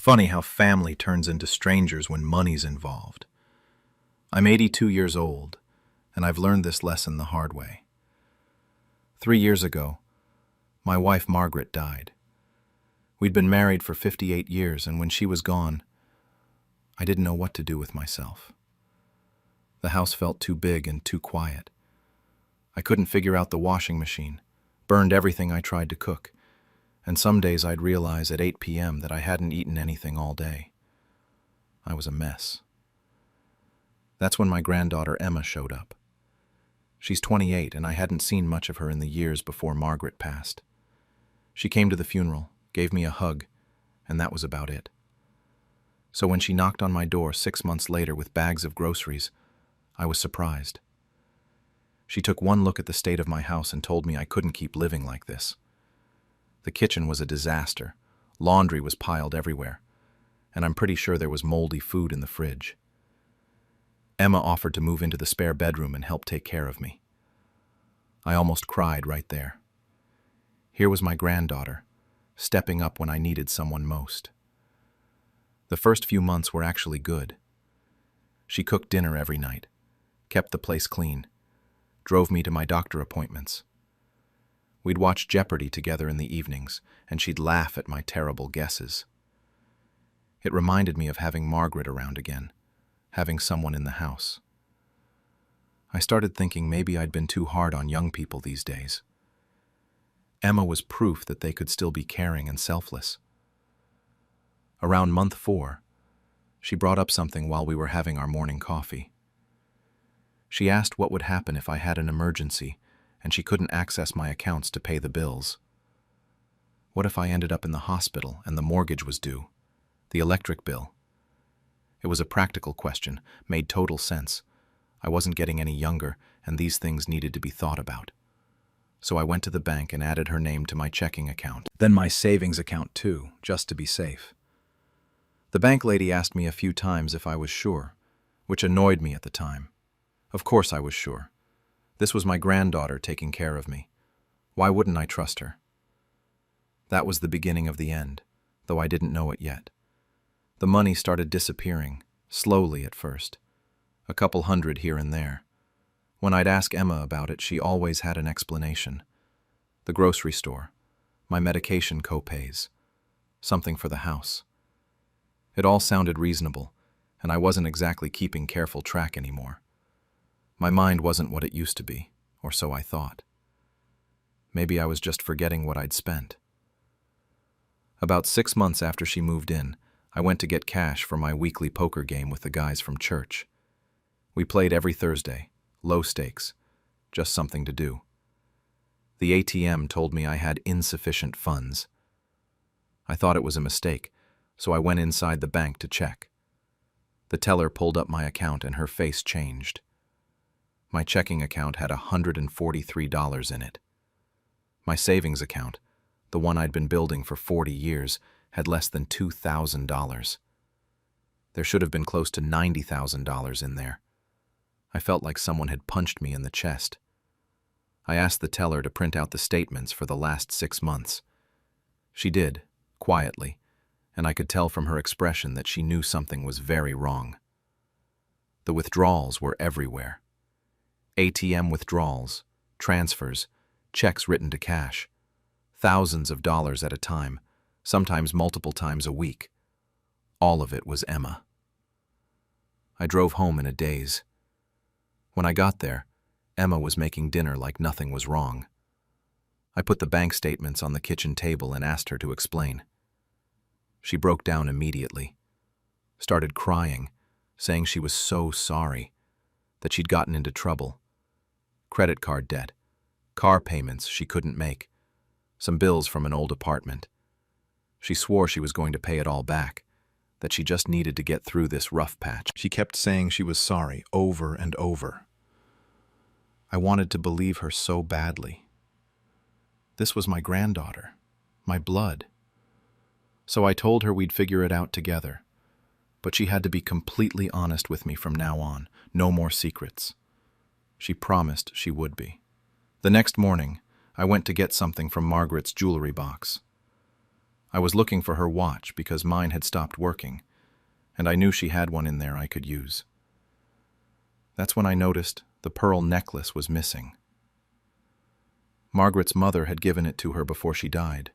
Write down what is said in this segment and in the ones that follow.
Funny how family turns into strangers when money's involved. I'm 82 years old, and I've learned this lesson the hard way. 3 years ago, my wife Margaret died. We'd been married for 58 years, and when she was gone, I didn't know what to do with myself. The house felt too big and too quiet. I couldn't figure out the washing machine, burned everything I tried to cook, and some days I'd realize at 8 p.m. that I hadn't eaten anything all day. I was a mess. That's when my granddaughter Emma showed up. She's 28, and I hadn't seen much of her in the years before Margaret passed. She came to the funeral, gave me a hug, and that was about it. So when she knocked on my door 6 months later with bags of groceries, I was surprised. She took one look at the state of my house and told me I couldn't keep living like this. The kitchen was a disaster. Laundry was piled everywhere, and I'm pretty sure there was moldy food in the fridge. Emma offered to move into the spare bedroom and help take care of me. I almost cried right there. Here was my granddaughter, stepping up when I needed someone most. The first few months were actually good. She cooked dinner every night, kept the place clean, drove me to my doctor appointments. We'd watch Jeopardy together in the evenings, and she'd laugh at my terrible guesses. It reminded me of having Margaret around again, having someone in the house. I started thinking maybe I'd been too hard on young people these days. Emma was proof that they could still be caring and selfless. Around month 4, she brought up something while we were having our morning coffee. She asked what would happen if I had an emergency and she couldn't access my accounts to pay the bills. What if I ended up in the hospital and the mortgage was due, the electric bill? It was a practical question, made total sense. I wasn't getting any younger, and these things needed to be thought about. So I went to the bank and added her name to my checking account, then my savings account too, just to be safe. The bank lady asked me a few times if I was sure, which annoyed me at the time. Of course I was sure. This was my granddaughter taking care of me. Why wouldn't I trust her? That was the beginning of the end, though I didn't know it yet. The money started disappearing, slowly at first. A couple hundred here and there. When I'd ask Emma about it, she always had an explanation. The grocery store, my medication co-pays, something for the house. It all sounded reasonable, and I wasn't exactly keeping careful track anymore. My mind wasn't what it used to be, or so I thought. Maybe I was just forgetting what I'd spent. About 6 months after she moved in, I went to get cash for my weekly poker game with the guys from church. We played every Thursday, low stakes, just something to do. The ATM told me I had insufficient funds. I thought it was a mistake, so I went inside the bank to check. The teller pulled up my account and her face changed. My checking account had $143 in it. My savings account, the one I'd been building for 40 years, had less than $2,000. There should have been close to $90,000 in there. I felt like someone had punched me in the chest. I asked the teller to print out the statements for the last 6 months. She did, quietly, and I could tell from her expression that she knew something was very wrong. The withdrawals were everywhere. ATM withdrawals, transfers, checks written to cash, thousands of dollars at a time, sometimes multiple times a week. All of it was Emma. I drove home in a daze. When I got there, Emma was making dinner like nothing was wrong. I put the bank statements on the kitchen table and asked her to explain. She broke down immediately, started crying, saying she was so sorry, that she'd gotten into trouble. Credit card debt, car payments she couldn't make, some bills from an old apartment. She swore she was going to pay it all back, that she just needed to get through this rough patch. She kept saying she was sorry over and over. I wanted to believe her so badly. This was my granddaughter, my blood. So I told her we'd figure it out together, but she had to be completely honest with me from now on, no more secrets. She promised she would be. The next morning, I went to get something from Margaret's jewelry box. I was looking for her watch because mine had stopped working, and I knew she had one in there I could use. That's when I noticed the pearl necklace was missing. Margaret's mother had given it to her before she died.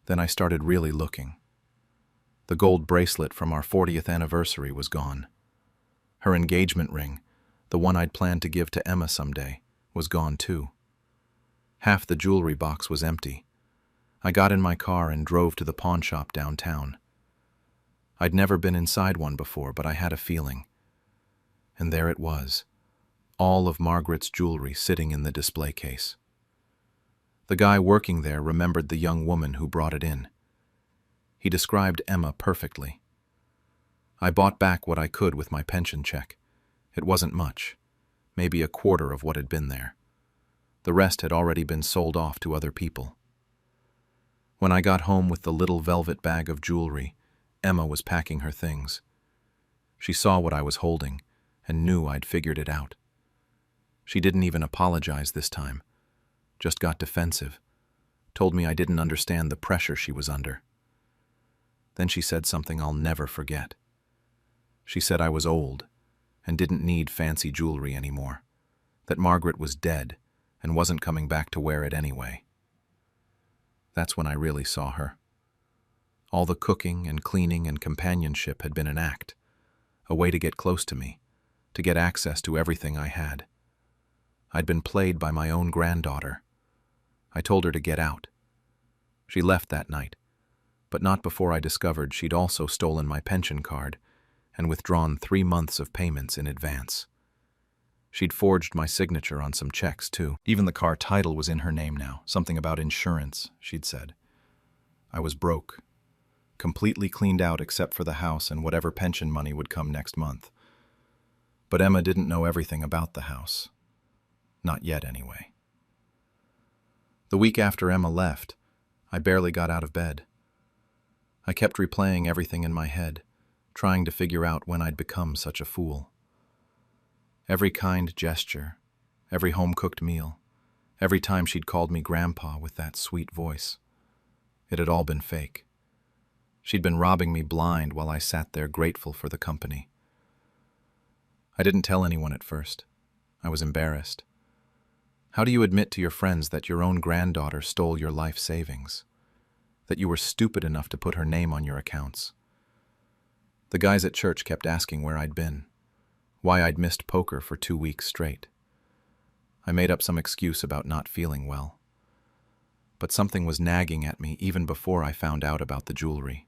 Then I started really looking. The gold bracelet from our 40th anniversary was gone. Her engagement ring, the one I'd planned to give to Emma someday, was gone too. Half the jewelry box was empty. I got in my car and drove to the pawn shop downtown. I'd never been inside one before, but I had a feeling. And there it was, all of Margaret's jewelry sitting in the display case. The guy working there remembered the young woman who brought it in. He described Emma perfectly. I bought back what I could with my pension check. It wasn't much, maybe a quarter of what had been there. The rest had already been sold off to other people. When I got home with the little velvet bag of jewelry, Emma was packing her things. She saw what I was holding and knew I'd figured it out. She didn't even apologize this time, just got defensive, told me I didn't understand the pressure she was under. Then she said something I'll never forget. She said I was old and didn't need fancy jewelry anymore, that Margaret was dead and wasn't coming back to wear it anyway. That's when I really saw her. All the cooking and cleaning and companionship had been an act, a way to get close to me, to get access to everything I had. I'd been played by my own granddaughter. I told her to get out. She left that night, but not before I discovered she'd also stolen my pension card and withdrawn 3 months of payments in advance. She'd forged my signature on some checks, too. Even the car title was in her name now, something about insurance, she'd said. I was broke, completely cleaned out except for the house and whatever pension money would come next month. But Emma didn't know everything about the house. Not yet, anyway. The week after Emma left, I barely got out of bed. I kept replaying everything in my head, trying to figure out when I'd become such a fool. Every kind gesture, every home-cooked meal, every time she'd called me Grandpa with that sweet voice. It had all been fake. She'd been robbing me blind while I sat there grateful for the company. I didn't tell anyone at first. I was embarrassed. How do you admit to your friends that your own granddaughter stole your life savings? That you were stupid enough to put her name on your accounts? The guys at church kept asking where I'd been, why I'd missed poker for 2 weeks straight. I made up some excuse about not feeling well. But something was nagging at me even before I found out about the jewelry.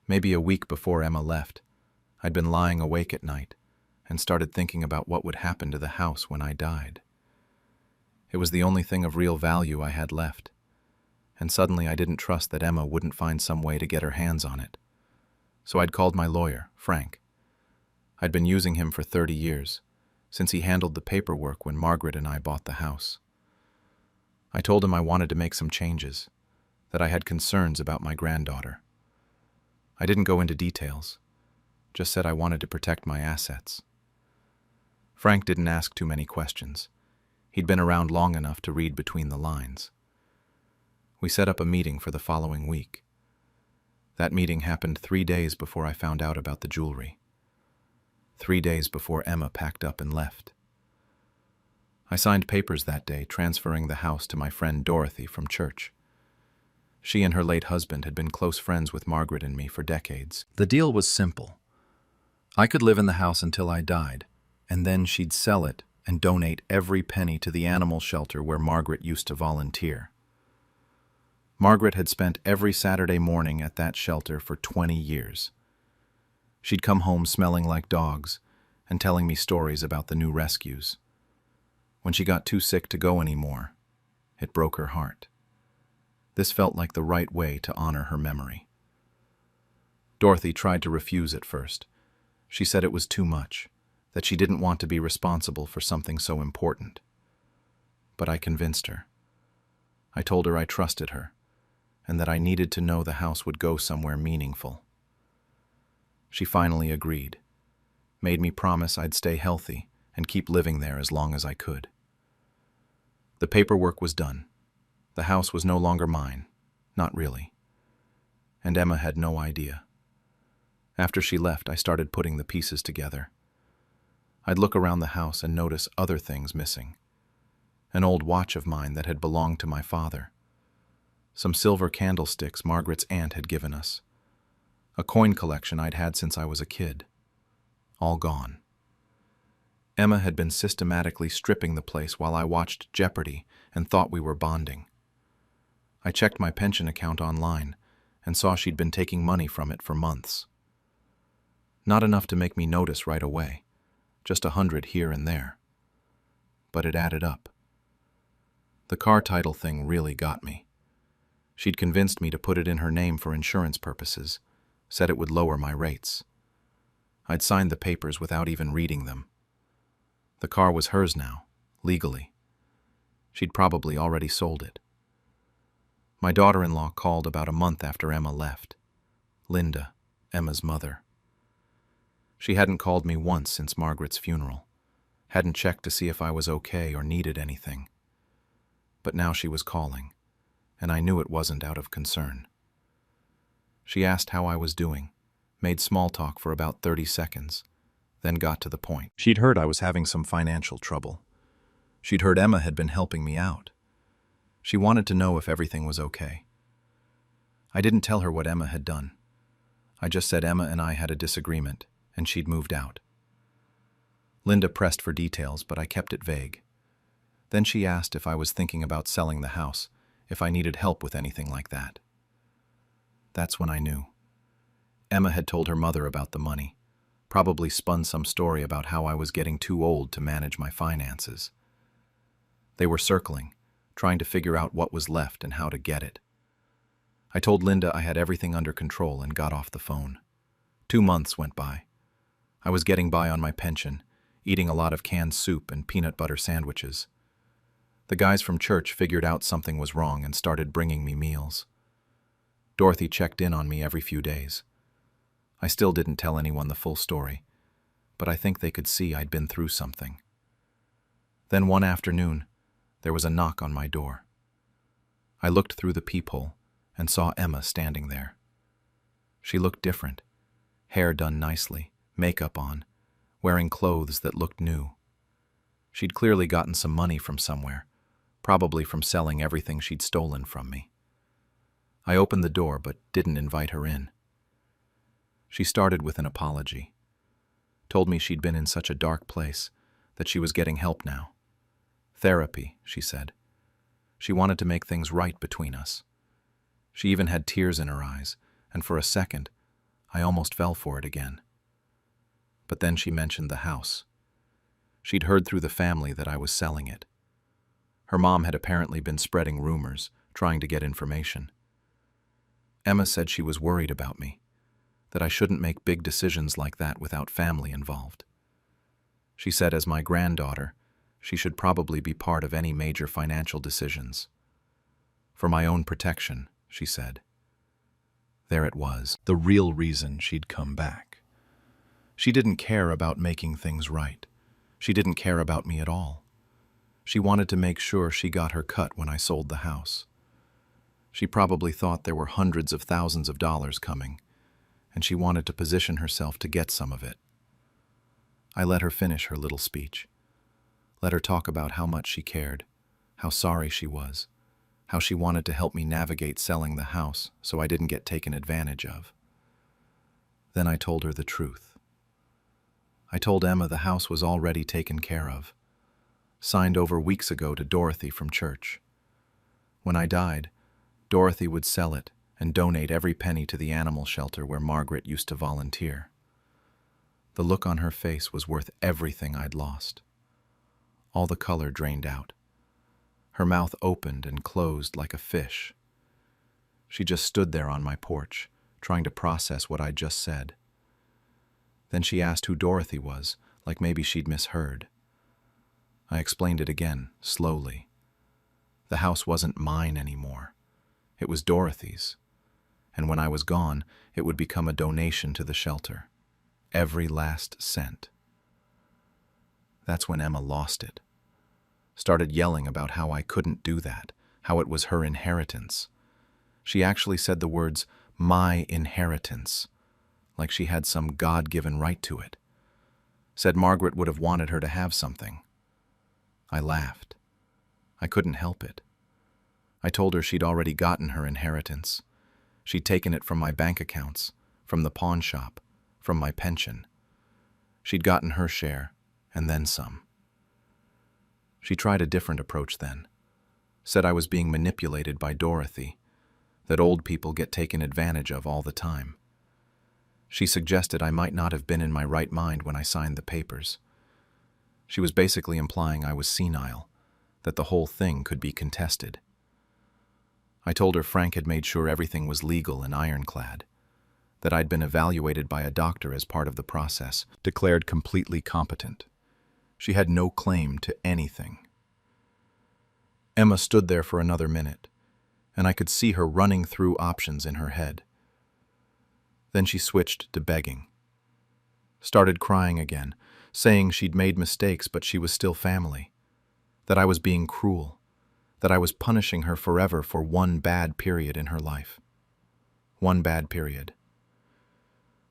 Maybe a week before Emma left, I'd been lying awake at night and started thinking about what would happen to the house when I died. It was the only thing of real value I had left, and suddenly I didn't trust that Emma wouldn't find some way to get her hands on it. So I'd called my lawyer, Frank. I'd been using him for 30 years, since he handled the paperwork when Margaret and I bought the house. I told him I wanted to make some changes, that I had concerns about my granddaughter. I didn't go into details, just said I wanted to protect my assets. Frank didn't ask too many questions. He'd been around long enough to read between the lines. We set up a meeting for the following week. That meeting happened 3 days before I found out about the jewelry. 3 days before Emma packed up and left. I signed papers that day transferring the house to my friend Dorothy from church. She and her late husband had been close friends with Margaret and me for decades. The deal was simple. I could live in the house until I died, and then she'd sell it and donate every penny to the animal shelter where Margaret used to volunteer. Margaret had spent every Saturday morning at that shelter for 20 years. She'd come home smelling like dogs and telling me stories about the new rescues. When she got too sick to go anymore, it broke her heart. This felt like the right way to honor her memory. Dorothy tried to refuse at first. She said it was too much, that she didn't want to be responsible for something so important. But I convinced her. I told her I trusted her, and that I needed to know the house would go somewhere meaningful. She finally agreed, made me promise I'd stay healthy and keep living there as long as I could. The paperwork was done. The house was no longer mine, not really. and Emma had no idea. After she left, I started putting the pieces together. I'd look around the house and notice other things missing. An old watch of mine that had belonged to my father. Some silver candlesticks Margaret's aunt had given us. A coin collection I'd had since I was a kid. All gone. Emma had been systematically stripping the place while I watched Jeopardy and thought we were bonding. I checked my pension account online and saw she'd been taking money from it for months. Not enough to make me notice right away, just 100 here and there. But it added up. The car title thing really got me. She'd convinced me to put it in her name for insurance purposes, said it would lower my rates. I'd signed the papers without even reading them. The car was hers now, legally. She'd probably already sold it. My daughter-in-law called about a month after Emma left. Linda, Emma's mother. She hadn't called me once since Margaret's funeral, hadn't checked to see if I was okay or needed anything. But now she was calling, and I knew it wasn't out of concern. She asked how I was doing, made small talk for about 30 seconds, then got to the point. She'd heard I was having some financial trouble. She'd heard Emma had been helping me out. She wanted to know if everything was okay. I didn't tell her what Emma had done. I just said Emma and I had a disagreement, and she'd moved out. Linda pressed for details, but I kept it vague. Then she asked if I was thinking about selling the house, if I needed help with anything like that. That's when I knew. Emma had told her mother about the money, probably spun some story about how I was getting too old to manage my finances. They were circling, trying to figure out what was left and how to get it. I told Linda I had everything under control and got off the phone. 2 months went by. I was getting by on my pension, eating a lot of canned soup and peanut butter sandwiches. The guys from church figured out something was wrong and started bringing me meals. Dorothy checked in on me every few days. I still didn't tell anyone the full story, but I think they could see I'd been through something. Then one afternoon, there was a knock on my door. I looked through the peephole and saw Emma standing there. She looked different, hair done nicely, makeup on, wearing clothes that looked new. She'd clearly gotten some money from somewhere, probably from selling everything she'd stolen from me. I opened the door but didn't invite her in. She started with an apology, told me she'd been in such a dark place, that she was getting help now. Therapy, she said. She wanted to make things right between us. She even had tears in her eyes, and for a second, I almost fell for it again. But then she mentioned the house. She'd heard through the family that I was selling it. Her mom had apparently been spreading rumors, trying to get information. Emma said she was worried about me, that I shouldn't make big decisions like that without family involved. She said as my granddaughter, she should probably be part of any major financial decisions. For my own protection, she said. There it was, the real reason she'd come back. She didn't care about making things right. She didn't care about me at all. She wanted to make sure she got her cut when I sold the house. She probably thought there were hundreds of thousands of dollars coming, and she wanted to position herself to get some of it. I let her finish her little speech. Let her talk about how much she cared, how sorry she was, how she wanted to help me navigate selling the house so I didn't get taken advantage of. Then I told her the truth. I told Emma the house was already taken care of, signed over weeks ago to Dorothy from church. When I died, Dorothy would sell it and donate every penny to the animal shelter where Margaret used to volunteer. The look on her face was worth everything I'd lost. All the color drained out. Her mouth opened and closed like a fish. She just stood there on my porch, trying to process what I'd just said. Then she asked who Dorothy was, like maybe she'd misheard. I explained it again, slowly. The house wasn't mine anymore. It was Dorothy's. And when I was gone, it would become a donation to the shelter. Every last cent. That's when Emma lost it. Started yelling about how I couldn't do that, how it was her inheritance. She actually said the words, my inheritance, like she had some God-given right to it. Said Margaret would have wanted her to have something. I laughed. I couldn't help it. I told her she'd already gotten her inheritance. She'd taken it from my bank accounts, from the pawn shop, from my pension. She'd gotten her share, and then some. She tried a different approach then. Said I was being manipulated by Dorothy, that old people get taken advantage of all the time. She suggested I might not have been in my right mind when I signed the papers. She was basically implying I was senile, that the whole thing could be contested. I told her Frank had made sure everything was legal and ironclad, that I'd been evaluated by a doctor as part of the process, declared completely competent. She had no claim to anything. Emma stood there for another minute, and I could see her running through options in her head. Then she switched to begging. Started crying again, saying she'd made mistakes but she was still family, that I was being cruel, that I was punishing her forever for one bad period in her life. One bad period.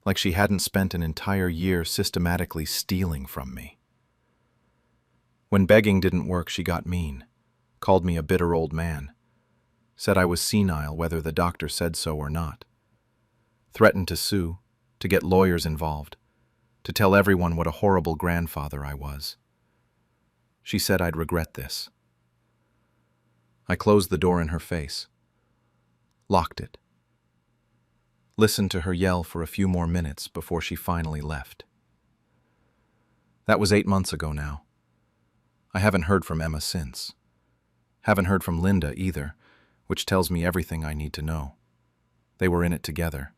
Like she hadn't spent an entire year systematically stealing from me. When begging didn't work, she got mean, called me a bitter old man, said I was senile whether the doctor said so or not, threatened to sue, to get lawyers involved, to tell everyone what a horrible grandfather I was. She said I'd regret this. I closed the door in her face, locked it, listened to her yell for a few more minutes before she finally left. That was 8 months ago now. I haven't heard from Emma since. Haven't heard from Linda either, which tells me everything I need to know. They were in it together,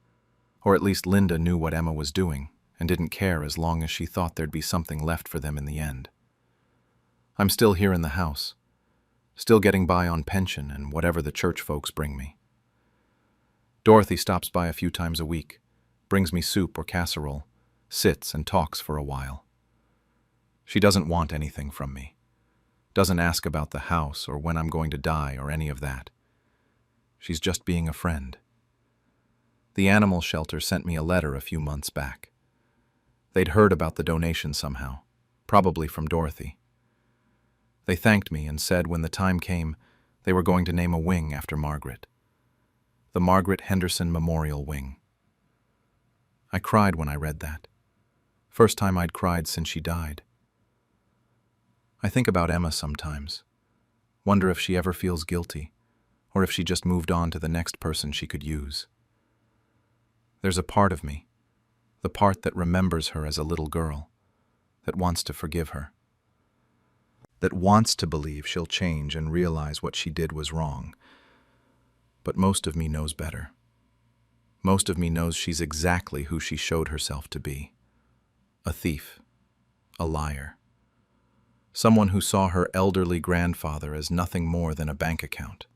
or at least Linda knew what Emma was doing and didn't care as long as she thought there'd be something left for them in the end. I'm still here in the house, still getting by on pension and whatever the church folks bring me. Dorothy stops by a few times a week, brings me soup or casserole, sits and talks for a while. She doesn't want anything from me. Doesn't ask about the house or when I'm going to die or any of that. She's just being a friend. The animal shelter sent me a letter a few months back. They'd heard about the donation somehow, probably from Dorothy. They thanked me and said when the time came, they were going to name a wing after Margaret. The Margaret Henderson Memorial Wing. I cried when I read that. First time I'd cried since she died. I think about Emma sometimes. Wonder if she ever feels guilty, or if she just moved on to the next person she could use. There's a part of me, the part that remembers her as a little girl, that wants to forgive her, that wants to believe she'll change and realize what she did was wrong. But most of me knows better. Most of me knows she's exactly who she showed herself to be. A thief, a liar. Someone who saw her elderly grandfather as nothing more than a bank account.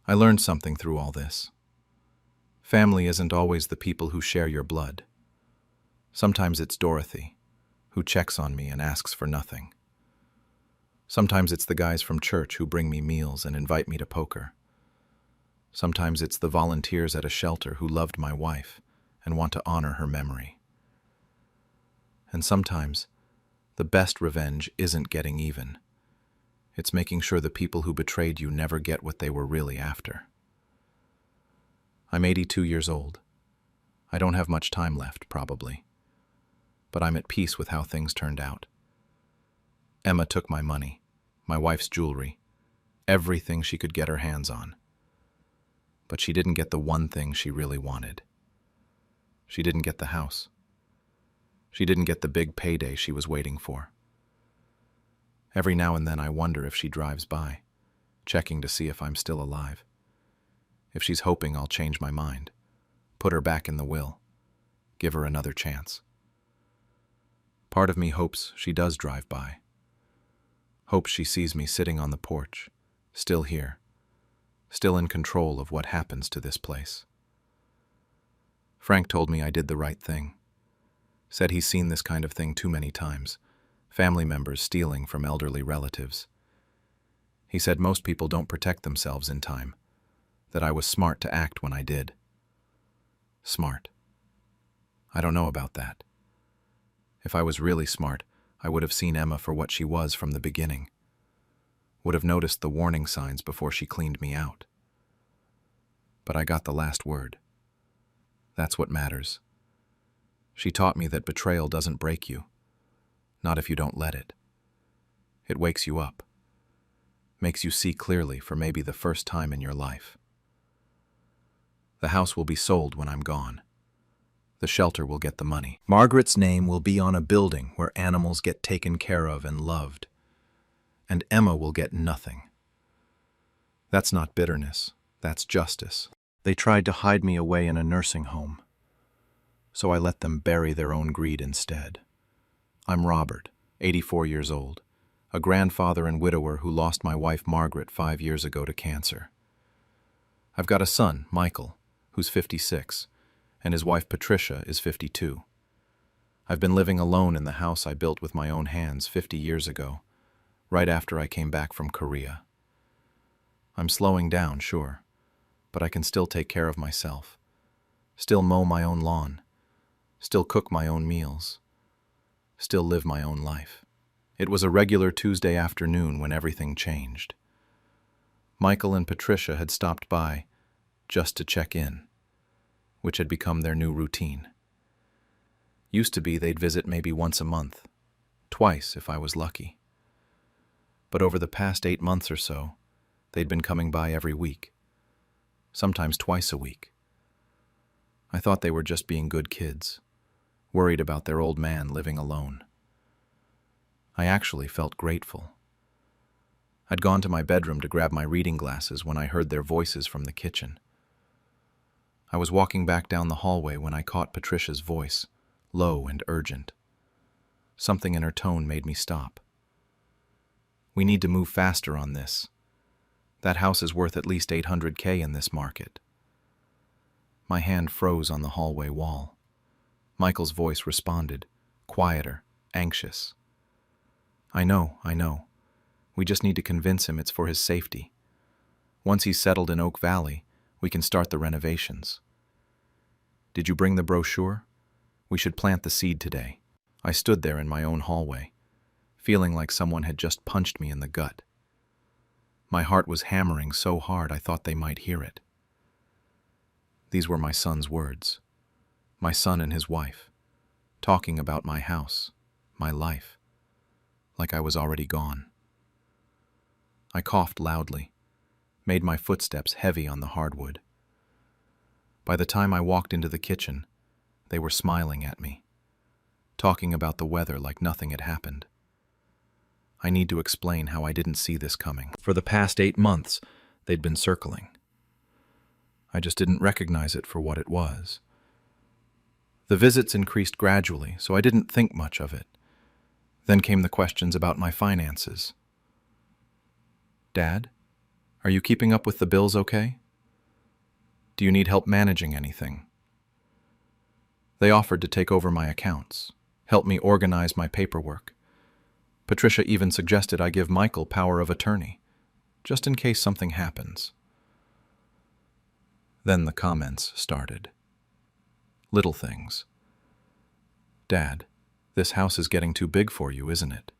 I learned something through all this. Family isn't always the people who share your blood. Sometimes it's Dorothy, who checks on me and asks for nothing. Sometimes it's the guys from church who bring me meals and invite me to poker. Sometimes it's the volunteers at a shelter who loved my wife and want to honor her memory. And sometimes the best revenge isn't getting even. It's making sure the people who betrayed you never get what they were really after. I'm 82 years old. I don't have much time left, probably. But I'm at peace with how things turned out. Emma took my money, my wife's jewelry, everything she could get her hands on. But she didn't get the one thing she really wanted. She didn't get the house. She didn't get the big payday she was waiting for. Every now and then I wonder if she drives by, checking to see if I'm still alive. If she's hoping I'll change my mind, put her back in the will, give her another chance. Part of me hopes she does drive by. Hopes she sees me sitting on the porch, still here, still in control of what happens to this place. Frank told me I did the right thing. Said he's seen this kind of thing too many times, family members stealing from elderly relatives. He said most people don't protect themselves in time, that I was smart to act when I did. Smart. I don't know about that. If I was really smart, I would have seen Emma for what she was from the beginning. Would have noticed the warning signs before she cleaned me out. But I got the last word. That's what matters. She taught me that betrayal doesn't break you, not if you don't let it. It wakes you up, makes you see clearly for maybe the first time in your life. The house will be sold when I'm gone. The shelter will get the money. Margaret's name will be on a building where animals get taken care of and loved. And Emma will get nothing. That's not bitterness, that's justice. They tried to hide me away in a nursing home, so I let them bury their own greed instead. I'm Robert, 84 years old, a grandfather and widower who lost my wife Margaret 5 years ago to cancer. I've got a son, Michael, who's 56, and his wife Patricia is 52. I've been living alone in the house I built with my own hands 50 years ago, right after I came back from Korea. I'm slowing down, sure, but I can still take care of myself, still mow my own lawn, still cook my own meals, still live my own life. It was a regular Tuesday afternoon when everything changed. Michael and Patricia had stopped by just to check in, which had become their new routine. Used to be they'd visit maybe once a month, twice if I was lucky. But over the past 8 months or so, they'd been coming by every week, sometimes twice a week. I thought they were just being good kids, worried about their old man living alone. I actually felt grateful. I'd gone to my bedroom to grab my reading glasses when I heard their voices from the kitchen. I was walking back down the hallway when I caught Patricia's voice, low and urgent. Something in her tone made me stop. We need to move faster on this. That house is worth at least $800K in this market. My hand froze on the hallway wall. Michael's voice responded, quieter, anxious. I know. We just need to convince him it's for his safety. Once he's settled in Oak Valley, we can start the renovations. Did you bring the brochure? We should plant the seed today. I stood there in my own hallway, feeling like someone had just punched me in the gut. My heart was hammering so hard I thought they might hear it. These were my son's words. My son and his wife, talking about my house, my life, like I was already gone. I coughed loudly, made my footsteps heavy on the hardwood. By the time I walked into the kitchen, they were smiling at me, talking about the weather like nothing had happened. I need to explain how I didn't see this coming. For the past 8 months, they'd been circling. I just didn't recognize it for what it was. The visits increased gradually, so I didn't think much of it. Then came the questions about my finances. Dad, are you keeping up with the bills okay? Do you need help managing anything? They offered to take over my accounts, help me organize my paperwork. Patricia even suggested I give Michael power of attorney, just in case something happens. Then the comments started. Little things. Dad, this house is getting too big for you, isn't it?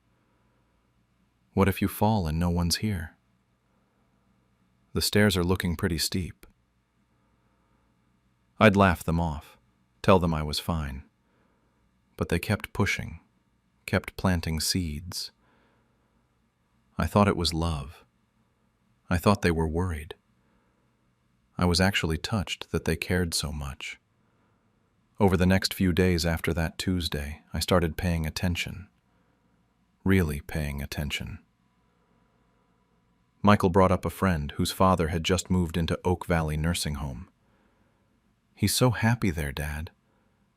What if you fall and no one's here? The stairs are looking pretty steep. I'd laugh them off, tell them I was fine. But they kept pushing, kept planting seeds. I thought it was love. I thought they were worried. I was actually touched that they cared so much. Over the next few days after that Tuesday, I started paying attention. Really paying attention. Michael brought up a friend whose father had just moved into Oak Valley Nursing Home. He's so happy there, Dad.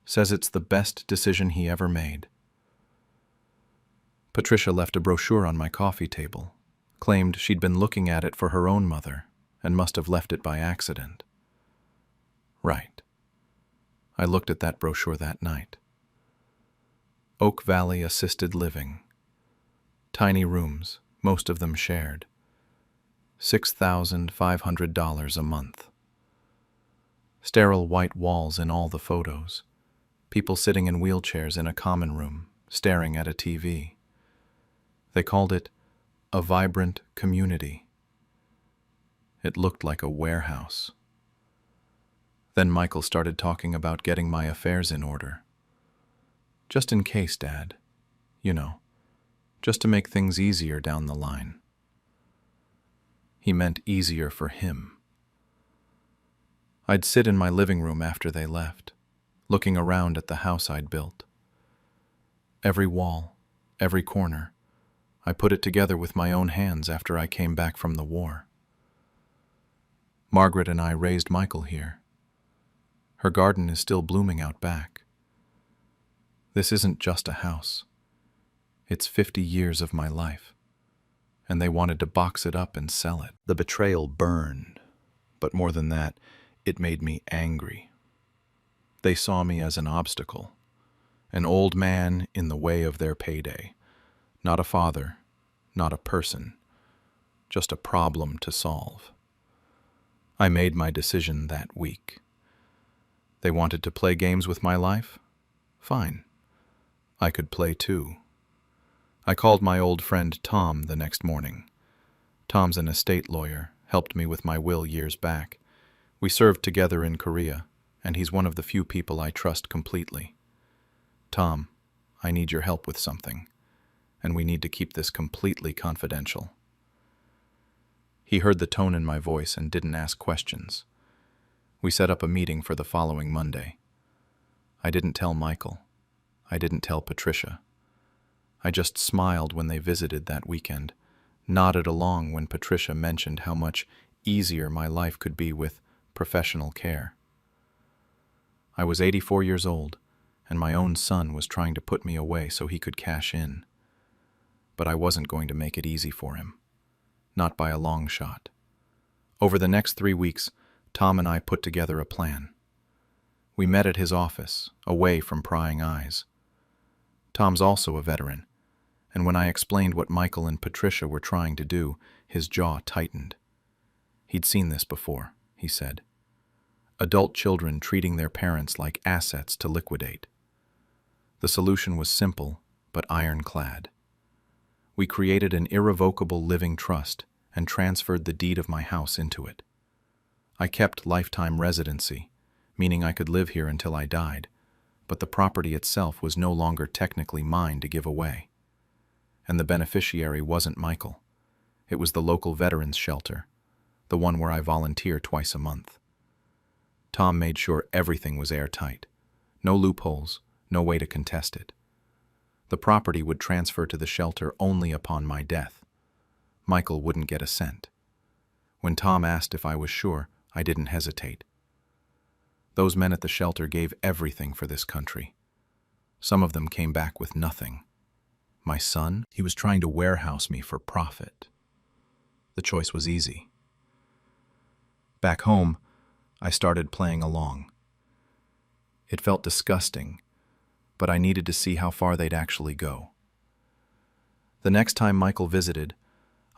Says it's the best decision he ever made. Patricia left a brochure on my coffee table, claimed she'd been looking at it for her own mother and must have left it by accident. Right. I looked at that brochure that night. Oak Valley Assisted Living. Tiny rooms, most of them shared. $6,500 a month. Sterile white walls in all the photos. People sitting in wheelchairs in a common room, staring at a TV. They called it a vibrant community. It looked like a warehouse. Then Michael started talking about getting my affairs in order. Just in case, Dad. You know, just to make things easier down the line. He meant easier for him. I'd sit in my living room after they left, looking around at the house I'd built. Every wall, every corner, I put it together with my own hands after I came back from the war. Margaret and I raised Michael here. Her garden is still blooming out back. This isn't just a house. It's 50 years of my life, and they wanted to box it up and sell it. The betrayal burned, but more than that, it made me angry. They saw me as an obstacle, an old man in the way of their payday. Not a father, not a person, just a problem to solve. I made my decision that week. They wanted to play games with my life? Fine. I could play too. I called my old friend Tom the next morning. Tom's an estate lawyer, helped me with my will years back. We served together in Korea, and he's one of the few people I trust completely. Tom, I need your help with something, and we need to keep this completely confidential. He heard the tone in my voice and didn't ask questions. We set up a meeting for the following Monday. I didn't tell Michael. I didn't tell Patricia. I just smiled when they visited that weekend, nodded along when Patricia mentioned how much easier my life could be with professional care. I was 84 years old, and my own son was trying to put me away so he could cash in. But I wasn't going to make it easy for him. Not by a long shot. Over the next 3 weeks, Tom and I put together a plan. We met at his office, away from prying eyes. Tom's also a veteran, and when I explained what Michael and Patricia were trying to do, his jaw tightened. He'd seen this before, he said. Adult children treating their parents like assets to liquidate. The solution was simple, but ironclad. We created an irrevocable living trust and transferred the deed of my house into it. I kept lifetime residency, meaning I could live here until I died, but the property itself was no longer technically mine to give away. And the beneficiary wasn't Michael. It was the local veterans shelter, the one where I volunteer twice a month. Tom made sure everything was airtight. No loopholes, no way to contest it. The property would transfer to the shelter only upon my death. Michael wouldn't get a cent. When Tom asked if I was sure, I didn't hesitate. Those men at the shelter gave everything for this country. Some of them came back with nothing. My son, he was trying to warehouse me for profit. The choice was easy. Back home, I started playing along. It felt disgusting, but I needed to see how far they'd actually go. The next time Michael visited,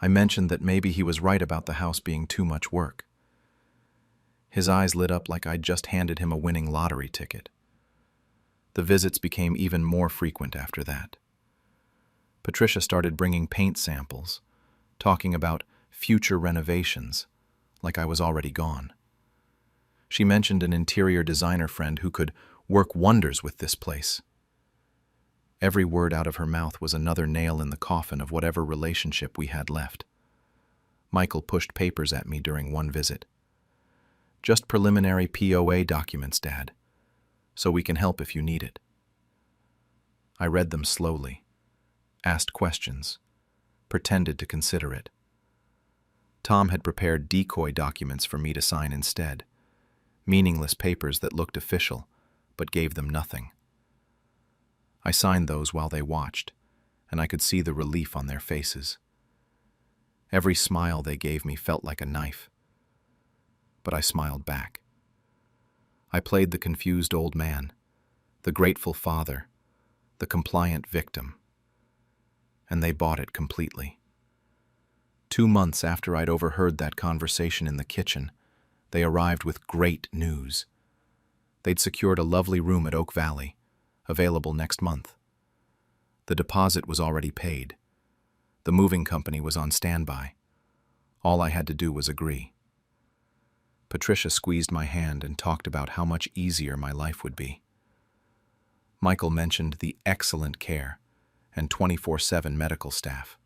I mentioned that maybe he was right about the house being too much work. His eyes lit up like I'd just handed him a winning lottery ticket. The visits became even more frequent after that. Patricia started bringing paint samples, talking about future renovations, like I was already gone. She mentioned an interior designer friend who could work wonders with this place. Every word out of her mouth was another nail in the coffin of whatever relationship we had left. Michael pushed papers at me during one visit. Just preliminary POA documents, Dad, so we can help if you need it. I read them slowly, asked questions, pretended to consider it. Tom had prepared decoy documents for me to sign instead, meaningless papers that looked official, but gave them nothing. I signed those while they watched, and I could see the relief on their faces. Every smile they gave me felt like a knife. But I smiled back. I played the confused old man, the grateful father, the compliant victim. And they bought it completely. 2 months after I'd overheard that conversation in the kitchen, they arrived with great news. They'd secured a lovely room at Oak Valley, available next month. The deposit was already paid. The moving company was on standby. All I had to do was agree. Patricia squeezed my hand and talked about how much easier my life would be. Michael mentioned the excellent care and 24/7 medical staff.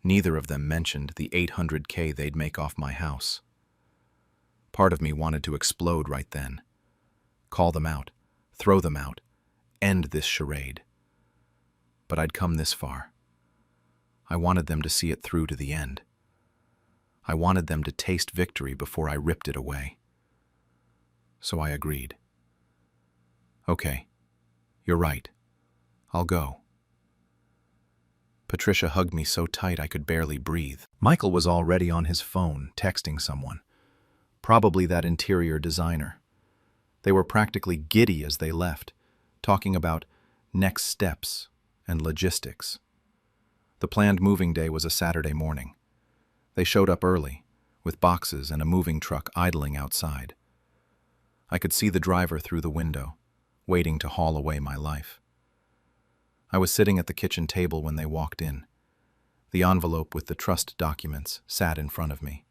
Neither of them mentioned the $800K they'd make off my house. Part of me wanted to explode right then. Call them out, throw them out, end this charade. But I'd come this far. I wanted them to see it through to the end. I wanted them to taste victory before I ripped it away. So I agreed. Okay, you're right. I'll go. Patricia hugged me so tight I could barely breathe. Michael was already on his phone, texting someone. Probably that interior designer. They were practically giddy as they left, talking about next steps and logistics. The planned moving day was a Saturday morning. They showed up early, with boxes and a moving truck idling outside. I could see the driver through the window, waiting to haul away my life. I was sitting at the kitchen table when they walked in. The envelope with the trust documents sat in front of me.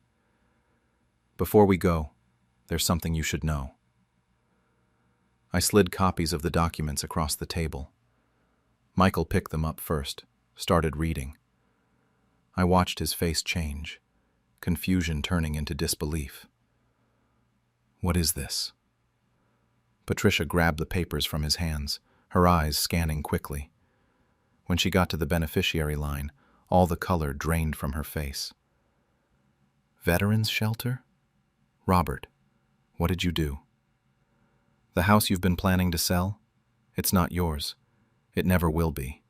Before we go, there's something you should know. I slid copies of the documents across the table. Michael picked them up first, started reading. I watched his face change, confusion turning into disbelief. What is this? Patricia grabbed the papers from his hands, her eyes scanning quickly. When she got to the beneficiary line, all the color drained from her face. Veterans shelter? Robert, what did you do? The house you've been planning to sell? It's not yours. It never will be.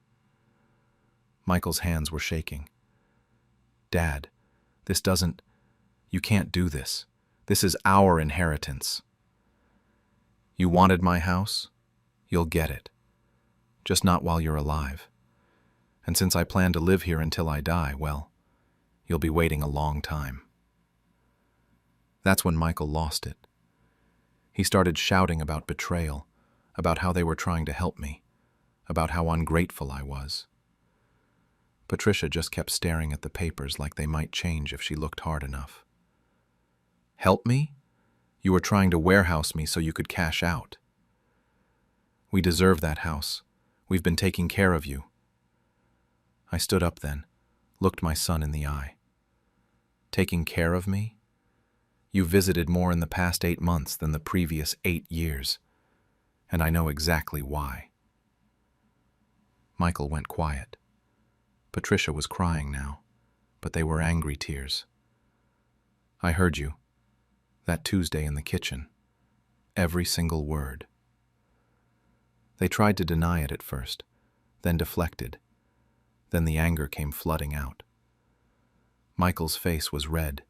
Michael's hands were shaking. Dad, you can't do this. This is our inheritance. You wanted my house? You'll get it. Just not while you're alive. And since I plan to live here until I die, well, you'll be waiting a long time. That's when Michael lost it. He started shouting about betrayal, about how they were trying to help me, about how ungrateful I was. Patricia just kept staring at the papers like they might change if she looked hard enough. Help me? You were trying to warehouse me so you could cash out. We deserve that house. We've been taking care of you. I stood up then, looked my son in the eye. Taking care of me? You visited more in the past 8 months than the previous 8 years, and I know exactly why. Michael went quiet. Patricia was crying now, but they were angry tears. I heard you, that Tuesday in the kitchen, every single word. They tried to deny it at first, then deflected. Then the anger came flooding out. Michael's face was red,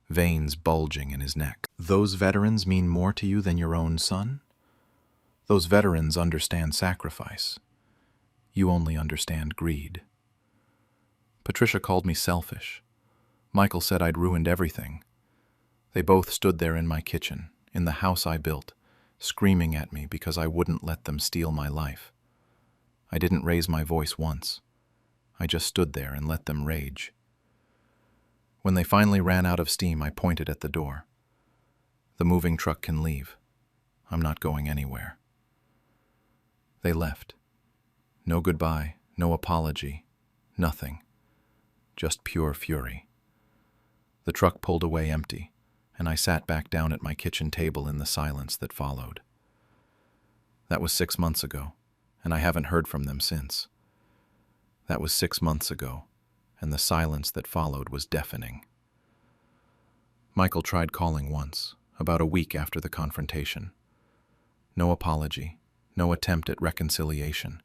veins bulging in his neck. Those veterans mean more to you than your own son? Those veterans understand sacrifice. You only understand greed. Patricia called me selfish. Michael said I'd ruined everything. They both stood there in my kitchen, in the house I built, screaming at me because I wouldn't let them steal my life. I didn't raise my voice once. I just stood there and let them rage. When they finally ran out of steam, I pointed at the door. The moving truck can leave. I'm not going anywhere. They left. No goodbye, no apology, nothing. Just pure fury. The truck pulled away empty, and I sat back down at my kitchen table in the silence that followed. That was 6 months ago, and I haven't heard from them since. That was 6 months ago, and the silence that followed was deafening. Michael tried calling once, about a week after the confrontation. No apology, no attempt at reconciliation,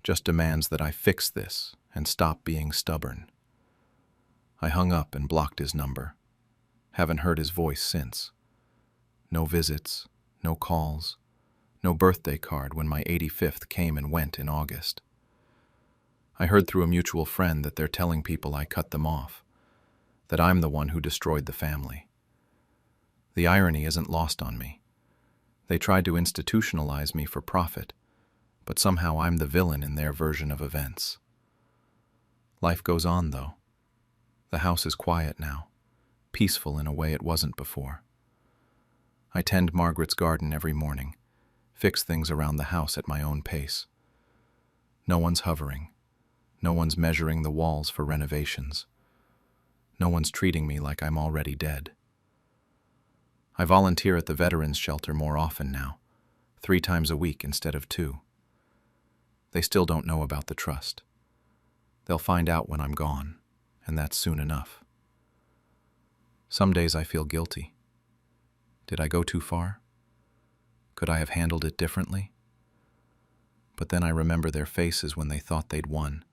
just demands that I fix this and stop being stubborn. I hung up and blocked his number. Haven't heard his voice since. No visits, no calls, no birthday card when my 85th came and went in August. I heard through a mutual friend that they're telling people I cut them off, that I'm the one who destroyed the family. The irony isn't lost on me. They tried to institutionalize me for profit, but somehow I'm the villain in their version of events. Life goes on, though. The house is quiet now, peaceful in a way it wasn't before. I tend Margaret's garden every morning, fix things around the house at my own pace. No one's hovering. No one's measuring the walls for renovations. No one's treating me like I'm already dead. I volunteer at the veterans shelter more often now, 3 times a week instead of 2. They still don't know about the trust. They'll find out when I'm gone, and that's soon enough. Some days I feel guilty. Did I go too far? Could I have handled it differently? But then I remember their faces when they thought they'd won,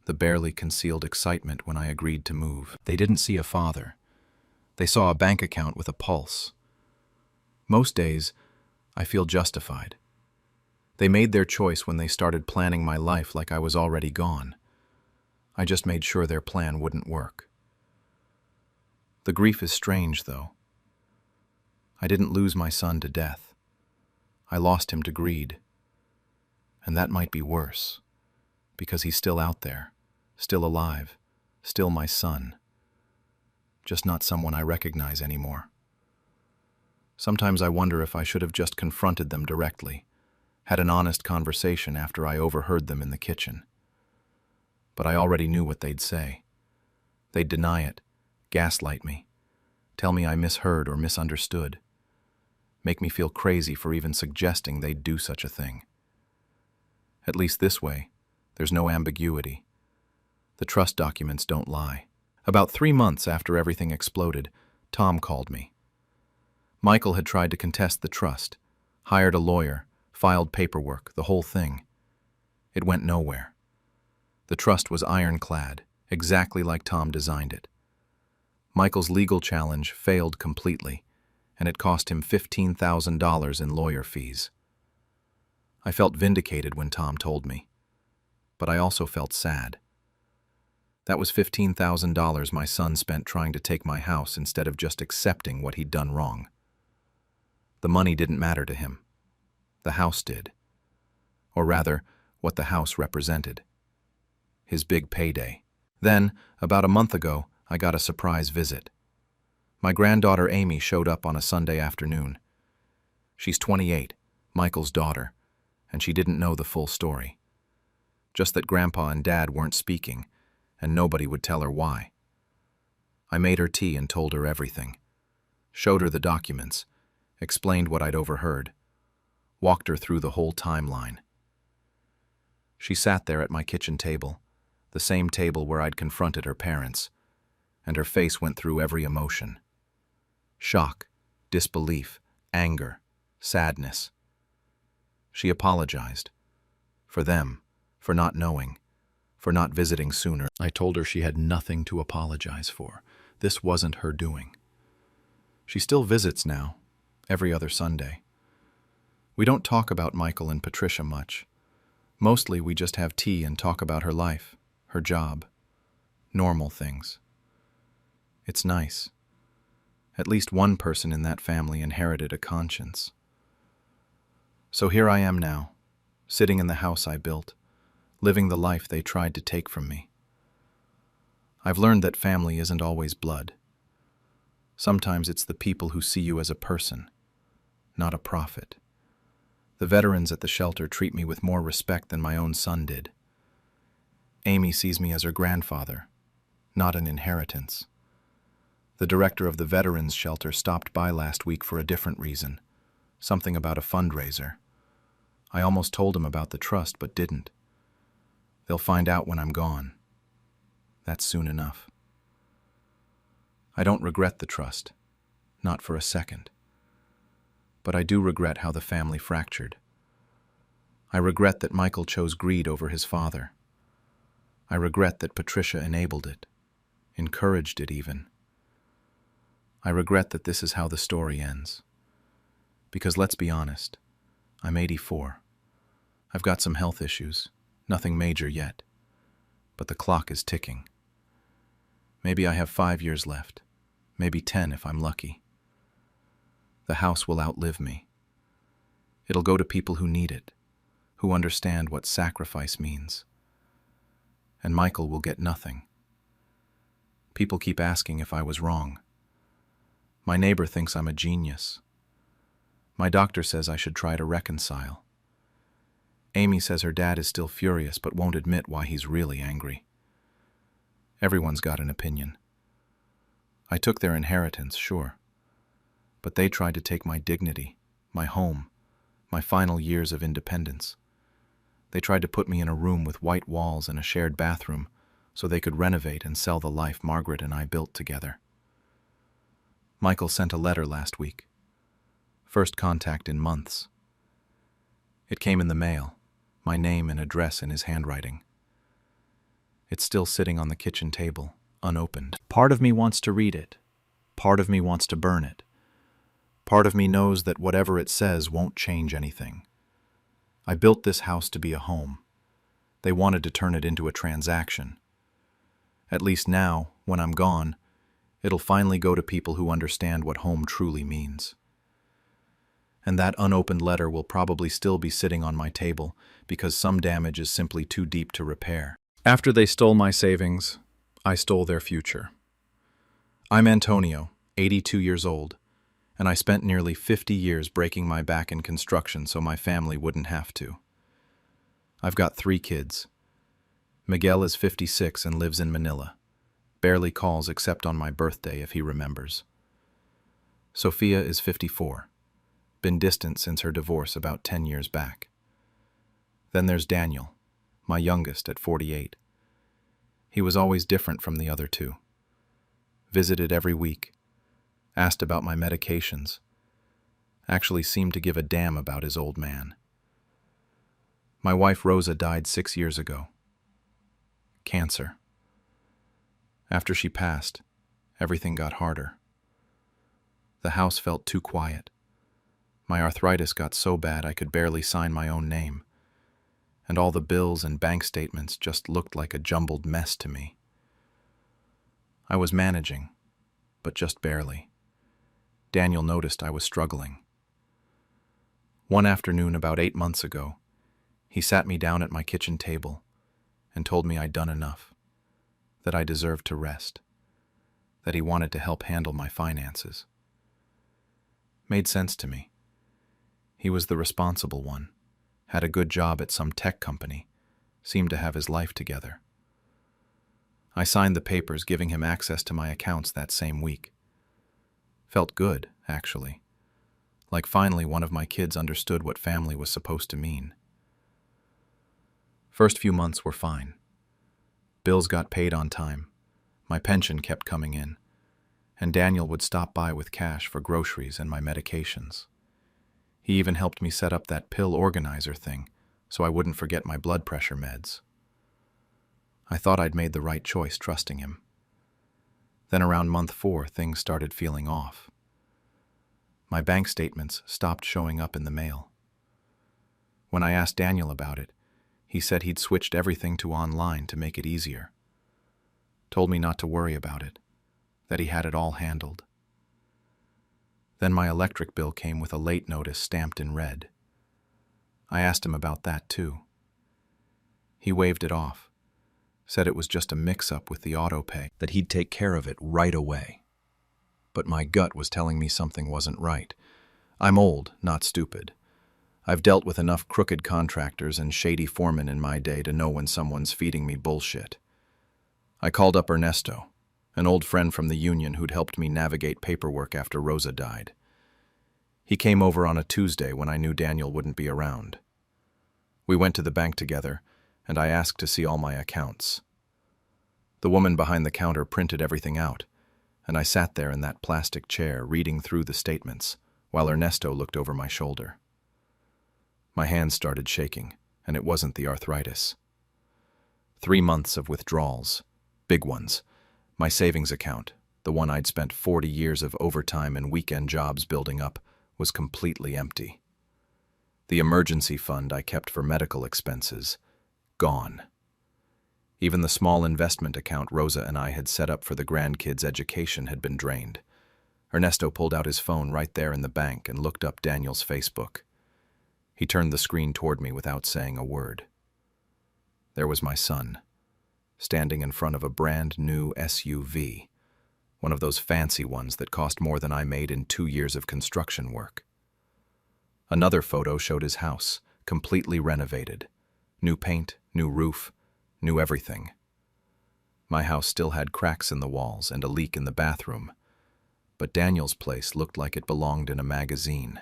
the barely concealed excitement when I agreed to move. They didn't see a father. They saw a bank account with a pulse. Most days, I feel justified. They made their choice when they started planning my life like I was already gone. I just made sure their plan wouldn't work. The grief is strange, though. I didn't lose my son to death. I lost him to greed. And that might be worse, because he's still out there, still alive, still my son. Just not someone I recognize anymore. Sometimes I wonder if I should have just confronted them directly, had an honest conversation after I overheard them in the kitchen. But I already knew what they'd say. They'd deny it, gaslight me, tell me I misheard or misunderstood, make me feel crazy for even suggesting they'd do such a thing. At least this way, there's no ambiguity. The trust documents don't lie. About 3 months after everything exploded, Tom called me. Michael had tried to contest the trust, hired a lawyer, filed paperwork, the whole thing. It went nowhere. The trust was ironclad, exactly like Tom designed it. Michael's legal challenge failed completely, and it cost him $15,000 in lawyer fees. I felt vindicated when Tom told me, but I also felt sad. That was $15,000 my son spent trying to take my house instead of just accepting what he'd done wrong. The money didn't matter to him. The house did. Or rather, what the house represented. His big payday. Then, about a month ago, I got a surprise visit. My granddaughter Amy showed up on a Sunday afternoon. She's 28, Michael's daughter, and she didn't know the full story. Just that Grandpa and Dad weren't speaking, and nobody would tell her why. I made her tea and told her everything. Showed her the documents, explained what I'd overheard, walked her through the whole timeline. She sat there at my kitchen table, the same table where I'd confronted her parents, and her face went through every emotion. Shock, disbelief, anger, sadness. She apologized. For them, for not knowing, for not visiting sooner. I told her she had nothing to apologize for. This wasn't her doing. She still visits now, every other Sunday. We don't talk about Michael and Patricia much. Mostly we just have tea and talk about her life, her job, normal things. It's nice. At least one person in that family inherited a conscience. So here I am now, sitting in the house I built, living the life they tried to take from me. I've learned that family isn't always blood. Sometimes it's the people who see you as a person, not a prophet. The veterans at the shelter treat me with more respect than my own son did. Amy sees me as her grandfather, not an inheritance. The director of the veterans shelter stopped by last week for a different reason, something about a fundraiser. I almost told him about the trust, but didn't. They'll find out when I'm gone. That's soon enough. I don't regret the trust, not for a second. But I do regret how the family fractured. I regret that Michael chose greed over his father. I regret that Patricia enabled it, encouraged it even. I regret that this is how the story ends. Because let's be honest, I'm 84. I've got some health issues, nothing major yet. But the clock is ticking. Maybe I have 5 years left, maybe 10 if I'm lucky. The house will outlive me. It'll go to people who need it, who understand what sacrifice means. And Michael will get nothing. People keep asking if I was wrong. My neighbor thinks I'm a genius. My doctor says I should try to reconcile. Amy says her dad is still furious but won't admit why he's really angry. Everyone's got an opinion. I took their inheritance, sure. But they tried to take my dignity, my home, my final years of independence. They tried to put me in a room with white walls and a shared bathroom so they could renovate and sell the life Margaret and I built together. Michael sent a letter last week. First contact in months. It came in the mail, my name and address in his handwriting. It's still sitting on the kitchen table, unopened. Part of me wants to read it. Part of me wants to burn it. Part of me knows that whatever it says won't change anything. I built this house to be a home. They wanted to turn it into a transaction. At least now, when I'm gone, it'll finally go to people who understand what home truly means. And that unopened letter will probably still be sitting on my table because some damage is simply too deep to repair. After they stole my savings, I stole their future. I'm Antonio, 82 years old, and I spent nearly 50 years breaking my back in construction so my family wouldn't have to. I've got 3 kids. Miguel is 56 and lives in Manila. Barely calls except on my birthday if he remembers. Sophia is 54. Been distant since her divorce about 10 years back. Then there's Daniel, my youngest at 48. He was always different from the other 2. Visited every week. Asked about my medications. Actually seemed to give a damn about his old man. My wife Rosa died 6 years ago. Cancer. After she passed, everything got harder. The house felt too quiet. My arthritis got so bad I could barely sign my own name, and all the bills and bank statements just looked like a jumbled mess to me. I was managing, but just barely. Daniel noticed I was struggling. One afternoon about 8 months ago, he sat me down at my kitchen table and told me I'd done enough, that I deserved to rest, that he wanted to help handle my finances. Made sense to me. He was the responsible one, had a good job at some tech company, seemed to have his life together. I signed the papers giving him access to my accounts that same week. Felt good, actually. Like finally one of my kids understood what family was supposed to mean. First few months were fine. Bills got paid on time. My pension kept coming in. And Daniel would stop by with cash for groceries and my medications. He even helped me set up that pill organizer thing so I wouldn't forget my blood pressure meds. I thought I'd made the right choice trusting him. Then around month 4, things started feeling off. My bank statements stopped showing up in the mail. When I asked Daniel about it, he said he'd switched everything to online to make it easier. Told me not to worry about it, that he had it all handled. Then my electric bill came with a late notice stamped in red. I asked him about that too. He waved it off. Said it was just a mix-up with the auto-pay, that he'd take care of it right away. But my gut was telling me something wasn't right. I'm old, not stupid. I've dealt with enough crooked contractors and shady foremen in my day to know when someone's feeding me bullshit. I called up Ernesto, an old friend from the union who'd helped me navigate paperwork after Rosa died. He came over on a Tuesday when I knew Daniel wouldn't be around. We went to the bank together, and I asked to see all my accounts. The woman behind the counter printed everything out, and I sat there in that plastic chair reading through the statements, while Ernesto looked over my shoulder. My hands started shaking, and it wasn't the arthritis. 3 months of withdrawals, big ones. My savings account, the one I'd spent 40 years of overtime and weekend jobs building up, was completely empty. The emergency fund I kept for medical expenses, gone. Even the small investment account Rosa and I had set up for the grandkids' education had been drained. Ernesto pulled out his phone right there in the bank and looked up Daniel's Facebook. He turned the screen toward me without saying a word. There was my son, standing in front of a brand new SUV, one of those fancy ones that cost more than I made in 2 years of construction work. Another photo showed his house, completely renovated. New paint, new roof, new everything. My house still had cracks in the walls and a leak in the bathroom, but Daniel's place looked like it belonged in a magazine.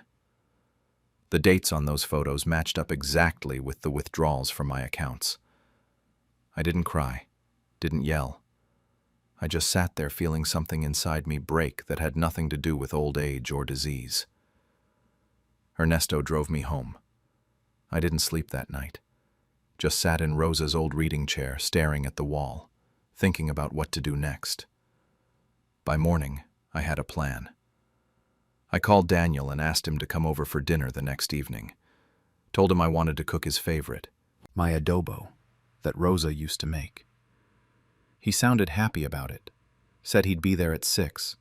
The dates on those photos matched up exactly with the withdrawals from my accounts. I didn't cry, didn't yell. I just sat there feeling something inside me break that had nothing to do with old age or disease. Ernesto drove me home. I didn't sleep that night. Just sat in Rosa's old reading chair, staring at the wall, thinking about what to do next. By morning, I had a plan. I called Daniel and asked him to come over for dinner the next evening. Told him I wanted to cook his favorite, my adobo, that Rosa used to make. He sounded happy about it, said he'd be there at 6.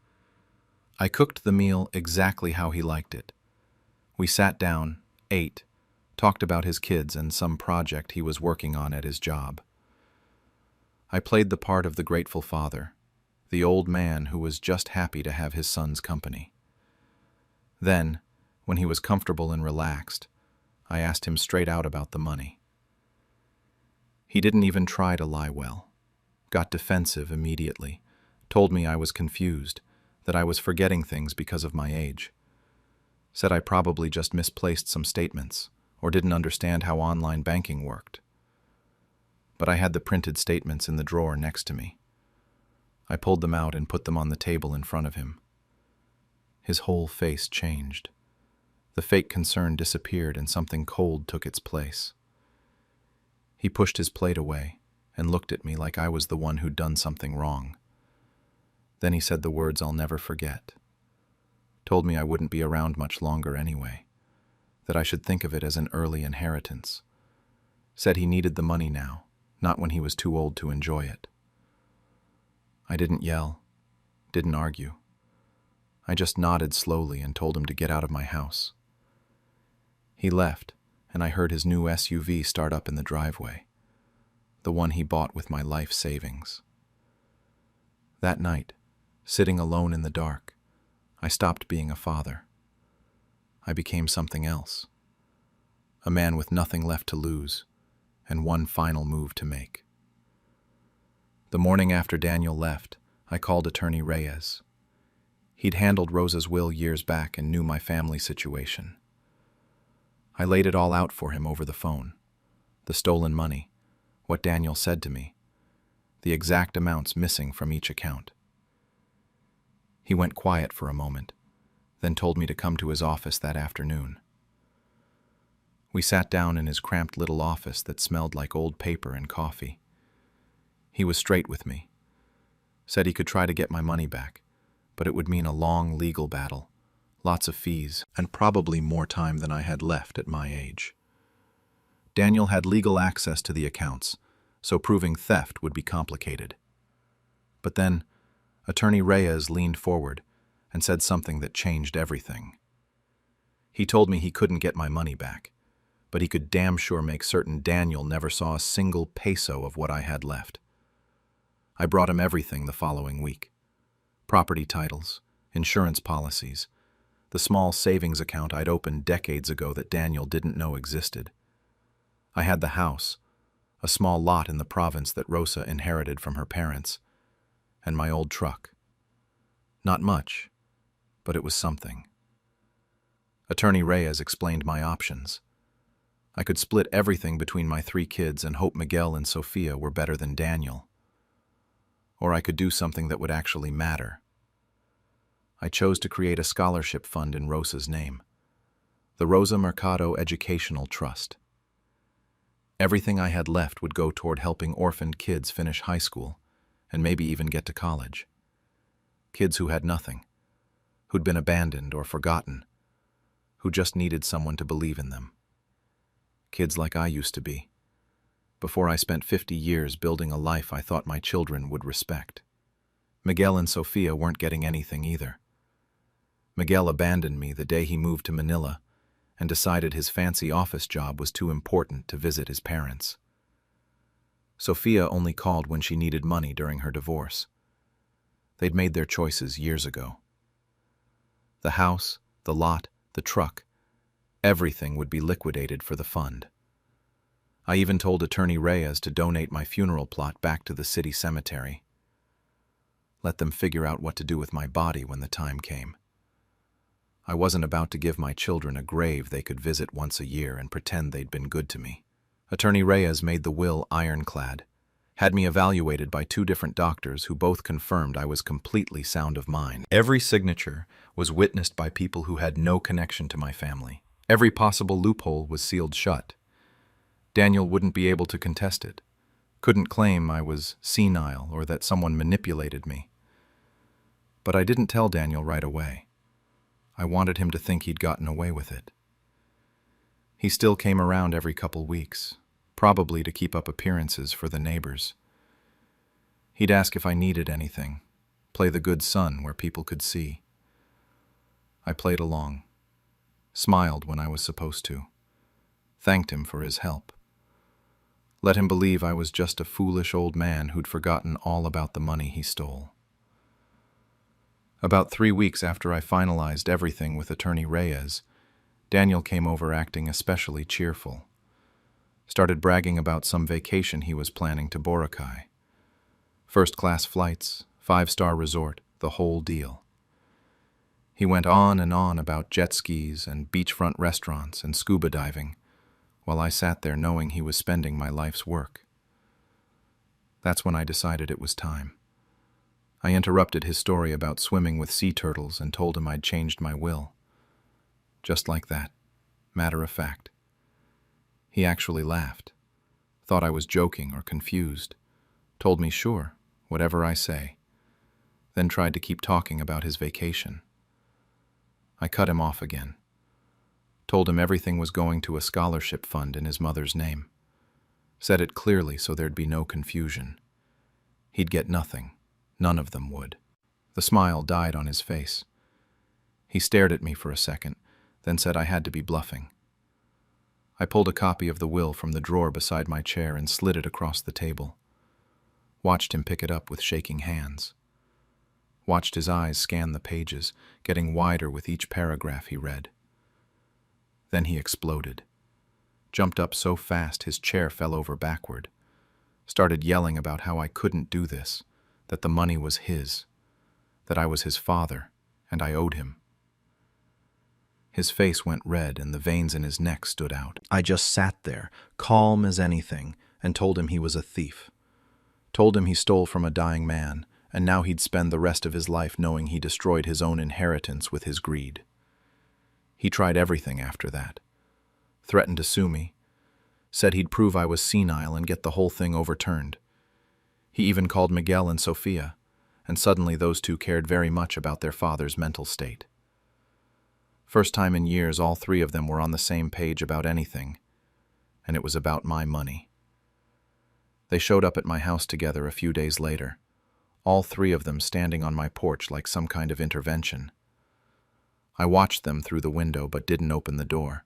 I cooked the meal exactly how he liked it. We sat down, ate, talked about his kids and some project he was working on at his job. I played the part of the grateful father, the old man who was just happy to have his son's company. Then, when he was comfortable and relaxed, I asked him straight out about the money. He didn't even try to lie well. Got defensive immediately, told me I was confused, that I was forgetting things because of my age. Said I probably just misplaced some statements or didn't understand how online banking worked. But I had the printed statements in the drawer next to me. I pulled them out and put them on the table in front of him. His whole face changed. The fake concern disappeared and something cold took its place. He pushed his plate away and looked at me like I was the one who'd done something wrong. Then he said the words I'll never forget. Told me I wouldn't be around much longer anyway, that I should think of it as an early inheritance. Said he needed the money now, not when he was too old to enjoy it. I didn't yell, didn't argue. I just nodded slowly and told him to get out of my house. He left, and I heard his new SUV start up in the driveway, the one he bought with my life savings. That night, sitting alone in the dark, I stopped being a father. I became something else, a man with nothing left to lose and one final move to make. The morning after Daniel left, I called Attorney Reyes. He'd handled Rosa's will years back and knew my family situation. I laid it all out for him over the phone. The stolen money, what Daniel said to me, the exact amounts missing from each account. He went quiet for a moment, then told me to come to his office that afternoon. We sat down in his cramped little office that smelled like old paper and coffee. He was straight with me. Said he could try to get my money back, but it would mean a long legal battle, lots of fees, and probably more time than I had left at my age. Daniel had legal access to the accounts, so proving theft would be complicated. But then, Attorney Reyes leaned forward and said something that changed everything. He told me he couldn't get my money back, but he could damn sure make certain Daniel never saw a single peso of what I had left. I brought him everything the following week. Property titles, insurance policies, the small savings account I'd opened decades ago that Daniel didn't know existed. I had the house, a small lot in the province that Rosa inherited from her parents, and my old truck. Not much, but it was something. Attorney Reyes explained my options. I could split everything between my 3 kids and hope Miguel and Sofia were better than Daniel. Or I could do something that would actually matter. I chose to create a scholarship fund in Rosa's name, the Rosa Mercado Educational Trust. Everything I had left would go toward helping orphaned kids finish high school and maybe even get to college. Kids who had nothing, who'd been abandoned or forgotten, who just needed someone to believe in them. Kids like I used to be, before I spent 50 years building a life I thought my children would respect. Miguel and Sofia weren't getting anything either. Miguel abandoned me the day he moved to Manila and decided his fancy office job was too important to visit his parents. Sophia only called when she needed money during her divorce. They'd made their choices years ago. The house, the lot, the truck, everything would be liquidated for the fund. I even told Attorney Reyes to donate my funeral plot back to the city cemetery. Let them figure out what to do with my body when the time came. I wasn't about to give my children a grave they could visit once a year and pretend they'd been good to me. Attorney Reyes made the will ironclad, had me evaluated by 2 different doctors who both confirmed I was completely sound of mind. Every signature was witnessed by people who had no connection to my family. Every possible loophole was sealed shut. Daniel wouldn't be able to contest it, couldn't claim I was senile or that someone manipulated me. But I didn't tell Daniel right away. I wanted him to think he'd gotten away with it. He still came around every couple weeks, probably to keep up appearances for the neighbors. He'd ask if I needed anything, play the good son where people could see. I played along, smiled when I was supposed to, thanked him for his help. Let him believe I was just a foolish old man who'd forgotten all about the money he stole. About 3 weeks after I finalized everything with Attorney Reyes, Daniel came over acting especially cheerful. Started bragging about some vacation he was planning to Boracay. First-class flights, 5-star resort, the whole deal. He went on and on about jet skis and beachfront restaurants and scuba diving, while I sat there knowing he was spending my life's work. That's when I decided it was time. I interrupted his story about swimming with sea turtles and told him I'd changed my will. Just like that, matter of fact. He actually laughed, thought I was joking or confused, told me sure, whatever I say, then tried to keep talking about his vacation. I cut him off again. Told him everything was going to a scholarship fund in his mother's name. Said it clearly so there'd be no confusion. He'd get nothing. None of them would. The smile died on his face. He stared at me for a second, then said I had to be bluffing. I pulled a copy of the will from the drawer beside my chair and slid it across the table. Watched him pick it up with shaking hands. Watched his eyes scan the pages, getting wider with each paragraph he read. Then he exploded. Jumped up so fast his chair fell over backward. Started yelling about how I couldn't do this, that the money was his, that I was his father, and I owed him. His face went red and the veins in his neck stood out. I just sat there, calm as anything, and told him he was a thief. Told him he stole from a dying man, and now he'd spend the rest of his life knowing he destroyed his own inheritance with his greed. He tried everything after that. Threatened to sue me. Said he'd prove I was senile and get the whole thing overturned. He even called Miguel and Sophia, and suddenly those 2 cared very much about their father's mental state. First time in years all 3 of them were on the same page about anything, and it was about my money. They showed up at my house together a few days later, all 3 of them standing on my porch like some kind of intervention. I watched them through the window but didn't open the door,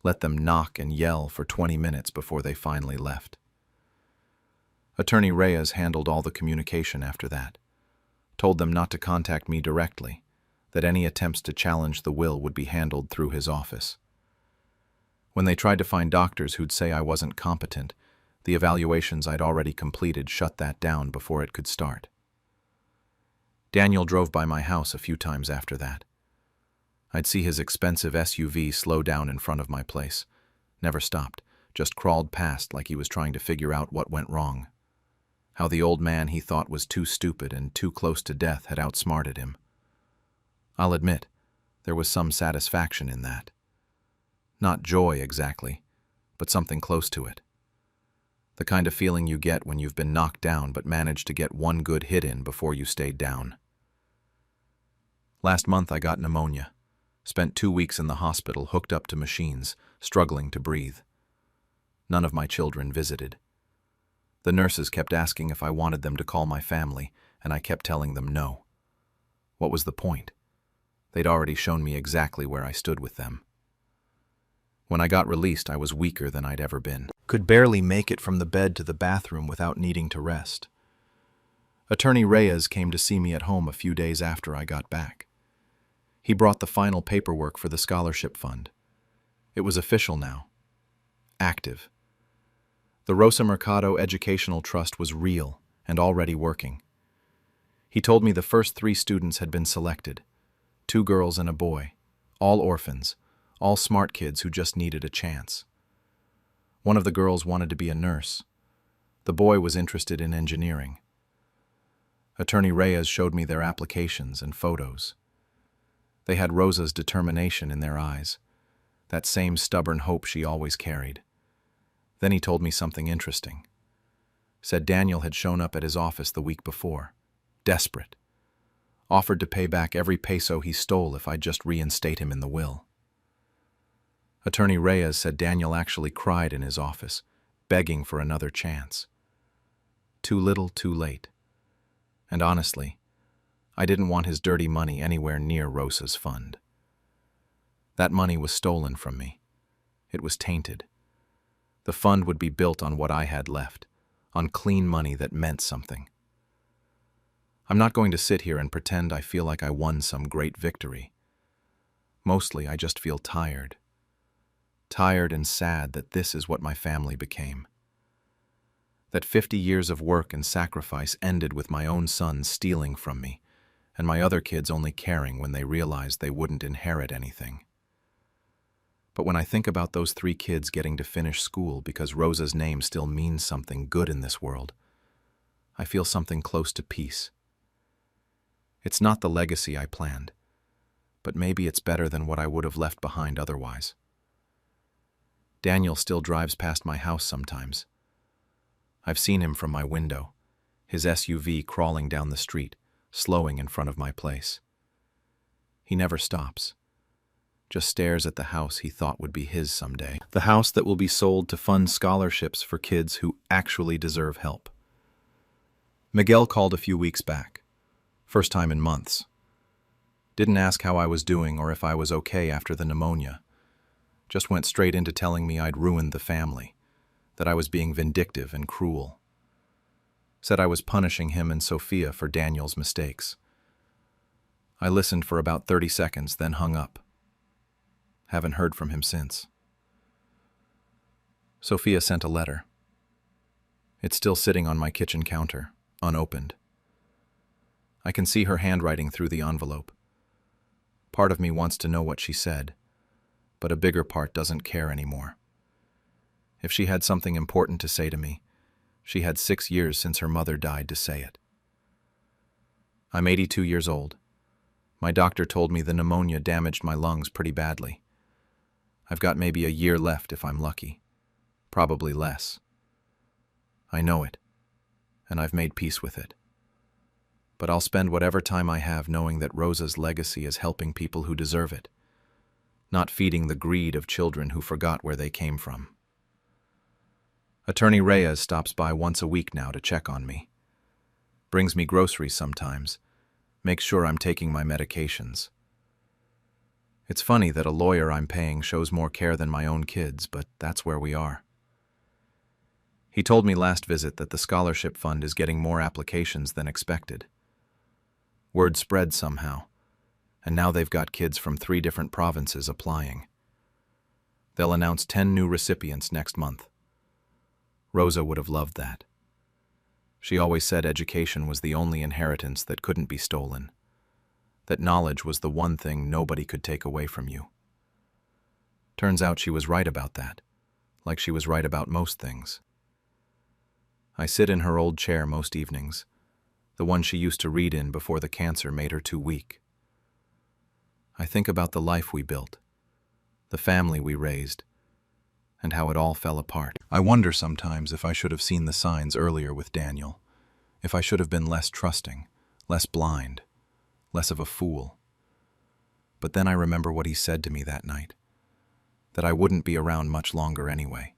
let them knock and yell for 20 minutes before they finally left. Attorney Reyes handled all the communication after that, told them not to contact me directly, that any attempts to challenge the will would be handled through his office. When they tried to find doctors who'd say I wasn't competent, the evaluations I'd already completed shut that down before it could start. Daniel drove by my house a few times after that. I'd see his expensive SUV slow down in front of my place, never stopped, just crawled past like he was trying to figure out what went wrong. How the old man he thought was too stupid and too close to death had outsmarted him. I'll admit, there was some satisfaction in that. Not joy exactly, but something close to it. The kind of feeling you get when you've been knocked down but managed to get one good hit in before you stayed down. Last month I got pneumonia. Spent 2 weeks in the hospital hooked up to machines, struggling to breathe. None of my children visited. The nurses kept asking if I wanted them to call my family, and I kept telling them no. What was the point? They'd already shown me exactly where I stood with them. When I got released, I was weaker than I'd ever been. Could barely make it from the bed to the bathroom without needing to rest. Attorney Reyes came to see me at home a few days after I got back. He brought the final paperwork for the scholarship fund. It was official now. Active. The Rosa Mercado Educational Trust was real and already working. He told me the first 3 students had been selected, 2 girls and a boy, all orphans, all smart kids who just needed a chance. One of the girls wanted to be a nurse. The boy was interested in engineering. Attorney Reyes showed me their applications and photos. They had Rosa's determination in their eyes, that same stubborn hope she always carried. Then he told me something interesting. Said Daniel had shown up at his office the week before, desperate. Offered to pay back every peso he stole if I'd just reinstate him in the will. Attorney Reyes said Daniel actually cried in his office, begging for another chance. Too little, too late. And honestly, I didn't want his dirty money anywhere near Rosa's fund. That money was stolen from me. It was tainted. The fund would be built on what I had left, on clean money that meant something. I'm not going to sit here and pretend I feel like I won some great victory. Mostly, I just feel tired. Tired and sad that this is what my family became. That 50 years of work and sacrifice ended with my own son stealing from me, and my other kids only caring when they realized they wouldn't inherit anything. But when I think about those 3 kids getting to finish school because Rosa's name still means something good in this world, I feel something close to peace. It's not the legacy I planned, but maybe it's better than what I would have left behind otherwise. Daniel still drives past my house sometimes. I've seen him from my window, his SUV crawling down the street, slowing in front of my place. He never stops, just stares at the house he thought would be his someday, the house that will be sold to fund scholarships for kids who actually deserve help. Miguel called a few weeks back, first time in months. Didn't ask how I was doing or if I was okay after the pneumonia. Just went straight into telling me I'd ruined the family, that I was being vindictive and cruel. Said I was punishing him and Sophia for Daniel's mistakes. I listened for about 30 seconds, then hung up. Haven't heard from him since. Sophia sent a letter. It's still sitting on my kitchen counter, unopened. I can see her handwriting through the envelope. Part of me wants to know what she said, but a bigger part doesn't care anymore. If she had something important to say to me, she had 6 years since her mother died to say it. I'm 82 years old. My doctor told me the pneumonia damaged my lungs pretty badly. I've got maybe a year left if I'm lucky. Probably less. I know it, and I've made peace with it. But I'll spend whatever time I have knowing that Rosa's legacy is helping people who deserve it, not feeding the greed of children who forgot where they came from. Attorney Reyes stops by once a week now to check on me. Brings me groceries sometimes, makes sure I'm taking my medications. It's funny that a lawyer I'm paying shows more care than my own kids, but that's where we are. He told me last visit that the scholarship fund is getting more applications than expected. Word spread somehow, and now they've got kids from 3 different provinces applying. They'll announce 10 new recipients next month. Rosa would have loved that. She always said education was the only inheritance that couldn't be stolen, that knowledge was the one thing nobody could take away from you. Turns out she was right about that, like she was right about most things. I sit in her old chair most evenings, the one she used to read in before the cancer made her too weak. I think about the life we built, the family we raised, and how it all fell apart. I wonder sometimes if I should have seen the signs earlier with Daniel, if I should have been less trusting, less blind, less of a fool. But then I remember what he said to me that night, that I wouldn't be around much longer anyway,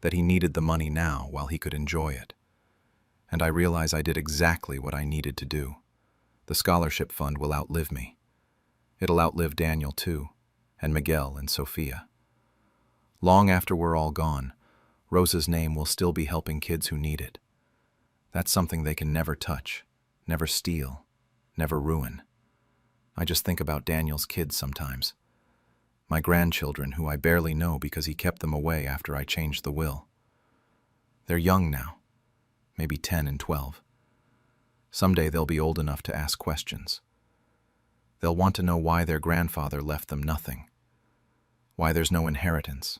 that he needed the money now while he could enjoy it. And I realize I did exactly what I needed to do. The scholarship fund will outlive me. It'll outlive Daniel too, and Miguel and Sophia. Long after we're all gone, Rosa's name will still be helping kids who need it. That's something they can never touch, never steal, never ruin. I just think about Daniel's kids sometimes. My grandchildren, who I barely know because he kept them away after I changed the will. They're young now, maybe 10 and 12. Someday they'll be old enough to ask questions. They'll want to know why their grandfather left them nothing, why there's no inheritance,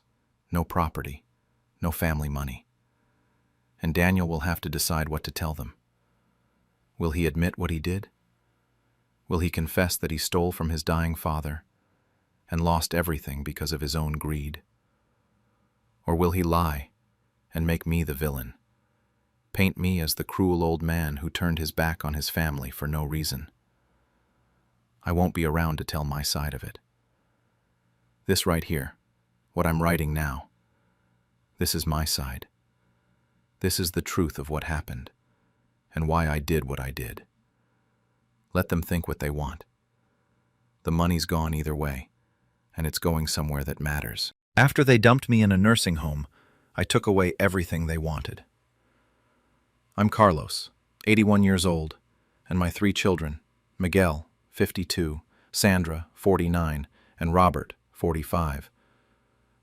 no property, no family money. And Daniel will have to decide what to tell them. Will he admit what he did? Will he confess that he stole from his dying father and lost everything because of his own greed? Or will he lie and make me the villain, paint me as the cruel old man who turned his back on his family for no reason? I won't be around to tell my side of it. This right here, what I'm writing now, this is my side. This is the truth of what happened and why I did what I did. Let them think what they want. The money's gone either way, and it's going somewhere that matters. After they dumped me in a nursing home, I took away everything they wanted. I'm Carlos, 81 years old, and my 3 children, Miguel, 52, Sandra, 49, and Robert, 45,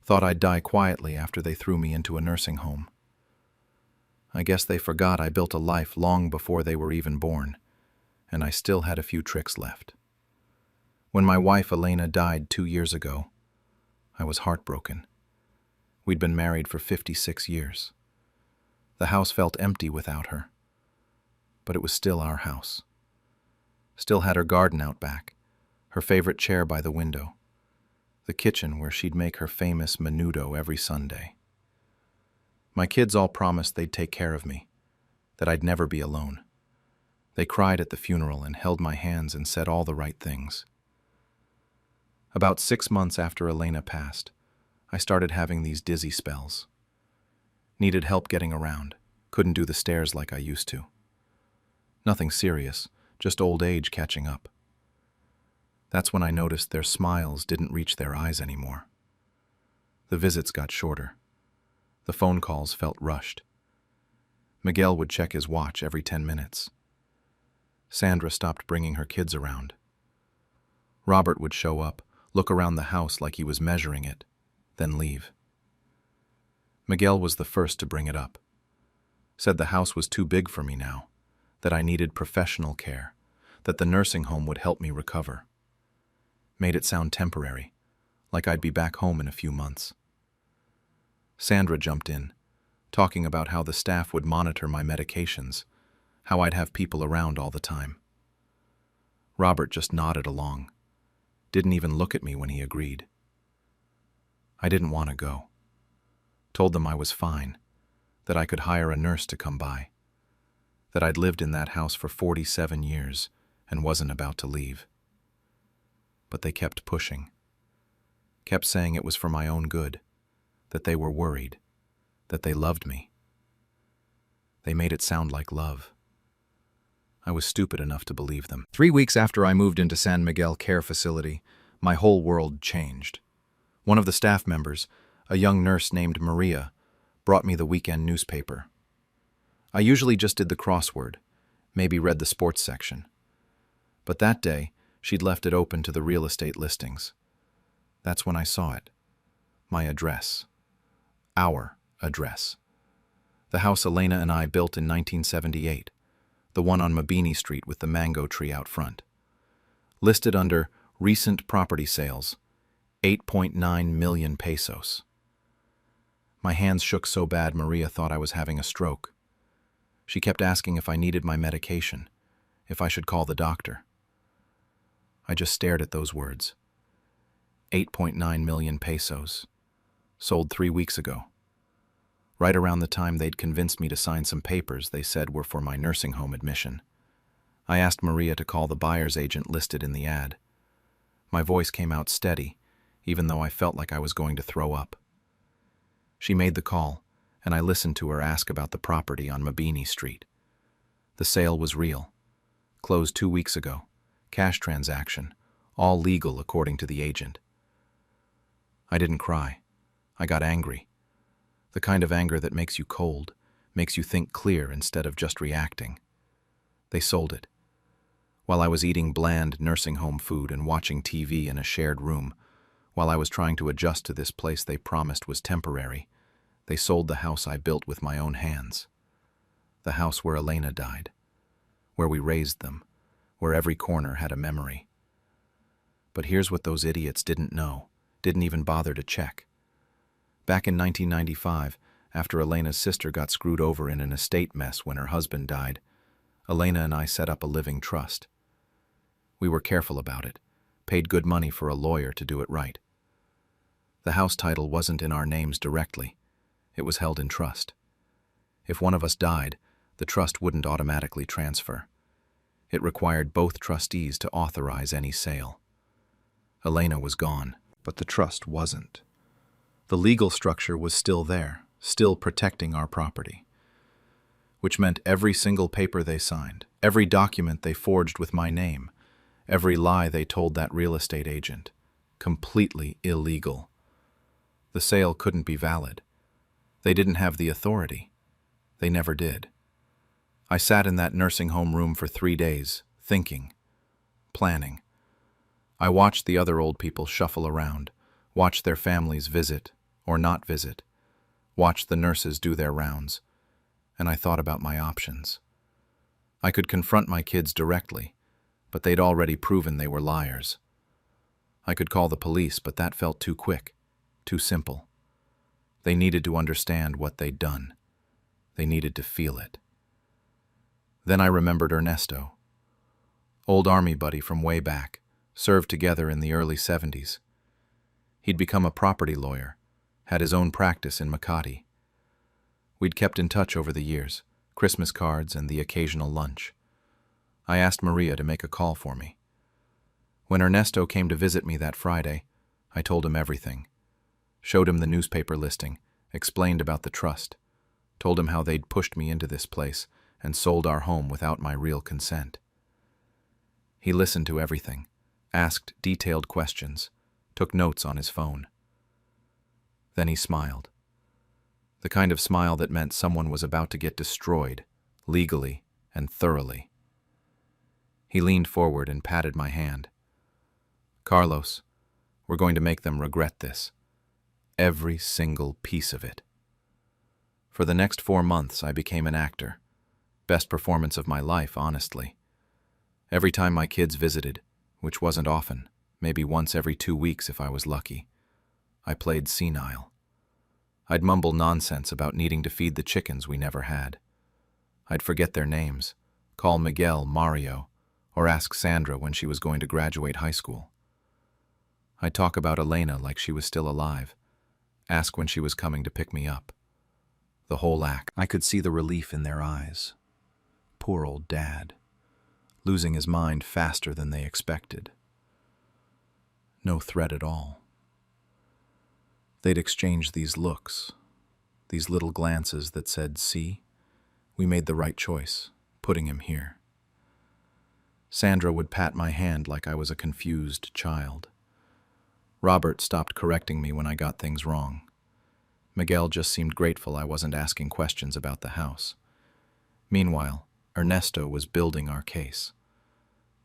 thought I'd die quietly after they threw me into a nursing home. I guess they forgot I built a life long before they were even born, and I still had a few tricks left. When my wife Elena died 2 years ago, I was heartbroken. We'd been married for 56 years. The house felt empty without her, but it was still our house. Still had her garden out back, her favorite chair by the window, the kitchen where she'd make her famous menudo every Sunday. My kids all promised they'd take care of me, that I'd never be alone. They cried at the funeral and held my hands and said all the right things. About 6 months after Elena passed, I started having these dizzy spells. Needed help getting around, couldn't do the stairs like I used to. Nothing serious, just old age catching up. That's when I noticed their smiles didn't reach their eyes anymore. The visits got shorter. The phone calls felt rushed. Miguel would check his watch every 10 minutes. Sandra stopped bringing her kids around. Robert would show up, look around the house like he was measuring it, then leave. Miguel was the first to bring it up. Said the house was too big for me now, that I needed professional care, that the nursing home would help me recover. Made it sound temporary, like I'd be back home in a few months. Sandra jumped in, talking about how the staff would monitor my medications, how I'd have people around all the time. Robert just nodded along, didn't even look at me when he agreed. I didn't want to go. Told them I was fine, that I could hire a nurse to come by, that I'd lived in that house for 47 years and wasn't about to leave. But they kept pushing, kept saying it was for my own good, that they were worried, that they loved me. They made it sound like love. I was stupid enough to believe them. 3 weeks after I moved into San Miguel Care Facility, my whole world changed. One of the staff members, a young nurse named Maria, brought me the weekend newspaper. I usually just did the crossword, maybe read the sports section. But that day, she'd left it open to the real estate listings. That's when I saw it. My address. Our address. The house Elena and I built in 1978, the one on Mabini Street with the mango tree out front. Listed under recent property sales, 8.9 million pesos. My hands shook so bad Maria thought I was having a stroke. She kept asking if I needed my medication, if I should call the doctor. I just stared at those words. 8.9 million pesos. Sold 3 weeks ago. Right around the time they'd convinced me to sign some papers they said were for my nursing home admission. I asked Maria to call the buyer's agent listed in the ad. My voice came out steady, even though I felt like I was going to throw up. She made the call, and I listened to her ask about the property on Mabini Street. The sale was real. Closed 2 weeks ago. Cash transaction. All legal according to the agent. I didn't cry. I got angry. The kind of anger that makes you cold, makes you think clear instead of just reacting. They sold it. While I was eating bland nursing home food and watching TV in a shared room, while I was trying to adjust to this place they promised was temporary, they sold the house I built with my own hands. The house where Elena died, where we raised them, where every corner had a memory. But here's what those idiots didn't know, didn't even bother to check. Back in 1995, after Elena's sister got screwed over in an estate mess when her husband died, Elena and I set up a living trust. We were careful about it, paid good money for a lawyer to do it right. The house title wasn't in our names directly. It was held in trust. If one of us died, the trust wouldn't automatically transfer. It required both trustees to authorize any sale. Elena was gone, but the trust wasn't. The legal structure was still there, still protecting our property, which meant every single paper they signed, every document they forged with my name, every lie they told that real estate agent, completely illegal. The sale couldn't be valid. They didn't have the authority. They never did. I sat in that nursing home room for 3 days, thinking, planning. I watched the other old people shuffle around, watched their families visit or not visit, watched the nurses do their rounds, and I thought about my options. I could confront my kids directly, but they'd already proven they were liars. I could call the police, but that felt too quick, too simple. They needed to understand what they'd done. They needed to feel it. Then I remembered Ernesto, old army buddy from way back, served together in the early 70s. He'd become a property lawyer, had his own practice in Makati. We'd kept in touch over the years, Christmas cards and the occasional lunch. I asked Maria to make a call for me. When Ernesto came to visit me that Friday, I told him everything. Showed him the newspaper listing, explained about the trust, told him how they'd pushed me into this place and sold our home without my real consent. He listened to everything, asked detailed questions, took notes on his phone. Then he smiled. The kind of smile that meant someone was about to get destroyed, legally and thoroughly. He leaned forward and patted my hand. "Carlos, we're going to make them regret this. Every single piece of it." For the next 4 months, I became an actor. Best performance of my life, honestly. Every time my kids visited, which wasn't often, maybe once every 2 weeks if I was lucky, I played senile. I'd mumble nonsense about needing to feed the chickens we never had. I'd forget their names, call Miguel Mario, or ask Sandra when she was going to graduate high school. I'd talk about Elena like she was still alive, ask when she was coming to pick me up. The whole act. I could see the relief in their eyes. Poor old Dad, losing his mind faster than they expected. No threat at all. They'd exchange these looks, these little glances that said, "See, we made the right choice, putting him here." Sandra would pat my hand like I was a confused child. Robert stopped correcting me when I got things wrong. Miguel just seemed grateful I wasn't asking questions about the house. Meanwhile, Ernesto was building our case.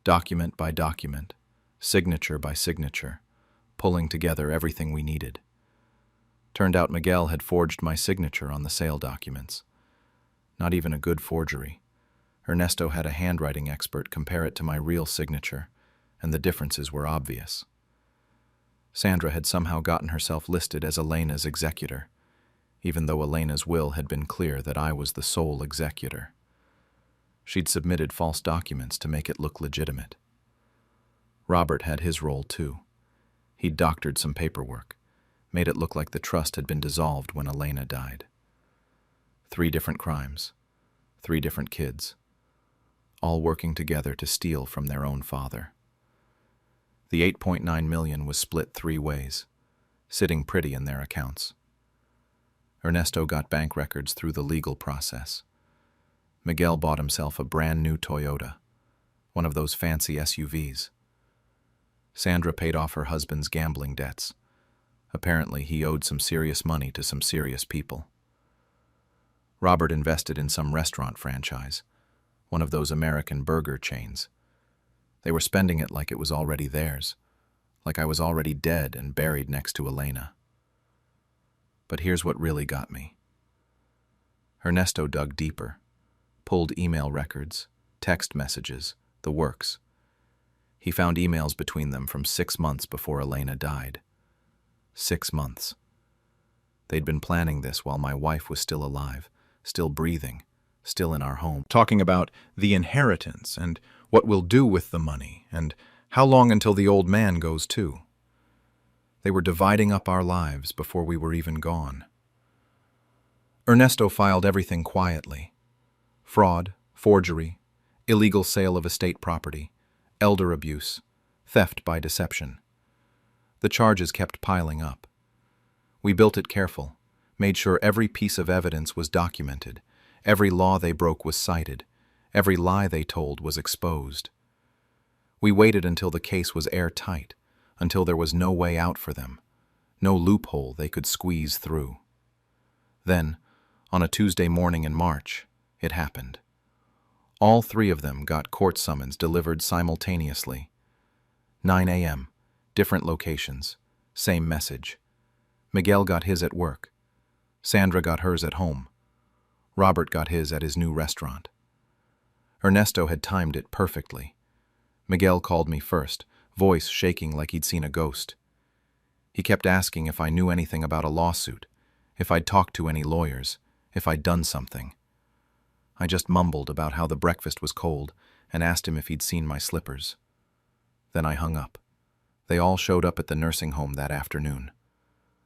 Document by document, signature by signature, pulling together everything we needed. Turned out Miguel had forged my signature on the sale documents. Not even a good forgery. Ernesto had a handwriting expert compare it to my real signature, and the differences were obvious. Sandra had somehow gotten herself listed as Elena's executor, even though Elena's will had been clear that I was the sole executor. She'd submitted false documents to make it look legitimate. Robert had his role too. He'd doctored some paperwork, made it look like the trust had been dissolved when Elena died. 3 different crimes, 3 different kids, all working together to steal from their own father. The $8.9 million was split 3 ways, sitting pretty in their accounts. Ernesto got bank records through the legal process. Miguel bought himself a brand new Toyota, one of those fancy SUVs. Sandra paid off her husband's gambling debts. Apparently, he owed some serious money to some serious people. Robert invested in some restaurant franchise, one of those American burger chains. They were spending it like it was already theirs, like I was already dead and buried next to Elena. But here's what really got me. Ernesto dug deeper, pulled email records, text messages, the works. He found emails between them from 6 months before Elena died. 6 months. They'd been planning this while my wife was still alive, still breathing, still in our home. Talking about the inheritance and what we'll do with the money and how long until the old man goes too. They were dividing up our lives before we were even gone. Ernesto filed everything quietly. Fraud, forgery, illegal sale of estate property, elder abuse, theft by deception. The charges kept piling up. We built it careful, made sure every piece of evidence was documented, every law they broke was cited, every lie they told was exposed. We waited until the case was airtight, until there was no way out for them, no loophole they could squeeze through. Then, on a Tuesday morning in March, it happened. All 3 of them got court summons delivered simultaneously. 9 a.m., different locations, same message. Miguel got his at work. Sandra got hers at home. Robert got his at his new restaurant. Ernesto had timed it perfectly. Miguel called me first, voice shaking like he'd seen a ghost. He kept asking if I knew anything about a lawsuit, if I'd talked to any lawyers, if I'd done something. I just mumbled about how the breakfast was cold and asked him if he'd seen my slippers. Then I hung up. They all showed up at the nursing home that afternoon.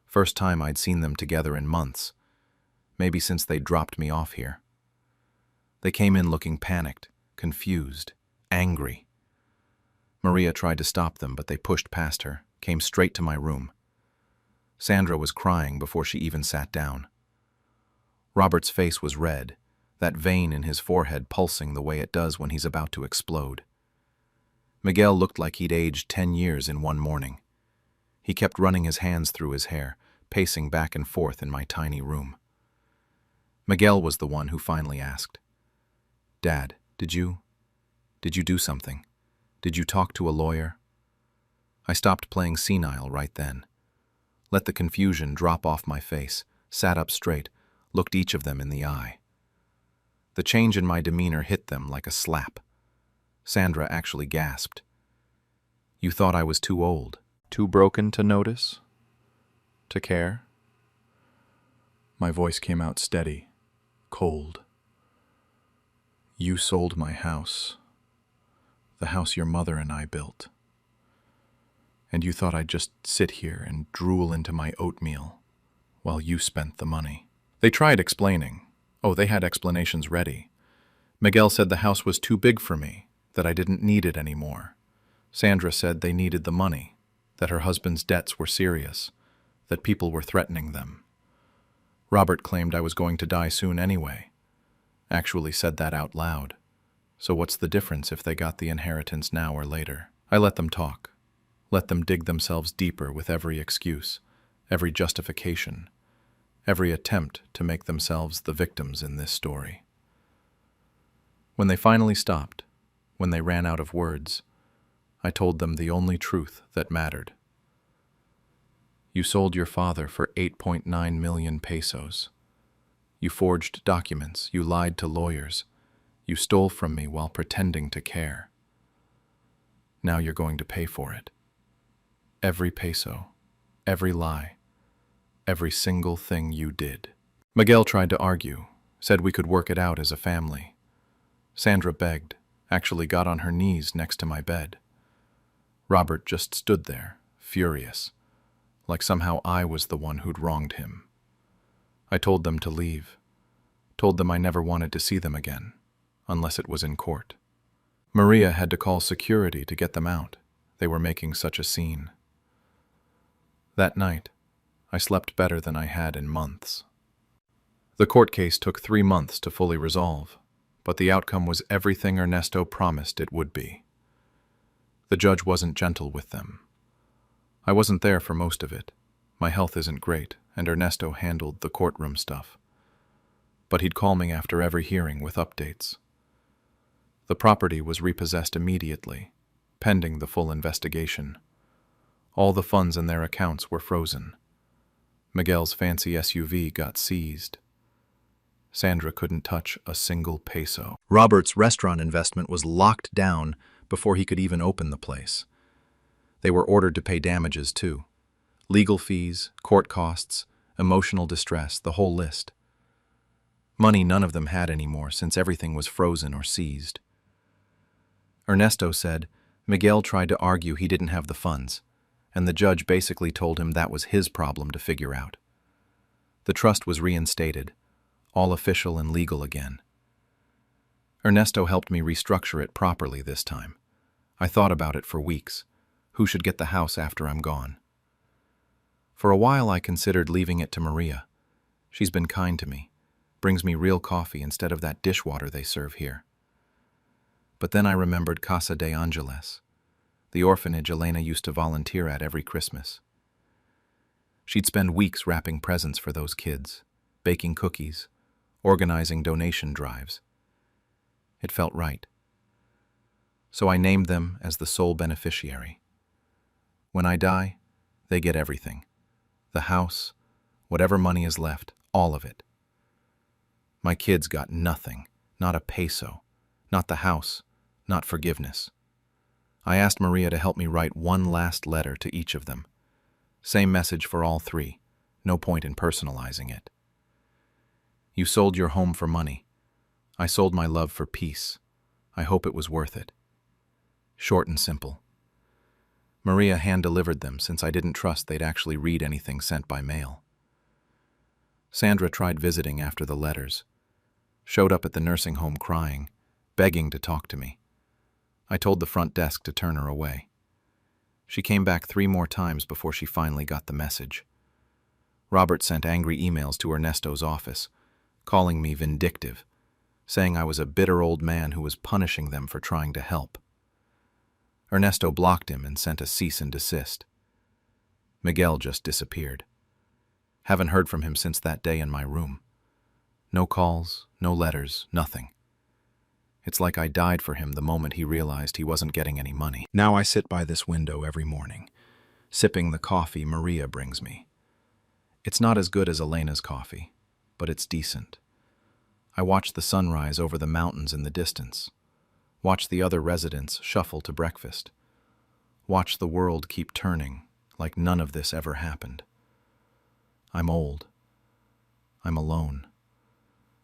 First time I'd seen them together in months, maybe since they'd dropped me off here. They came in looking panicked, confused, angry. Maria tried to stop them, but they pushed past her, came straight to my room. Sandra was crying before she even sat down. Robert's face was red, that vein in his forehead pulsing the way it does when he's about to explode. Miguel looked like he'd aged 10 years in one morning. He kept running his hands through his hair, pacing back and forth in my tiny room. Miguel was the one who finally asked, "Dad, did you do something? Did you talk to a lawyer?" I stopped playing senile right then. Let the confusion drop off my face, sat up straight, looked each of them in the eye. The change in my demeanor hit them like a slap. Sandra actually gasped. "You thought I was too old, too broken to notice? To care?" My voice came out steady, cold. "You sold my house, the house your mother and I built. And you thought I'd just sit here and drool into my oatmeal while you spent the money." They tried explaining. Oh, they had explanations ready. Miguel said the house was too big for me, that I didn't need it anymore. Sandra said they needed the money, that her husband's debts were serious, that people were threatening them. Robert claimed I was going to die soon anyway. Actually said that out loud. So what's the difference if they got the inheritance now or later? I let them talk. Let them dig themselves deeper with every excuse, every justification, every attempt to make themselves the victims in this story. When they finally stopped, when they ran out of words, I told them the only truth that mattered. You sold your father for 8.9 million pesos. You forged documents, you lied to lawyers, you stole from me while pretending to care. Now you're going to pay for it. Every peso, every lie, every single thing you did. Miguel tried to argue, said we could work it out as a family. Sandra begged, actually got on her knees next to my bed. Robert just stood there, furious, like somehow I was the one who'd wronged him. I told them to leave, told them I never wanted to see them again, unless it was in court. Maria had to call security to get them out. They were making such a scene. That night, I slept better than I had in months. The court case took 3 months to fully resolve, but the outcome was everything Ernesto promised it would be. The judge wasn't gentle with them. I wasn't there for most of it. My health isn't great, and Ernesto handled the courtroom stuff. But he'd call me after every hearing with updates. The property was repossessed immediately, pending the full investigation. All the funds in their accounts were frozen. Miguel's fancy SUV got seized. Sandra couldn't touch a single peso. Robert's restaurant investment was locked down before he could even open the place. They were ordered to pay damages, too. Legal fees, court costs, emotional distress, the whole list. Money none of them had anymore since everything was frozen or seized. Ernesto said Miguel tried to argue he didn't have the funds, and the judge basically told him that was his problem to figure out. The trust was reinstated, all official and legal again. Ernesto helped me restructure it properly this time. I thought about it for weeks. Who should get the house after I'm gone? For a while I considered leaving it to Maria. She's been kind to me, brings me real coffee instead of that dishwater they serve here. But then I remembered Casa de Angeles, the orphanage Elena used to volunteer at every Christmas. She'd spend weeks wrapping presents for those kids, baking cookies, organizing donation drives. It felt right. So I named them as the sole beneficiary. When I die, they get everything. The house, whatever money is left, all of it. My kids got nothing, not a peso, not the house, not forgiveness. I asked Maria to help me write one last letter to each of them. Same message for all three, no point in personalizing it. You sold your home for money. I sold my love for peace. I hope it was worth it. Short and simple. Maria hand-delivered them since I didn't trust they'd actually read anything sent by mail. Sandra tried visiting after the letters. Showed up at the nursing home crying, begging to talk to me. I told the front desk to turn her away. She came back 3 more times before she finally got the message. Robert sent angry emails to Ernesto's office, calling me vindictive, saying I was a bitter old man who was punishing them for trying to help. Ernesto blocked him and sent a cease and desist. Miguel just disappeared. Haven't heard from him since that day in my room. No calls, no letters, nothing. It's like I died for him the moment he realized he wasn't getting any money. Now I sit by this window every morning, sipping the coffee Maria brings me. It's not as good as Elena's coffee, but it's decent. I watch the sunrise over the mountains in the distance. Watch the other residents shuffle to breakfast. Watch the world keep turning like none of this ever happened. I'm old. I'm alone.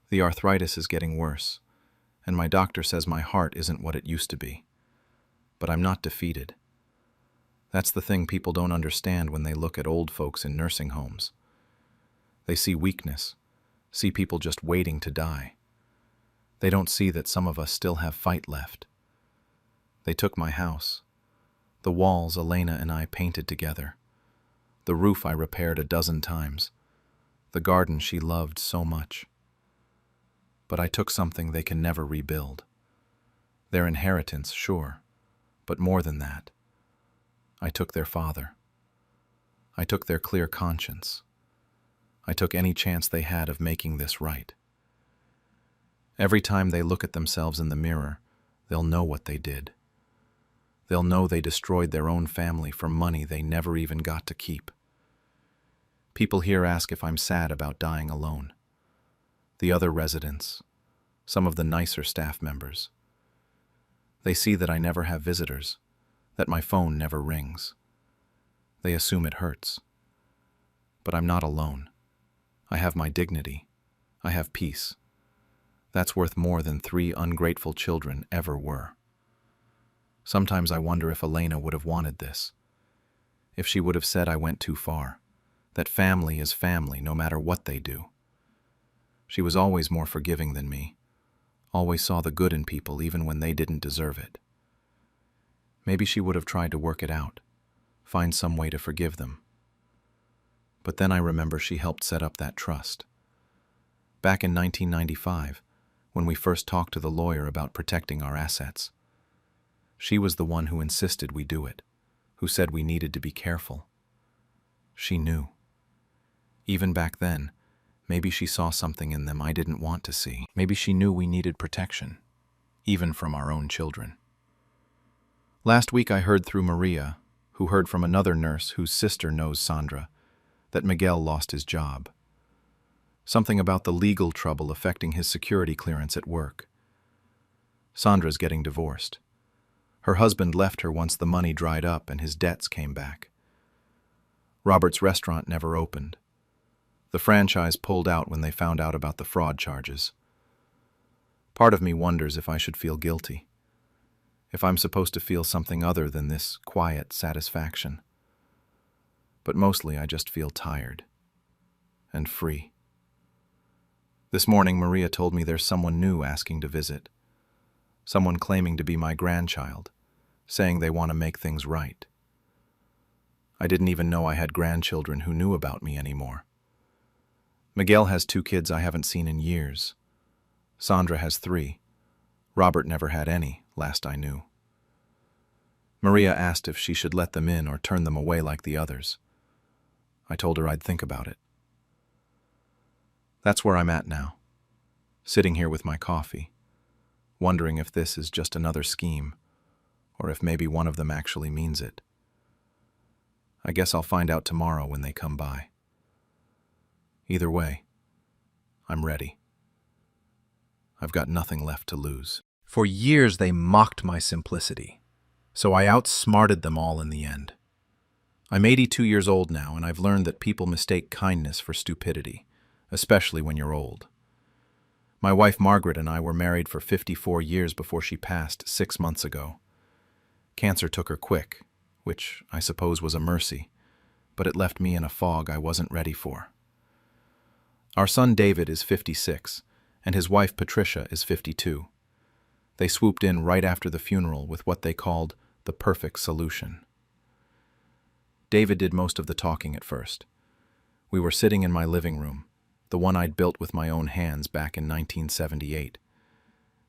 The arthritis is getting worse, and my doctor says my heart isn't what it used to be. But I'm not defeated. That's the thing people don't understand when they look at old folks in nursing homes. They see weakness, see people just waiting to die. They don't see that some of us still have fight left. They took my house, the walls Elena and I painted together, the roof I repaired a dozen times, the garden she loved so much. But I took something they can never rebuild. Their inheritance, sure, but more than that. I took their father. I took their clear conscience. I took any chance they had of making this right. Every time they look at themselves in the mirror, they'll know what they did. They'll know they destroyed their own family for money they never even got to keep. People here ask if I'm sad about dying alone. The other residents, some of the nicer staff members. They see that I never have visitors, that my phone never rings. They assume it hurts. But I'm not alone. I have my dignity. I have peace. That's worth more than 3 ungrateful children ever were. Sometimes I wonder if Elena would have wanted this. If she would have said I went too far, that family is family no matter what they do. She was always more forgiving than me, always saw the good in people even when they didn't deserve it. Maybe she would have tried to work it out, find some way to forgive them. But then I remember she helped set up that trust. Back in 1995, when we first talked to the lawyer about protecting our assets, she was the one who insisted we do it, who said we needed to be careful. She knew. Even back then, maybe she saw something in them I didn't want to see. Maybe she knew we needed protection, even from our own children. Last week I heard through Maria, who heard from another nurse whose sister knows Sandra, that Miguel lost his job. Something about the legal trouble affecting his security clearance at work. Sandra's getting divorced. Her husband left her once the money dried up and his debts came back. Robert's restaurant never opened. The franchise pulled out when they found out about the fraud charges. Part of me wonders if I should feel guilty, if I'm supposed to feel something other than this quiet satisfaction. But mostly I just feel tired and free. This morning Maria told me there's someone new asking to visit, someone claiming to be my grandchild, saying they want to make things right. I didn't even know I had grandchildren who knew about me anymore. Miguel has 2 kids I haven't seen in years. Sandra has 3. Robert never had any, last I knew. Maria asked if she should let them in or turn them away like the others. I told her I'd think about it. That's where I'm at now, sitting here with my coffee, wondering if this is just another scheme, or if maybe one of them actually means it. I guess I'll find out tomorrow when they come by. Either way, I'm ready. I've got nothing left to lose. For years they mocked my simplicity, so I outsmarted them all in the end. I'm 82 years old now, and I've learned that people mistake kindness for stupidity, especially when you're old. My wife Margaret and I were married for 54 years before she passed 6 months ago. Cancer took her quick, which I suppose was a mercy, but it left me in a fog I wasn't ready for. Our son David is 56, and his wife Patricia is 52. They swooped in right after the funeral with what they called the perfect solution. David did most of the talking at first. We were sitting in my living room, the one I'd built with my own hands back in 1978.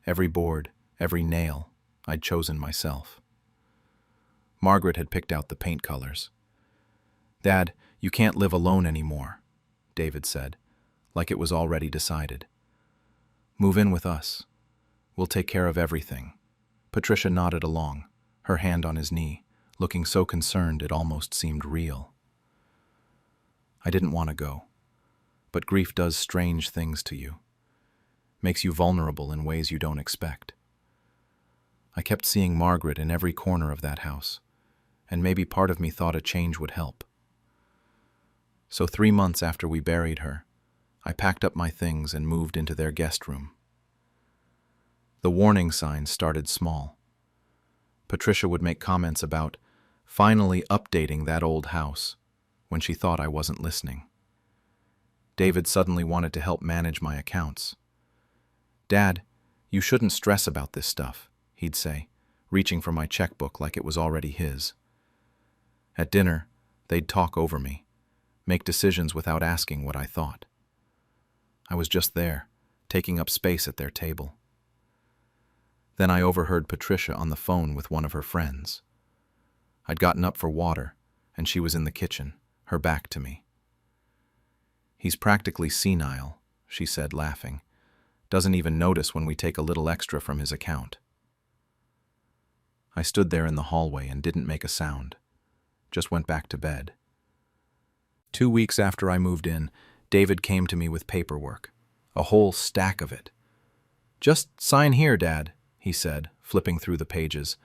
Every board, every nail, I'd chosen myself. Margaret had picked out the paint colors. "Dad, you can't live alone anymore," David said, like it was already decided. "Move in with us. We'll take care of everything." Patricia nodded along, her hand on his knee, looking so concerned it almost seemed real. I didn't want to go, but grief does strange things to you, makes you vulnerable in ways you don't expect. I kept seeing Margaret in every corner of that house, and maybe part of me thought a change would help. So 3 months after we buried her, I packed up my things and moved into their guest room. The warning signs started small. Patricia would make comments about finally updating that old house when she thought I wasn't listening. David suddenly wanted to help manage my accounts. "Dad, you shouldn't stress about this stuff," he'd say, reaching for my checkbook like it was already his. At dinner, they'd talk over me, make decisions without asking what I thought. I was just there, taking up space at their table. Then I overheard Patricia on the phone with one of her friends. I'd gotten up for water, and she was in the kitchen, her back to me. "He's practically senile," she said, laughing. "Doesn't even notice when we take a little extra from his account." I stood there in the hallway and didn't make a sound, just went back to bed. 2 weeks after I moved in, David came to me with paperwork, a whole stack of it. "Just sign here, Dad," he said, flipping through the pages.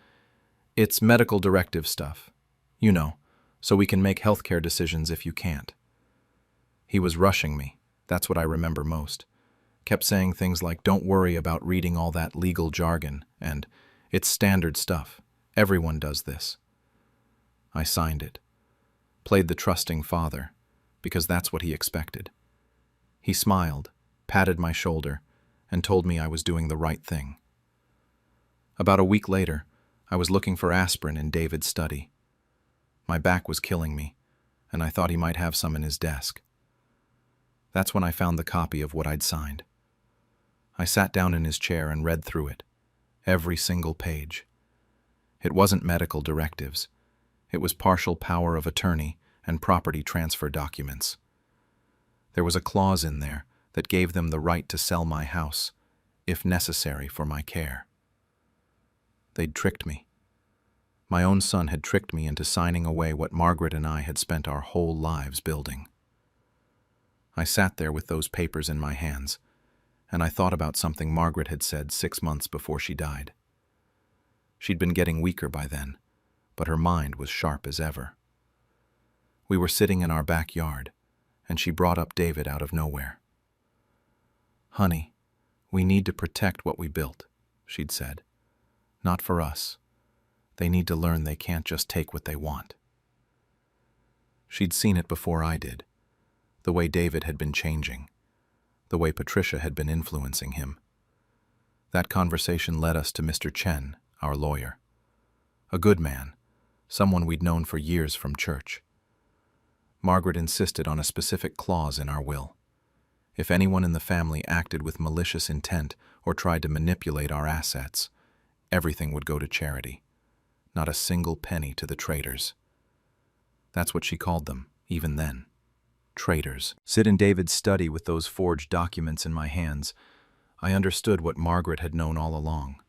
"It's medical directive stuff, you know, so we can make healthcare decisions if you can't." He was rushing me, that's what I remember most. Kept saying things like, "Don't worry about reading all that legal jargon," and "It's standard stuff. Everyone does this." I signed it, played the trusting father, because that's what he expected. He smiled, patted my shoulder, and told me I was doing the right thing. About a week later, I was looking for aspirin in David's study. My back was killing me, and I thought he might have some in his desk. That's when I found the copy of what I'd signed. I sat down in his chair and read through it, every single page. It wasn't medical directives. It was partial power of attorney and property transfer documents. There was a clause in there that gave them the right to sell my house, if necessary for my care. They'd tricked me. My own son had tricked me into signing away what Margaret and I had spent our whole lives building. I sat there with those papers in my hands, and I thought about something Margaret had said 6 months before she died. She'd been getting weaker by then, but her mind was sharp as ever. We were sitting in our backyard, and she brought up David out of nowhere. "Honey, we need to protect what we built," she'd said. "Not for us. They need to learn they can't just take what they want." She'd seen it before I did, the way David had been changing, the way Patricia had been influencing him. That conversation led us to Mr. Chen, our lawyer. A good man, someone we'd known for years from church. Margaret insisted on a specific clause in our will. If anyone in the family acted with malicious intent or tried to manipulate our assets, everything would go to charity. Not a single penny to the traitors. That's what she called them, even then. Traitors. Sit in David's study with those forged documents in my hands. I understood what Margaret had known all along.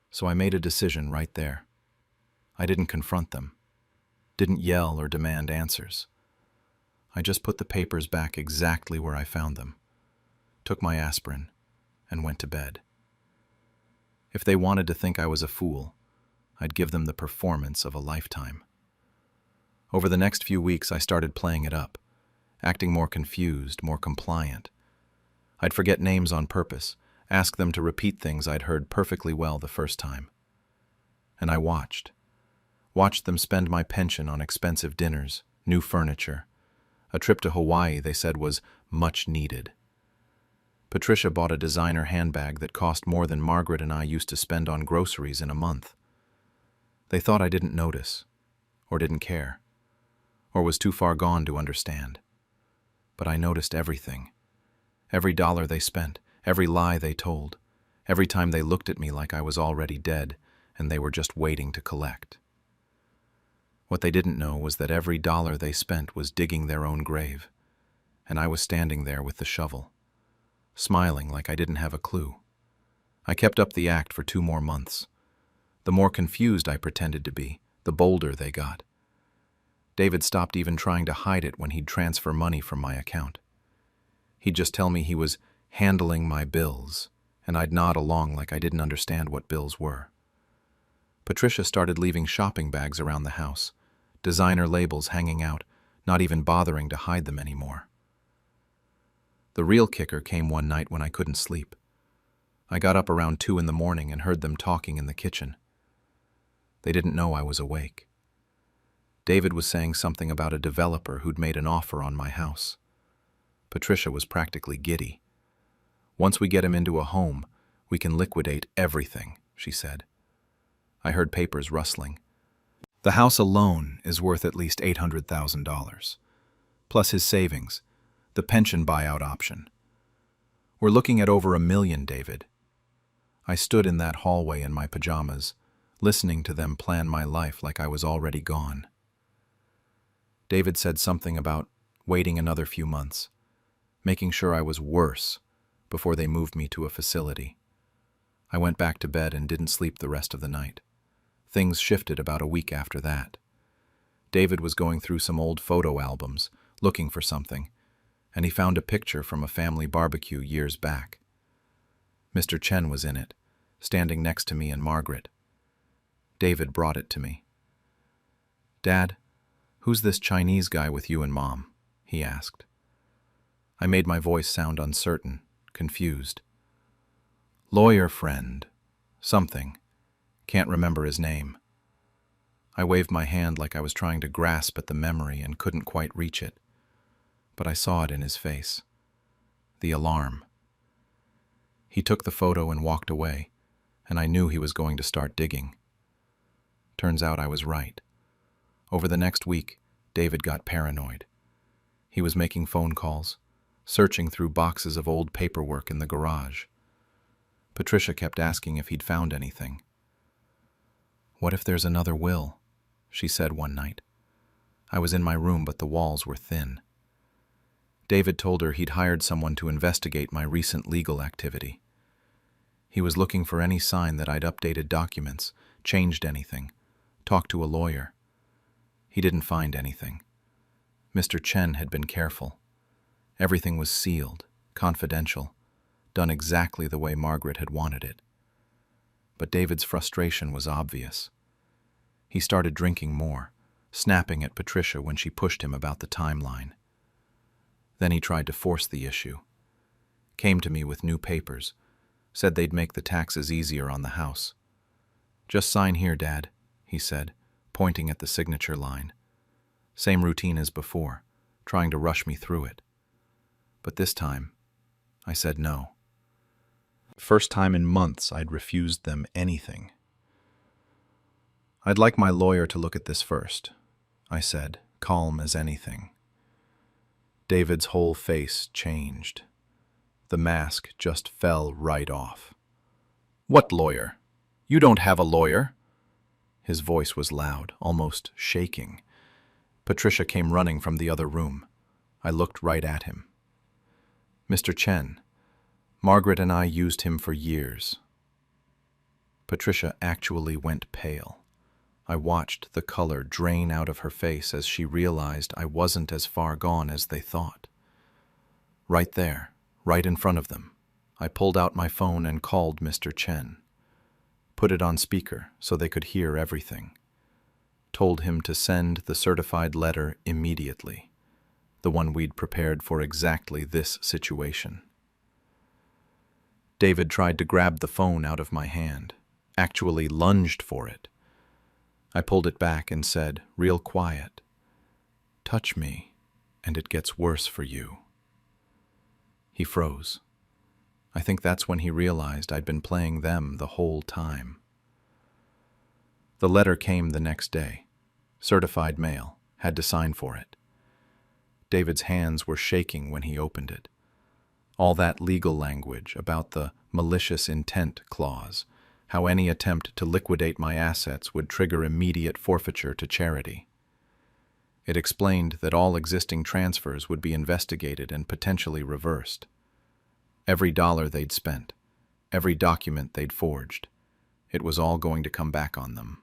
So I made a decision right there. I didn't confront them, didn't yell or demand answers. I just put the papers back exactly where I found them, took my aspirin, and went to bed. If they wanted to think I was a fool, I'd give them the performance of a lifetime. Over the next few weeks, I started playing it up, acting more confused, more compliant. I'd forget names on purpose, ask them to repeat things I'd heard perfectly well the first time. And I watched them spend my pension on expensive dinners, new furniture. A trip to Hawaii, they said, was much needed. Patricia bought a designer handbag that cost more than Margaret and I used to spend on groceries in a month. They thought I didn't notice, or didn't care, or was too far gone to understand. But I noticed everything. Every dollar they spent, every lie they told, every time they looked at me like I was already dead and they were just waiting to collect. What they didn't know was that every dollar they spent was digging their own grave, and I was standing there with the shovel, smiling like I didn't have a clue. I kept up the act for 2 more months. The more confused I pretended to be, the bolder they got. David stopped even trying to hide it when he'd transfer money from my account. He'd just tell me he was handling my bills, and I'd nod along like I didn't understand what bills were. Patricia started leaving shopping bags around the house, designer labels hanging out, not even bothering to hide them anymore. The real kicker came one night when I couldn't sleep. I got up around 2 in the morning and heard them talking in the kitchen. They didn't know I was awake. David was saying something about a developer who'd made an offer on my house. Patricia was practically giddy. "Once we get him into a home, we can liquidate everything," she said. I heard papers rustling. The house alone is worth at least $800,000, plus his savings, the pension buyout option. We're looking at over $1 million, David. I stood in that hallway in my pajamas, listening to them plan my life like I was already gone. David said something about waiting another few months, making sure I was worse before they moved me to a facility. I went back to bed and didn't sleep the rest of the night. Things shifted about a week after that. David was going through some old photo albums, looking for something, and he found a picture from a family barbecue years back. Mr. Chen was in it, standing next to me and Margaret. David brought it to me. "Dad, who's this Chinese guy with you and Mom?" he asked. I made my voice sound uncertain, confused. "Lawyer friend, something. Can't remember his name." I waved my hand like I was trying to grasp at the memory and couldn't quite reach it. But I saw it in his face. The alarm. He took the photo and walked away, and I knew he was going to start digging. Turns out I was right. Over the next week, David got paranoid. He was making phone calls, searching through boxes of old paperwork in the garage. Patricia kept asking if he'd found anything. "What if there's another will?" she said one night. I was in my room, but the walls were thin. David told her he'd hired someone to investigate my recent legal activity. He was looking for any sign that I'd updated documents, changed anything, talked to a lawyer. He didn't find anything. Mr. Chen had been careful. Everything was sealed, confidential, done exactly the way Margaret had wanted it. But David's frustration was obvious. He started drinking more, snapping at Patricia when she pushed him about the timeline. Then he tried to force the issue. Came to me with new papers, said they'd make the taxes easier on the house. "Just sign here, Dad," he said, pointing at the signature line. Same routine as before, trying to rush me through it. But this time, I said no. First time in months I'd refused them anything. "I'd like my lawyer to look at this first," I said, calm as anything. David's whole face changed. The mask just fell right off. "What lawyer? You don't have a lawyer." His voice was loud, almost shaking. Patricia came running from the other room. I looked right at him. "Mr. Chen, Margaret and I used him for years." Patricia actually went pale. I watched the color drain out of her face as she realized I wasn't as far gone as they thought. Right there, right in front of them, I pulled out my phone and called Mr. Chen. Put it on speaker so they could hear everything. Told him to send the certified letter immediately, the one we'd prepared for exactly this situation. David tried to grab the phone out of my hand, actually lunged for it. I pulled it back and said, real quiet, "Touch me, and it gets worse for you." He froze. I think that's when he realized I'd been playing them the whole time. The letter came the next day. Certified mail. Had to sign for it. David's hands were shaking when he opened it. All that legal language about the malicious intent clause, how any attempt to liquidate my assets would trigger immediate forfeiture to charity. It explained that all existing transfers would be investigated and potentially reversed. Every dollar they'd spent, every document they'd forged, it was all going to come back on them.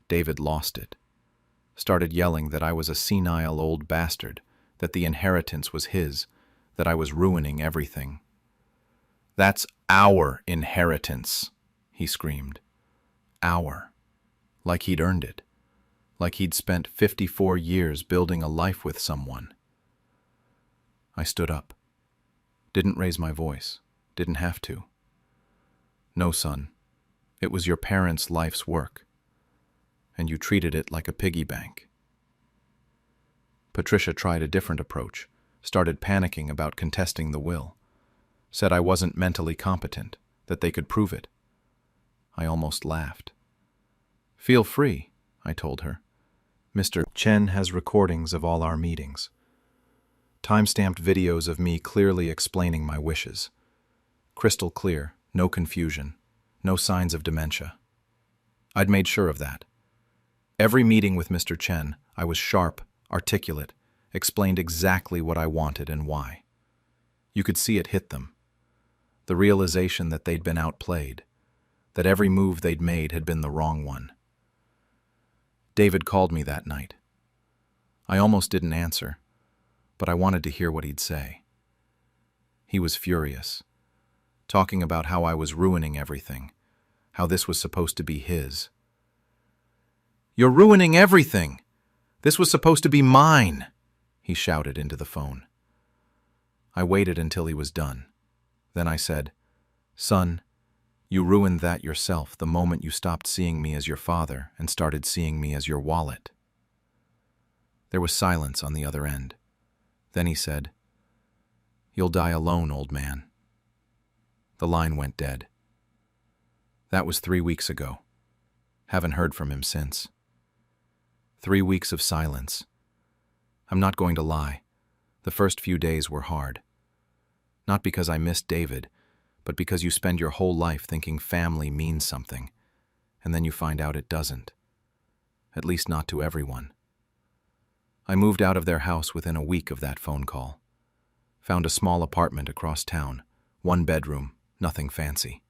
David lost it. Started yelling that I was a senile old bastard, that the inheritance was his, that I was ruining everything. "That's our inheritance," he screamed. Our. Like he'd earned it. Like he'd spent 54 years building a life with someone. I stood up. Didn't raise my voice. Didn't have to. "No, son. It was your parents' life's work. And you treated it like a piggy bank." Patricia tried a different approach, started panicking about contesting the will. Said I wasn't mentally competent, that they could prove it. I almost laughed. "Feel free," I told her. "Mr. Chen has recordings of all our meetings. Time-stamped videos of me clearly explaining my wishes. Crystal clear, no confusion, no signs of dementia. I'd made sure of that. Every meeting with Mr. Chen, I was sharp, articulate, explained exactly what I wanted and why. You could see it hit them. The realization that they'd been outplayed, that every move they'd made had been the wrong one. David called me that night. I almost didn't answer, but I wanted to hear what he'd say. He was furious, talking about how I was ruining everything, how this was supposed to be his. "You're ruining everything! This was supposed to be mine!" he shouted into the phone. I waited until he was done. Then I said, "Son, you ruined that yourself the moment you stopped seeing me as your father and started seeing me as your wallet." There was silence on the other end. Then he said, "You'll die alone, old man." The line went dead. That was 3 weeks ago. Haven't heard from him since. 3 weeks of silence. I'm not going to lie. The first few days were hard. Not because I missed David, but because you spend your whole life thinking family means something, and then you find out it doesn't. At least not to everyone. I moved out of their house within a week of that phone call. Found a small apartment across town, 1 bedroom, nothing fancy.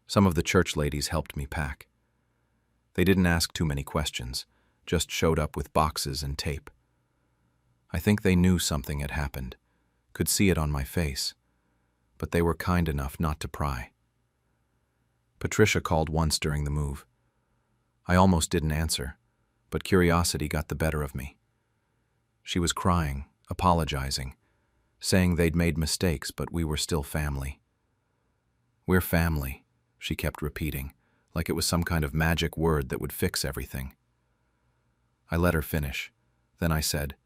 Some of the church ladies helped me pack. They didn't ask too many questions, just showed up with boxes and tape. I think they knew something had happened, could see it on my face, but they were kind enough not to pry. Patricia called once during the move. I almost didn't answer, but curiosity got the better of me. She was crying, apologizing, saying they'd made mistakes, but we were still family. "We're family," she kept repeating, like it was some kind of magic word that would fix everything. I let her finish. Then I said,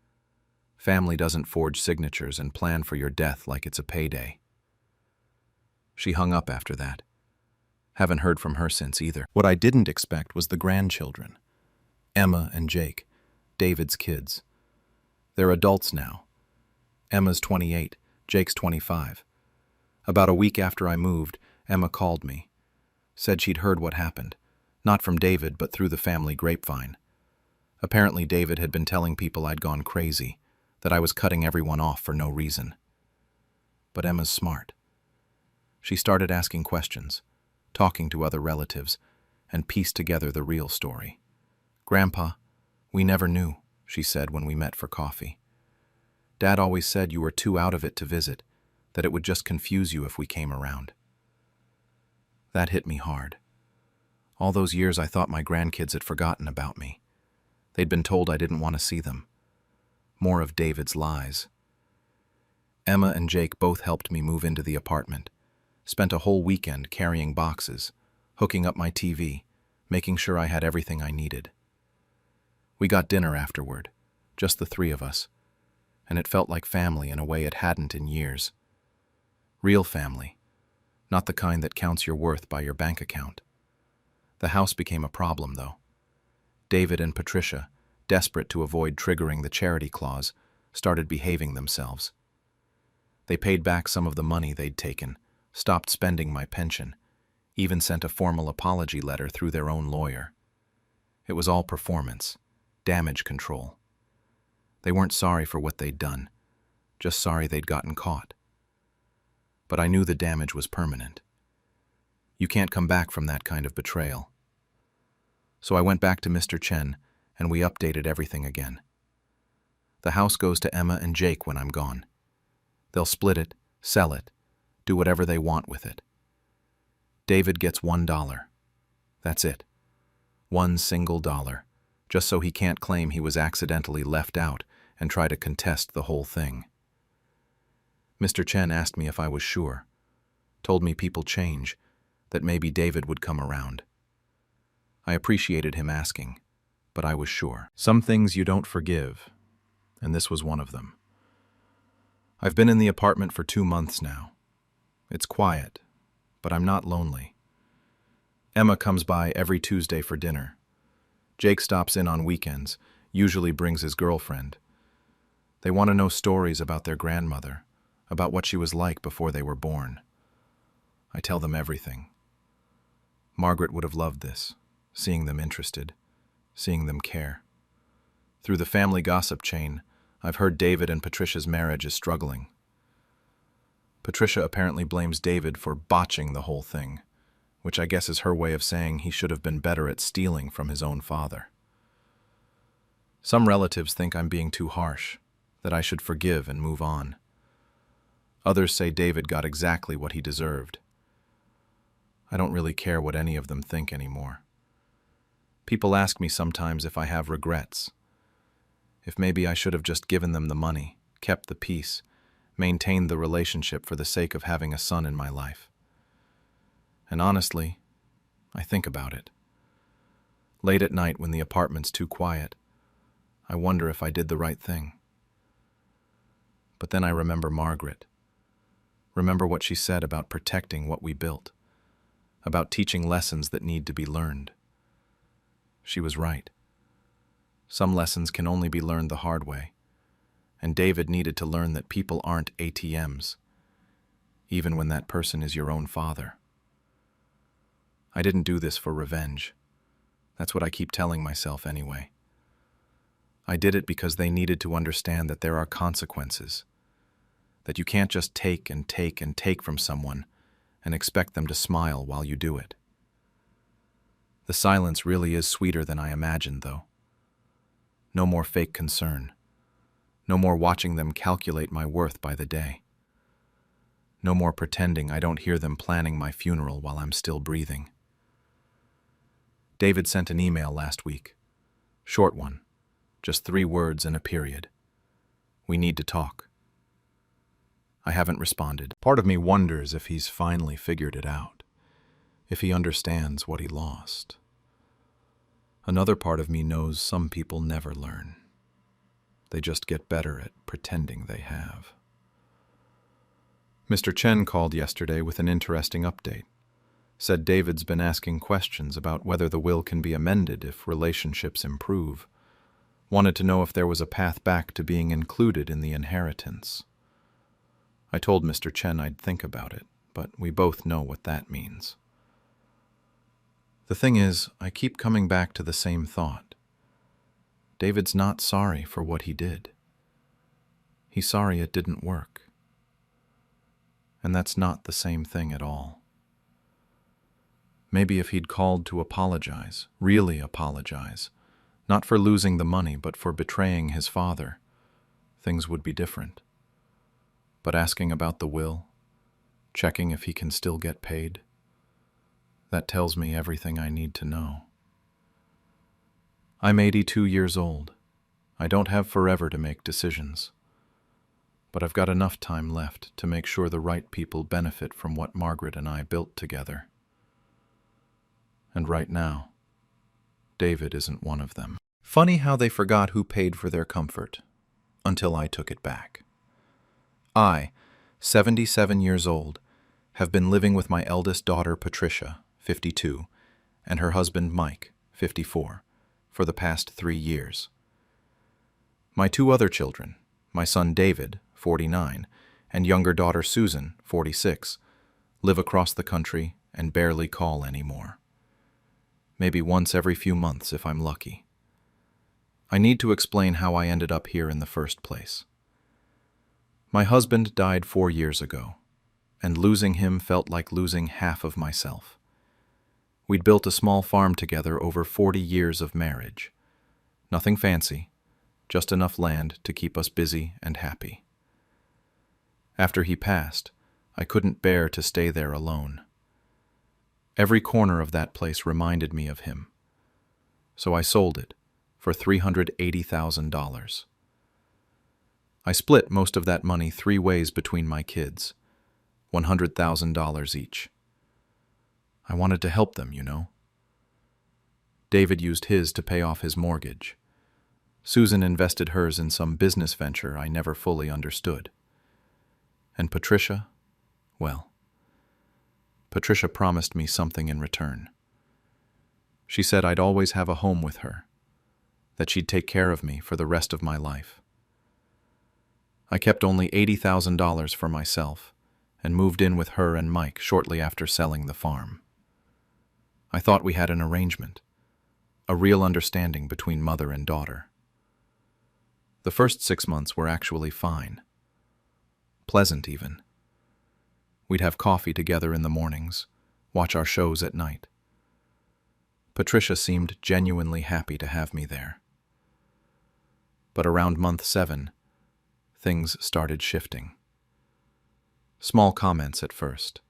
"Family doesn't forge signatures and plan for your death like it's a payday." She hung up after that. Haven't heard from her since either. What I didn't expect was the grandchildren. Emma and Jake, David's kids. They're adults now. Emma's 28, Jake's 25. About a week after I moved, Emma called me. Said she'd heard what happened. Not from David, but through the family grapevine. Apparently David had been telling people I'd gone crazy, that I was cutting everyone off for no reason. But Emma's smart. She started asking questions, talking to other relatives, and pieced together the real story. "Grandpa, we never knew," she said when we met for coffee. "Dad always said you were too out of it to visit, that it would just confuse you if we came around." That hit me hard. All those years I thought my grandkids had forgotten about me. They'd been told I didn't want to see them. More of David's lies. Emma and Jake both helped me move into the apartment. Spent a whole weekend carrying boxes, hooking up my TV, making sure I had everything I needed. We got dinner afterward, just the 3 of us, and it felt like family in a way it hadn't in years. Real family, not the kind that counts your worth by your bank account. The house became a problem, though. David and Patricia, desperate to avoid triggering the charity clause, started behaving themselves. They paid back some of the money they'd taken, stopped spending my pension, even sent a formal apology letter through their own lawyer. It was all performance, damage control. They weren't sorry for what they'd done, just sorry they'd gotten caught. But I knew the damage was permanent. You can't come back from that kind of betrayal. So I went back to Mr. Chen, and we updated everything again. The house goes to Emma and Jake when I'm gone. They'll split it, sell it, do whatever they want with it. David gets $1. That's it. $1 single, just so he can't claim he was accidentally left out and try to contest the whole thing. Mr. Chen asked me if I was sure, told me people change, that maybe David would come around. I appreciated him asking, but I was sure. Some things you don't forgive, and this was one of them. I've been in the apartment for 2 months now. It's quiet, but I'm not lonely. Emma comes by every Tuesday for dinner. Jake stops in on weekends, usually brings his girlfriend. They want to know stories about their grandmother, about what she was like before they were born. I tell them everything. Margaret would have loved this, seeing them interested, seeing them care. Through the family gossip chain, I've heard David and Patricia's marriage is struggling. Patricia apparently blames David for botching the whole thing, which I guess is her way of saying he should have been better at stealing from his own father. Some relatives think I'm being too harsh, that I should forgive and move on. Others say David got exactly what he deserved. I don't really care what any of them think anymore. People ask me sometimes if I have regrets, if maybe I should have just given them the money, kept the peace, maintained the relationship for the sake of having a son in my life. And honestly, I think about it. Late at night when the apartment's too quiet, I wonder if I did the right thing. But then I remember Margaret. Remember what she said about protecting what we built, about teaching lessons that need to be learned. She was right. Some lessons can only be learned the hard way, and David needed to learn that people aren't ATMs, even when that person is your own father. I didn't do this for revenge. That's what I keep telling myself anyway. I did it because they needed to understand that there are consequences, that you can't just take and take and take from someone and expect them to smile while you do it. The silence really is sweeter than I imagined, though. No more fake concern. No more watching them calculate my worth by the day. No more pretending I don't hear them planning my funeral while I'm still breathing. David sent an email last week. Short one. Just 3 words and a period. We need to talk. I haven't responded. Part of me wonders if he's finally figured it out, if he understands what he lost. Another part of me knows some people never learn. They just get better at pretending they have. Mr. Chen called yesterday with an interesting update. Said David's been asking questions about whether the will can be amended if relationships improve. Wanted to know if there was a path back to being included in the inheritance. I told Mr. Chen I'd think about it, but we both know what that means. The thing is, I keep coming back to the same thought. David's not sorry for what he did. He's sorry it didn't work. And that's not the same thing at all. Maybe if he'd called to apologize, really apologize, not for losing the money, but for betraying his father, things would be different. But asking about the will, checking if he can still get paid, that tells me everything I need to know. I'm 82 years old. I don't have forever to make decisions. But I've got enough time left to make sure the right people benefit from what Margaret and I built together. And right now, David isn't one of them. Funny how they forgot who paid for their comfort, until I took it back. I, 77 years old, have been living with my eldest daughter, Patricia, 52, and her husband, Mike, 54, for the past 3 years. My 2 other children, my son David, 49, and younger daughter Susan, 46, live across the country and barely call anymore. Maybe once every few months if I'm lucky. I need to explain how I ended up here in the first place. My husband died 4 years ago, and losing him felt like losing half of myself. We'd built a small farm together over 40 years of marriage. Nothing fancy, just enough land to keep us busy and happy. After he passed, I couldn't bear to stay there alone. Every corner of that place reminded me of him, so I sold it for $380,000. I split most of that money 3 ways between my kids, $100,000 each. I wanted to help them, you know. David used his to pay off his mortgage. Susan invested hers in some business venture I never fully understood. And Patricia, well, Patricia promised me something in return. She said I'd always have a home with her, that she'd take care of me for the rest of my life. I kept only $80,000 for myself and moved in with her and Mike shortly after selling the farm. I thought we had an arrangement, a real understanding between mother and daughter. The first 6 months were actually fine. Pleasant, even. We'd have coffee together in the mornings, watch our shows at night. Patricia seemed genuinely happy to have me there. But around month 7, things started shifting. Small comments at first.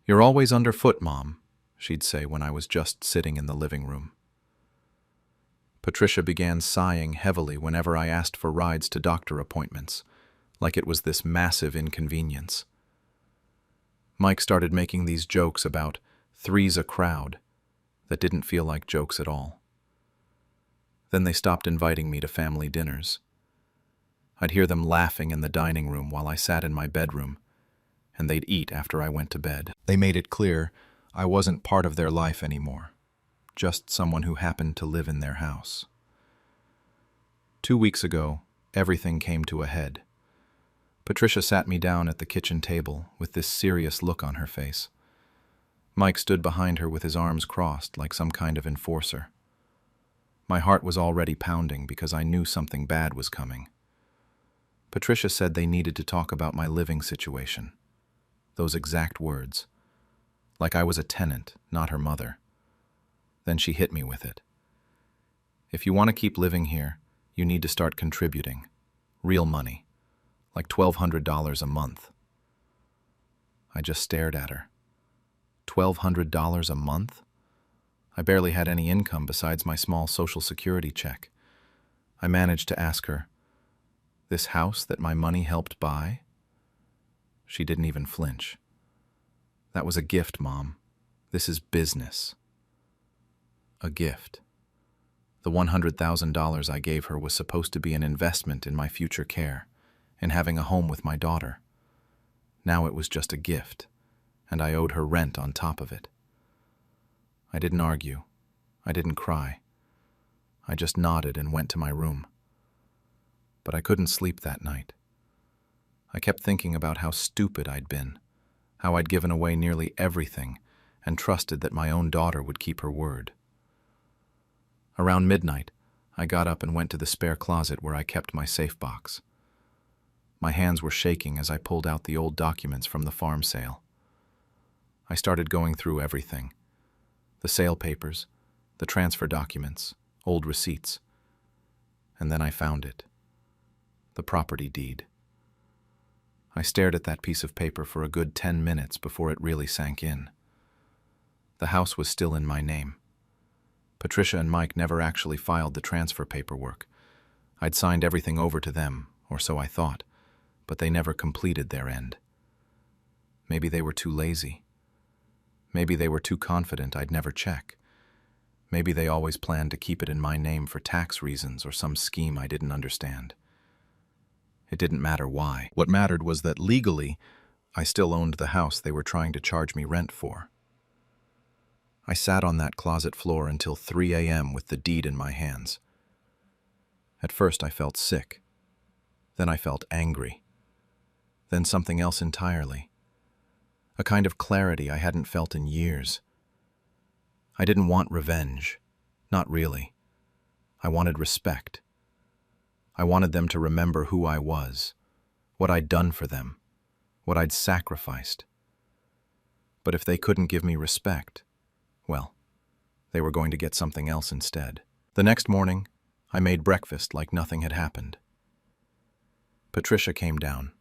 "You're always underfoot, Mom," she'd say when I was just sitting in the living room. Patricia began sighing heavily whenever I asked for rides to doctor appointments, like it was this massive inconvenience. Mike started making these jokes about 3's a crowd that didn't feel like jokes at all. Then they stopped inviting me to family dinners. I'd hear them laughing in the dining room while I sat in my bedroom, and they'd eat after I went to bed. They made it clear I wasn't part of their life anymore, just someone who happened to live in their house. 2 weeks ago, everything came to a head. Patricia sat me down at the kitchen table with this serious look on her face. Mike stood behind her with his arms crossed like some kind of enforcer. My heart was already pounding because I knew something bad was coming. Patricia said they needed to talk about my living situation. Those exact words. Like I was a tenant, not her mother. Then she hit me with it. If you want to keep living here, you need to start contributing. Real money. Like $1,200 a month. I just stared at her. $1,200 a month? I barely had any income besides my small Social Security check. I managed to ask her, "This house that my money helped buy?" She didn't even flinch. "That was a gift, Mom. This is business." A gift. The $100,000 I gave her was supposed to be an investment in my future care, in having a home with my daughter. Now it was just a gift, and I owed her rent on top of it. I didn't argue. I didn't cry. I just nodded and went to my room. But I couldn't sleep that night. I kept thinking about how stupid I'd been, how I'd given away nearly everything and trusted that my own daughter would keep her word. Around midnight, I got up and went to the spare closet where I kept my safe box. My hands were shaking as I pulled out the old documents from the farm sale. I started going through everything. The sale papers, the transfer documents, old receipts. And then I found it. The property deed. I stared at that piece of paper for a good 10 minutes before it really sank in. The house was still in my name. Patricia and Mike never actually filed the transfer paperwork. I'd signed everything over to them, or so I thought, but they never completed their end. Maybe they were too lazy. Maybe they were too confident I'd never check. Maybe they always planned to keep it in my name for tax reasons or some scheme I didn't understand. It didn't matter why. What mattered was that legally, I still owned the house they were trying to charge me rent for. I sat on that closet floor until 3 a.m. with the deed in my hands. At first I felt sick. Then I felt angry. Then something else entirely. A kind of clarity I hadn't felt in years. I didn't want revenge. Not really. I wanted respect. I wanted them to remember who I was, what I'd done for them, what I'd sacrificed. But if they couldn't give me respect, well, they were going to get something else instead. The next morning, I made breakfast like nothing had happened. Patricia came down,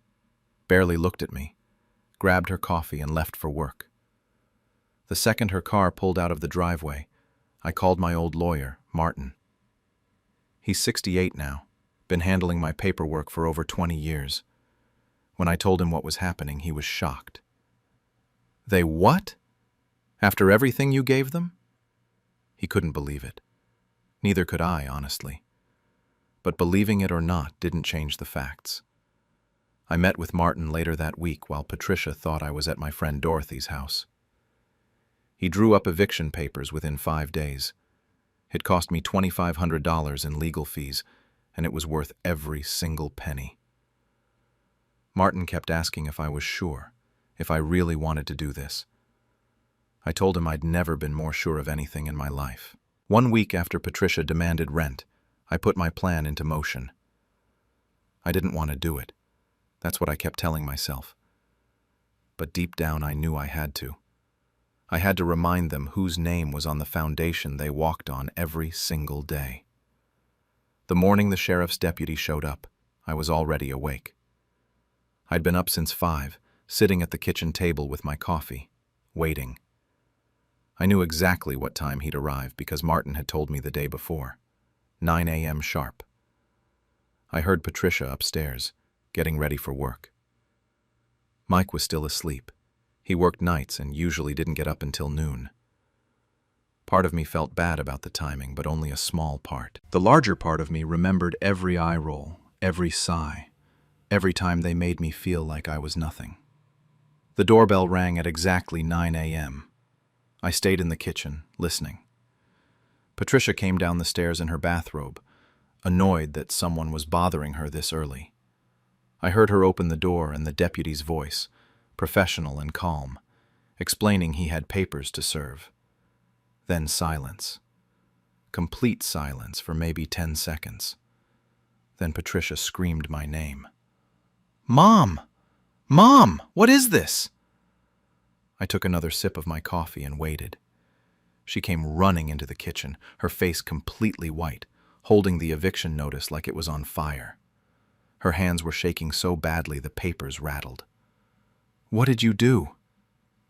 barely looked at me, grabbed her coffee and left for work. The second her car pulled out of the driveway, I called my old lawyer, Martin. He's 68 now, been handling my paperwork for over 20 years. When I told him what was happening, he was shocked. "They what? After everything you gave them?" He couldn't believe it. Neither could I, honestly. But believing it or not didn't change the facts. I met with Martin later that week while Patricia thought I was at my friend Dorothy's house. He drew up eviction papers within 5 days. It cost me $2,500 in legal fees, and it was worth every single penny. Martin kept asking if I was sure, if I really wanted to do this. I told him I'd never been more sure of anything in my life. 1 week after Patricia demanded rent, I put my plan into motion. I didn't want to do it. That's what I kept telling myself. But deep down I knew I had to. I had to remind them whose name was on the foundation they walked on every single day. The morning the sheriff's deputy showed up, I was already awake. I'd been up since 5, sitting at the kitchen table with my coffee, waiting. I knew exactly what time he'd arrive because Martin had told me the day before. 9 a.m. sharp. I heard Patricia upstairs, getting ready for work. Mike was still asleep. He worked nights and usually didn't get up until noon. Part of me felt bad about the timing, but only a small part. The larger part of me remembered every eye roll, every sigh, every time they made me feel like I was nothing. The doorbell rang at exactly 9 a.m. I stayed in the kitchen, listening. Patricia came down the stairs in her bathrobe, annoyed that someone was bothering her this early. I heard her open the door and the deputy's voice, professional and calm, explaining he had papers to serve. Then silence. Complete silence for maybe 10 seconds. Then Patricia screamed my name. "Mom! Mom! What is this?" I took another sip of my coffee and waited. She came running into the kitchen, her face completely white, holding the eviction notice like it was on fire. Her hands were shaking so badly the papers rattled. "What did you do?"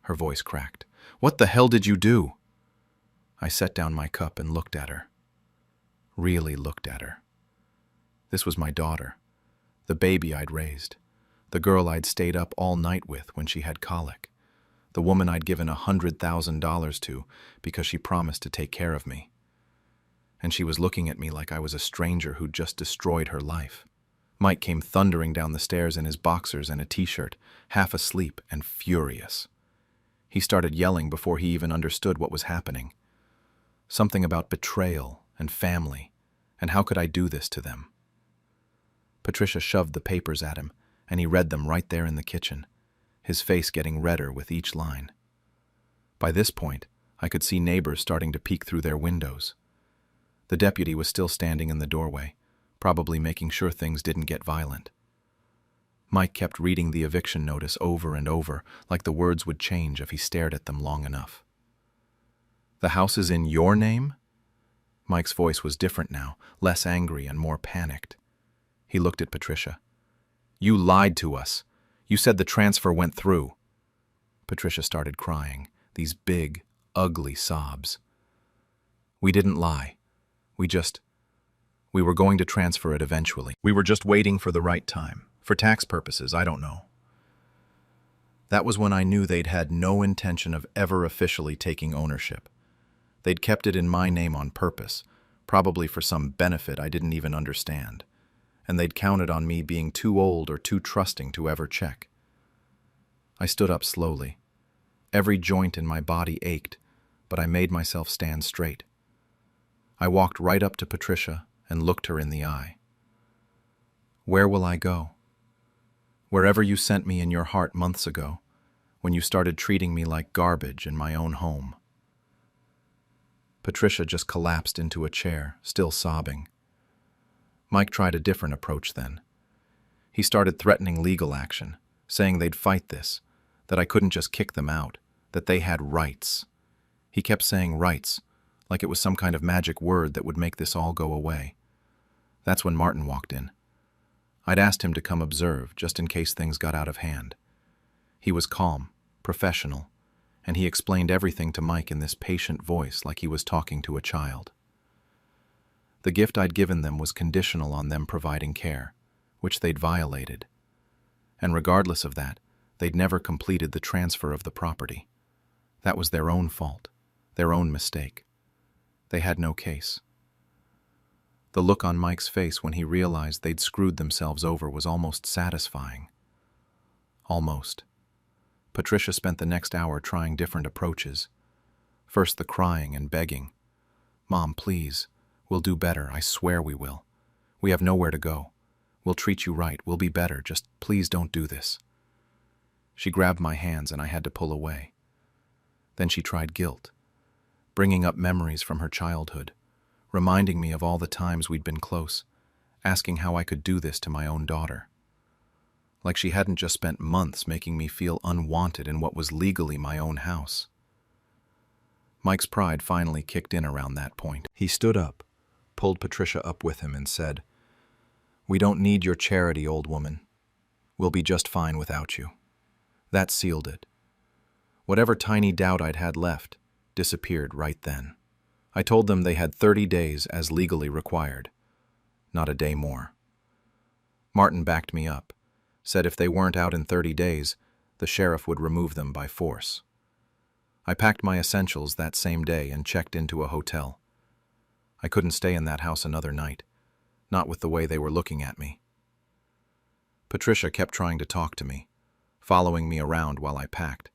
Her voice cracked. "What the hell did you do?" I set down my cup and looked at her. Really looked at her. This was my daughter, the baby I'd raised, the girl I'd stayed up all night with when she had colic, the woman I'd given $100,000 to because she promised to take care of me. And she was looking at me like I was a stranger who'd just destroyed her life. Mike came thundering down the stairs in his boxers and a t-shirt, half asleep and furious. He started yelling before he even understood what was happening. Something about betrayal and family, and how could I do this to them? Patricia shoved the papers at him, and he read them right there in the kitchen, his face getting redder with each line. By this point, I could see neighbors starting to peek through their windows. The deputy was still standing in the doorway, probably making sure things didn't get violent. Mike kept reading the eviction notice over and over, like the words would change if he stared at them long enough. "The house is in your name?" Mike's voice was different now, less angry and more panicked. He looked at Patricia. "You lied to us. You said the transfer went through." Patricia started crying, these big, ugly sobs. "We didn't lie. We were going to transfer it eventually. We were just waiting for the right time. For tax purposes, I don't know." That was when I knew they'd had no intention of ever officially taking ownership. They'd kept it in my name on purpose, probably for some benefit I didn't even understand. And they'd counted on me being too old or too trusting to ever check. I stood up slowly. Every joint in my body ached, but I made myself stand straight. I walked right up to Patricia and looked her in the eye. "Where will I go? Wherever you sent me in your heart months ago, when you started treating me like garbage in my own home." Patricia just collapsed into a chair, still sobbing. Mike tried a different approach then. He started threatening legal action, saying they'd fight this, that I couldn't just kick them out, that they had rights. He kept saying rights, like it was some kind of magic word that would make this all go away. That's when Martin walked in. I'd asked him to come observe, just in case things got out of hand. He was calm, professional, and he explained everything to Mike in this patient voice like he was talking to a child. The gift I'd given them was conditional on them providing care, which they'd violated. And regardless of that, they'd never completed the transfer of the property. That was their own fault, their own mistake. They had no case. The look on Mike's face when he realized they'd screwed themselves over was almost satisfying. Almost. Patricia spent the next hour trying different approaches. First the crying and begging. "Mom, please. We'll do better. I swear we will. We have nowhere to go. We'll treat you right. We'll be better. Just please don't do this." She grabbed my hands and I had to pull away. Then she tried guilt, bringing up memories from her childhood, reminding me of all the times we'd been close, asking how I could do this to my own daughter. Like she hadn't just spent months making me feel unwanted in what was legally my own house. Mike's pride finally kicked in around that point. He stood up, pulled Patricia up with him and said, "We don't need your charity, old woman. We'll be just fine without you." That sealed it. Whatever tiny doubt I'd had left disappeared right then. I told them they had 30 days as legally required, not a day more. Martin backed me up, said if they weren't out in 30 days, the sheriff would remove them by force. I packed my essentials that same day and checked into a hotel. I couldn't stay in that house another night, not with the way they were looking at me. Patricia kept trying to talk to me, following me around while I packed,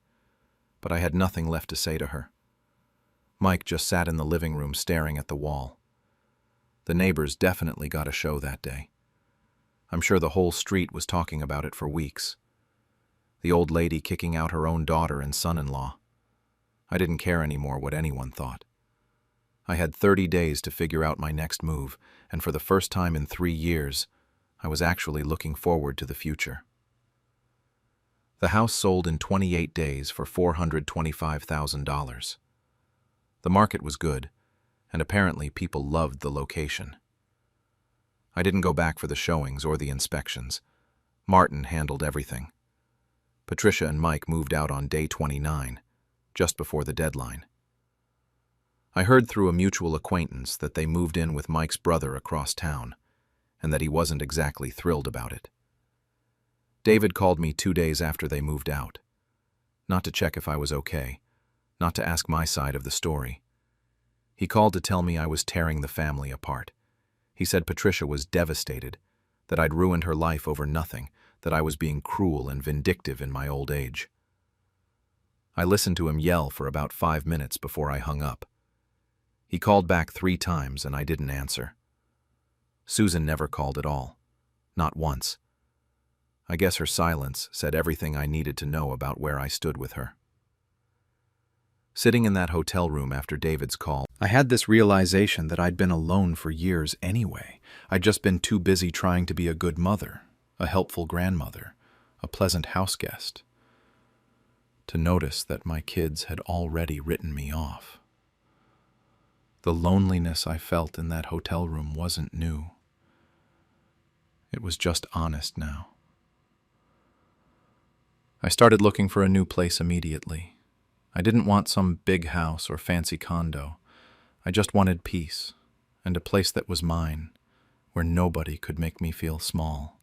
but I had nothing left to say to her. Mike just sat in the living room staring at the wall. The neighbors definitely got a show that day. I'm sure the whole street was talking about it for weeks. The old lady kicking out her own daughter and son-in-law. I didn't care anymore what anyone thought. I had 30 days to figure out my next move, and for the first time in 3 years, I was actually looking forward to the future. The house sold in 28 days for $425,000. The market was good, and apparently people loved the location. I didn't go back for the showings or the inspections. Martin handled everything. Patricia and Mike moved out on day 29, just before the deadline. I heard through a mutual acquaintance that they moved in with Mike's brother across town, and that he wasn't exactly thrilled about it. David called me 2 days after they moved out. Not to check if I was okay, not to ask my side of the story. He called to tell me I was tearing the family apart. He said Patricia was devastated, that I'd ruined her life over nothing, that I was being cruel and vindictive in my old age. I listened to him yell for about 5 minutes before I hung up. He called back 3 times and I didn't answer. Susan never called at all. Not once. I guess her silence said everything I needed to know about where I stood with her. Sitting in that hotel room after David's call, I had this realization that I'd been alone for years anyway. I'd just been too busy trying to be a good mother, a helpful grandmother, a pleasant house guest, to notice that my kids had already written me off. The loneliness I felt in that hotel room wasn't new. It was just honest now. I started looking for a new place immediately. I didn't want some big house or fancy condo. I just wanted peace, and a place that was mine, where nobody could make me feel small.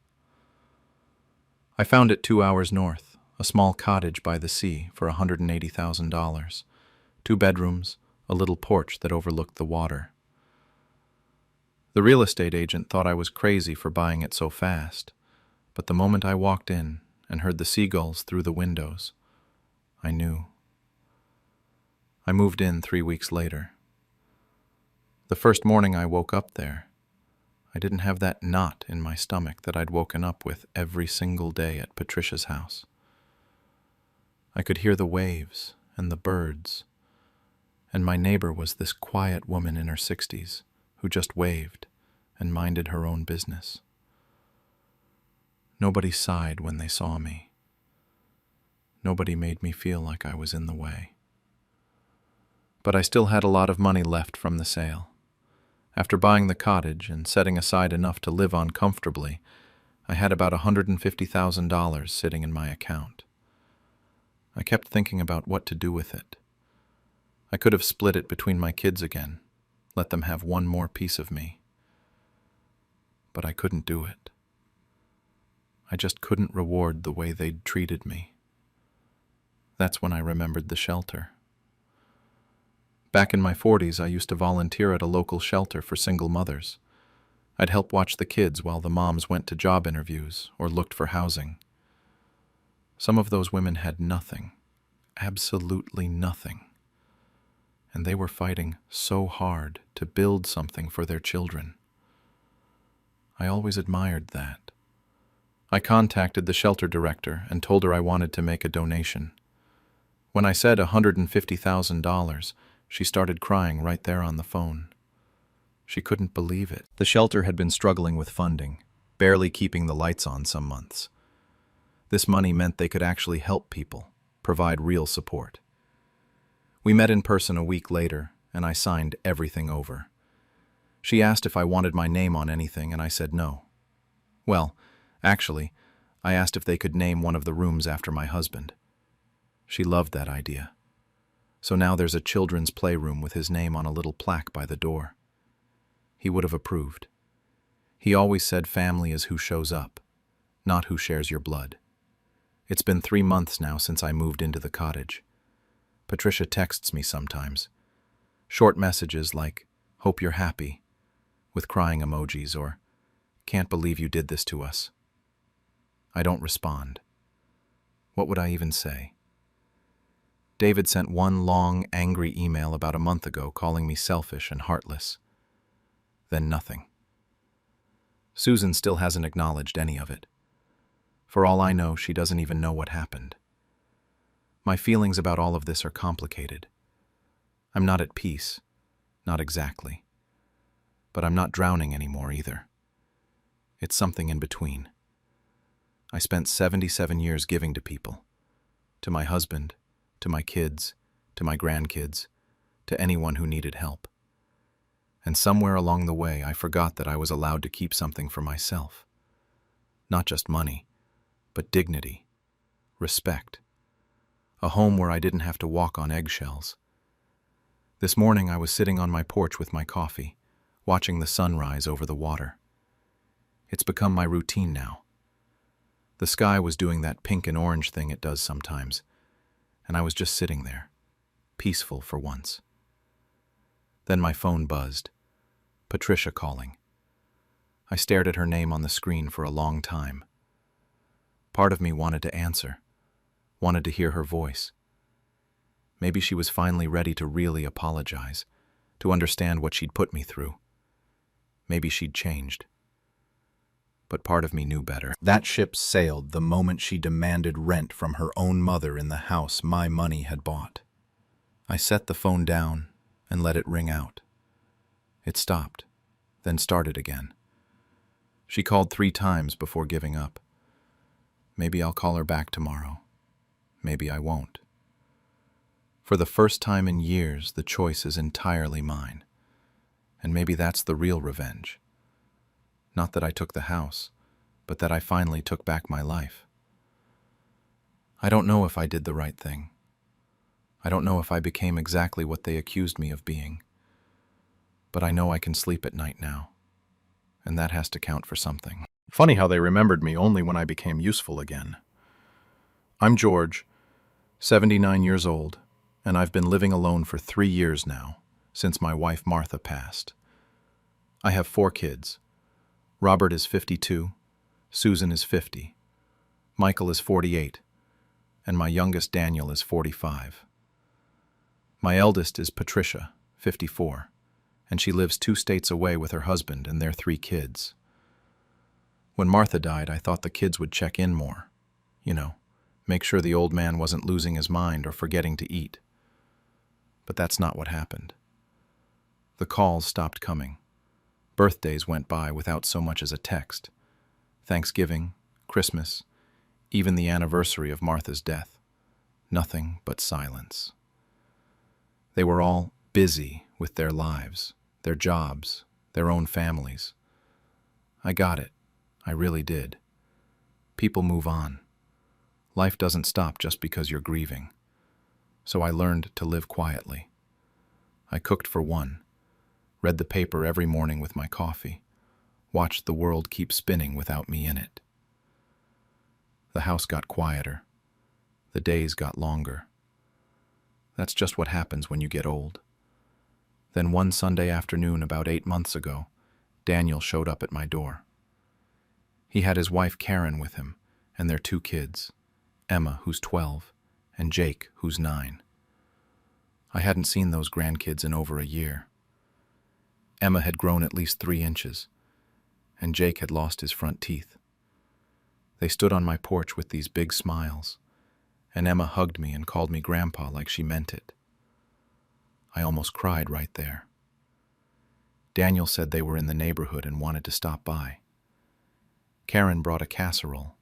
I found it 2 hours north, a small cottage by the sea for $180,000. 2 bedrooms, a little porch that overlooked the water. The real estate agent thought I was crazy for buying it so fast, but the moment I walked in and heard the seagulls through the windows, I knew. I moved in 3 weeks later. The first morning I woke up there, I didn't have that knot in my stomach that I'd woken up with every single day at Patricia's house. I could hear the waves and the birds, and my neighbor was this quiet woman in her 60s who just waved and minded her own business. Nobody sighed when they saw me. Nobody made me feel like I was in the way. But I still had a lot of money left from the sale. After buying the cottage and setting aside enough to live on comfortably, I had about $150,000 sitting in my account. I kept thinking about what to do with it. I could have split it between my kids again, let them have one more piece of me. But I couldn't do it. I just couldn't reward the way they'd treated me. That's when I remembered the shelter. Back in my 40s, I used to volunteer at a local shelter for single mothers. I'd help watch the kids while the moms went to job interviews or looked for housing. Some of those women had nothing, absolutely nothing. And they were fighting so hard to build something for their children. I always admired that. I contacted the shelter director and told her I wanted to make a donation. When I said $150,000, she started crying right there on the phone. She couldn't believe it. The shelter had been struggling with funding, barely keeping the lights on some months. This money meant they could actually help people, provide real support. We met in person a week later, and I signed everything over. She asked if I wanted my name on anything, and I said no. Well, actually, I asked if they could name one of the rooms after my husband. She loved that idea. So now there's a children's playroom with his name on a little plaque by the door. He would have approved. He always said family is who shows up, not who shares your blood. It's been 3 months now since I moved into the cottage. Patricia texts me sometimes. Short messages like, "Hope you're happy," with crying emojis, or, "Can't believe you did this to us." I don't respond. What would I even say? David sent one long, angry email about a month ago calling me selfish and heartless. Then nothing. Susan still hasn't acknowledged any of it. For all I know, she doesn't even know what happened. My feelings about all of this are complicated. I'm not at peace, Not exactly. But I'm not drowning anymore either. It's something in between. I spent 77 years giving to people. To my husband, to my kids, to my grandkids, to anyone who needed help. And somewhere along the way, I forgot that I was allowed to keep something for myself. Not just money, but dignity, respect, a home where I didn't have to walk on eggshells. This morning I was sitting on my porch with my coffee, watching the sun rise over the water. It's become my routine now. The sky was doing that pink and orange thing it does sometimes, and I was just sitting there, peaceful for once. Then my phone buzzed. Patricia calling. I stared at her name on the screen for a long time. Part of me wanted to answer, wanted to hear her voice. Maybe she was finally ready to really apologize, to understand what she'd put me through. Maybe she'd changed. But part of me knew better. That ship sailed the moment she demanded rent from her own mother in the house my money had bought. I set the phone down and let it ring out. It stopped, then started again. She called 3 times before giving up. Maybe I'll call her back tomorrow. Maybe I won't. For the first time in years, the choice is entirely mine. And maybe that's the real revenge. Not that I took the house, but that I finally took back my life. I don't know if I did the right thing. I don't know if I became exactly what they accused me of being. But I know I can sleep at night now. And that has to count for something. Funny how they remembered me only when I became useful again. I'm George, 79 years old, and I've been living alone for 3 years now, since my wife Martha passed. I have 4 kids. Robert is 52, Susan is 50, Michael is 48, and my youngest Daniel is 45. My eldest is Patricia, 54, and she lives 2 states away with her husband and their 3 kids. When Martha died, I thought the kids would check in more. Make sure the old man wasn't losing his mind or forgetting to eat. But that's not what happened. The calls stopped coming. Birthdays went by without so much as a text. Thanksgiving, Christmas, even the anniversary of Martha's death. Nothing but silence. They were all busy with their lives, their jobs, their own families. I got it. I really did. People move on. Life doesn't stop just because you're grieving. So I learned to live quietly. I cooked for one, read the paper every morning with my coffee, watched the world keep spinning without me in it. The house got quieter. The days got longer. That's just what happens when you get old. Then one Sunday afternoon about 8 months ago, Daniel showed up at my door. He had his wife Karen with him and their 2 kids, Emma, who's 12, and Jake, who's 9. I hadn't seen those grandkids in over a year. Emma had grown at least 3 inches, and Jake had lost his front teeth. They stood on my porch with these big smiles, and Emma hugged me and called me Grandpa like she meant it. I almost cried right there. Daniel said they were in the neighborhood and wanted to stop by. Karen brought a casserole.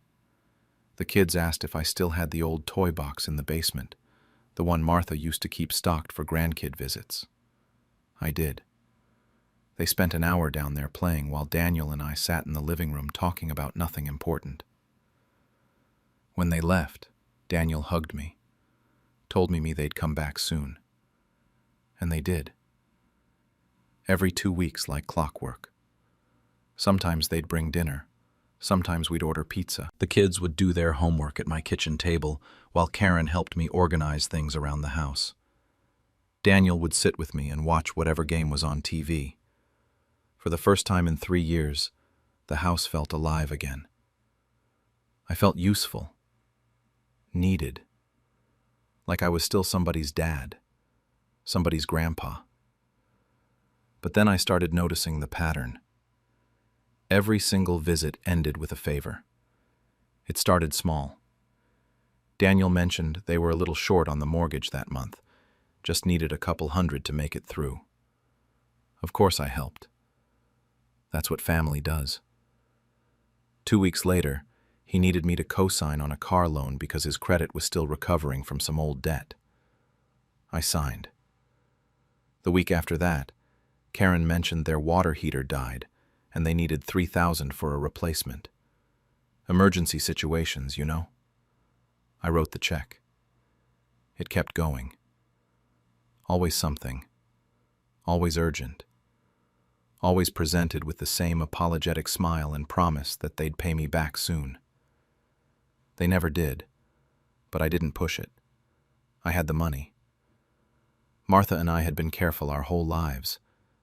The kids asked if I still had the old toy box in the basement, the one Martha used to keep stocked for grandkid visits. I did. They spent an hour down there playing while Daniel and I sat in the living room talking about nothing important. When they left, Daniel hugged me, told me they'd come back soon. And they did. Every 2 weeks like clockwork. Sometimes they'd bring dinner. Sometimes we'd order pizza. The kids would do their homework at my kitchen table, while Karen helped me organize things around the house. Daniel would sit with me and watch whatever game was on TV. For the first time in 3 years, the house felt alive again. I felt useful, needed, like I was still somebody's dad, somebody's grandpa. But then I started noticing the pattern. Every single visit ended with a favor. It started small. Daniel mentioned they were a little short on the mortgage that month, just needed a couple hundred to make it through. Of course I helped. That's what family does. 2 weeks later, he needed me to co-sign on a car loan because his credit was still recovering from some old debt. I signed. The week after that, Karen mentioned their water heater died and they needed $3,000 for a replacement. Emergency situations, you know. I wrote the check. It kept going. Always something. Always urgent. Always presented with the same apologetic smile and promise that they'd pay me back soon. They never did, but I didn't push it. I had the money. Martha and I had been careful our whole lives,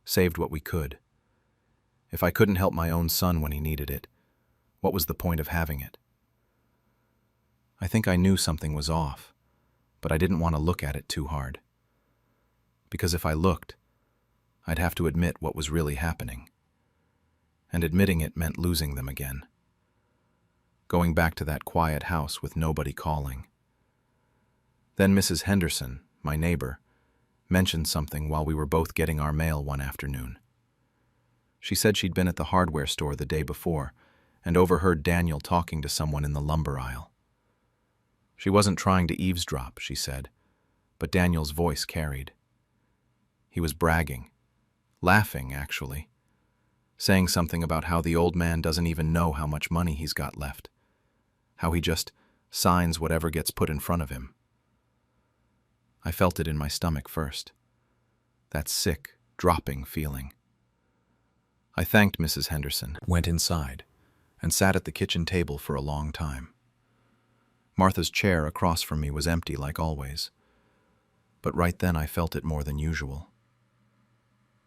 saved what we could. If I couldn't help my own son when he needed it, what was the point of having it? I think I knew something was off, but I didn't want to look at it too hard. Because if I looked, I'd have to admit what was really happening. And admitting it meant losing them again. Going back to that quiet house with nobody calling. Then Mrs. Henderson, my neighbor, mentioned something while we were both getting our mail one afternoon. She said she'd been at the hardware store the day before and overheard Daniel talking to someone in the lumber aisle. She wasn't trying to eavesdrop, she said, but Daniel's voice carried. He was bragging, laughing actually, saying something about how the old man doesn't even know how much money he's got left, how he just signs whatever gets put in front of him. I felt it in my stomach first, that sick, dropping feeling. I thanked Mrs. Henderson, went inside, and sat at the kitchen table for a long time. Martha's chair across from me was empty like always, but right then I felt it more than usual.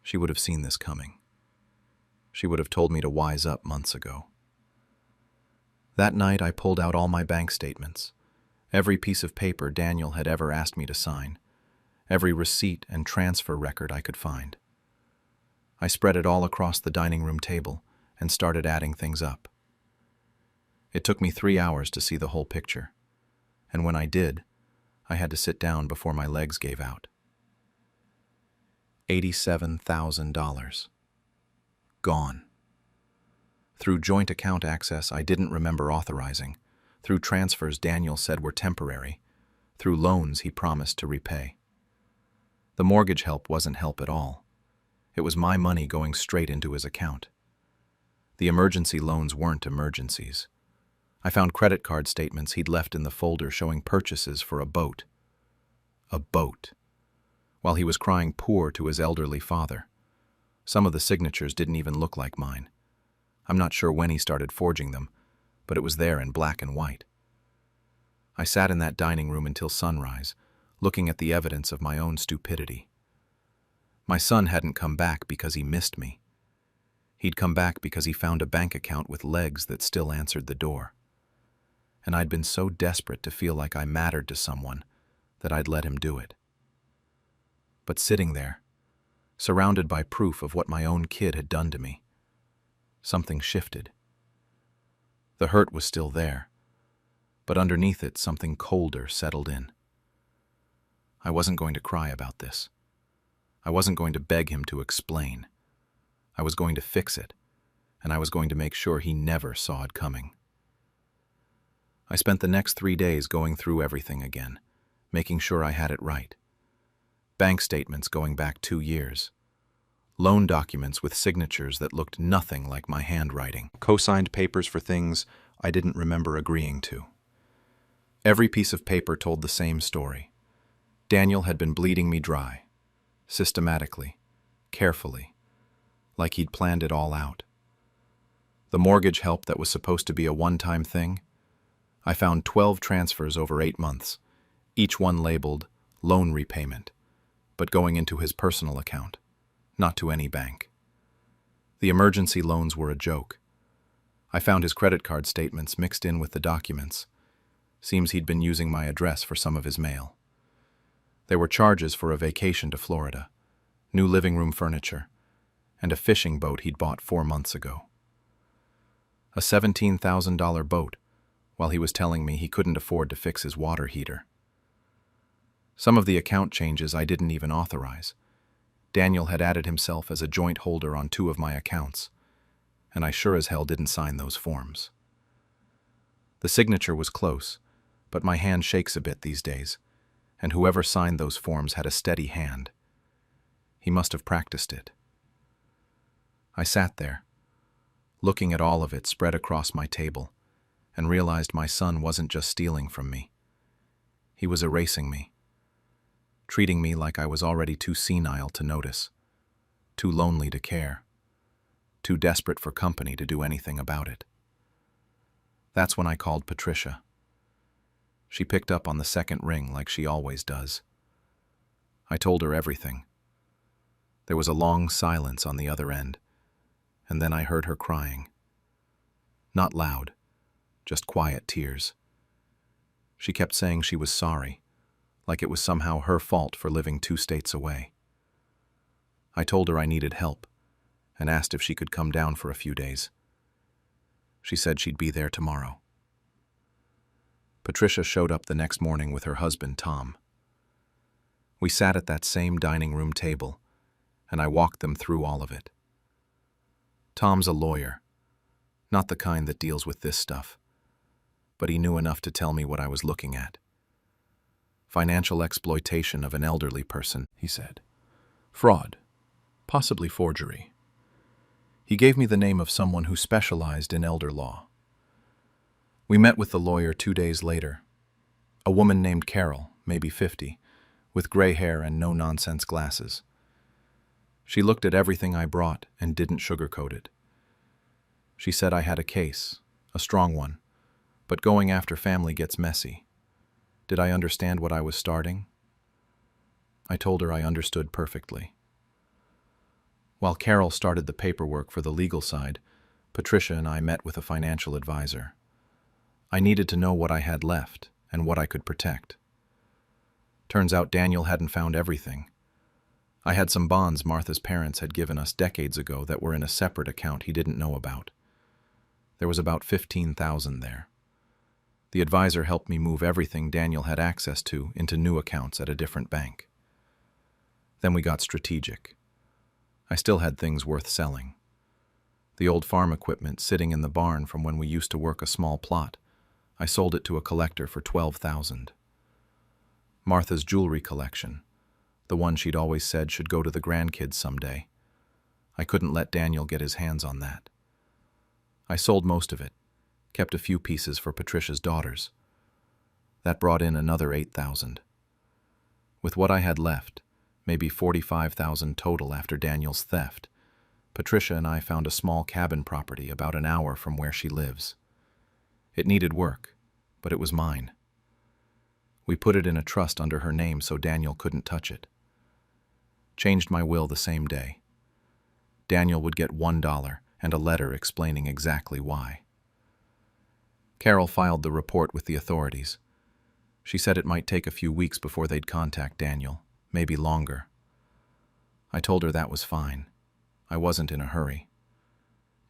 She would have seen this coming. She would have told me to wise up months ago. That night I pulled out all my bank statements, every piece of paper Daniel had ever asked me to sign, every receipt and transfer record I could find. I spread it all across the dining room table and started adding things up. It took me 3 hours to see the whole picture, and when I did, I had to sit down before my legs gave out. $87,000. Gone. Through joint account access I didn't remember authorizing, through transfers Daniel said were temporary, through loans he promised to repay. The mortgage help wasn't help at all. It was my money going straight into his account. The emergency loans weren't emergencies. I found credit card statements he'd left in the folder showing purchases for a boat. A boat. While he was crying poor to his elderly father. Some of the signatures didn't even look like mine. I'm not sure when he started forging them, but it was there in black and white. I sat in that dining room until sunrise, looking at the evidence of my own stupidity. My son hadn't come back because he missed me. He'd come back because he found a bank account with legs that still answered the door. And I'd been so desperate to feel like I mattered to someone that I'd let him do it. But sitting there, surrounded by proof of what my own kid had done to me, something shifted. The hurt was still there, but underneath it something colder settled in. I wasn't going to cry about this. I wasn't going to beg him to explain. I was going to fix it, and I was going to make sure he never saw it coming. I spent the next 3 days going through everything again, making sure I had it right. Bank statements going back 2 years. Loan documents with signatures that looked nothing like my handwriting. Co-signed papers for things I didn't remember agreeing to. Every piece of paper told the same story. Daniel had been bleeding me dry, systematically, carefully, like he'd planned it all out. The mortgage help that was supposed to be a one-time thing, I found 12 transfers over 8 months, each one labeled loan repayment, but going into his personal account, not to any bank. The emergency loans were a joke. I found his credit card statements mixed in with the documents. Seems he'd been using my address for some of his mail. There were charges for a vacation to Florida, new living room furniture, and a fishing boat he'd bought 4 months ago. A $17,000 boat, while he was telling me he couldn't afford to fix his water heater. Some of the account changes I didn't even authorize. Daniel had added himself as a joint holder on 2 of my accounts, and I sure as hell didn't sign those forms. The signature was close, but my hand shakes a bit these days, and whoever signed those forms had a steady hand. He must have practiced it. I sat there, looking at all of it spread across my table, and realized my son wasn't just stealing from me. He was erasing me, treating me like I was already too senile to notice, too lonely to care, too desperate for company to do anything about it. That's when I called Patricia. She picked up on the second ring like she always does. I told her everything. There was a long silence on the other end, and then I heard her crying. Not loud, just quiet tears. She kept saying she was sorry, like it was somehow her fault for living 2 states away. I told her I needed help, and asked if she could come down for a few days. She said she'd be there tomorrow. Patricia showed up the next morning with her husband, Tom. We sat at that same dining room table, and I walked them through all of it. Tom's a lawyer, not the kind that deals with this stuff, but he knew enough to tell me what I was looking at. Financial exploitation of an elderly person, he said. Fraud, possibly forgery. He gave me the name of someone who specialized in elder law. We met with the lawyer 2 days later. A woman named Carol, maybe 50, with gray hair and no-nonsense glasses. She looked at everything I brought and didn't sugarcoat it. She said I had a case, a strong one, but going after family gets messy. Did I understand what I was starting? I told her I understood perfectly. While Carol started the paperwork for the legal side, Patricia and I met with a financial advisor. I needed to know what I had left and what I could protect. Turns out Daniel hadn't found everything. I had some bonds Martha's parents had given us decades ago that were in a separate account he didn't know about. There was about $15,000 there. The advisor helped me move everything Daniel had access to into new accounts at a different bank. Then we got strategic. I still had things worth selling. The old farm equipment sitting in the barn from when we used to work a small plot, I sold it to a collector for $12,000. Martha's jewelry collection, the one she'd always said should go to the grandkids someday. I couldn't let Daniel get his hands on that. I sold most of it, kept a few pieces for Patricia's daughters. That brought in another $8,000. With what I had left, maybe $45,000 total after Daniel's theft, Patricia and I found a small cabin property about an hour from where she lives. It needed work, but it was mine. We put it in a trust under her name so Daniel couldn't touch it. Changed my will the same day. Daniel would get $1 and a letter explaining exactly why. Carol filed the report with the authorities. She said it might take a few weeks before they'd contact Daniel, maybe longer. I told her that was fine. I wasn't in a hurry.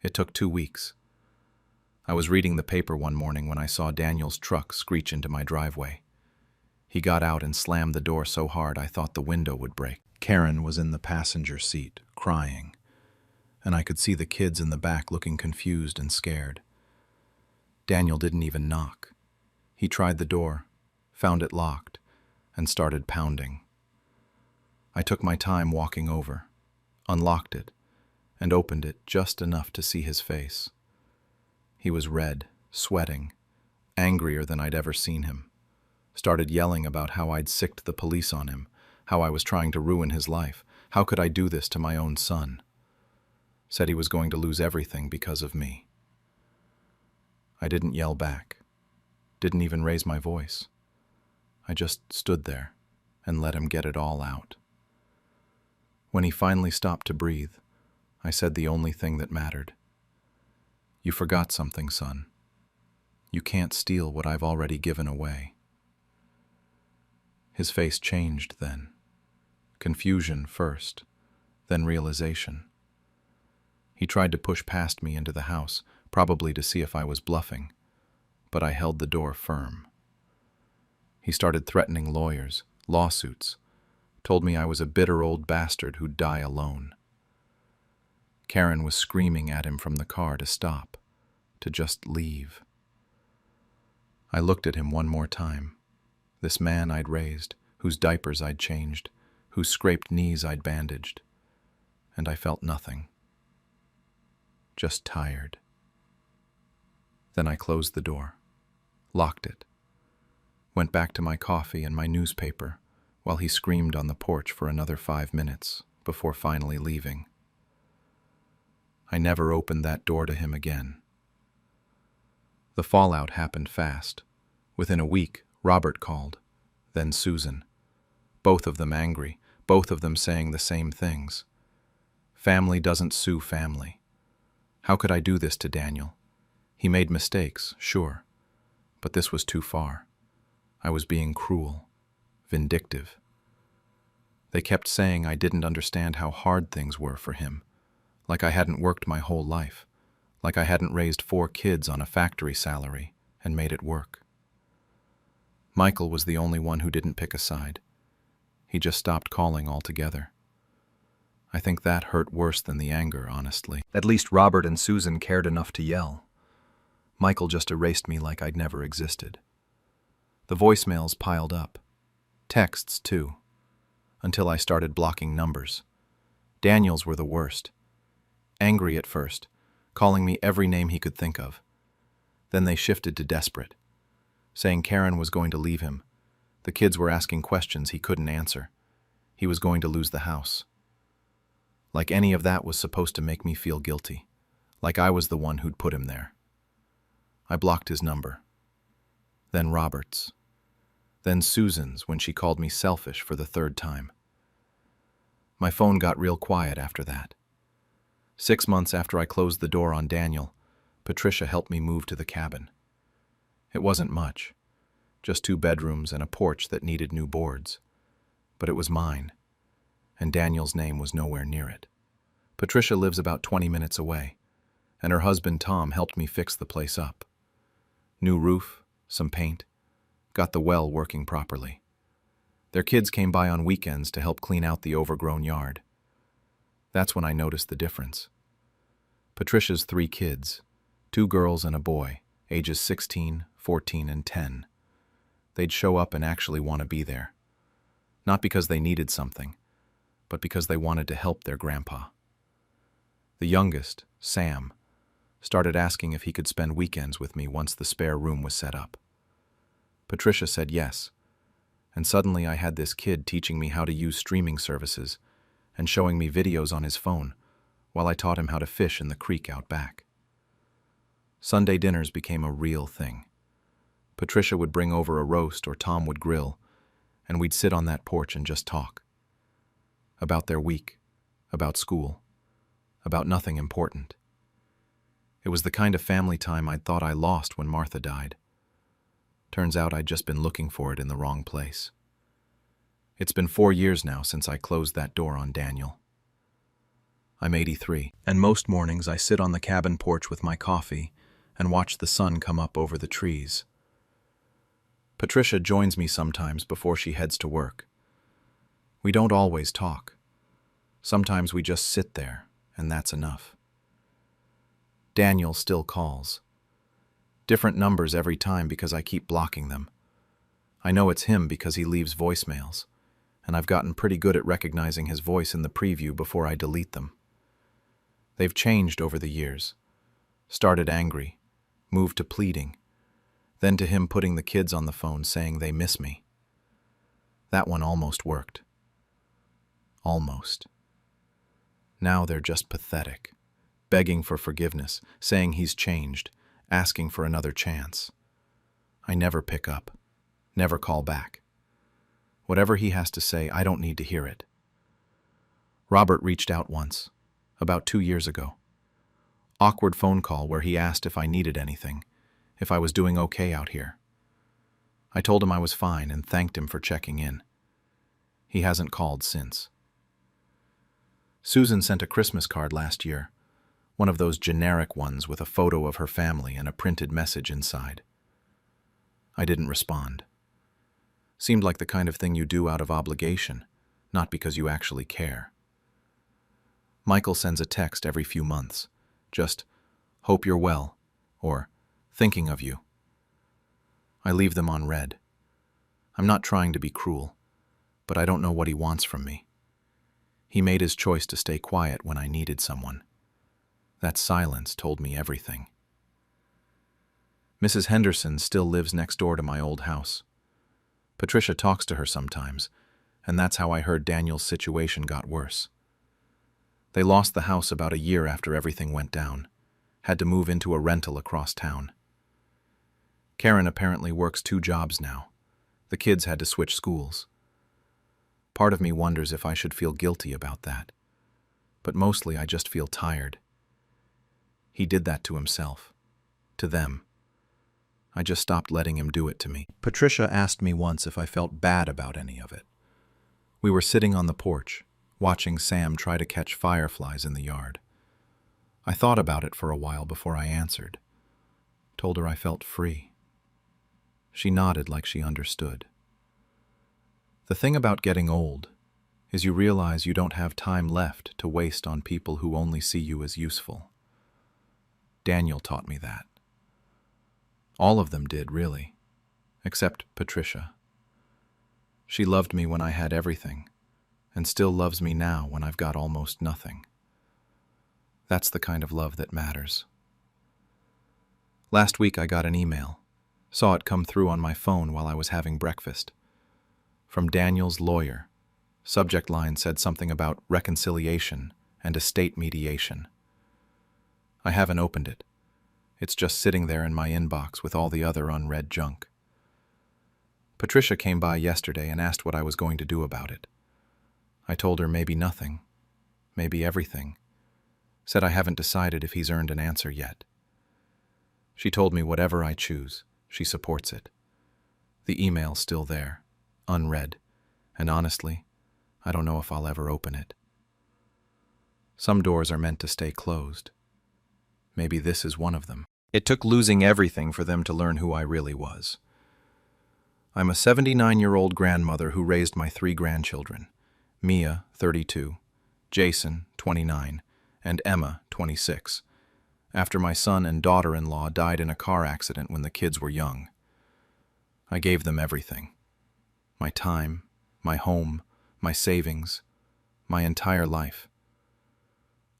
It took 2 weeks. I was reading the paper one morning when I saw Daniel's truck screech into my driveway. He got out and slammed the door so hard I thought the window would break. Karen was in the passenger seat, crying, and I could see the kids in the back looking confused and scared. Daniel didn't even knock. He tried the door, found it locked, and started pounding. I took my time walking over, unlocked it, and opened it just enough to see his face. He was red, sweating, angrier than I'd ever seen him. Started yelling about how I'd sicked the police on him, how I was trying to ruin his life. How could I do this to my own son? Said he was going to lose everything because of me. I didn't yell back, didn't even raise my voice. I just stood there and let him get it all out. When he finally stopped to breathe, I said the only thing that mattered. You forgot something, son. You can't steal what I've already given away. His face changed then. Confusion first, then realization. He tried to push past me into the house, probably to see if I was bluffing, but I held the door firm. He started threatening lawyers, lawsuits, told me I was a bitter old bastard who'd die alone. Karen was screaming at him from the car to stop, to just leave. I looked at him one more time, this man I'd raised, whose diapers I'd changed, whose scraped knees I'd bandaged, and I felt nothing. Just tired. Then I closed the door, locked it, went back to my coffee and my newspaper while he screamed on the porch for another 5 minutes before finally leaving. I never opened that door to him again. The fallout happened fast. Within a week, Robert called, then Susan. Both of them angry, both of them saying the same things. Family doesn't sue family. How could I do this to Daniel? He made mistakes, sure, but this was too far. I was being cruel, vindictive. They kept saying I didn't understand how hard things were for him, like I hadn't worked my whole life, like I hadn't raised 4 kids on a factory salary and made it work. Michael was the only one who didn't pick a side. He just stopped calling altogether. I think that hurt worse than the anger, honestly. At least Robert and Susan cared enough to yell. Michael just erased me like I'd never existed. The voicemails piled up. Texts, too. Until I started blocking numbers. Daniel's were the worst. Angry at first, calling me every name he could think of. Then they shifted to desperate, saying Karen was going to leave him. The kids were asking questions he couldn't answer. He was going to lose the house. Like any of that was supposed to make me feel guilty, like I was the one who'd put him there. I blocked his number. Then Robert's. Then Susan's when she called me selfish for the 3rd time. My phone got real quiet after that. 6 months after I closed the door on Daniel, Patricia helped me move to the cabin. It wasn't much, just 2 bedrooms and a porch that needed new boards. But it was mine, and Daniel's name was nowhere near it. Patricia lives about 20 minutes away, and her husband Tom helped me fix the place up. New roof, some paint, got the well working properly. Their kids came by on weekends to help clean out the overgrown yard. That's when I noticed the difference. Patricia's 3 kids, 2 girls and a boy, ages 16, 14, and 10. They'd show up and actually want to be there. Not because they needed something, but because they wanted to help their grandpa. The youngest, Sam, started asking if he could spend weekends with me once the spare room was set up. Patricia said yes, and suddenly I had this kid teaching me how to use streaming services and showing me videos on his phone while I taught him how to fish in the creek out back. Sunday dinners became a real thing. Patricia would bring over a roast or Tom would grill, and we'd sit on that porch and just talk. About their week, about school, about nothing important. It was the kind of family time I'd thought I lost when Martha died. Turns out I'd just been looking for it in the wrong place. It's been 4 years now since I closed that door on Daniel. I'm 83, and most mornings I sit on the cabin porch with my coffee and watch the sun come up over the trees. Patricia joins me sometimes before she heads to work. We don't always talk. Sometimes we just sit there, and that's enough. Daniel still calls. Different numbers every time because I keep blocking them. I know it's him because he leaves voicemails, and I've gotten pretty good at recognizing his voice in the preview before I delete them. They've changed over the years. Started angry, moved to pleading, then to him putting the kids on the phone saying they miss me. That one almost worked. Almost. Now they're just pathetic, begging for forgiveness, saying he's changed, asking for another chance. I never pick up, never call back. Whatever he has to say, I don't need to hear it. Robert reached out once, about 2 years ago. Awkward phone call where he asked if I needed anything, if I was doing okay out here. I told him I was fine and thanked him for checking in. He hasn't called since. Susan sent a Christmas card last year, one of those generic ones with a photo of her family and a printed message inside. I didn't respond. Seemed like the kind of thing you do out of obligation, not because you actually care. Michael sends a text every few months, just, "Hope you're well," or "Thinking of you." I leave them on read. I'm not trying to be cruel, but I don't know what he wants from me. He made his choice to stay quiet when I needed someone. That silence told me everything. Mrs. Henderson still lives next door to my old house. Patricia talks to her sometimes, and that's how I heard Daniel's situation got worse. They lost the house about a year after everything went down, had to move into a rental across town. Karen apparently works 2 jobs now. The kids had to switch schools. Part of me wonders if I should feel guilty about that, but mostly I just feel tired. He did that to himself, to them. I just stopped letting him do it to me. Patricia asked me once if I felt bad about any of it. We were sitting on the porch, watching Sam try to catch fireflies in the yard. I thought about it for a while before I answered. Told her I felt free. She nodded like she understood. The thing about getting old is you realize you don't have time left to waste on people who only see you as useful. Daniel taught me that. All of them did, really, except Patricia. She loved me when I had everything, and still loves me now when I've got almost nothing. That's the kind of love that matters. Last week I got an email. Saw it come through on my phone while I was having breakfast. From Daniel's lawyer. Subject line said something about reconciliation and estate mediation. I haven't opened it. It's just sitting there in my inbox with all the other unread junk. Patricia came by yesterday and asked what I was going to do about it. I told her maybe nothing, maybe everything. Said I haven't decided if he's earned an answer yet. She told me whatever I choose, she supports it. The email's still there, unread, and honestly, I don't know if I'll ever open it. Some doors are meant to stay closed. Maybe this is one of them. It took losing everything for them to learn who I really was. I'm a 79-year-old grandmother who raised my 3 grandchildren, Mia, 32, Jason, 29, and Emma, 26, after my son and daughter-in-law died in a car accident when the kids were young. I gave them everything. My time, my home, my savings, my entire life.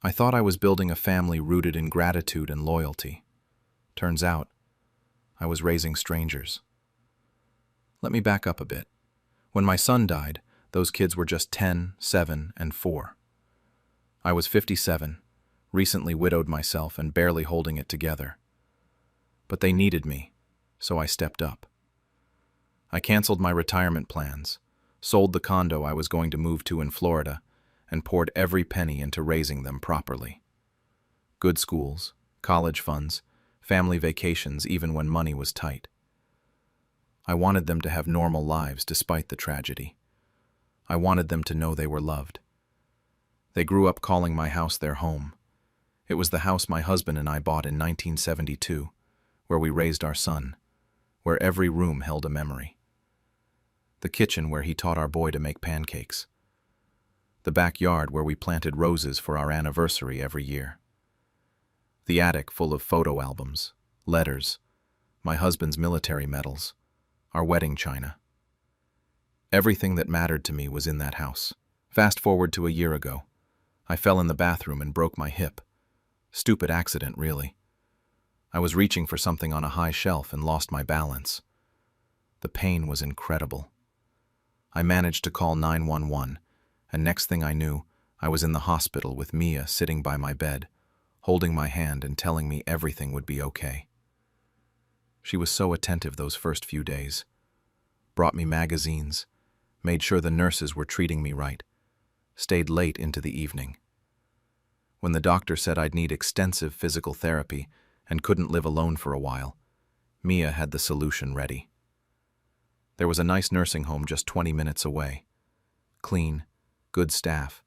I thought I was building a family rooted in gratitude and loyalty. Turns out, I was raising strangers. Let me back up a bit. When my son died, those kids were just 10, 7, and 4. I was 57, recently widowed myself and barely holding it together. But they needed me, so I stepped up. I canceled my retirement plans, sold the condo I was going to move to in Florida, and poured every penny into raising them properly. Good schools, college funds, family vacations even when money was tight. I wanted them to have normal lives despite the tragedy. I wanted them to know they were loved. They grew up calling my house their home. It was the house my husband and I bought in 1972, where we raised our son, where every room held a memory. The kitchen where he taught our boy to make pancakes. The backyard where we planted roses for our anniversary every year. The attic full of photo albums, letters, my husband's military medals, our wedding china. Everything that mattered to me was in that house. Fast forward to a year ago. I fell in the bathroom and broke my hip. Stupid accident, really. I was reaching for something on a high shelf and lost my balance. The pain was incredible. I managed to call 911, and next thing I knew, I was in the hospital with Mia sitting by my bed, holding my hand and telling me everything would be okay. She was so attentive those first few days. Brought me magazines, made sure the nurses were treating me right, stayed late into the evening. When the doctor said I'd need extensive physical therapy and couldn't live alone for a while, Mia had the solution ready. There was a nice nursing home just 20 minutes away. Clean, good staff,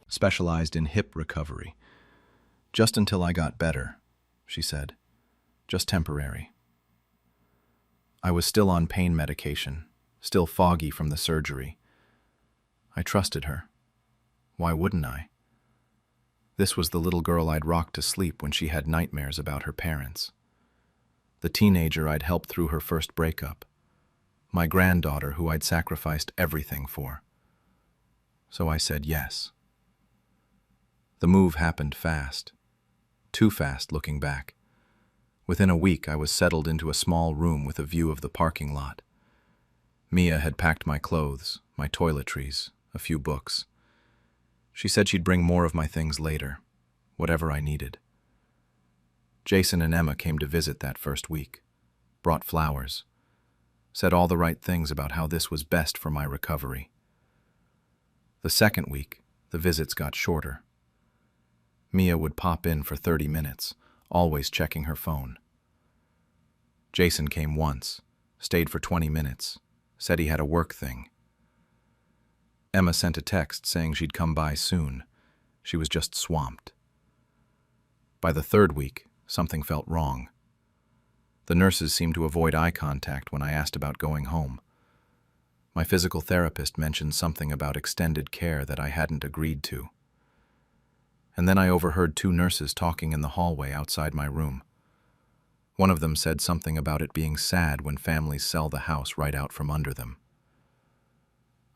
specialized in hip recovery. Just until I got better, she said. Just temporary. I was still on pain medication, still foggy from the surgery. I trusted her. Why wouldn't I? This was the little girl I'd rocked to sleep when she had nightmares about her parents. The teenager I'd helped through her first breakup. My granddaughter who I'd sacrificed everything for. So I said yes. The move happened fast. Too fast looking back. Within a week, I was settled into a small room with a view of the parking lot. Mia had packed my clothes, my toiletries, a few books. She said she'd bring more of my things later, whatever I needed. Jason and Emma came to visit that first week, brought flowers, said all the right things about how this was best for my recovery. The second week, the visits got shorter. Mia would pop in for 30 minutes, always checking her phone. Jason came once, stayed for 20 minutes, said he had a work thing. Emma sent a text saying she'd come by soon. She was just swamped. By the third week, something felt wrong. The nurses seemed to avoid eye contact when I asked about going home. My physical therapist mentioned something about extended care that I hadn't agreed to. And then I overheard two nurses talking in the hallway outside my room. One of them said something about it being sad when families sell the house right out from under them.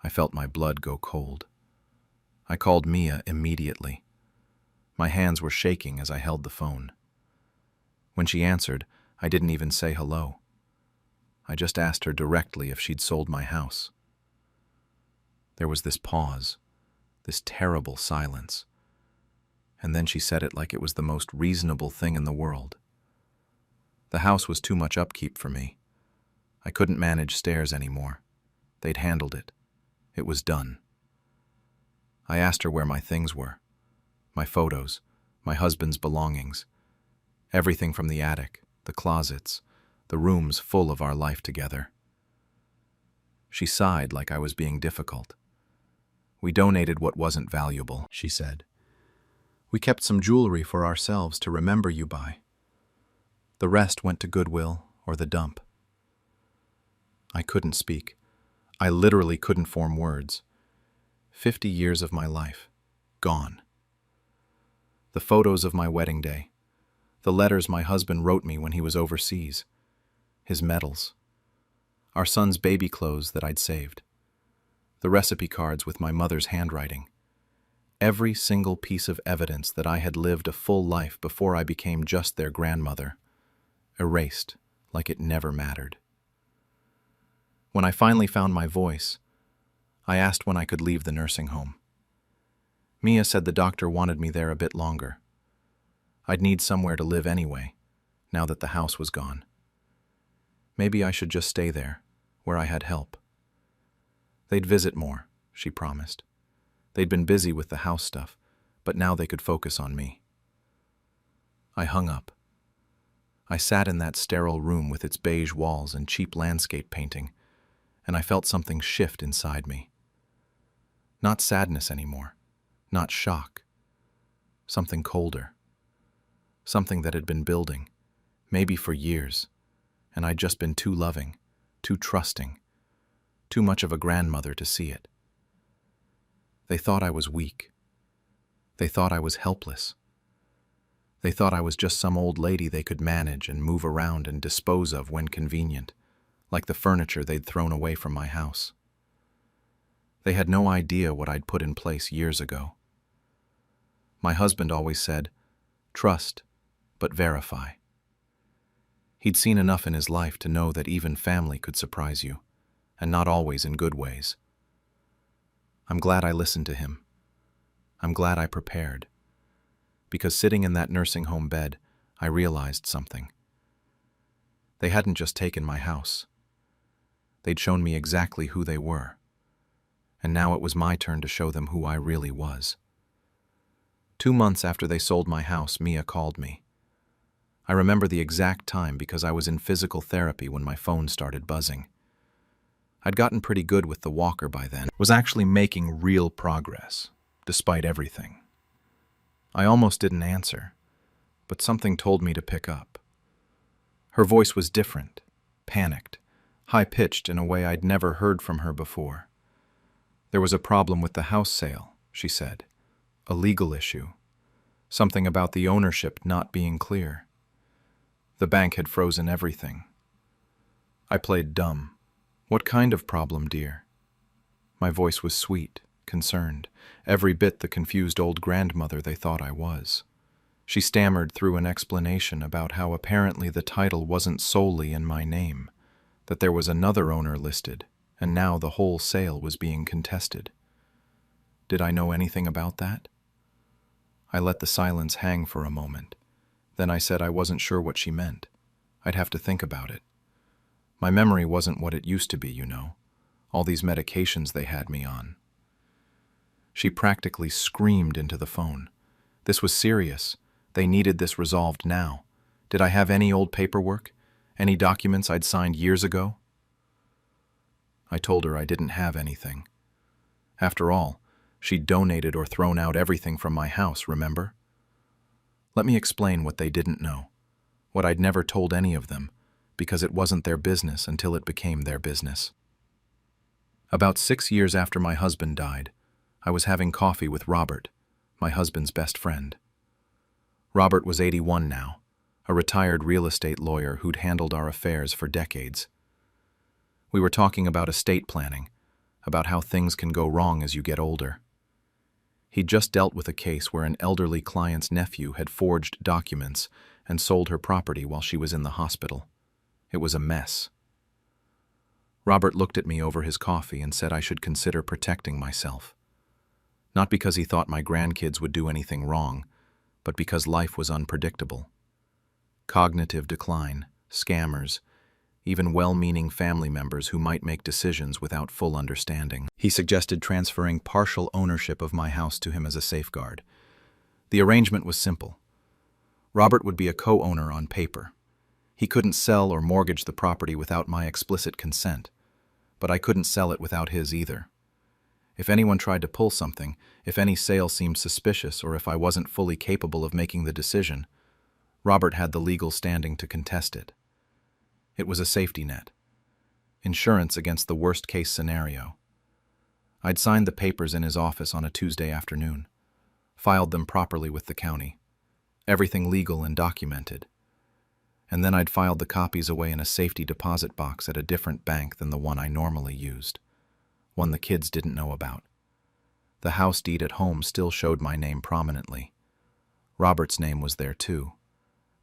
I felt my blood go cold. I called Mia immediately. My hands were shaking as I held the phone. When she answered, I didn't even say hello. I just asked her directly if she'd sold my house. There was this pause, this terrible silence. And then she said it like it was the most reasonable thing in the world. The house was too much upkeep for me. I couldn't manage stairs anymore. They'd handled it. It was done. I asked her where my things were. My photos, my husband's belongings. Everything from the attic, the closets, the rooms full of our life together. She sighed like I was being difficult. We donated what wasn't valuable, she said. We kept some jewelry for ourselves to remember you by. The rest went to Goodwill or the dump. I couldn't speak. I literally couldn't form words. 50 years of my life, gone. The photos of my wedding day, the letters my husband wrote me when he was overseas, his medals, our son's baby clothes that I'd saved, the recipe cards with my mother's handwriting, every single piece of evidence that I had lived a full life before I became just their grandmother, erased like it never mattered. When I finally found my voice, I asked when I could leave the nursing home. Mia said the doctor wanted me there a bit longer. I'd need somewhere to live anyway, now that the house was gone. Maybe I should just stay there, where I had help. They'd visit more, she promised. They'd been busy with the house stuff, but now they could focus on me. I hung up. I sat in that sterile room with its beige walls and cheap landscape painting, and I felt something shift inside me. Not sadness anymore, not shock. Something colder. Something that had been building, maybe for years, and I'd just been too loving, too trusting, too much of a grandmother to see it. They thought I was weak. They thought I was helpless. They thought I was just some old lady they could manage and move around and dispose of when convenient, like the furniture they'd thrown away from my house. They had no idea what I'd put in place years ago. My husband always said, trust, but verify. He'd seen enough in his life to know that even family could surprise you, and not always in good ways. I'm glad I listened to him. I'm glad I prepared. Because sitting in that nursing home bed, I realized something. They hadn't just taken my house. They'd shown me exactly who they were. And now it was my turn to show them who I really was. 2 months after they sold my house, Mia called me. I remember the exact time because I was in physical therapy when my phone started buzzing. I'd gotten pretty good with the walker by then, was actually making real progress, despite everything. I almost didn't answer, but something told me to pick up. Her voice was different, panicked, high-pitched in a way I'd never heard from her before. There was a problem with the house sale, she said. A legal issue. Something about the ownership not being clear. The bank had frozen everything. I played dumb. What kind of problem, dear? My voice was sweet, concerned, every bit the confused old grandmother they thought I was. She stammered through an explanation about how apparently the title wasn't solely in my name, that there was another owner listed, and now the whole sale was being contested. Did I know anything about that? I let the silence hang for a moment. Then I said I wasn't sure what she meant. I'd have to think about it. My memory wasn't what it used to be, you know. All these medications they had me on. She practically screamed into the phone. This was serious. They needed this resolved now. Did I have any old paperwork? Any documents I'd signed years ago? I told her I didn't have anything. After all, she'd donated or thrown out everything from my house, remember? Let me explain what they didn't know, what I'd never told any of them, because it wasn't their business until it became their business. About 6 years after my husband died, I was having coffee with Robert, my husband's best friend. Robert was 81 now, a retired real estate lawyer who'd handled our affairs for decades. We were talking about estate planning, about how things can go wrong as you get older. He'd just dealt with a case where an elderly client's nephew had forged documents and sold her property while she was in the hospital. It was a mess. Robert looked at me over his coffee and said I should consider protecting myself. Not because he thought my grandkids would do anything wrong, but because life was unpredictable. Cognitive decline, scammers, even well-meaning family members who might make decisions without full understanding. He suggested transferring partial ownership of my house to him as a safeguard. The arrangement was simple. Robert would be a co-owner on paper. He couldn't sell or mortgage the property without my explicit consent, but I couldn't sell it without his either. If anyone tried to pull something, if any sale seemed suspicious, or if I wasn't fully capable of making the decision, Robert had the legal standing to contest it. It was a safety net. Insurance against the worst-case scenario. I'd signed the papers in his office on a Tuesday afternoon, filed them properly with the county, everything legal and documented, and then I'd filed the copies away in a safety deposit box at a different bank than the one I normally used, one the kids didn't know about. The house deed at home still showed my name prominently. Robert's name was there too,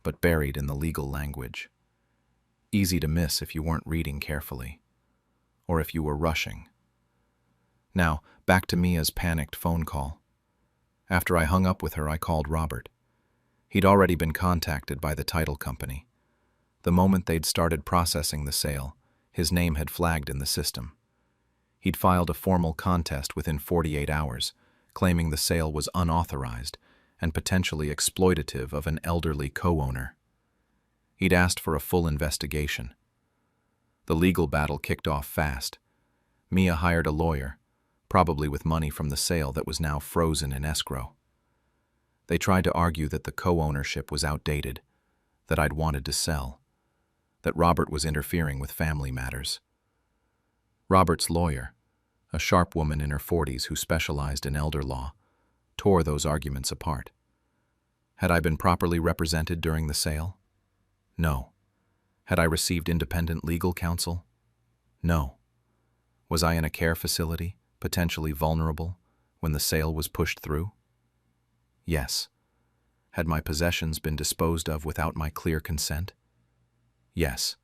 but buried in the legal language. Easy to miss if you weren't reading carefully, or if you were rushing. Now, back to Mia's panicked phone call. After I hung up with her, I called Robert. He'd already been contacted by the title company. The moment they'd started processing the sale, his name had flagged in the system. He'd filed a formal contest within 48 hours, claiming the sale was unauthorized and potentially exploitative of an elderly co-owner. He'd asked for a full investigation. The legal battle kicked off fast. Mia hired a lawyer, probably with money from the sale that was now frozen in escrow. They tried to argue that the co-ownership was outdated, that I'd wanted to sell, that Robert was interfering with family matters. Robert's lawyer, a sharp woman in her 40s who specialized in elder law, tore those arguments apart. Had I been properly represented during the sale? No. Had I received independent legal counsel? No. Was I in a care facility, potentially vulnerable, when the sale was pushed through? Yes. Had my possessions been disposed of without my clear consent? Yes.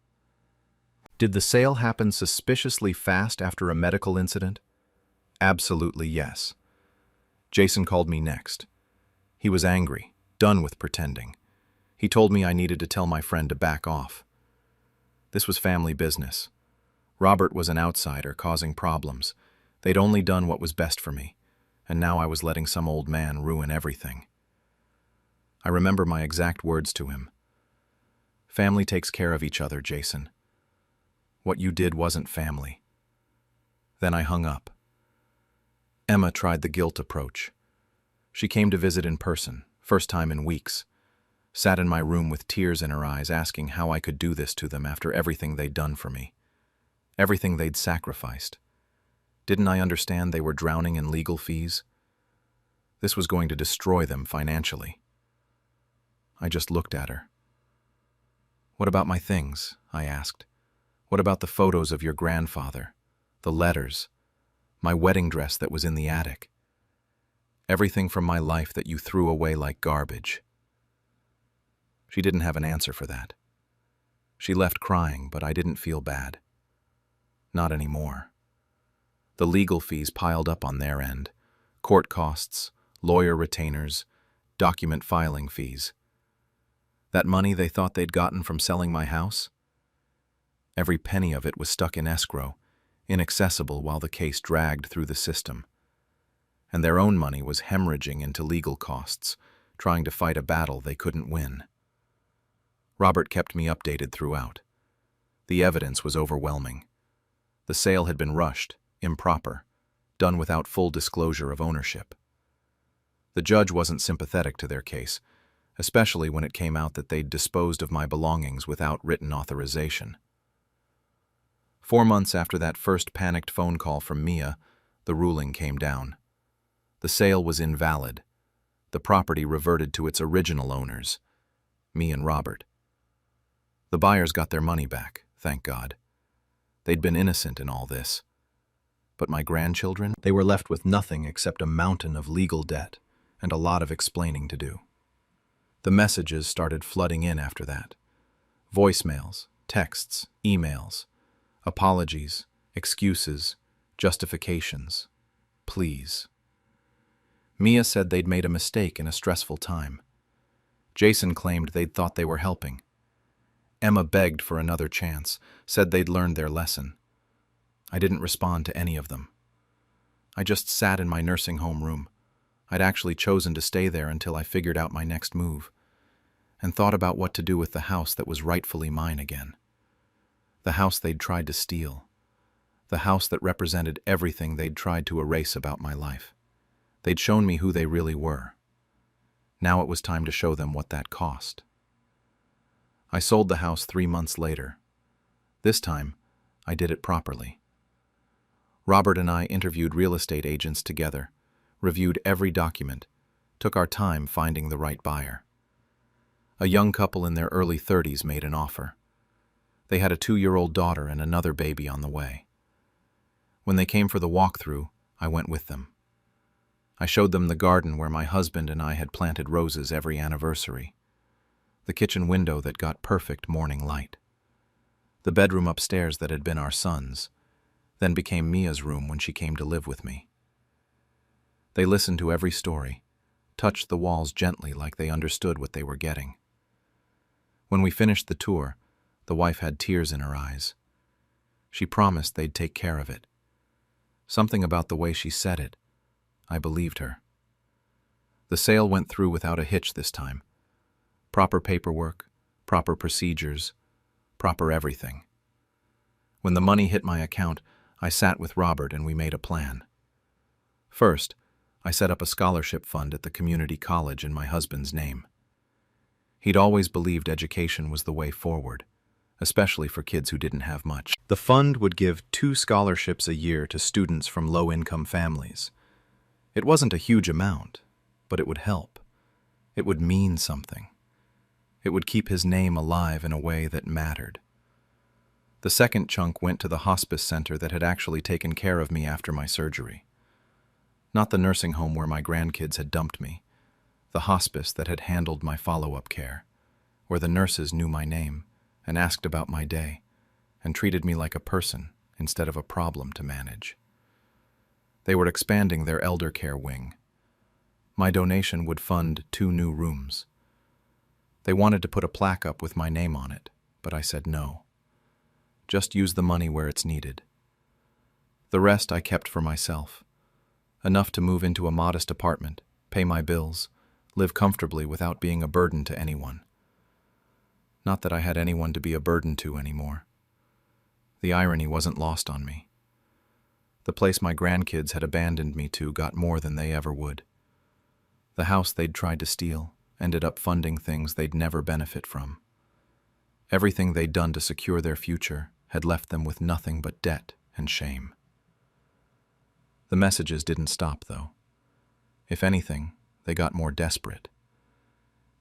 Did the sale happen suspiciously fast after a medical incident? Absolutely yes. Jason called me next. He was angry, done with pretending. He told me I needed to tell my friend to back off. This was family business. Robert was an outsider causing problems. They'd only done what was best for me, and now I was letting some old man ruin everything. I remember my exact words to him. Family takes care of each other, Jason. What you did wasn't family. Then I hung up. Emma tried the guilt approach. She came to visit in person, first time in weeks. Sat in my room with tears in her eyes, asking how I could do this to them after everything they'd done for me. Everything they'd sacrificed. Didn't I understand they were drowning in legal fees? This was going to destroy them financially. I just looked at her. "What about my things?" I asked. "What about the photos of your grandfather, the letters, my wedding dress that was in the attic? Everything from my life that you threw away like garbage." She didn't have an answer for that. She left crying, but I didn't feel bad. Not anymore. The legal fees piled up on their end. Court costs, lawyer retainers, document filing fees. That money they thought they'd gotten from selling my house? Every penny of it was stuck in escrow, inaccessible while the case dragged through the system. And their own money was hemorrhaging into legal costs, trying to fight a battle they couldn't win. Robert kept me updated throughout. The evidence was overwhelming. The sale had been rushed, improper, done without full disclosure of ownership. The judge wasn't sympathetic to their case, especially when it came out that they'd disposed of my belongings without written authorization. 4 months after that first panicked phone call from Mia, the ruling came down. The sale was invalid. The property reverted to its original owners, me and Robert. The buyers got their money back, thank God. They'd been innocent in all this. But my grandchildren, they were left with nothing except a mountain of legal debt and a lot of explaining to do. The messages started flooding in after that. Voicemails, texts, emails, apologies, excuses, justifications, pleas. Mia said they'd made a mistake in a stressful time. Jason claimed they'd thought they were helping. Emma begged for another chance, said they'd learned their lesson. I didn't respond to any of them. I just sat in my nursing home room. I'd actually chosen to stay there until I figured out my next move, and thought about what to do with the house that was rightfully mine again. The house they'd tried to steal. The house that represented everything they'd tried to erase about my life. They'd shown me who they really were. Now it was time to show them what that cost. I sold the house 3 months later. This time, I did it properly. Robert and I interviewed real estate agents together, reviewed every document, took our time finding the right buyer. A young couple in their early 30s made an offer. They had a 2-year-old daughter and another baby on the way. When they came for the walkthrough, I went with them. I showed them the garden where my husband and I had planted roses every anniversary, the kitchen window that got perfect morning light, the bedroom upstairs that had been our son's, then became Mia's room when she came to live with me. They listened to every story, touched the walls gently like they understood what they were getting. When we finished the tour, the wife had tears in her eyes. She promised they'd take care of it. Something about the way she said it, I believed her. The sale went through without a hitch this time. Proper paperwork, proper procedures, proper everything. When the money hit my account, I sat with Robert and we made a plan. First, I set up a scholarship fund at the community college in my husband's name. He'd always believed education was the way forward, especially for kids who didn't have much. The fund would give 2 scholarships a year to students from low-income families. It wasn't a huge amount, but it would help. It would mean something. It would keep his name alive in a way that mattered. The second chunk went to the hospice center that had actually taken care of me after my surgery. Not the nursing home where my grandkids had dumped me. The hospice that had handled my follow-up care, where the nurses knew my name and asked about my day and treated me like a person instead of a problem to manage. They were expanding their elder care wing. My donation would fund 2 new rooms. They wanted to put a plaque up with my name on it, but I said no. Just use the money where it's needed. The rest I kept for myself. Enough to move into a modest apartment, pay my bills, live comfortably without being a burden to anyone. Not that I had anyone to be a burden to anymore. The irony wasn't lost on me. The place my grandkids had abandoned me to got more than they ever would. The house they'd tried to steal ended up funding things they'd never benefit from. Everything they'd done to secure their future had left them with nothing but debt and shame. The messages didn't stop, though. If anything, they got more desperate.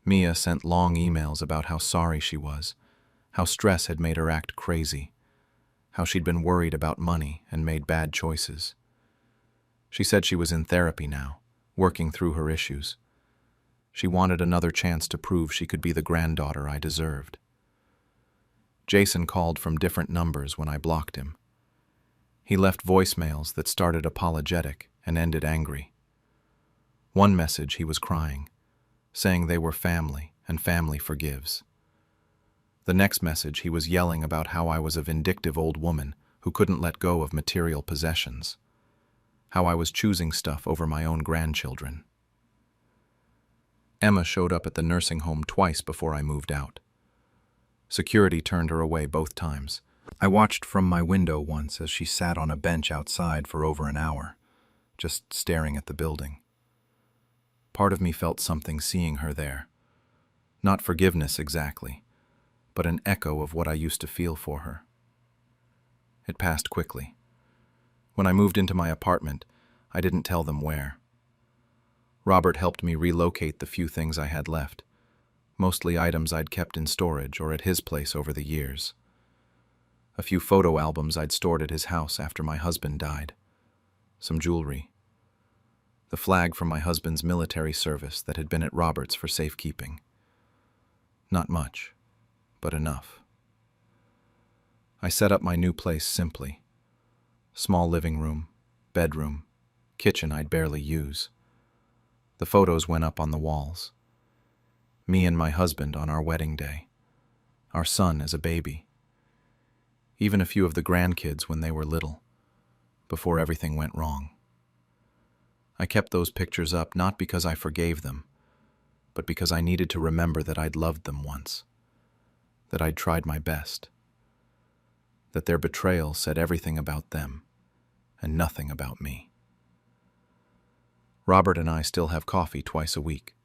Mia sent long emails about how sorry she was, how stress had made her act crazy, how she'd been worried about money and made bad choices. She said she was in therapy now, working through her issues. She wanted another chance to prove she could be the granddaughter I deserved. Jason called from different numbers when I blocked him. He left voicemails that started apologetic and ended angry. One message he was crying, saying they were family and family forgives. The next message he was yelling about how I was a vindictive old woman who couldn't let go of material possessions, how I was choosing stuff over my own grandchildren. Emma showed up at the nursing home twice before I moved out. Security turned her away both times. I watched from my window once as she sat on a bench outside for over an hour, just staring at the building. Part of me felt something seeing her there. Not forgiveness exactly, but an echo of what I used to feel for her. It passed quickly. When I moved into my apartment, I didn't tell them where. Robert helped me relocate the few things I had left, mostly items I'd kept in storage or at his place over the years. A few photo albums I'd stored at his house after my husband died. Some jewelry. The flag from my husband's military service that had been at Robert's for safekeeping. Not much, but enough. I set up my new place simply. Small living room, bedroom, kitchen I'd barely use. The photos went up on the walls. Me and my husband on our wedding day. Our son as a baby. Even a few of the grandkids when they were little, before everything went wrong. I kept those pictures up not because I forgave them, but because I needed to remember that I'd loved them once, that I'd tried my best, that their betrayal said everything about them and nothing about me. Robert and I still have coffee twice a week.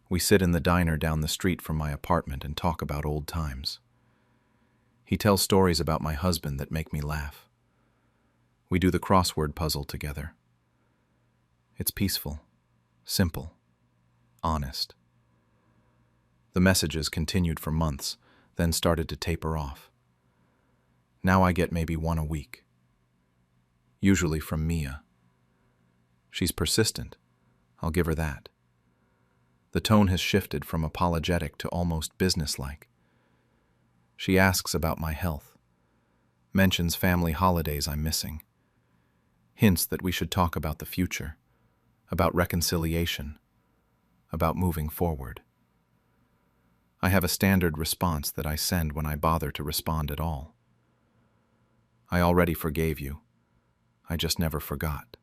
We sit in the diner down the street from my apartment and talk about old times. He tells stories about my husband that make me laugh. We do the crossword puzzle together. It's peaceful, simple, honest. The messages continued for months, then started to taper off. Now I get maybe one a week. Usually from Mia. She's persistent, I'll give her that. The tone has shifted from apologetic to almost businesslike. She asks about my health, mentions family holidays I'm missing, hints that we should talk about the future, about reconciliation, about moving forward. I have a standard response that I send when I bother to respond at all. I already forgave you. I just never forgot.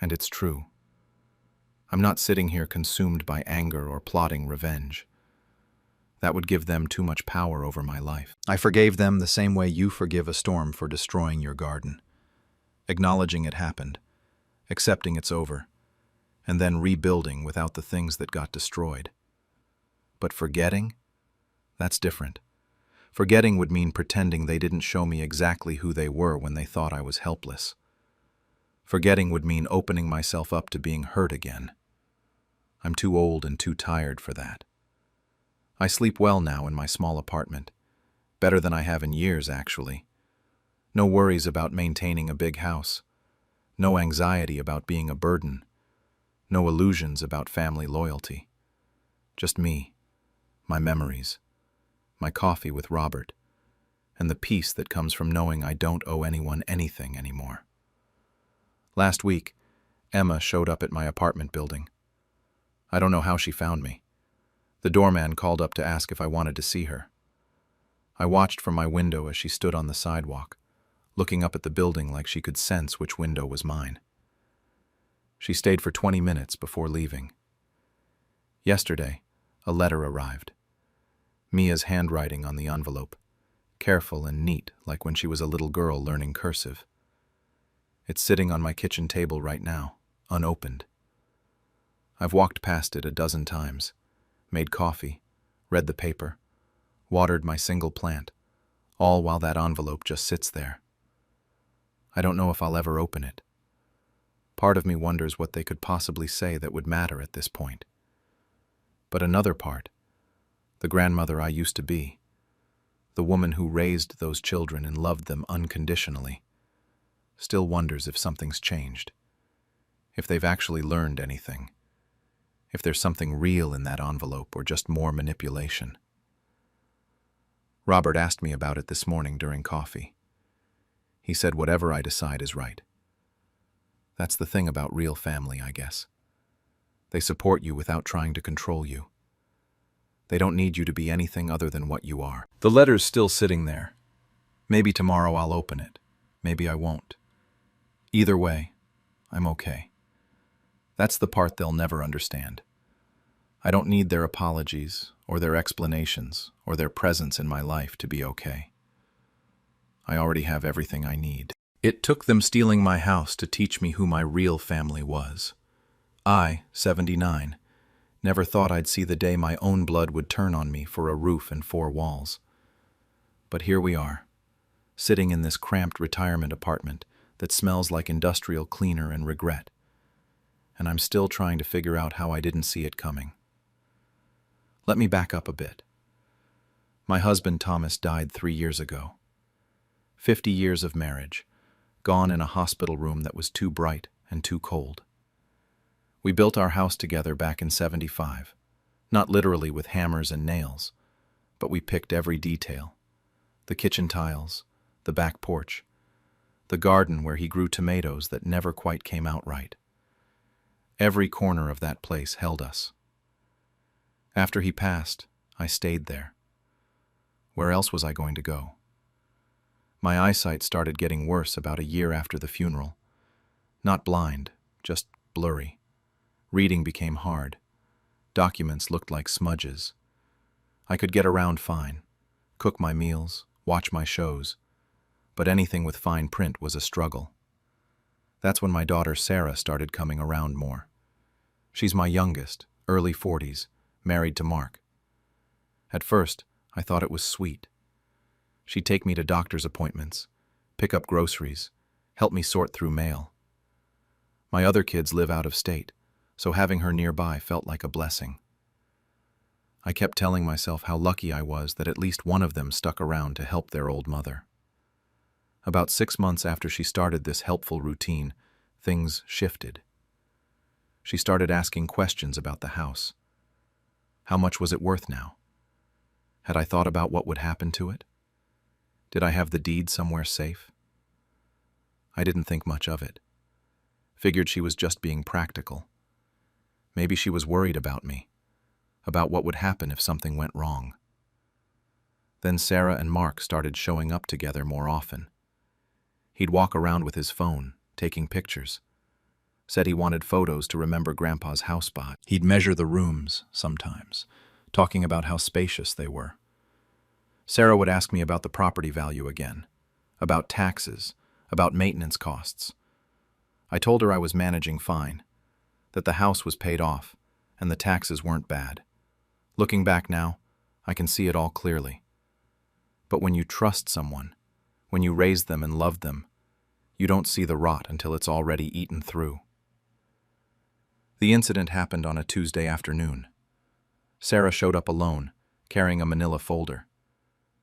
And it's true. I'm not sitting here consumed by anger or plotting revenge. That would give them too much power over my life. I forgave them the same way you forgive a storm for destroying your garden. Acknowledging it happened, accepting it's over, and then rebuilding without the things that got destroyed. But forgetting? That's different. Forgetting would mean pretending they didn't show me exactly who they were when they thought I was helpless. Forgetting would mean opening myself up to being hurt again. I'm too old and too tired for that. I sleep well now in my small apartment. Better than I have in years, actually. No worries about maintaining a big house. No anxiety about being a burden. No illusions about family loyalty. Just me, my memories, my coffee with Robert, and the peace that comes from knowing I don't owe anyone anything anymore. Last week, Emma showed up at my apartment building. I don't know how she found me. The doorman called up to ask if I wanted to see her. I watched from my window as she stood on the sidewalk, looking up at the building like she could sense which window was mine. She stayed for 20 minutes before leaving. Yesterday, a letter arrived. Mia's handwriting on the envelope, careful and neat like when she was a little girl learning cursive. It's sitting on my kitchen table right now, unopened. I've walked past it a dozen times, made coffee, read the paper, watered my single plant, all while that envelope just sits there. I don't know if I'll ever open it. Part of me wonders what they could possibly say that would matter at this point. But another part, the grandmother I used to be, the woman who raised those children and loved them unconditionally, still wonders if something's changed, if they've actually learned anything, if there's something real in that envelope or just more manipulation. Robert asked me about it this morning during coffee. He said whatever I decide is right. That's the thing about real family, I guess. They support you without trying to control you. They don't need you to be anything other than what you are. The letter's still sitting there. Maybe tomorrow I'll open it. Maybe I won't. Either way, I'm okay. That's the part they'll never understand. I don't need their apologies, or their explanations, or their presence in my life to be okay. I already have everything I need. It took them stealing my house to teach me who my real family was. I, 79, never thought I'd see the day my own blood would turn on me for a roof and four walls. But here we are, sitting in this cramped retirement apartment that smells like industrial cleaner and regret. And I'm still trying to figure out how I didn't see it coming. Let me back up a bit. My husband Thomas died 3 years ago. 50 years of marriage, gone in a hospital room that was too bright and too cold. We built our house together back in '75, not literally with hammers and nails, but we picked every detail. The kitchen tiles, the back porch, the garden where he grew tomatoes that never quite came out right. Every corner of that place held us. After he passed, I stayed there. Where else was I going to go? My eyesight started getting worse about a year after the funeral. Not blind, just blurry. Reading became hard. Documents looked like smudges. I could get around fine, cook my meals, watch my shows, but anything with fine print was a struggle. That's when my daughter Sarah started coming around more. She's my youngest, early 40s, married to Mark. At first, I thought it was sweet. She'd take me to doctor's appointments, pick up groceries, help me sort through mail. My other kids live out of state, so having her nearby felt like a blessing. I kept telling myself how lucky I was that at least one of them stuck around to help their old mother. About 6 months after she started this helpful routine, things shifted. She started asking questions about the house. How much was it worth now? Had I thought about what would happen to it? Did I have the deed somewhere safe? I didn't think much of it. Figured she was just being practical. Maybe she was worried about me, about what would happen if something went wrong. Then Sarah and Mark started showing up together more often. He'd walk around with his phone, taking pictures. Said he wanted photos to remember Grandpa's house by. He'd measure the rooms sometimes, talking about how spacious they were. Sarah would ask me about the property value again, about taxes, about maintenance costs. I told her I was managing fine, that the house was paid off, and the taxes weren't bad. Looking back now, I can see it all clearly. But when you trust someone, when you raise them and love them, you don't see the rot until it's already eaten through. The incident happened on a Tuesday afternoon. Sarah showed up alone, carrying a manila folder.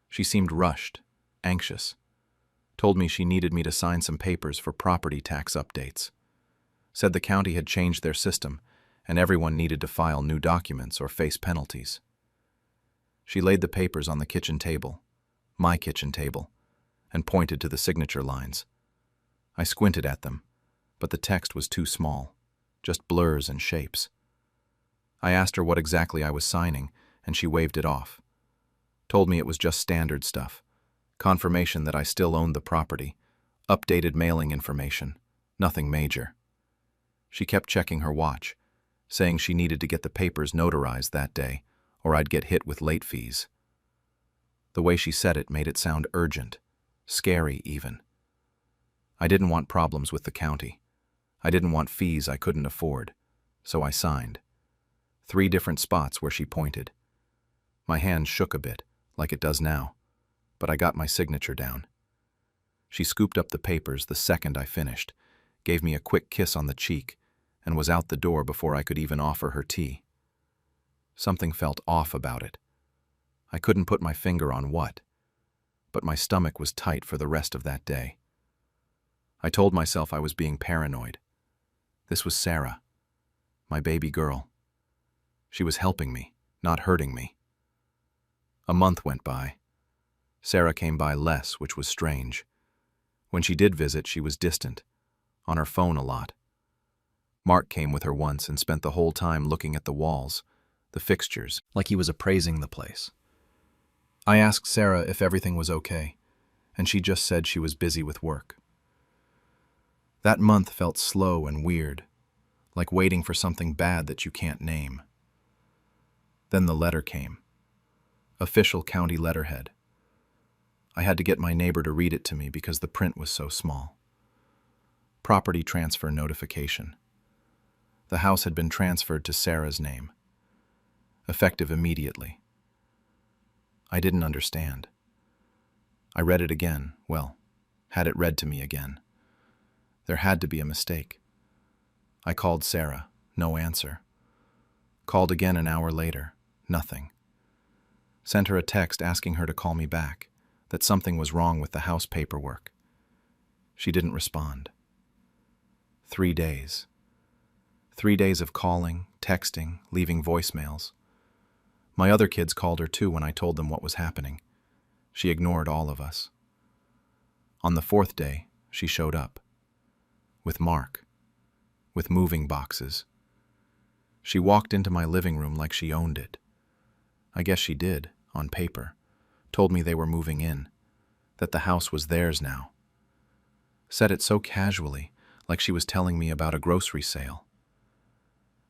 She seemed rushed, anxious. Told me she needed me to sign some papers for property tax updates. Said the county had changed their system, and everyone needed to file new documents or face penalties. She laid the papers on the kitchen table, my kitchen table, and pointed to the signature lines. I squinted at them, but the text was too small, just blurs and shapes. I asked her what exactly I was signing, and she waved it off. Told me it was just standard stuff, confirmation that I still owned the property, updated mailing information, nothing major. She kept checking her watch, saying she needed to get the papers notarized that day, or I'd get hit with late fees. The way she said it made it sound urgent, scary even. I didn't want problems with the county. I didn't want fees I couldn't afford, so I signed. 3 different spots where she pointed. My hand shook a bit, like it does now, but I got my signature down. She scooped up the papers the second I finished, gave me a quick kiss on the cheek, and was out the door before I could even offer her tea. Something felt off about it. I couldn't put my finger on what, but my stomach was tight for the rest of that day. I told myself I was being paranoid. This was Sarah, my baby girl. She was helping me, not hurting me. A month went by. Sarah came by less, which was strange. When she did visit, she was distant, on her phone a lot. Mark came with her once and spent the whole time looking at the walls, the fixtures, like he was appraising the place. I asked Sarah if everything was okay, and she just said she was busy with work. That month felt slow and weird, like waiting for something bad that you can't name. Then the letter came. Official county letterhead. I had to get my neighbor to read it to me because the print was so small. Property transfer notification. The house had been transferred to Sarah's name. Effective immediately. I didn't understand. I read it again, had it read to me again. There had to be a mistake. I called Sarah, no answer. Called again an hour later, nothing. Sent her a text asking her to call me back, that something was wrong with the house paperwork. She didn't respond. 3 days. 3 days of calling, texting, leaving voicemails. My other kids called her too when I told them what was happening. She ignored all of us. On the 4th day, she showed up. With Mark. With moving boxes. She walked into my living room like she owned it. I guess she did, on paper. Told me they were moving in. That the house was theirs now. Said it so casually, like she was telling me about a grocery sale.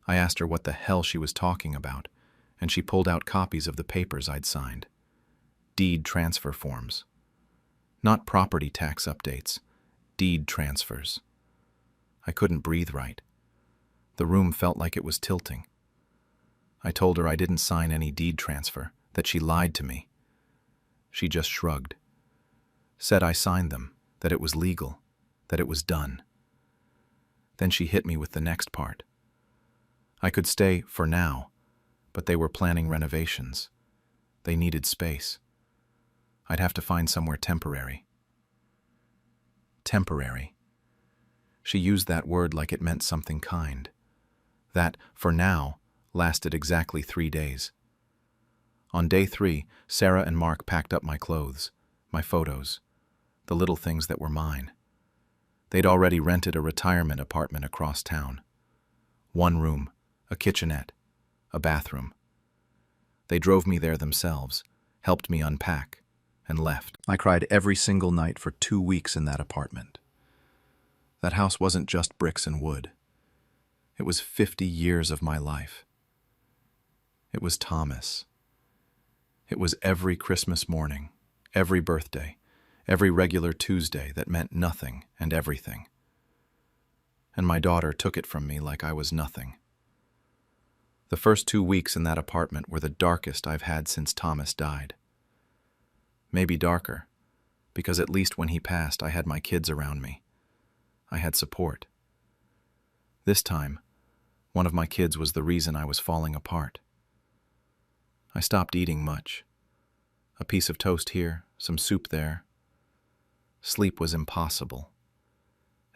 I asked her what the hell she was talking about, and she pulled out copies of the papers I'd signed. Deed transfer forms. Not property tax updates. Deed transfers. I couldn't breathe right. The room felt like it was tilting. I told her I didn't sign any deed transfer, that she lied to me. She just shrugged. Said I signed them, that it was legal, that it was done. Then she hit me with the next part. I could stay for now, but they were planning renovations. They needed space. I'd have to find somewhere temporary. Temporary. She used that word like it meant something kind. That, for now, lasted exactly 3 days. On day 3, Sarah and Mark packed up my clothes, my photos, the little things that were mine. They'd already rented a retirement apartment across town. 1 room, a kitchenette, a bathroom. They drove me there themselves, helped me unpack, and left. I cried every single night for 2 weeks in that apartment. That house wasn't just bricks and wood. It was 50 years of my life. It was Thomas. It was every Christmas morning, every birthday, every regular Tuesday that meant nothing and everything. And my daughter took it from me like I was nothing. The first 2 weeks in that apartment were the darkest I've had since Thomas died. Maybe darker, because at least when he passed I had my kids around me. I had support. This time, one of my kids was the reason I was falling apart. I stopped eating much. A piece of toast here, some soup there. Sleep was impossible.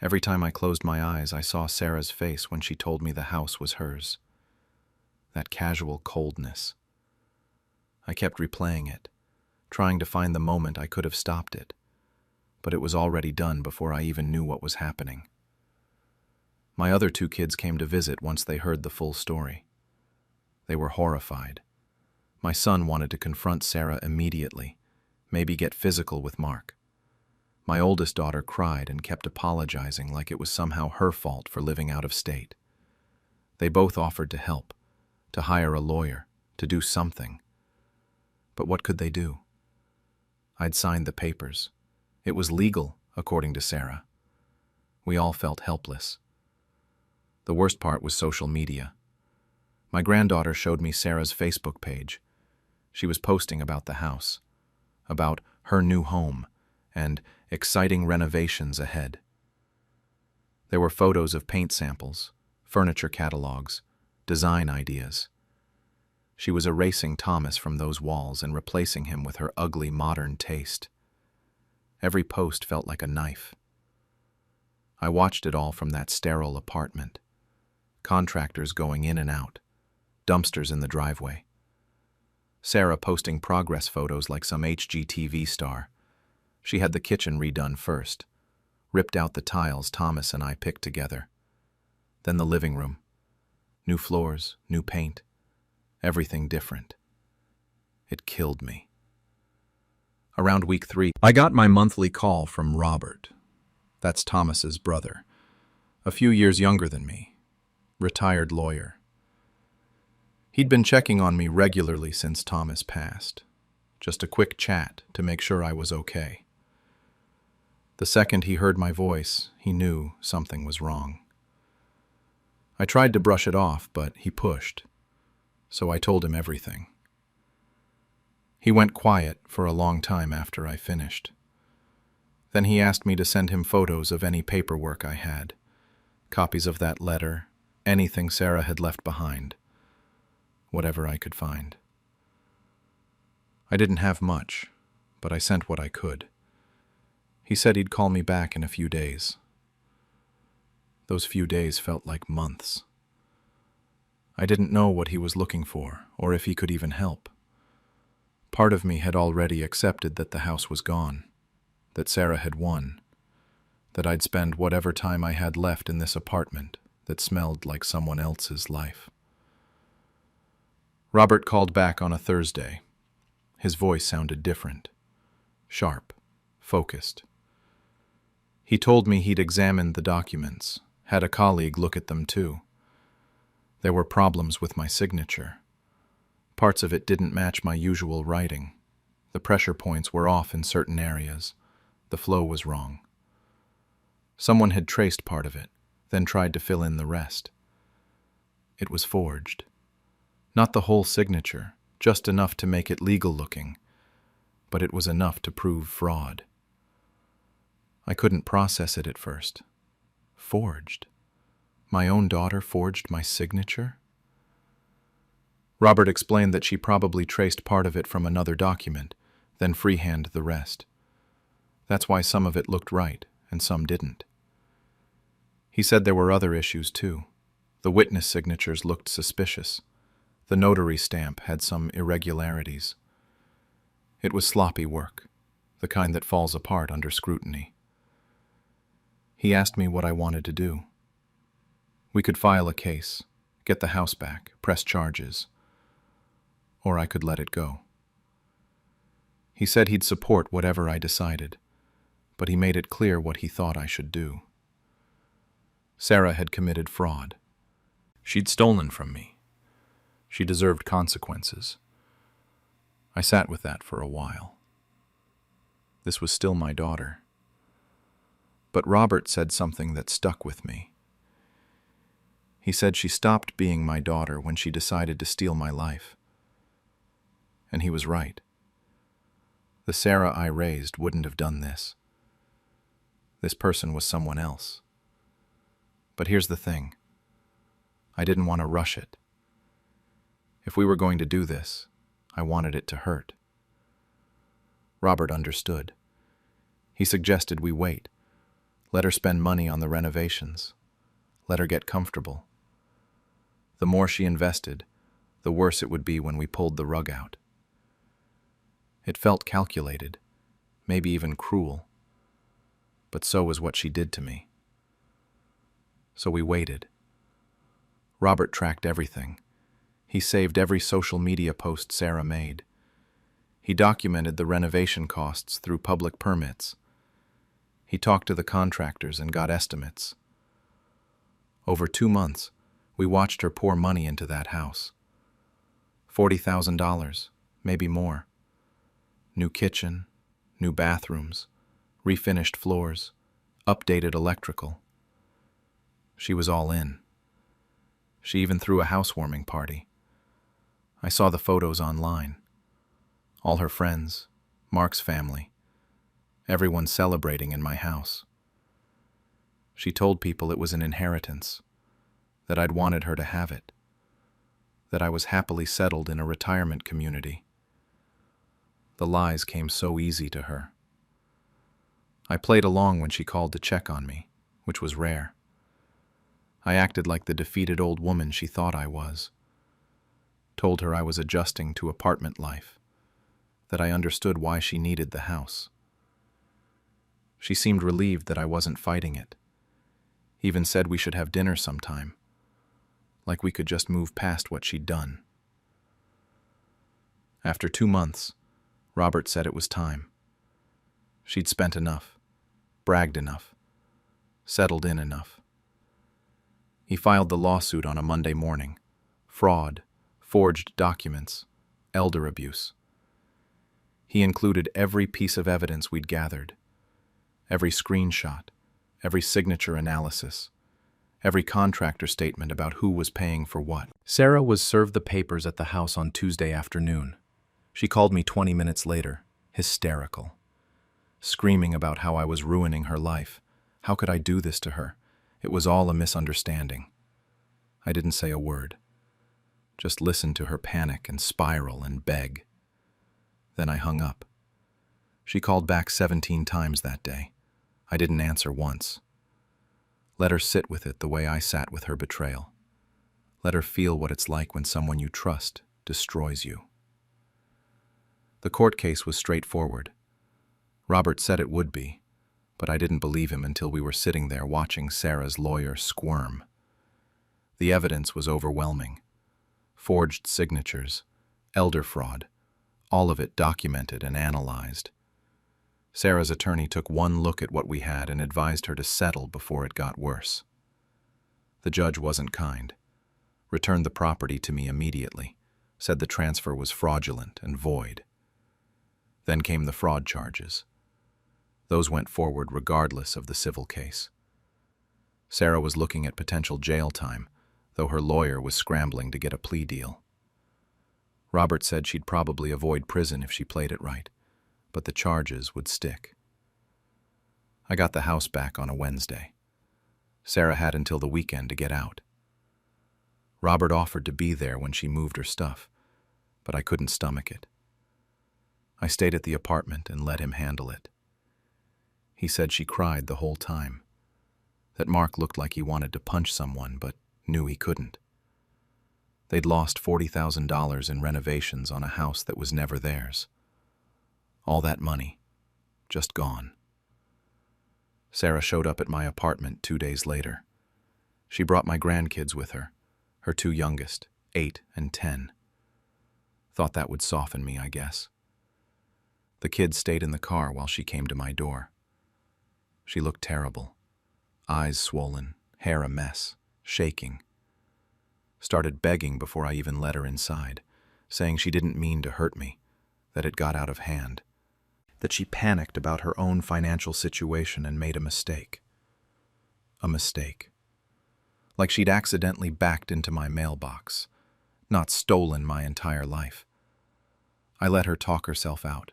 Every time I closed my eyes, I saw Sarah's face when she told me the house was hers. That casual coldness. I kept replaying it, trying to find the moment I could have stopped it, but it was already done before I even knew what was happening. My other 2 kids came to visit once they heard the full story. They were horrified. My son wanted to confront Sarah immediately, maybe get physical with Mark. My oldest daughter cried and kept apologizing like it was somehow her fault for living out of state. They both offered to help, to hire a lawyer, to do something. But what could they do? I'd signed the papers. It was legal, according to Sarah. We all felt helpless. The worst part was social media. My granddaughter showed me Sarah's Facebook page. She was posting about the house, about her new home, and exciting renovations ahead. There were photos of paint samples, furniture catalogs, design ideas. She was erasing Thomas from those walls and replacing him with her ugly modern taste. Every post felt like a knife. I watched it all from that sterile apartment. Contractors going in and out, dumpsters in the driveway. Sarah posting progress photos like some HGTV star. She had the kitchen redone first, ripped out the tiles Thomas and I picked together. Then the living room. New floors, new paint, everything different. It killed me. Around week 3, I got my monthly call from Robert. That's Thomas's brother, a few years younger than me, retired lawyer. He'd been checking on me regularly since Thomas passed. Just a quick chat to make sure I was okay. The second he heard my voice, he knew something was wrong. I tried to brush it off, but he pushed, so I told him everything. He went quiet for a long time after I finished. Then he asked me to send him photos of any paperwork I had, copies of that letter, anything Sarah had left behind, whatever I could find. I didn't have much, but I sent what I could. He said he'd call me back in a few days. Those few days felt like months. I didn't know what he was looking for, or if he could even help. Part of me had already accepted that the house was gone, that Sarah had won, that I'd spend whatever time I had left in this apartment that smelled like someone else's life. Robert called back on a Thursday. His voice sounded different, sharp, focused. He told me he'd examined the documents, had a colleague look at them too. There were problems with my signature. Parts of it didn't match my usual writing. The pressure points were off in certain areas. The flow was wrong. Someone had traced part of it, then tried to fill in the rest. It was forged. Not the whole signature, just enough to make it legal looking, but it was enough to prove fraud. I couldn't process it at first. Forged? My own daughter forged my signature? Robert explained that she probably traced part of it from another document, then freehand the rest. That's why some of it looked right and some didn't. He said there were other issues too. The witness signatures looked suspicious. The notary stamp had some irregularities. It was sloppy work, the kind that falls apart under scrutiny. He asked me what I wanted to do. We could file a case, get the house back, press charges, or I could let it go. He said he'd support whatever I decided, but he made it clear what he thought I should do. Sarah had committed fraud. She'd stolen from me. She deserved consequences. I sat with that for a while. This was still my daughter. But Robert said something that stuck with me. He said she stopped being my daughter when she decided to steal my life. And he was right. The Sarah I raised wouldn't have done this. This person was someone else. But here's the thing. I didn't want to rush it. If we were going to do this, I wanted it to hurt. Robert understood. He suggested we wait. Let her spend money on the renovations. Let her get comfortable. The more she invested, the worse it would be when we pulled the rug out. It felt calculated, maybe even cruel. But so was what she did to me. So we waited. Robert tracked everything. He saved every social media post Sarah made. He documented the renovation costs through public permits. He talked to the contractors and got estimates. Over 2 months, we watched her pour money into that house. $40,000, maybe more. New kitchen, new bathrooms, refinished floors, updated electrical. She was all in. She even threw a housewarming party. I saw the photos online. All her friends, Mark's family, everyone celebrating in my house. She told people it was an inheritance, that I'd wanted her to have it, that I was happily settled in a retirement community. The lies came so easy to her. I played along when she called to check on me, which was rare. I acted like the defeated old woman she thought I was. Told her I was adjusting to apartment life, that I understood why she needed the house. She seemed relieved that I wasn't fighting it. Even said we should have dinner sometime, like we could just move past what she'd done. After 2 months, Robert said it was time. She'd spent enough, bragged enough, settled in enough. He filed the lawsuit on a Monday morning. Fraud, forged documents, elder abuse. He included every piece of evidence we'd gathered, every screenshot, every signature analysis, every contractor statement about who was paying for what. Sarah was served the papers at the house on Tuesday afternoon. She called me 20 minutes later, hysterical, screaming about how I was ruining her life. How could I do this to her? It was all a misunderstanding. I didn't say a word, just listened to her panic and spiral and beg. Then I hung up. She called back 17 times that day. I didn't answer once. Let her sit with it the way I sat with her betrayal. Let her feel what it's like when someone you trust destroys you. The court case was straightforward. Robert said it would be, but I didn't believe him until we were sitting there watching Sarah's lawyer squirm. The evidence was overwhelming. Forged signatures, elder fraud, all of it documented and analyzed. Sarah's attorney took one look at what we had and advised her to settle before it got worse. The judge wasn't kind. Returned the property to me immediately, said the transfer was fraudulent and void. Then came the fraud charges. Those went forward regardless of the civil case. Sarah was looking at potential jail time, though her lawyer was scrambling to get a plea deal. Robert said she'd probably avoid prison if she played it right, but the charges would stick. I got the house back on a Wednesday. Sarah had until the weekend to get out. Robert offered to be there when she moved her stuff, but I couldn't stomach it. I stayed at the apartment and let him handle it. He said she cried the whole time, that Mark looked like he wanted to punch someone but knew he couldn't. They'd lost $40,000 in renovations on a house that was never theirs. All that money, just gone. Sarah showed up at my apartment 2 days later. She brought my grandkids with her, her 2 youngest, 8 and 10. Thought that would soften me, I guess. The kids stayed in the car while she came to my door. She looked terrible. Eyes swollen, hair a mess, shaking. Started begging before I even let her inside, saying she didn't mean to hurt me, that it got out of hand, that she panicked about her own financial situation and made a mistake. A mistake. Like she'd accidentally backed into my mailbox, not stolen my entire life. I let her talk herself out.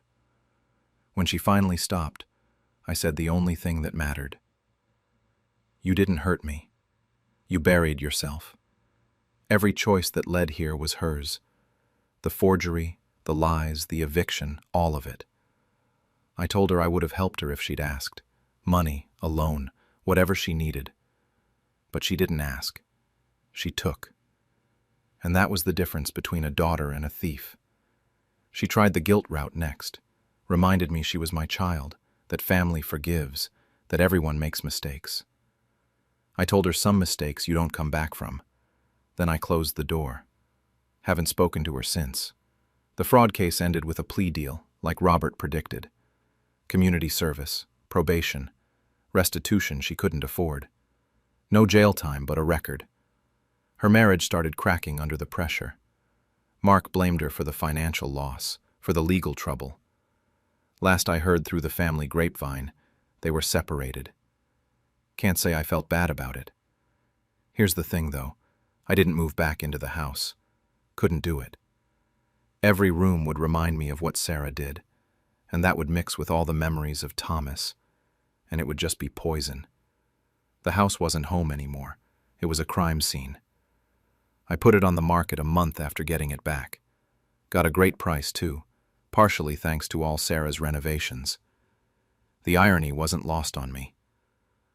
When she finally stopped, I said the only thing that mattered. You didn't hurt me. You buried yourself. Every choice that led here was hers. The forgery, the lies, the eviction, all of it. I told her I would have helped her if she'd asked. Money, a loan, whatever she needed. But she didn't ask. She took. And that was the difference between a daughter and a thief. She tried the guilt route next. Reminded me she was my child, that family forgives, that everyone makes mistakes. I told her some mistakes you don't come back from. Then I closed the door. Haven't spoken to her since. The fraud case ended with a plea deal, like Robert predicted. Community service, probation, restitution she couldn't afford. No jail time, but a record. Her marriage started cracking under the pressure. Mark blamed her for the financial loss, for the legal trouble. Last I heard through the family grapevine, they were separated. Can't say I felt bad about it. Here's the thing, though. I didn't move back into the house. Couldn't do it. Every room would remind me of what Sarah did. and that would mix with all the memories of Thomas, and it would just be poison. The house wasn't home anymore. It was a crime scene. I put it on the market a month after getting it back. Got a great price, too, partially thanks to all Sarah's renovations. The irony wasn't lost on me.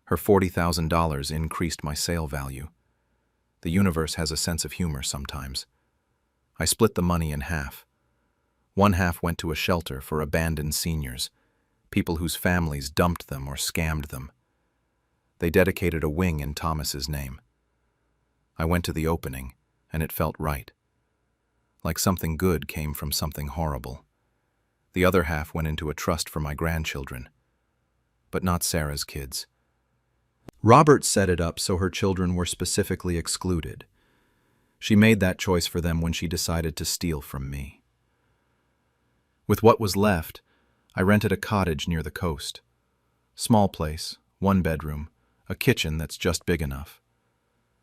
Her $40,000 increased my sale value. The universe has a sense of humor sometimes. I split the money in half. One half went to a shelter for abandoned seniors, people whose families dumped them or scammed them. They dedicated a wing in Thomas's name. I went to the opening, and it felt right. Like something good came from something horrible. The other half went into a trust for my grandchildren, but not Sarah's kids. Robert set it up so her children were specifically excluded. She made that choice for them when she decided to steal from me. With what was left, I rented a cottage near the coast. Small place, 1 bedroom, a kitchen that's just big enough.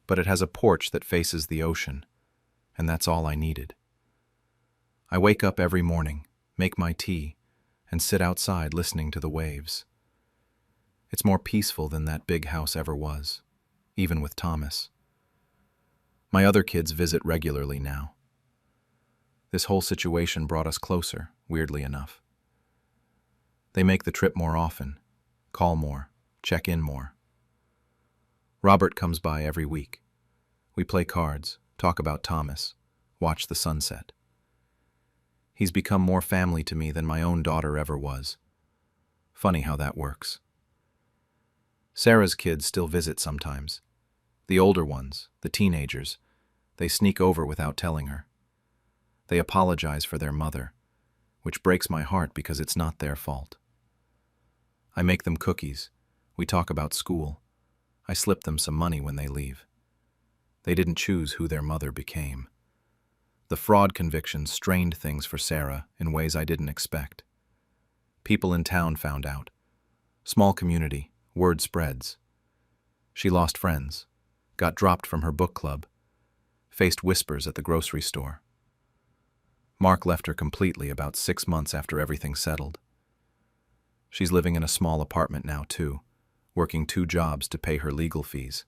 But it has a porch that faces the ocean, and that's all I needed. I wake up every morning, make my tea, and sit outside listening to the waves. It's more peaceful than that big house ever was, even with Thomas. My other kids visit regularly now. This whole situation brought us closer, weirdly enough. They make the trip more often, call more, check in more. Robert comes by every week. We play cards, talk about Thomas, watch the sunset. He's become more family to me than my own daughter ever was. Funny how that works. Sarah's kids still visit sometimes. The older ones, the teenagers, they sneak over without telling her. They apologize for their mother, which breaks my heart because it's not their fault. I make them cookies. We talk about school. I slip them some money when they leave. They didn't choose who their mother became. The fraud conviction strained things for Sarah in ways I didn't expect. People in town found out. Small community, word spreads. She lost friends, got dropped from her book club, faced whispers at the grocery store. Mark left her completely about 6 months after everything settled. She's living in a small apartment now, too, working 2 jobs to pay her legal fees.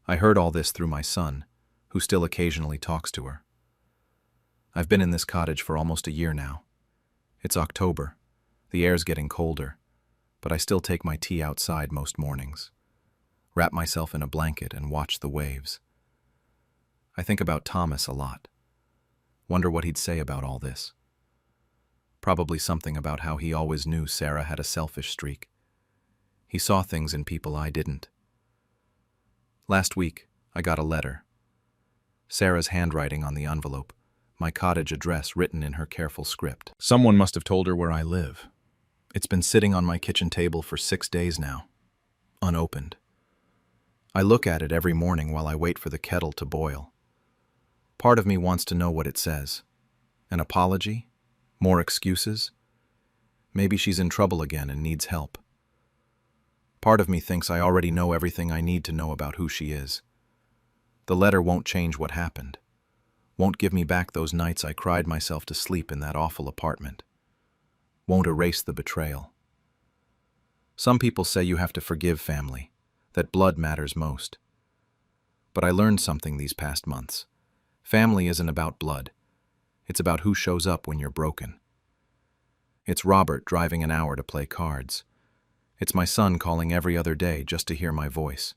I heard all this through my son, who still occasionally talks to her. I've been in this cottage for almost a year now. It's October. The air's getting colder, but I still take my tea outside most mornings, wrap myself in a blanket and watch the waves. I think about Thomas a lot. Wonder what he'd say about all this. Probably something about how he always knew Sarah had a selfish streak. He saw things in people I didn't. Last week, I got a letter. Sarah's handwriting on the envelope, my cottage address written in her careful script. Someone must have told her where I live. It's been sitting on my kitchen table for 6 days now, unopened. I look at it every morning while I wait for the kettle to boil. Part of me wants to know what it says. An apology? More excuses? Maybe she's in trouble again and needs help. Part of me thinks I already know everything I need to know about who she is. The letter won't change what happened. Won't give me back those nights I cried myself to sleep in that awful apartment. Won't erase the betrayal. Some people say you have to forgive family, that blood matters most. But I learned something these past months. Family isn't about blood. It's about who shows up when you're broken. It's Robert driving an hour to play cards. It's my son calling every other day just to hear my voice.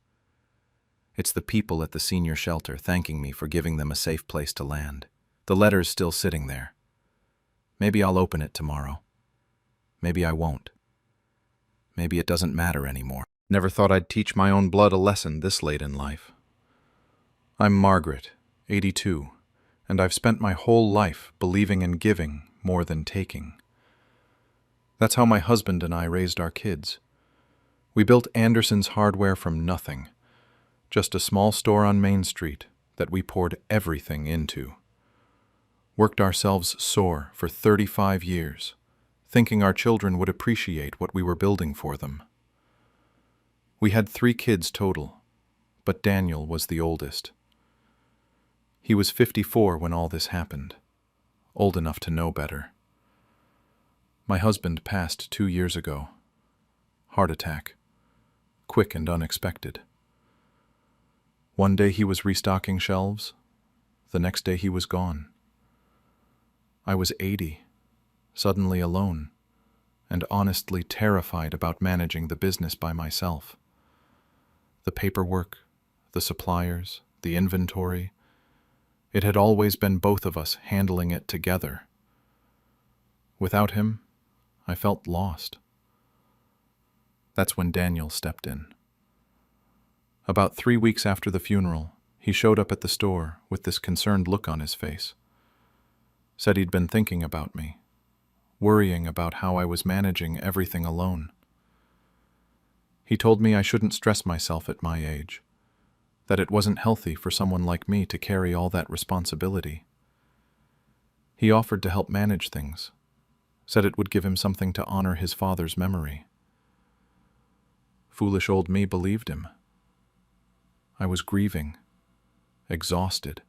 It's the people at the senior shelter thanking me for giving them a safe place to land. The letter's still sitting there. Maybe I'll open it tomorrow. Maybe I won't. Maybe it doesn't matter anymore. Never thought I'd teach my own blood a lesson this late in life. I'm Margaret, 82, and I've spent my whole life believing in giving more than taking. That's how my husband and I raised our kids. We built Anderson's Hardware from nothing, just a small store on Main Street that we poured everything into. Worked ourselves sore for 35 years, thinking our children would appreciate what we were building for them. We had 3 kids total, but Daniel was the oldest. He was 54 when all this happened, old enough to know better. My husband passed 2 years ago. Heart attack. Quick and unexpected. One day he was restocking shelves. The next day he was gone. I was 80, suddenly alone, and honestly terrified about managing the business by myself. The paperwork, the suppliers, the inventory. It had always been both of us handling it together. Without him, I felt lost. That's when Daniel stepped in. About 3 weeks after the funeral, he showed up at the store with this concerned look on his face. Said he'd been thinking about me, worrying about how I was managing everything alone. He told me I shouldn't stress myself at my age, that it wasn't healthy for someone like me to carry all that responsibility. He offered to help manage things, said it would give him something to honor his father's memory. Foolish old me believed him. I was grieving, exhausted,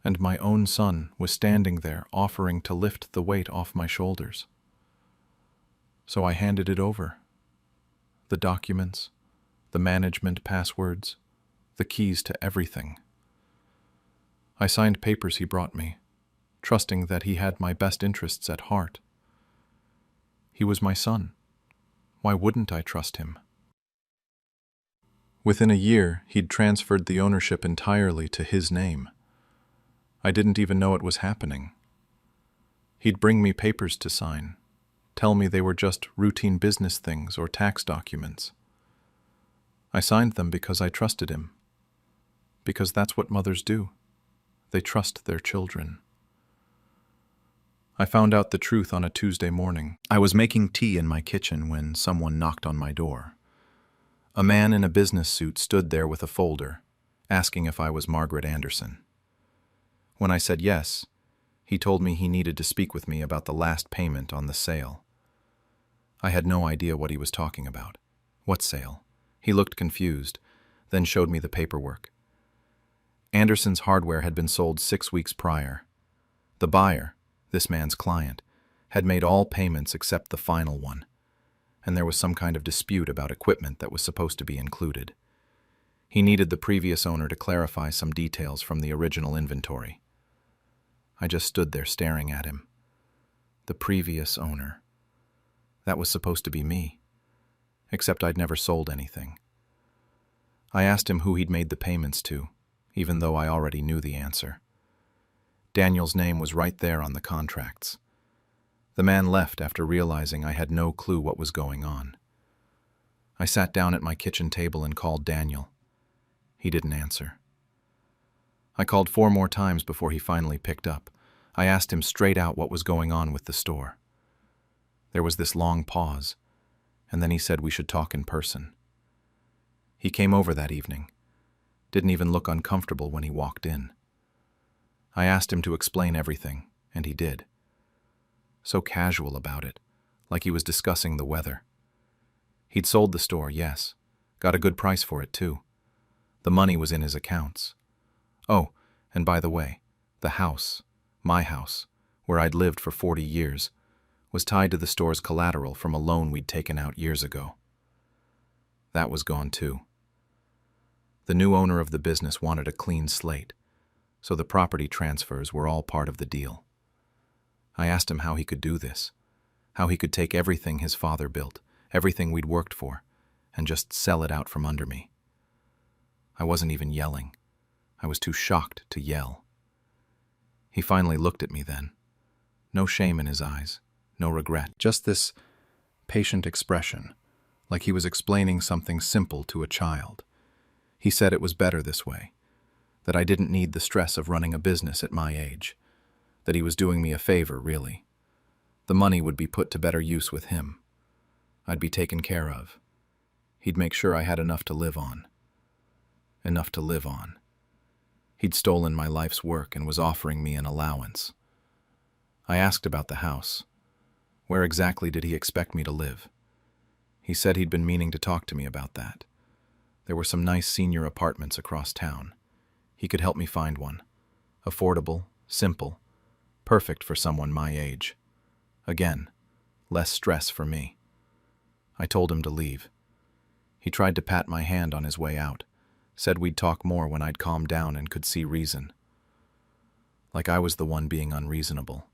and my own son was standing there offering to lift the weight off my shoulders. So I handed it over. The documents, the management passwords, the keys to everything. I signed papers he brought me, trusting that he had my best interests at heart. He was my son. Why wouldn't I trust him? Within a year, he'd transferred the ownership entirely to his name. I didn't even know it was happening. He'd bring me papers to sign, tell me they were just routine business things or tax documents. I signed them because I trusted him. Because that's what mothers do. They trust their children. I found out the truth on a Tuesday morning. I was making tea in my kitchen when someone knocked on my door. A man in a business suit stood there with a folder, asking if I was Margaret Anderson. When I said yes, he told me he needed to speak with me about the last payment on the sale. I had no idea what he was talking about. What sale? He looked confused, then showed me the paperwork. Anderson's hardware had been sold 6 weeks prior. The buyer, this man's client, had made all payments except the final one, and there was some kind of dispute about equipment that was supposed to be included. He needed the previous owner to clarify some details from the original inventory. I just stood there staring at him. The previous owner. That was supposed to be me, except I'd never sold anything. I asked him who he'd made the payments to, even though I already knew the answer. Daniel's name was right there on the contracts. The man left after realizing I had no clue what was going on. I sat down at my kitchen table and called Daniel. He didn't answer. I called 4 more times before he finally picked up. I asked him straight out what was going on with the store. There was this long pause, and then he said we should talk in person. He came over that evening. Didn't even look uncomfortable when he walked in. I asked him to explain everything, and he did. So casual about it, like he was discussing the weather. He'd sold the store, yes. Got a good price for it, too. The money was in his accounts. Oh, and by the way, the house, my house, where I'd lived for 40 years, was tied to the store's collateral from a loan we'd taken out years ago. That was gone, too. The new owner of the business wanted a clean slate, so the property transfers were all part of the deal. I asked him how he could do this, how he could take everything his father built, everything we'd worked for, and just sell it out from under me. I wasn't even yelling. I was too shocked to yell. He finally looked at me then. No shame in his eyes, no regret, just this patient expression, like he was explaining something simple to a child. He said it was better this way, that I didn't need the stress of running a business at my age, that he was doing me a favor, really. The money would be put to better use with him. I'd be taken care of. He'd make sure I had enough to live on. Enough to live on. He'd stolen my life's work and was offering me an allowance. I asked about the house. Where exactly did he expect me to live? He said he'd been meaning to talk to me about that. There were some nice senior apartments across town. He could help me find one. Affordable, simple, perfect for someone my age. Again, less stress for me. I told him to leave. He tried to pat my hand on his way out, said we'd talk more when I'd calmed down and could see reason. Like I was the one being unreasonable.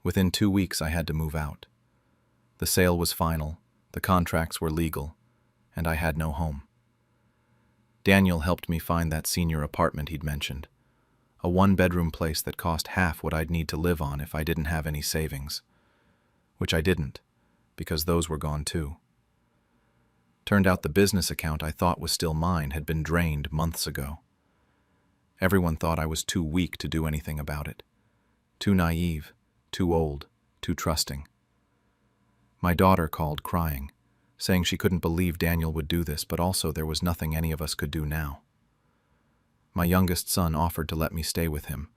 Within 2 weeks, I had to move out. The sale was final, the contracts were legal, and I had no home. Daniel helped me find that senior apartment he'd mentioned, a one-bedroom place that cost half what I'd need to live on if I didn't have any savings. Which I didn't, because those were gone too. Turned out the business account I thought was still mine had been drained months ago. Everyone thought I was too weak to do anything about it. Too naive, too old, too trusting. My daughter called crying, saying she couldn't believe Daniel would do this, but also there was nothing any of us could do now. My youngest son offered to let me stay with him,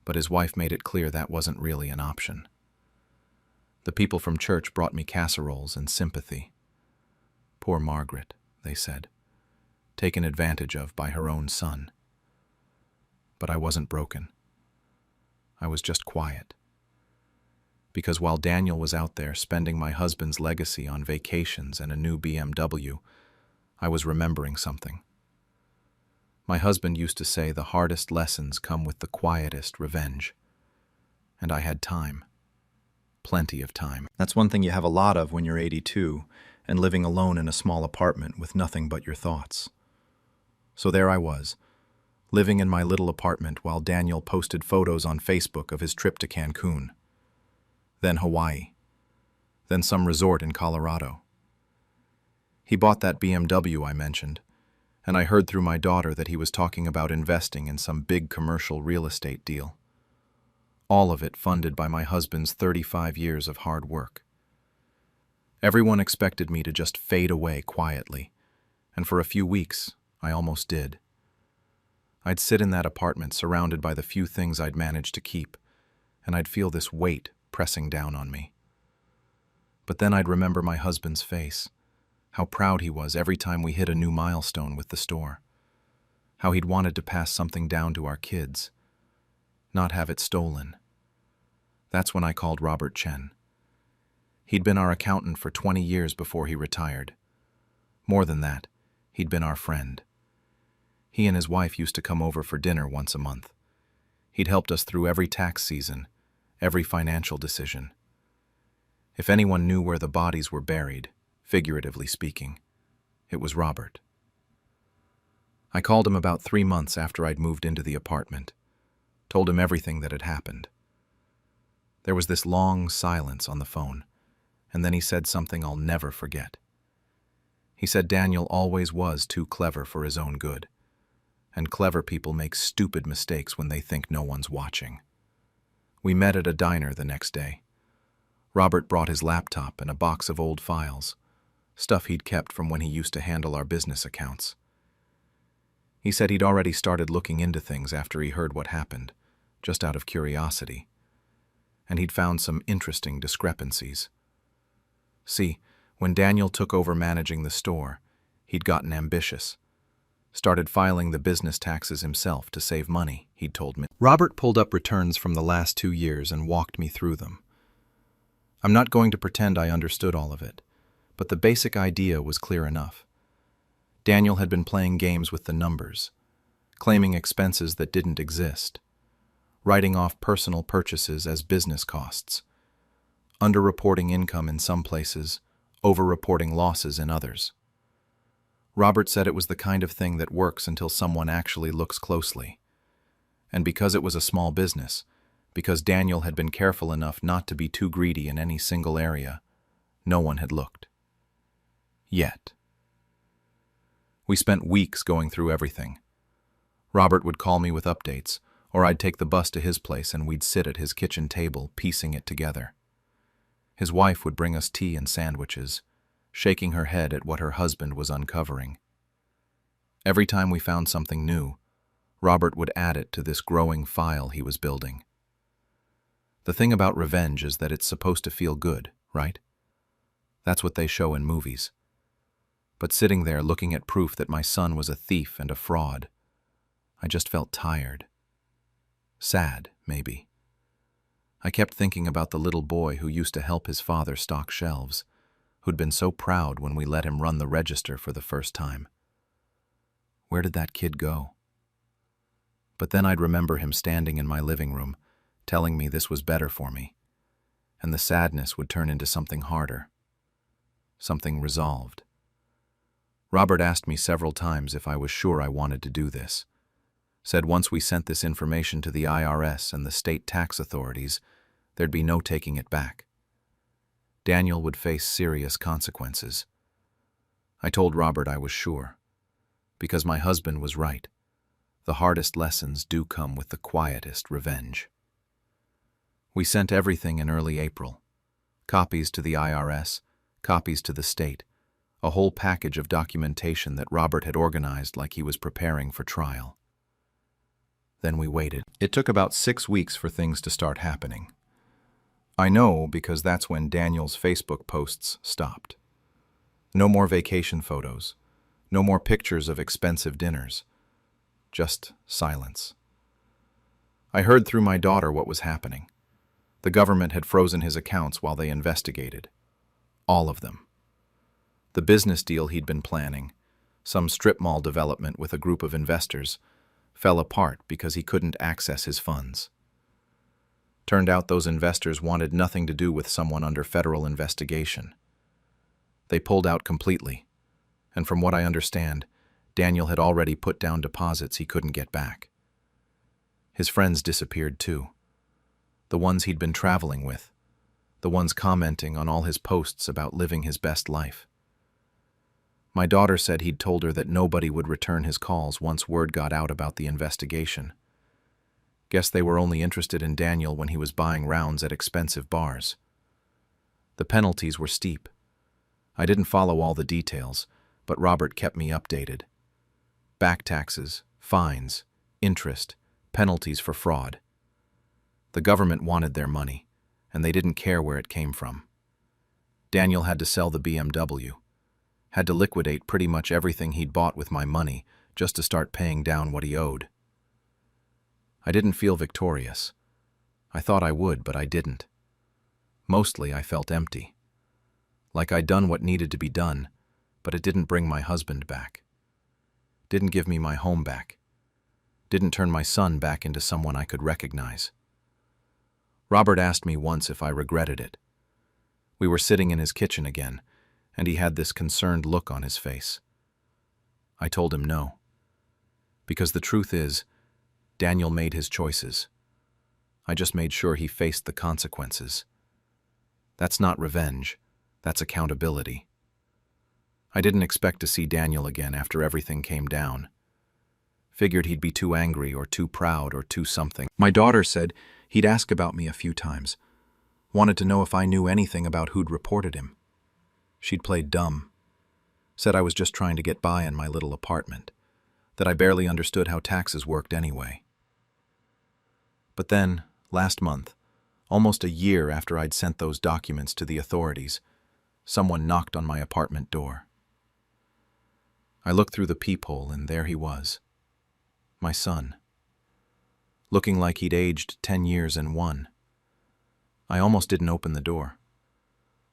but his wife made it clear that wasn't really an option. The people from church brought me casseroles and sympathy. Poor Margaret, they said, taken advantage of by her own son. But I wasn't broken. I was just quiet. Because while Daniel was out there spending my husband's legacy on vacations and a new BMW, I was remembering something. My husband used to say the hardest lessons come with the quietest revenge. And I had time. Plenty of time. That's one thing you have a lot of when you're 82 and living alone in a small apartment with nothing but your thoughts. So there I was, living in my little apartment while Daniel posted photos on Facebook of his trip to Cancun. Then Hawaii. Then some resort in Colorado. He bought that BMW I mentioned, and I heard through my daughter that he was talking about investing in some big commercial real estate deal. All of it funded by my husband's 35 years of hard work. Everyone expected me to just fade away quietly, and for a few weeks, I almost did. I'd sit in that apartment surrounded by the few things I'd managed to keep, and I'd feel this weight pressing down on me. But then I'd remember my husband's face, how proud he was every time we hit a new milestone with the store, how he'd wanted to pass something down to our kids, not have it stolen. That's when I called Robert Chen. He'd been our accountant for 20 years before he retired. More than that, he'd been our friend. He and his wife used to come over for dinner once a month. He'd helped us through every tax season, every financial decision. If anyone knew where the bodies were buried, figuratively speaking, it was Robert. I called him about 3 months after I'd moved into the apartment, told him everything that had happened. There was this long silence on the phone, and then he said something I'll never forget. He said Daniel always was too clever for his own good, and clever people make stupid mistakes when they think no one's watching. We met at a diner the next day. Robert brought his laptop and a box of old files, stuff he'd kept from when he used to handle our business accounts. He said he'd already started looking into things after he heard what happened, just out of curiosity, and he'd found some interesting discrepancies. See, when Daniel took over managing the store, he'd gotten ambitious. Started filing the business taxes himself to save money, he'd told me. Robert pulled up returns from the last 2 years and walked me through them. I'm not going to pretend I understood all of it, but the basic idea was clear enough. Daniel had been playing games with the numbers, claiming expenses that didn't exist, writing off personal purchases as business costs, underreporting income in some places, overreporting losses in others. Robert said it was the kind of thing that works until someone actually looks closely. And because it was a small business, because Daniel had been careful enough not to be too greedy in any single area, no one had looked. Yet. We spent weeks going through everything. Robert would call me with updates, or I'd take the bus to his place and we'd sit at his kitchen table piecing it together. His wife would bring us tea and sandwiches, shaking her head at what her husband was uncovering. Every time we found something new, Robert would add it to this growing file he was building. The thing about revenge is that it's supposed to feel good, right? That's what they show in movies. But sitting there looking at proof that my son was a thief and a fraud, I just felt tired. Sad, maybe. I kept thinking about the little boy who used to help his father stock shelves, who'd been so proud when we let him run the register for the first time. Where did that kid go? But then I'd remember him standing in my living room, telling me this was better for me, and the sadness would turn into something harder, something resolved. Robert asked me several times if I was sure I wanted to do this. Said once we sent this information to the IRS and the state tax authorities, there'd be no taking it back. Daniel would face serious consequences. I told Robert I was sure, because my husband was right. The hardest lessons do come with the quietest revenge. We sent everything in early April. Copies to the IRS, copies to the state, a whole package of documentation that Robert had organized like he was preparing for trial. Then we waited. It took about 6 weeks for things to start happening. I know because that's when Daniel's Facebook posts stopped. No more vacation photos, no more pictures of expensive dinners, just silence. I heard through my daughter what was happening. The government had frozen his accounts while they investigated. All of them. The business deal he'd been planning, some strip mall development with a group of investors, fell apart because he couldn't access his funds. Turned out those investors wanted nothing to do with someone under federal investigation. They pulled out completely, and from what I understand, Daniel had already put down deposits he couldn't get back. His friends disappeared too. The ones he'd been traveling with, the ones commenting on all his posts about living his best life. My daughter said he'd told her that nobody would return his calls once word got out about the investigation. Guess they were only interested in Daniel when he was buying rounds at expensive bars. The penalties were steep. I didn't follow all the details, but Robert kept me updated. Back taxes, fines, interest, penalties for fraud. The government wanted their money, and they didn't care where it came from. Daniel had to sell the BMW. Had to liquidate pretty much everything he'd bought with my money just to start paying down what he owed. I didn't feel victorious. I thought I would, but I didn't. Mostly I felt empty. Like I'd done what needed to be done, but it didn't bring my husband back. Didn't give me my home back. Didn't turn my son back into someone I could recognize. Robert asked me once if I regretted it. We were sitting in his kitchen again, and he had this concerned look on his face. I told him no. Because the truth is, Daniel made his choices. I just made sure he faced the consequences. That's not revenge, that's accountability. I didn't expect to see Daniel again after everything came down. Figured he'd be too angry or too proud or too something. My daughter said he'd ask about me a few times. Wanted to know if I knew anything about who'd reported him. She'd played dumb. Said I was just trying to get by in my little apartment. That I barely understood how taxes worked anyway. But then, last month, almost a year after I'd sent those documents to the authorities, someone knocked on my apartment door. I looked through the peephole and there he was. My son. Looking like he'd aged 10 years and 1. I almost didn't open the door.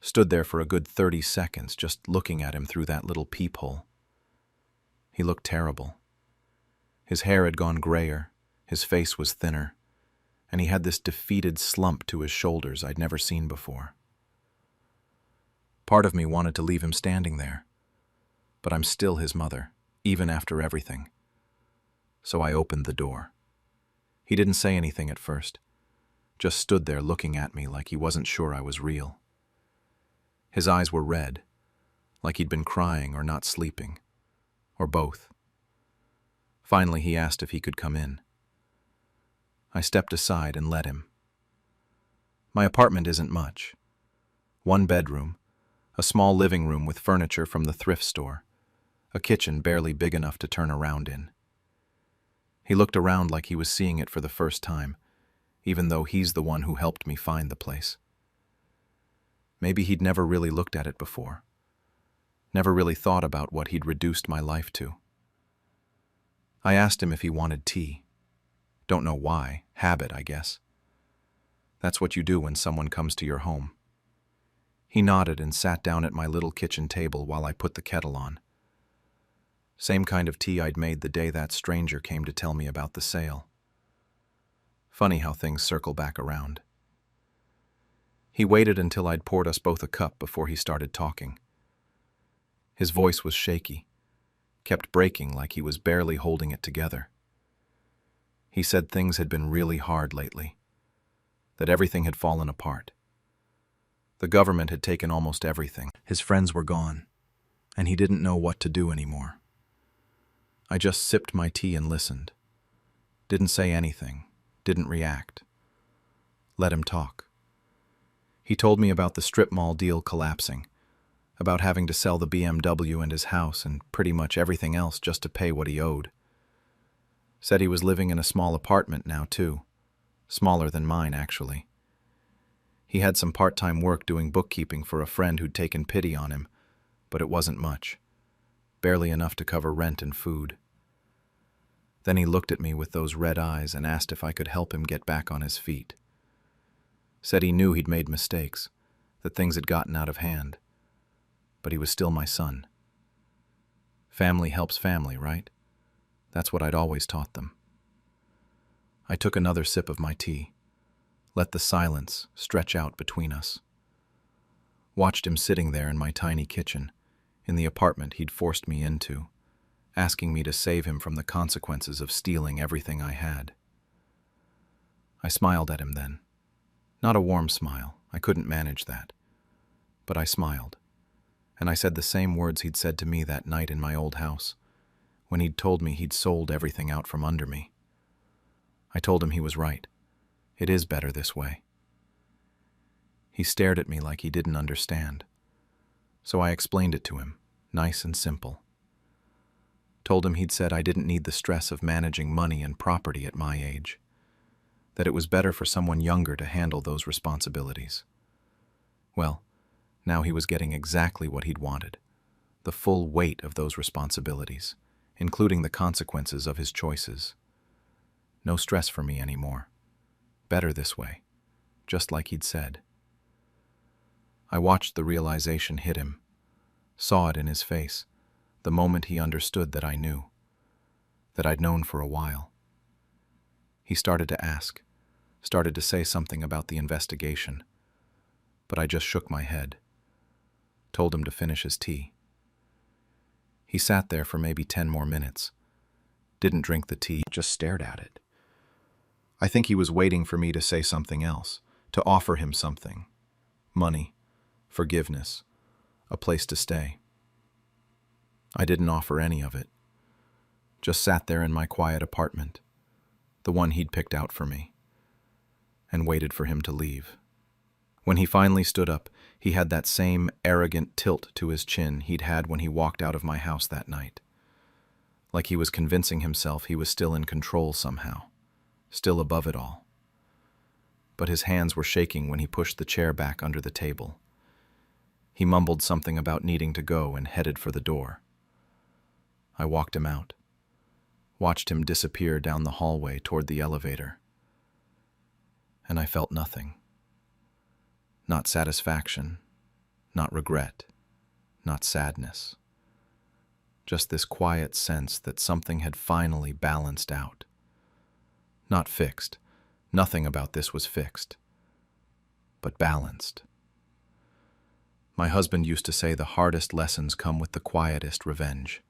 Stood there for a good 30 seconds just looking at him through that little peephole. He looked terrible. His hair had gone grayer, his face was thinner, and he had this defeated slump to his shoulders I'd never seen before. Part of me wanted to leave him standing there, but I'm still his mother, even after everything. So I opened the door. He didn't say anything at first, just stood there looking at me like he wasn't sure I was real. His eyes were red, like he'd been crying or not sleeping, or both. Finally, he asked if he could come in. I stepped aside and let him. My apartment isn't much. 1 bedroom, a small living room with furniture from the thrift store, a kitchen barely big enough to turn around in. He looked around like he was seeing it for the first time, even though he's the one who helped me find the place. Maybe he'd never really looked at it before. Never really thought about what he'd reduced my life to. I asked him if he wanted tea. Don't know why. Habit, I guess. That's what you do when someone comes to your home. He nodded and sat down at my little kitchen table while I put the kettle on. Same kind of tea I'd made the day that stranger came to tell me about the sale. Funny how things circle back around. He waited until I'd poured us both a cup before he started talking. His voice was shaky, kept breaking like he was barely holding it together. He said things had been really hard lately, that everything had fallen apart. The government had taken almost everything. His friends were gone, and he didn't know what to do anymore. I just sipped my tea and listened. Didn't say anything, didn't react. Let him talk. He told me about the strip mall deal collapsing, about having to sell the BMW and his house and pretty much everything else just to pay what he owed. Said he was living in a small apartment now, too. Smaller than mine, actually. He had some part-time work doing bookkeeping for a friend who'd taken pity on him, but it wasn't much. Barely enough to cover rent and food. Then he looked at me with those red eyes and asked if I could help him get back on his feet. Said he knew he'd made mistakes, that things had gotten out of hand. But he was still my son. Family helps family, right? That's what I'd always taught them. I took another sip of my tea, let the silence stretch out between us. Watched him sitting there in my tiny kitchen, in the apartment he'd forced me into, asking me to save him from the consequences of stealing everything I had. I smiled at him then. Not a warm smile, I couldn't manage that. But I smiled, and I said the same words he'd said to me that night in my old house, when he'd told me he'd sold everything out from under me. I told him he was right. It is better this way. He stared at me like he didn't understand. So I explained it to him, nice and simple. Told him he'd said I didn't need the stress of managing money and property at my age, that it was better for someone younger to handle those responsibilities. Well, now he was getting exactly what he'd wanted, the full weight of those responsibilities, including the consequences of his choices. No stress for me anymore. Better this way, just like he'd said. I watched the realization hit him, saw it in his face, the moment he understood that I knew, that I'd known for a while. He started to ask, started to say something about the investigation, but I just shook my head, told him to finish his tea. He sat there for maybe 10 more minutes, didn't drink the tea, just stared at it. I think he was waiting for me to say something else, to offer him something. Money, forgiveness, a place to stay. I didn't offer any of it. Just sat there in my quiet apartment, the one he'd picked out for me, and waited for him to leave. When he finally stood up, he had that same arrogant tilt to his chin he'd had when he walked out of my house that night. Like he was convincing himself he was still in control somehow, still above it all. But his hands were shaking when he pushed the chair back under the table. He mumbled something about needing to go and headed for the door. I walked him out, watched him disappear down the hallway toward the elevator. And I felt nothing. Not satisfaction, not regret, not sadness. Just this quiet sense that something had finally balanced out. Not fixed. Nothing about this was fixed. But balanced. My husband used to say the hardest lessons come with the quietest revenge.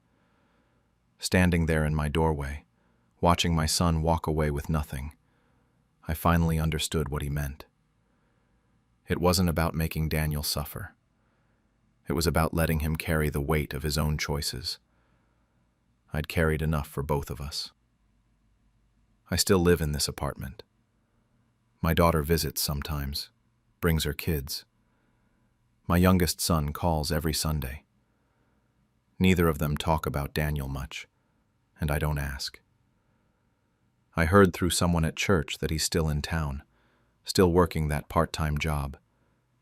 Standing there in my doorway, watching my son walk away with nothing, I finally understood what he meant. It wasn't about making Daniel suffer. It was about letting him carry the weight of his own choices. I'd carried enough for both of us. I still live in this apartment. My daughter visits sometimes, brings her kids. My youngest son calls every Sunday. Neither of them talk about Daniel much, and I don't ask. I heard through someone at church that he's still in town, still working that part-time job,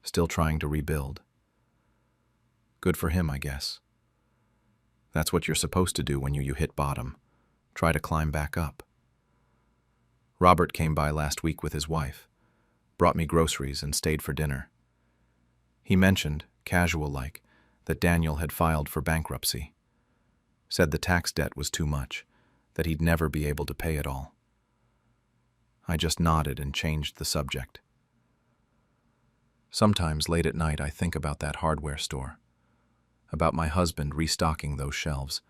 still trying to rebuild. Good for him, I guess. That's what you're supposed to do when you hit bottom, try to climb back up. Robert came by last week with his wife. brought me groceries, and stayed for dinner. He mentioned, casual-like, that Daniel had filed for bankruptcy. Said the tax debt was too much, that he'd never be able to pay it all. I just nodded and changed the subject. Sometimes late at night I think about that hardware store, about my husband restocking those shelves,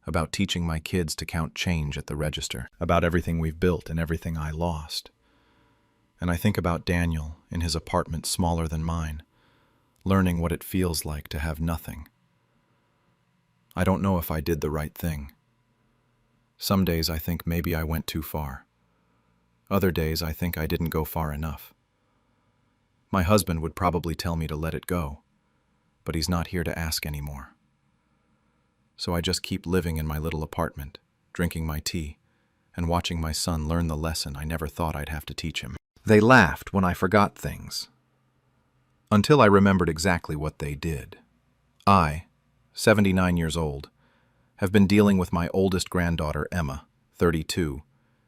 about teaching my kids to count change at the register, about everything we've built and everything I lost. And I think about Daniel in his apartment smaller than mine, learning what it feels like to have nothing. I don't know if I did the right thing. Some days I think maybe I went too far. Other days I think I didn't go far enough. My husband would probably tell me to let it go, but he's not here to ask anymore. So I just keep living in my little apartment, drinking my tea, and watching my son learn the lesson I never thought I'd have to teach him. They laughed when I forgot things, until I remembered exactly what they did. I, 79 years old, have been dealing with my oldest granddaughter, Emma, 32,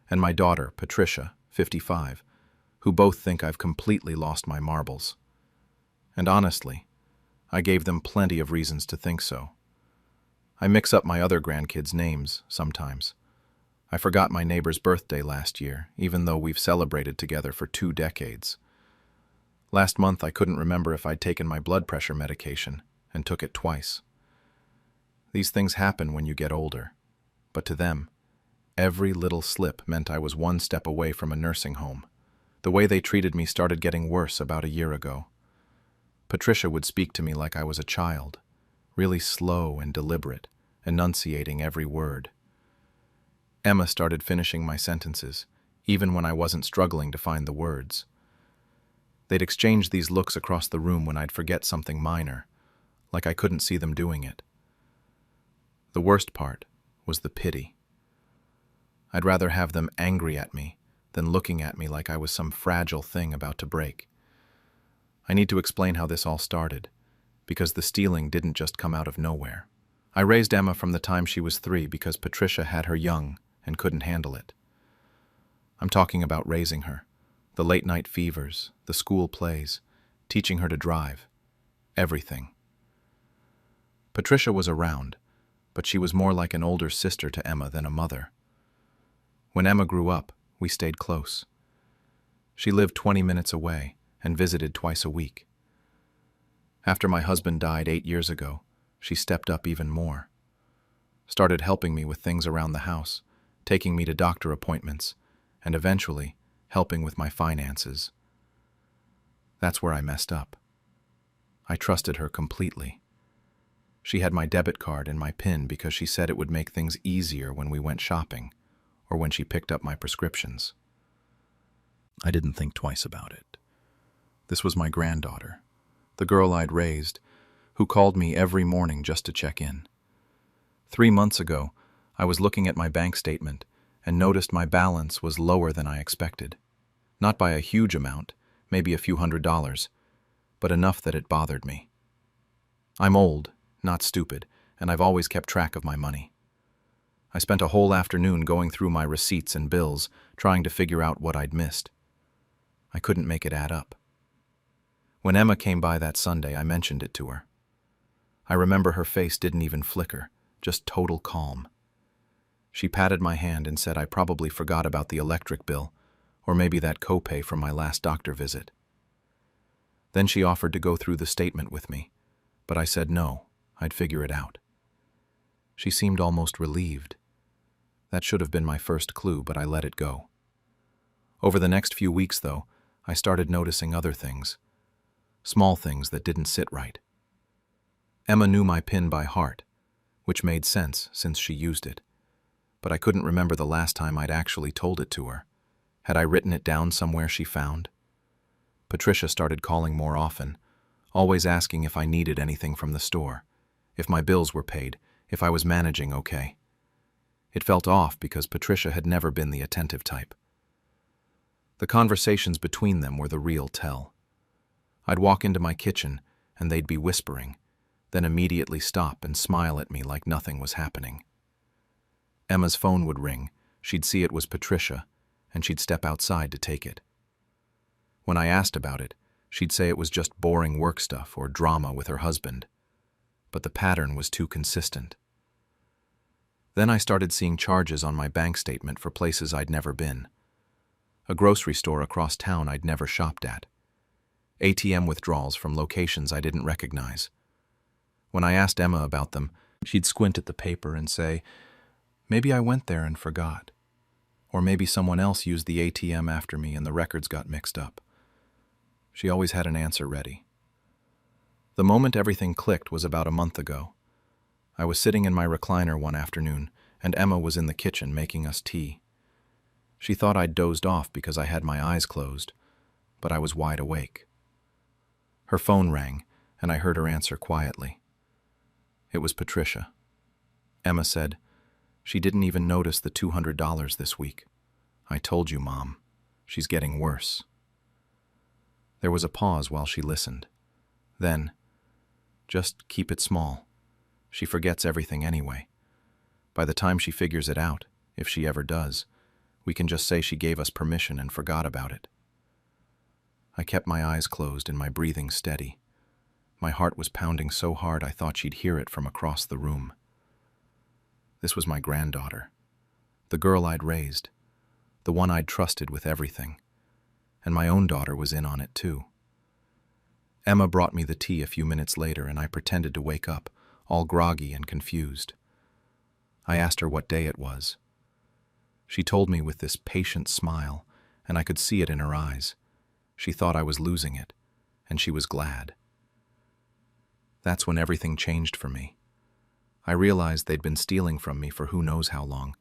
and my daughter, Patricia, 55, who both think I've completely lost my marbles. And honestly, I gave them plenty of reasons to think so. I mix up my other grandkids' names sometimes. I forgot my neighbor's birthday last year, even though we've celebrated together for 2 decades. Last month I couldn't remember if I'd taken my blood pressure medication, and took it twice. These things happen when you get older, but to them, every little slip meant I was 1 step away from a nursing home. The way they treated me started getting worse about a year ago. Patricia would speak to me like I was a child, really slow and deliberate, enunciating every word. Emma started finishing my sentences, even when I wasn't struggling to find the words. They'd exchange these looks across the room when I'd forget something minor, like I couldn't see them doing it. The worst part was the pity. I'd rather have them angry at me than looking at me like I was some fragile thing about to break. I need to explain how this all started, because the stealing didn't just come out of nowhere. I raised Emma from the time she was 3 because Patricia had her young and couldn't handle it. I'm talking about raising her, the late-night fevers, the school plays, teaching her to drive, everything. Patricia was around, but she was more like an older sister to Emma than a mother. When Emma grew up, we stayed close. She lived 20 minutes away and visited twice a week. After my husband died 8 years ago, she stepped up even more. Started helping me with things around the house, taking me to doctor appointments, and eventually helping with my finances. That's where I messed up. I trusted her completely. She had my debit card and my PIN because she said it would make things easier when we went shopping or when she picked up my prescriptions. I didn't think twice about it. This was my granddaughter, the girl I'd raised, who called me every morning just to check in. 3 months ago, I was looking at my bank statement and noticed my balance was lower than I expected. Not by a huge amount, maybe a few $100s, but enough that it bothered me. I'm old, not stupid, and I've always kept track of my money. I spent a whole afternoon going through my receipts and bills, trying to figure out what I'd missed. I couldn't make it add up. When Emma came by that Sunday, I mentioned it to her. I remember her face didn't even flicker, just total calm. She patted my hand and said I probably forgot about the electric bill, or maybe that copay from my last doctor visit. Then she offered to go through the statement with me, but I said no, I'd figure it out. She seemed almost relieved. That should have been my first clue, but I let it go. Over the next few weeks, though, I started noticing other things. Small things that didn't sit right. Emma knew my PIN by heart, which made sense since she used it. But I couldn't remember the last time I'd actually told it to her. Had I written it down somewhere she found? Patricia started calling more often, always asking if I needed anything from the store, if my bills were paid, if I was managing okay. It felt off because Patricia had never been the attentive type. The conversations between them were the real tell. I'd walk into my kitchen and they'd be whispering, then immediately stop and smile at me like nothing was happening. Emma's phone would ring, she'd see it was Patricia, and she'd step outside to take it. When I asked about it, she'd say it was just boring work stuff or drama with her husband. But the pattern was too consistent. Then I started seeing charges on my bank statement for places I'd never been. A grocery store across town I'd never shopped at. ATM withdrawals from locations I didn't recognize. When I asked Emma about them, she'd squint at the paper and say, "Maybe I went there and forgot. Or maybe someone else used the ATM after me and the records got mixed up." She always had an answer ready. The moment everything clicked was about a month ago. I was sitting in my recliner one afternoon, and Emma was in the kitchen making us tea. She thought I'd dozed off because I had my eyes closed, but I was wide awake. Her phone rang, and I heard her answer quietly. It was Patricia. Emma said, "She didn't even notice the $200 this week. I told you, Mom. She's getting worse." There was a pause while she listened. Then, "Just keep it small. She forgets everything anyway. By the time she figures it out, if she ever does, we can just say she gave us permission and forgot about it." I kept my eyes closed and my breathing steady. My heart was pounding so hard I thought she'd hear it from across the room. This was my granddaughter, the girl I'd raised, the one I'd trusted with everything, and my own daughter was in on it too. Emma brought me the tea a few minutes later, and I pretended to wake up, all groggy and confused. I asked her what day it was. She told me with this patient smile, and I could see it in her eyes. She thought I was losing it, and she was glad. That's when everything changed for me. I realized they'd been stealing from me for who knows how long,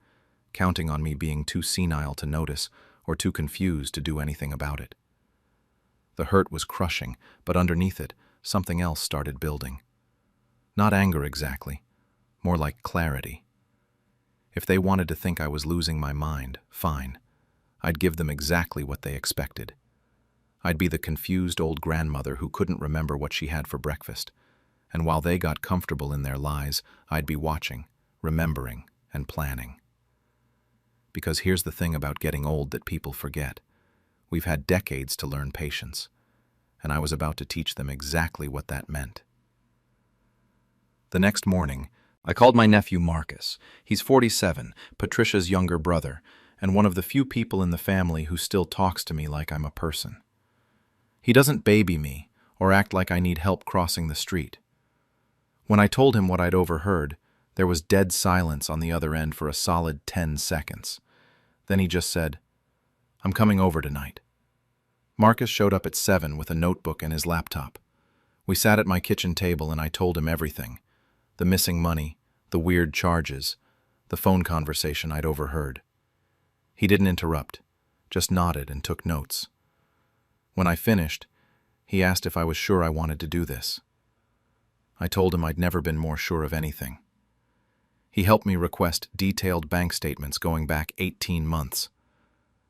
counting on me being too senile to notice or too confused to do anything about it. The hurt was crushing, but underneath it, something else started building. Not anger exactly, more like clarity. If they wanted to think I was losing my mind, fine. I'd give them exactly what they expected. I'd be the confused old grandmother who couldn't remember what she had for breakfast, and while they got comfortable in their lies, I'd be watching, remembering, and planning. Because here's the thing about getting old that people forget. We've had decades to learn patience, and I was about to teach them exactly what that meant. The next morning, I called my nephew Marcus. He's 47, Patricia's younger brother, and one of the few people in the family who still talks to me like I'm a person. He doesn't baby me or act like I need help crossing the street. When I told him what I'd overheard, there was dead silence on the other end for a solid 10 seconds. Then he just said, "I'm coming over tonight." Marcus showed up at 7 with a notebook and his laptop. We sat at my kitchen table and I told him everything. The missing money, the weird charges, the phone conversation I'd overheard. He didn't interrupt, just nodded and took notes. When I finished, he asked if I was sure I wanted to do this. I told him I'd never been more sure of anything. He helped me request detailed bank statements going back 18 months.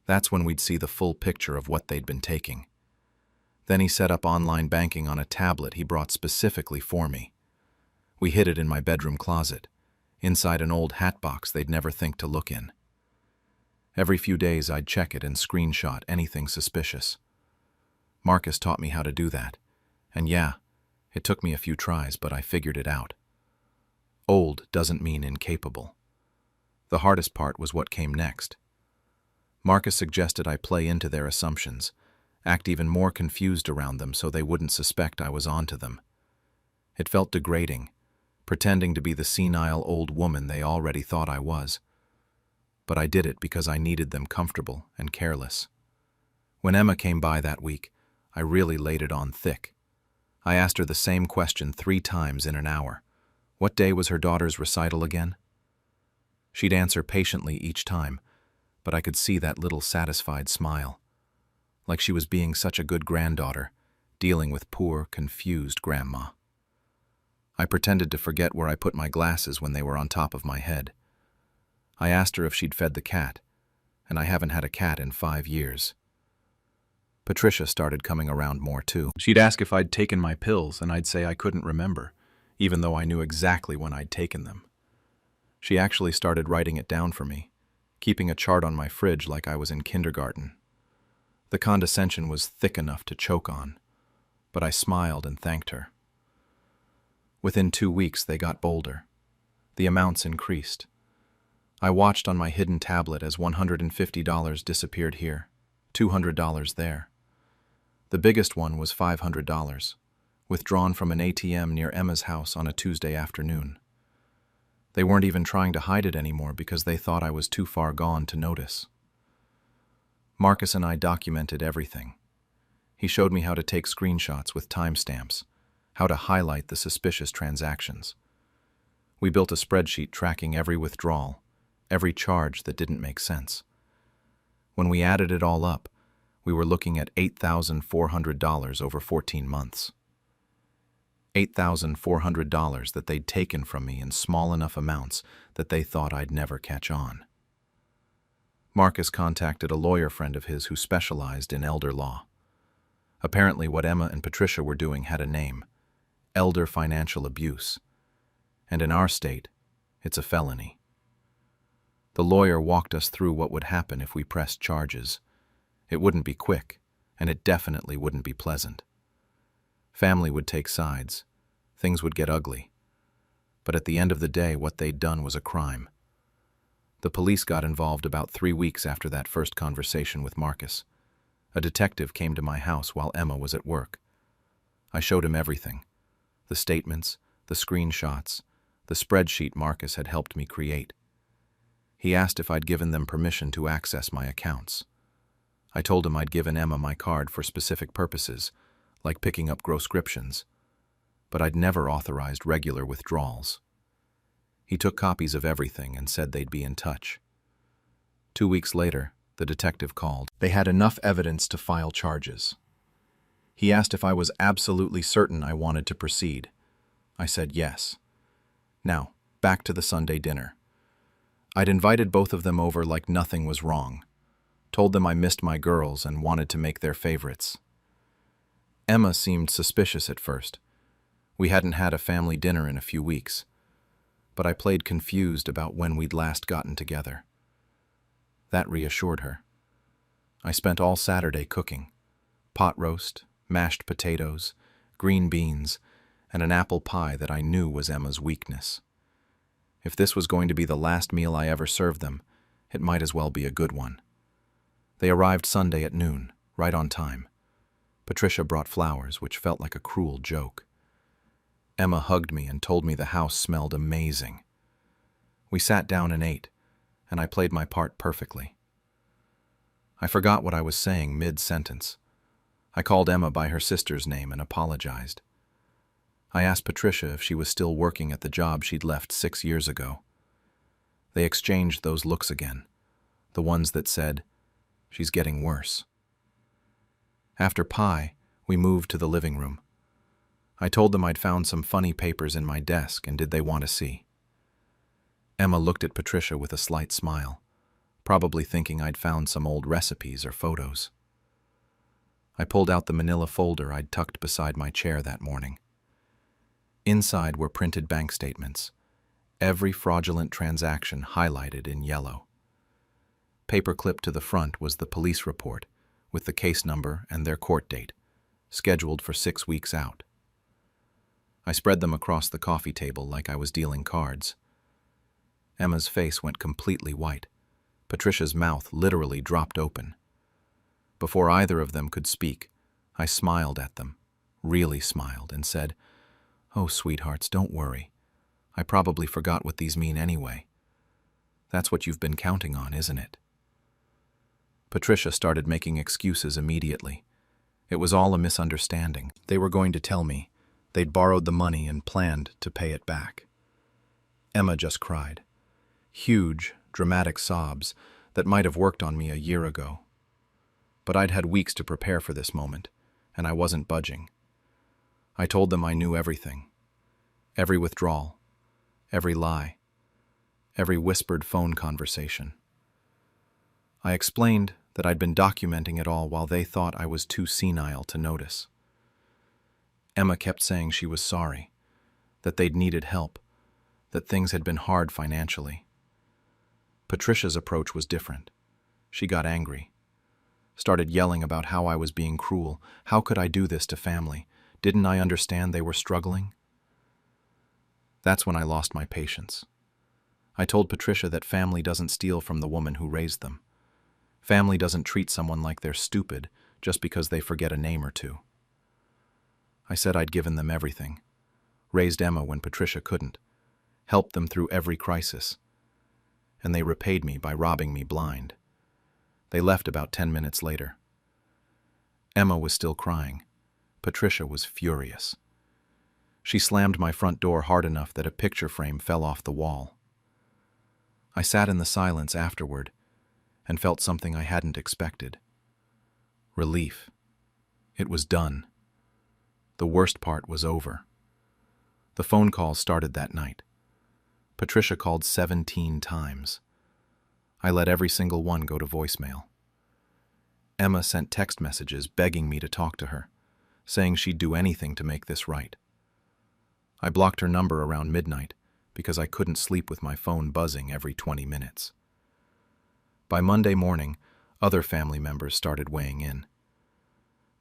That's when we'd see the full picture of what they'd been taking. Then he set up online banking on a tablet he brought specifically for me. We hid it in my bedroom closet, inside an old hat box they'd never think to look in. Every few days I'd check it and screenshot anything suspicious. Marcus taught me how to do that, and yeah, it took me a few tries, but I figured it out. Old doesn't mean incapable. The hardest part was what came next. Marcus suggested I play into their assumptions, act even more confused around them so they wouldn't suspect I was onto them. It felt degrading, pretending to be the senile old woman they already thought I was. But I did it because I needed them comfortable and careless. When Emma came by that week, I really laid it on thick. I asked her the same question 3 times in an hour. What day was her daughter's recital again? She'd answer patiently each time, but I could see that little satisfied smile, like she was being such a good granddaughter, dealing with poor, confused grandma. I pretended to forget where I put my glasses when they were on top of my head. I asked her if she'd fed the cat, and I haven't had a cat in 5 years. Patricia started coming around more too. She'd ask if I'd taken my pills, and I'd say I couldn't remember, even though I knew exactly when I'd taken them. She actually started writing it down for me, keeping a chart on my fridge like I was in kindergarten. The condescension was thick enough to choke on, but I smiled and thanked her. Within 2 weeks, they got bolder. The amounts increased. I watched on my hidden tablet as $150 disappeared here, $200 there. The biggest one was $500, withdrawn from an ATM near Emma's house on a Tuesday afternoon. They weren't even trying to hide it anymore because they thought I was too far gone to notice. Marcus and I documented everything. He showed me how to take screenshots with timestamps, how to highlight the suspicious transactions. We built a spreadsheet tracking every withdrawal, every charge that didn't make sense. When we added it all up, we were looking at $8,400 over 14 months. $8,400 that they'd taken from me in small enough amounts that they thought I'd never catch on. Marcus contacted a lawyer friend of his who specialized in elder law. Apparently what Emma and Patricia were doing had a name: elder financial abuse. And in our state, it's a felony. The lawyer walked us through what would happen if we pressed charges. It wouldn't be quick, and it definitely wouldn't be pleasant. Family would take sides. Things would get ugly. But at the end of the day, what they'd done was a crime. The police got involved about 3 weeks after that first conversation with Marcus. A detective came to my house while Emma was at work. I showed him everything: the statements, the screenshots, the spreadsheet Marcus had helped me create. He asked if I'd given them permission to access my accounts. I told him I'd given Emma my card for specific purposes, like picking up grosscriptions, but I'd never authorized regular withdrawals. He took copies of everything and said they'd be in touch. 2 weeks later, the detective called. They had enough evidence to file charges. He asked if I was absolutely certain I wanted to proceed. I said yes. Now, back to the Sunday dinner. I'd invited both of them over like nothing was wrong, told them I missed my girls and wanted to make their favorites. Emma seemed suspicious at first. We hadn't had a family dinner in a few weeks, but I played confused about when we'd last gotten together. That reassured her. I spent all Saturday cooking: pot roast, mashed potatoes, green beans, and an apple pie that I knew was Emma's weakness. If this was going to be the last meal I ever served them, it might as well be a good one. They arrived Sunday at noon, right on time. Patricia brought flowers, which felt like a cruel joke. Emma hugged me and told me the house smelled amazing. We sat down and ate, and I played my part perfectly. I forgot what I was saying mid-sentence. I called Emma by her sister's name and apologized. I asked Patricia if she was still working at the job she'd left 6 years ago. They exchanged those looks again, the ones that said, "She's getting worse." After pie, we moved to the living room. I told them I'd found some funny papers in my desk, and did they want to see? Emma looked at Patricia with a slight smile, probably thinking I'd found some old recipes or photos. I pulled out the manila folder I'd tucked beside my chair that morning. Inside were printed bank statements, every fraudulent transaction highlighted in yellow. Paperclipped to the front was the police report, with the case number and their court date, scheduled for 6 weeks out. I spread them across the coffee table like I was dealing cards. Emma's face went completely white. Patricia's mouth literally dropped open. Before either of them could speak, I smiled at them, really smiled, and said, "Oh, sweethearts, don't worry. I probably forgot what these mean anyway. That's what you've been counting on, isn't it?" Patricia started making excuses immediately. It was all a misunderstanding. They were going to tell me they'd borrowed the money and planned to pay it back. Emma just cried. Huge, dramatic sobs that might have worked on me a year ago. But I'd had weeks to prepare for this moment, and I wasn't budging. I told them I knew everything. Every withdrawal, every lie, every whispered phone conversation. I explained that I'd been documenting it all while they thought I was too senile to notice. Emma kept saying she was sorry, that they'd needed help, that things had been hard financially. Patricia's approach was different. She got angry. started yelling about how I was being cruel. How could I do this to family? Didn't I understand they were struggling? That's when I lost my patience. I told Patricia that family doesn't steal from the woman who raised them. Family doesn't treat someone like they're stupid just because they forget a name or two. I said I'd given them everything, raised Emma when Patricia couldn't, helped them through every crisis, and they repaid me by robbing me blind. They left about 10 minutes later. Emma was still crying. Patricia was furious. She slammed my front door hard enough that a picture frame fell off the wall. I sat in the silence afterward and felt something I hadn't expected. Relief. It was done. The worst part was over. The phone calls started that night. Patricia called 17 times. I let every single one go to voicemail. Emma sent text messages begging me to talk to her, saying she'd do anything to make this right. I blocked her number around midnight because I couldn't sleep with my phone buzzing every 20 minutes. By Monday morning, other family members started weighing in.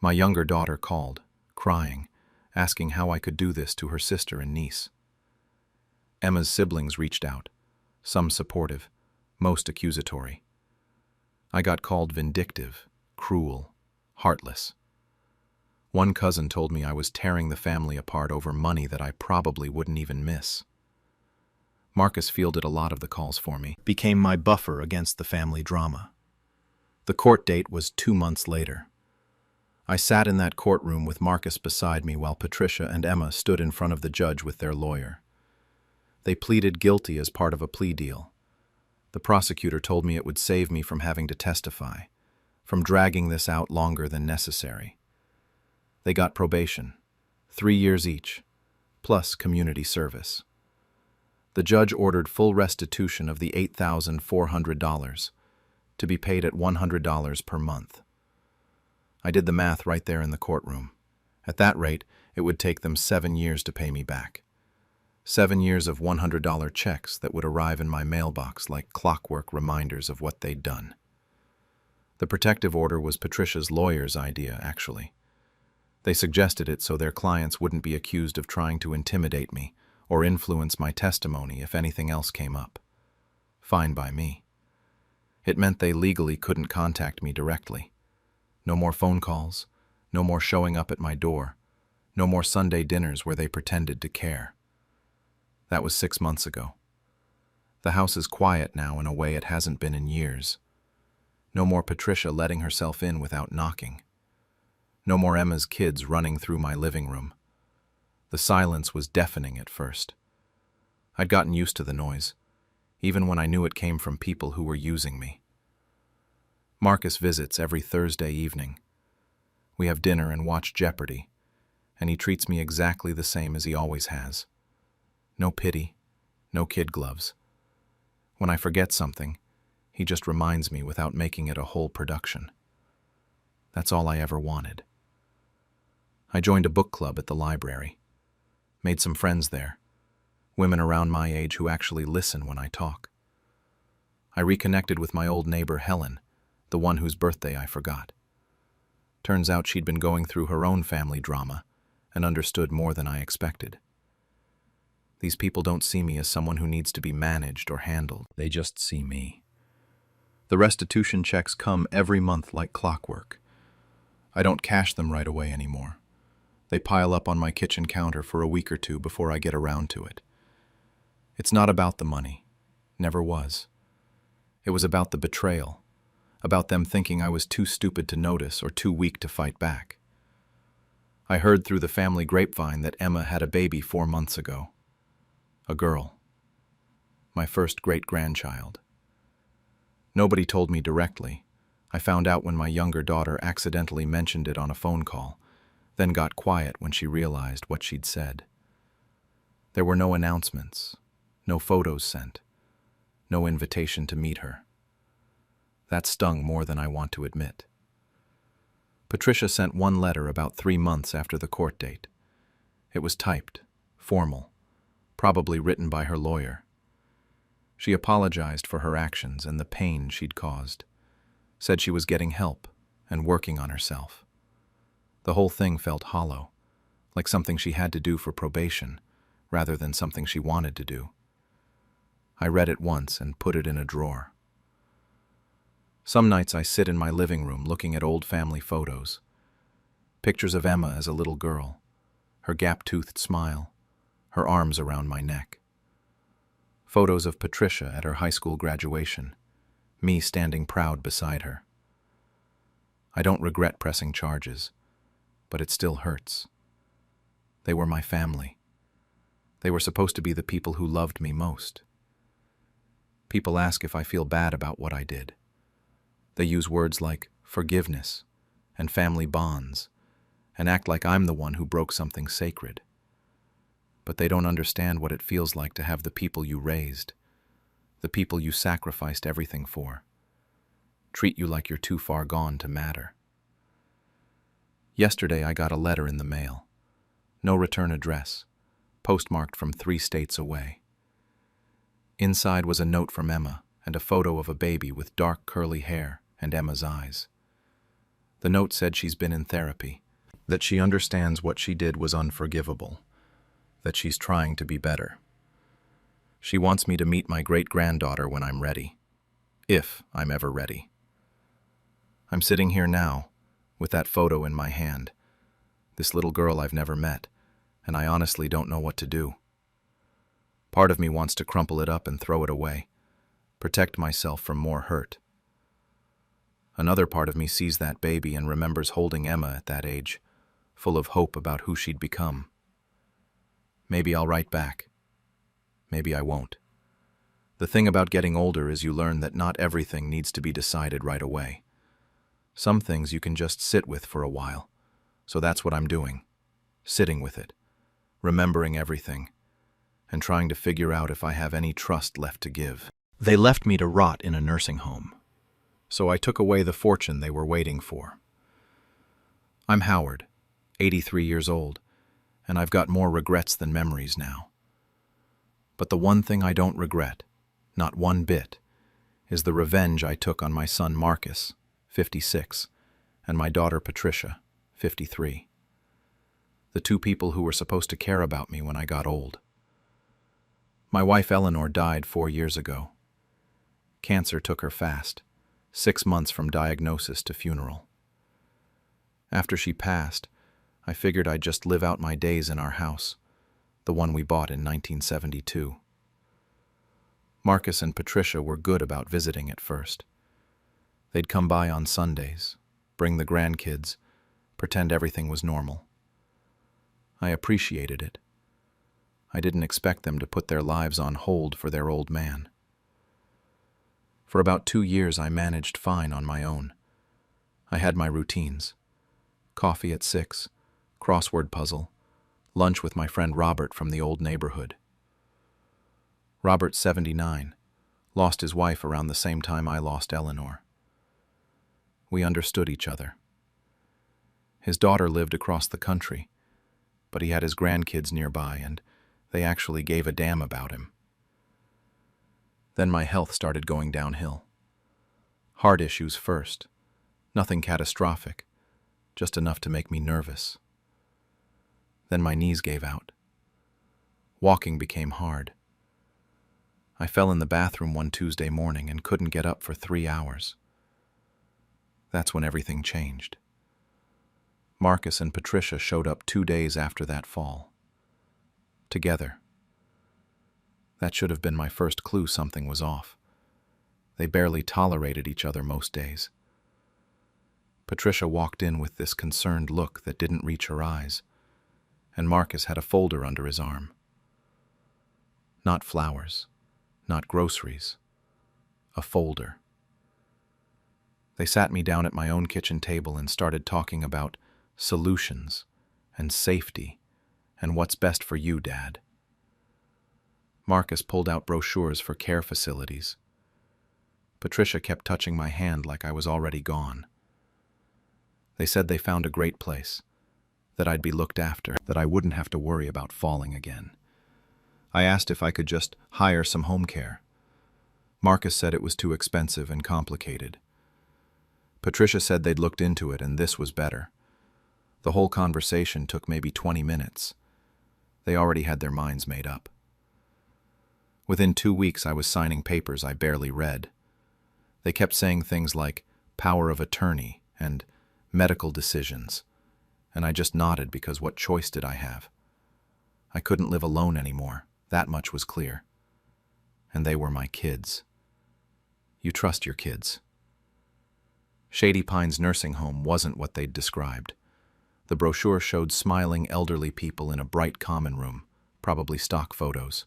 My younger daughter called, crying, asking how I could do this to her sister and niece. Emma's siblings reached out, some supportive, most accusatory. I got called vindictive, cruel, heartless. One cousin told me I was tearing the family apart over money that I probably wouldn't even miss. Marcus fielded a lot of the calls for me, became my buffer against the family drama. The court date was 2 months later. I sat in that courtroom with Marcus beside me while Patricia and Emma stood in front of the judge with their lawyer. They pleaded guilty as part of a plea deal. The prosecutor told me it would save me from having to testify, from dragging this out longer than necessary. They got probation, 3 years each, plus community service. The judge ordered full restitution of the $8,400 to be paid at $100 per month. I did the math right there in the courtroom. At that rate, it would take them 7 years to pay me back. 7 years of $100 checks that would arrive in my mailbox like clockwork reminders of what they'd done. The protective order was Patricia's lawyer's idea, actually. They suggested it so their clients wouldn't be accused of trying to intimidate me or influence my testimony if anything else came up. Fine by me. It meant they legally couldn't contact me directly. No more phone calls, no more showing up at my door, no more Sunday dinners where they pretended to care. That was 6 months ago. The house is quiet now in a way it hasn't been in years. No more Patricia letting herself in without knocking. No more Emma's kids running through my living room. The silence was deafening at first. I'd gotten used to the noise, even when I knew it came from people who were using me. Marcus visits every Thursday evening. We have dinner and watch Jeopardy, and he treats me exactly the same as he always has. No pity, no kid gloves. When I forget something, he just reminds me without making it a whole production. That's all I ever wanted. I joined a book club at the library. Made some friends there, women around my age who actually listen when I talk. I reconnected with my old neighbor Helen, the one whose birthday I forgot. Turns out she'd been going through her own family drama and understood more than I expected. These people don't see me as someone who needs to be managed or handled. They just see me. The restitution checks come every month like clockwork. I don't cash them right away anymore. They pile up on my kitchen counter for a week or two before I get around to it. It's not about the money. Never was. It was about the betrayal, about them thinking I was too stupid to notice or too weak to fight back. I heard through the family grapevine that Emma had a baby 4 months ago. A girl. My first great-grandchild. Nobody told me directly. I found out when my younger daughter accidentally mentioned it on a phone call, then got quiet when she realized what she'd said. There were no announcements, no photos sent, no invitation to meet her. That stung more than I want to admit. Patricia sent one letter about 3 months after the court date. It was typed, formal, probably written by her lawyer. She apologized for her actions and the pain she'd caused, said she was getting help and working on herself. The whole thing felt hollow, like something she had to do for probation, rather than something she wanted to do. I read it once and put it in a drawer. Some nights I sit in my living room looking at old family photos. Pictures of Emma as a little girl, her gap-toothed smile, her arms around my neck. Photos of Patricia at her high school graduation, me standing proud beside her. I don't regret pressing charges, but it still hurts. They were my family. They were supposed to be the people who loved me most. People ask if I feel bad about what I did. They use words like forgiveness and family bonds and act like I'm the one who broke something sacred. But they don't understand what it feels like to have the people you raised, the people you sacrificed everything for, treat you like you're too far gone to matter. Yesterday I got a letter in the mail. No return address, postmarked from 3 states away. Inside was a note from Emma and a photo of a baby with dark curly hair and Emma's eyes. The note said she's been in therapy, that she understands what she did was unforgivable, that she's trying to be better. She wants me to meet my great-granddaughter when I'm ready, if I'm ever ready. I'm sitting here now, with that photo in my hand, this little girl I've never met, and I honestly don't know what to do. Part of me wants to crumple it up and throw it away, protect myself from more hurt. Another part of me sees that baby and remembers holding Emma at that age, full of hope about who she'd become. Maybe I'll write back. Maybe I won't. The thing about getting older is you learn that not everything needs to be decided right away. Some things you can just sit with for a while. So that's what I'm doing. Sitting with it, remembering everything, and trying to figure out if I have any trust left to give. They left me to rot in a nursing home, so I took away the fortune they were waiting for. I'm Howard, 83 years old, and I've got more regrets than memories now. But the one thing I don't regret, not one bit, is the revenge I took on my son Marcus, 56, and my daughter Patricia, 53. The 2 people who were supposed to care about me when I got old. My wife Eleanor died 4 years ago. Cancer took her fast, 6 months from diagnosis to funeral. After she passed, I figured I'd just live out my days in our house, the one we bought in 1972. Marcus and Patricia were good about visiting at first. They'd come by on Sundays, bring the grandkids, pretend everything was normal. I appreciated it. I didn't expect them to put their lives on hold for their old man. For about 2 years I managed fine on my own. I had my routines. Coffee at 6, crossword puzzle, lunch with my friend Robert from the old neighborhood. Robert's 79, lost his wife around the same time I lost Eleanor. We understood each other. His daughter lived across the country, but he had his grandkids nearby, and they actually gave a damn about him. Then my health started going downhill. Heart issues first. Nothing catastrophic, just enough to make me nervous. Then my knees gave out. Walking became hard. I fell in the bathroom one Tuesday morning and couldn't get up for 3 hours. That's when everything changed. Marcus and Patricia showed up 2 days after that fall. Together. That should have been my first clue something was off. They barely tolerated each other most days. Patricia walked in with this concerned look that didn't reach her eyes, and Marcus had a folder under his arm. Not flowers, not groceries, a folder. They sat me down at my own kitchen table and started talking about solutions and safety and what's best for you, Dad. Marcus pulled out brochures for care facilities. Patricia kept touching my hand like I was already gone. They said they found a great place, that I'd be looked after, that I wouldn't have to worry about falling again. I asked if I could just hire some home care. Marcus said it was too expensive and complicated. Patricia said they'd looked into it and this was better. The whole conversation took maybe 20 minutes. They already had their minds made up. Within 2 weeks, I was signing papers I barely read. They kept saying things like power of attorney and medical decisions, and I just nodded because what choice did I have? I couldn't live alone anymore, that much was clear. And they were my kids. You trust your kids. Shady Pines nursing home wasn't what they'd described. The brochure showed smiling elderly people in a bright common room, probably stock photos.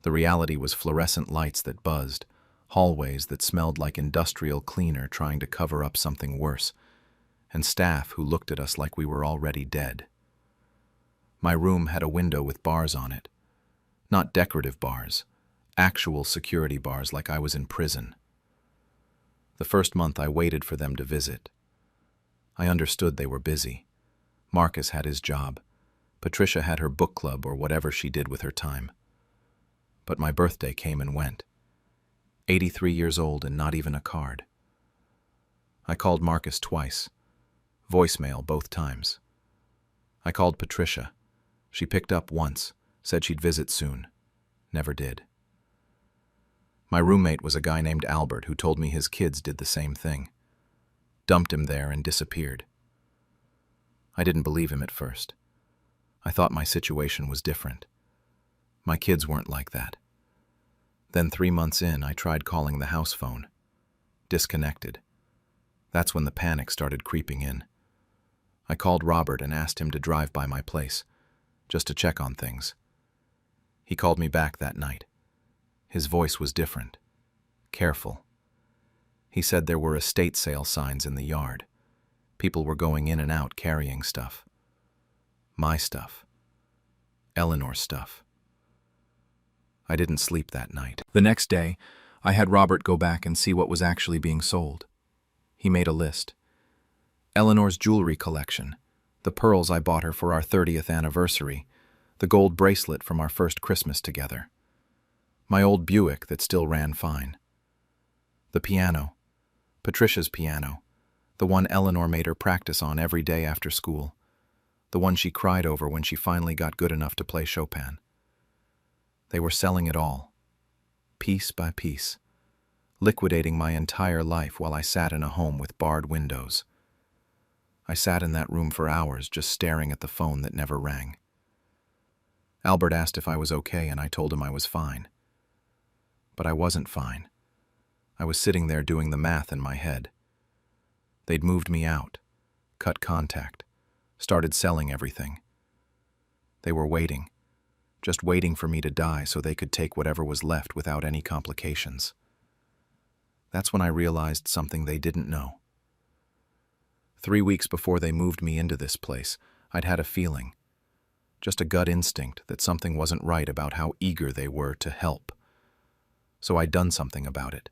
The reality was fluorescent lights that buzzed, hallways that smelled like industrial cleaner trying to cover up something worse, and staff who looked at us like we were already dead. My room had a window with bars on it. Not decorative bars, actual security bars like I was in prison. The first month I waited for them to visit. I understood they were busy. Marcus had his job. Patricia had her book club or whatever she did with her time. But my birthday came and went. 83 years old and not even a card. I called Marcus twice. Voicemail both times. I called Patricia. She picked up once, said she'd visit soon. Never did. My roommate was a guy named Albert who told me his kids did the same thing. Dumped him there and disappeared. I didn't believe him at first. I thought my situation was different. My kids weren't like that. Then 3 months in, I tried calling the house phone. Disconnected. That's when the panic started creeping in. I called Robert and asked him to drive by my place, just to check on things. He called me back that night. His voice was different. Careful. He said there were estate sale signs in the yard. People were going in and out carrying stuff. My stuff. Eleanor's stuff. I didn't sleep that night. The next day, I had Robert go back and see what was actually being sold. He made a list. Eleanor's jewelry collection, the pearls I bought her for our 30th anniversary, the gold bracelet from our first Christmas together, my old Buick that still ran fine, the piano, Patricia's piano, the one Eleanor made her practice on every day after school, the one she cried over when she finally got good enough to play Chopin. They were selling it all, piece by piece, liquidating my entire life while I sat in a home with barred windows. I sat in that room for hours just staring at the phone that never rang. Albert asked if I was okay and I told him I was fine. But I wasn't fine. I was sitting there doing the math in my head. They'd moved me out, cut contact, started selling everything. They were waiting, just waiting for me to die so they could take whatever was left without any complications. That's when I realized something they didn't know. 3 weeks before they moved me into this place, I'd had a feeling, just a gut instinct that something wasn't right about how eager they were to help. So I'd done something about it.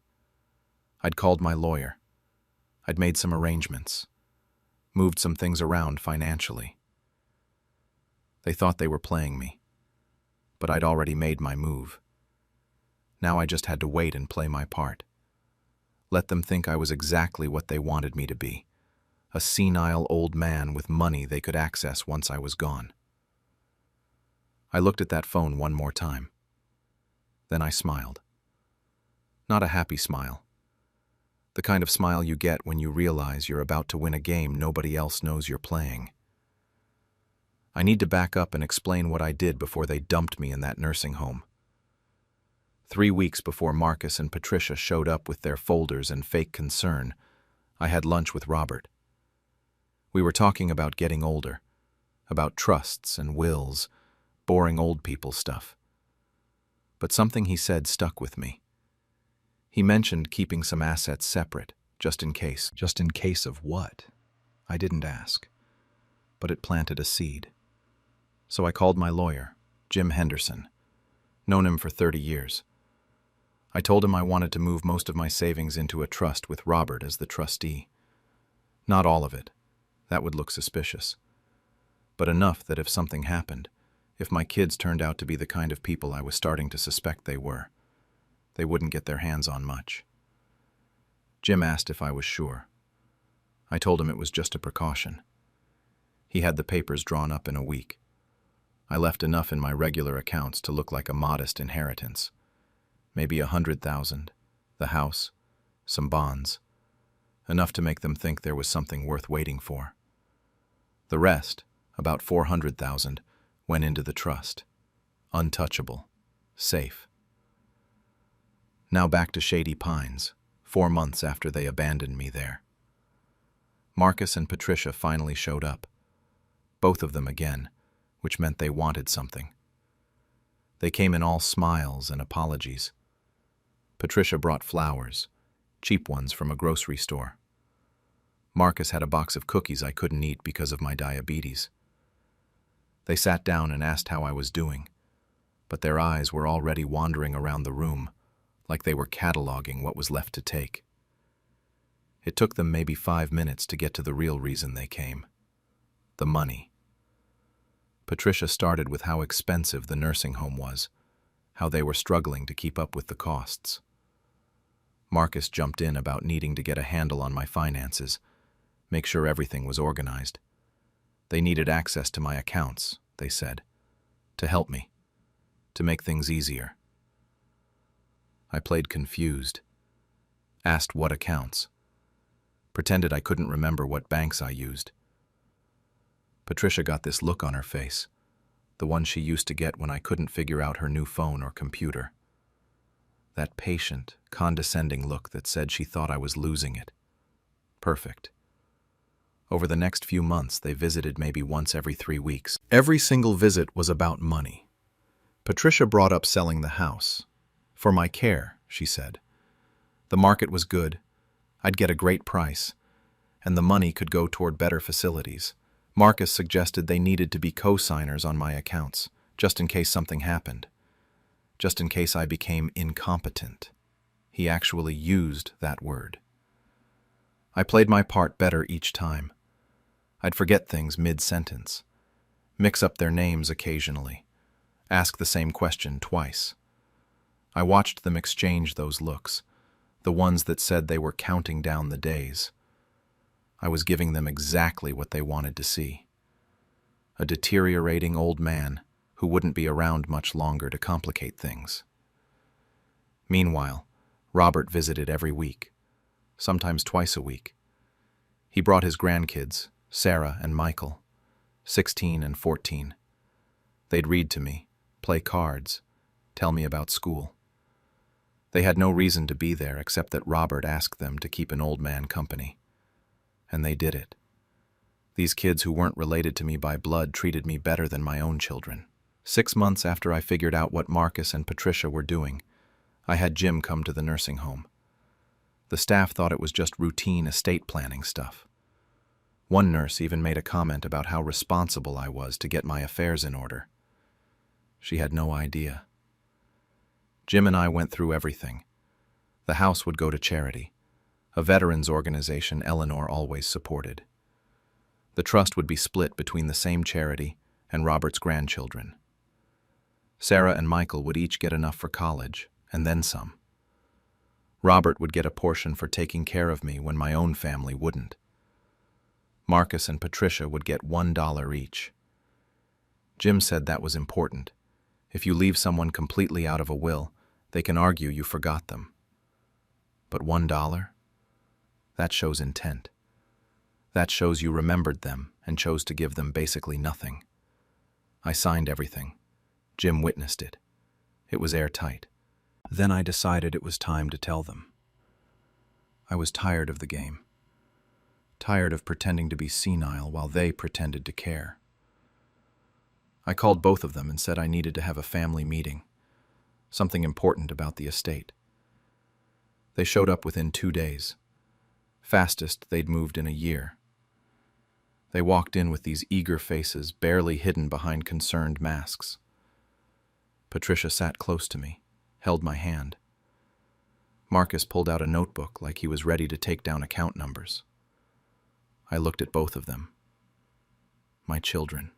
I'd called my lawyer. I'd made some arrangements, moved some things around financially. They thought they were playing me, but I'd already made my move. Now I just had to wait and play my part. Let them think I was exactly what they wanted me to be, a senile old man with money they could access once I was gone. I looked at that phone one more time. Then I smiled. Not a happy smile. The kind of smile you get when you realize you're about to win a game nobody else knows you're playing. I need to back up and explain what I did before they dumped me in that nursing home. 3 weeks before Marcus and Patricia showed up with their folders and fake concern, I had lunch with Robert. We were talking about getting older, about trusts and wills, boring old people stuff. But something he said stuck with me. He mentioned keeping some assets separate, just in case. Just in case of what? I didn't ask, but it planted a seed. So I called my lawyer, Jim Henderson. Known him for 30 years. I told him I wanted to move most of my savings into a trust with Robert as the trustee. Not all of it. That would look suspicious. But enough that if something happened, if my kids turned out to be the kind of people I was starting to suspect they were, they wouldn't get their hands on much. Jim asked if I was sure. I told him it was just a precaution. He had the papers drawn up in a week. I left enough in my regular accounts to look like a modest inheritance. Maybe 100,000, the house, some bonds, enough to make them think there was something worth waiting for. The rest, about 400,000, went into the trust. Untouchable. Safe. Now back to Shady Pines, 4 months after they abandoned me there. Marcus and Patricia finally showed up. Both of them again, which meant they wanted something. They came in all smiles and apologies. Patricia brought flowers, cheap ones from a grocery store. Marcus had a box of cookies I couldn't eat because of my diabetes. They sat down and asked how I was doing, but their eyes were already wandering around the room, like they were cataloging what was left to take. It took them maybe 5 minutes to get to the real reason they came: the money. Patricia started with how expensive the nursing home was, how they were struggling to keep up with the costs. Marcus jumped in about needing to get a handle on my finances, make sure everything was organized. They needed access to my accounts, they said, to help me, to make things easier. I played confused, asked what accounts, pretended I couldn't remember what banks I used. Patricia got this look on her face, the one she used to get when I couldn't figure out her new phone or computer. That patient, condescending look that said she thought I was losing it. Perfect. Over the next few months, they visited maybe once every 3 weeks. Every single visit was about money. Patricia brought up selling the house. For my care, she said. The market was good, I'd get a great price, and the money could go toward better facilities. Marcus suggested they needed to be co-signers on my accounts, just in case something happened, just in case I became incompetent. He actually used that word. I played my part better each time. I'd forget things mid-sentence, mix up their names occasionally, ask the same question twice. I watched them exchange those looks, the ones that said they were counting down the days. I was giving them exactly what they wanted to see. A deteriorating old man who wouldn't be around much longer to complicate things. Meanwhile, Robert visited every week, sometimes twice a week. He brought his grandkids, Sarah and Michael, 16 and 14. They'd read to me, play cards, tell me about school. They had no reason to be there except that Robert asked them to keep an old man company. And they did it. These kids who weren't related to me by blood treated me better than my own children. 6 months after I figured out what Marcus and Patricia were doing, I had Jim come to the nursing home. The staff thought it was just routine estate planning stuff. One nurse even made a comment about how responsible I was to get my affairs in order. She had no idea. Jim and I went through everything. The house would go to charity, a veterans organization Eleanor always supported. The trust would be split between the same charity and Robert's grandchildren. Sarah and Michael would each get enough for college, and then some. Robert would get a portion for taking care of me when my own family wouldn't. Marcus and Patricia would get $1 each. Jim said that was important. If you leave someone completely out of a will, they can argue you forgot them. But $1? That shows intent. That shows you remembered them and chose to give them basically nothing. I signed everything. Jim witnessed it. It was airtight. Then I decided it was time to tell them. I was tired of the game. Tired of pretending to be senile while they pretended to care. I called both of them and said I needed to have a family meeting, something important about the estate. They showed up within 2 days. Fastest they'd moved in a year. They walked in with these eager faces barely hidden behind concerned masks. Patricia sat close to me, held my hand. Marcus pulled out a notebook like he was ready to take down account numbers. I looked at both of them. My children.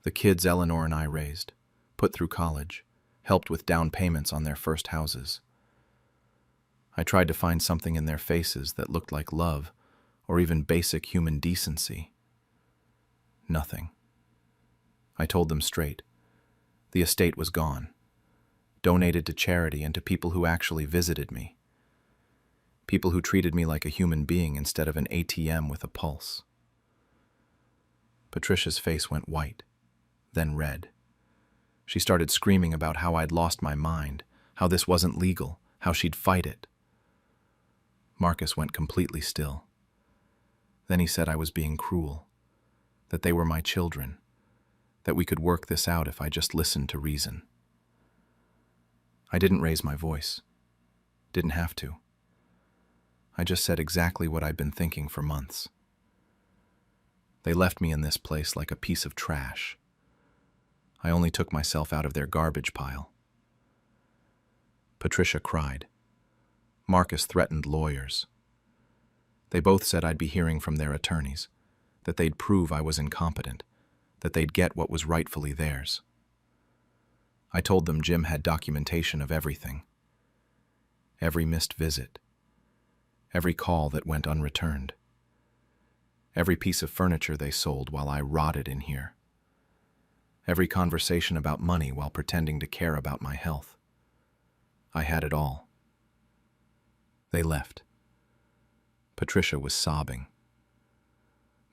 The kids Eleanor and I raised, put through college, helped with down payments on their first houses. I tried to find something in their faces that looked like love or even basic human decency. Nothing. I told them straight. The estate was gone, donated to charity and to people who actually visited me. People who treated me like a human being instead of an ATM with a pulse. Patricia's face went white, then red. She started screaming about how I'd lost my mind, how this wasn't legal, how she'd fight it. Marcus went completely still. Then he said I was being cruel, that they were my children, that we could work this out if I just listened to reason. I didn't raise my voice. Didn't have to. I just said exactly what I'd been thinking for months. They left me in this place like a piece of trash. I only took myself out of their garbage pile. Patricia cried. Marcus threatened lawyers. They both said I'd be hearing from their attorneys, that they'd prove I was incompetent, that they'd get what was rightfully theirs. I told them Jim had documentation of everything. Every missed visit. Every call that went unreturned. Every piece of furniture they sold while I rotted in here. Every conversation about money while pretending to care about my health. I had it all. They left. Patricia was sobbing.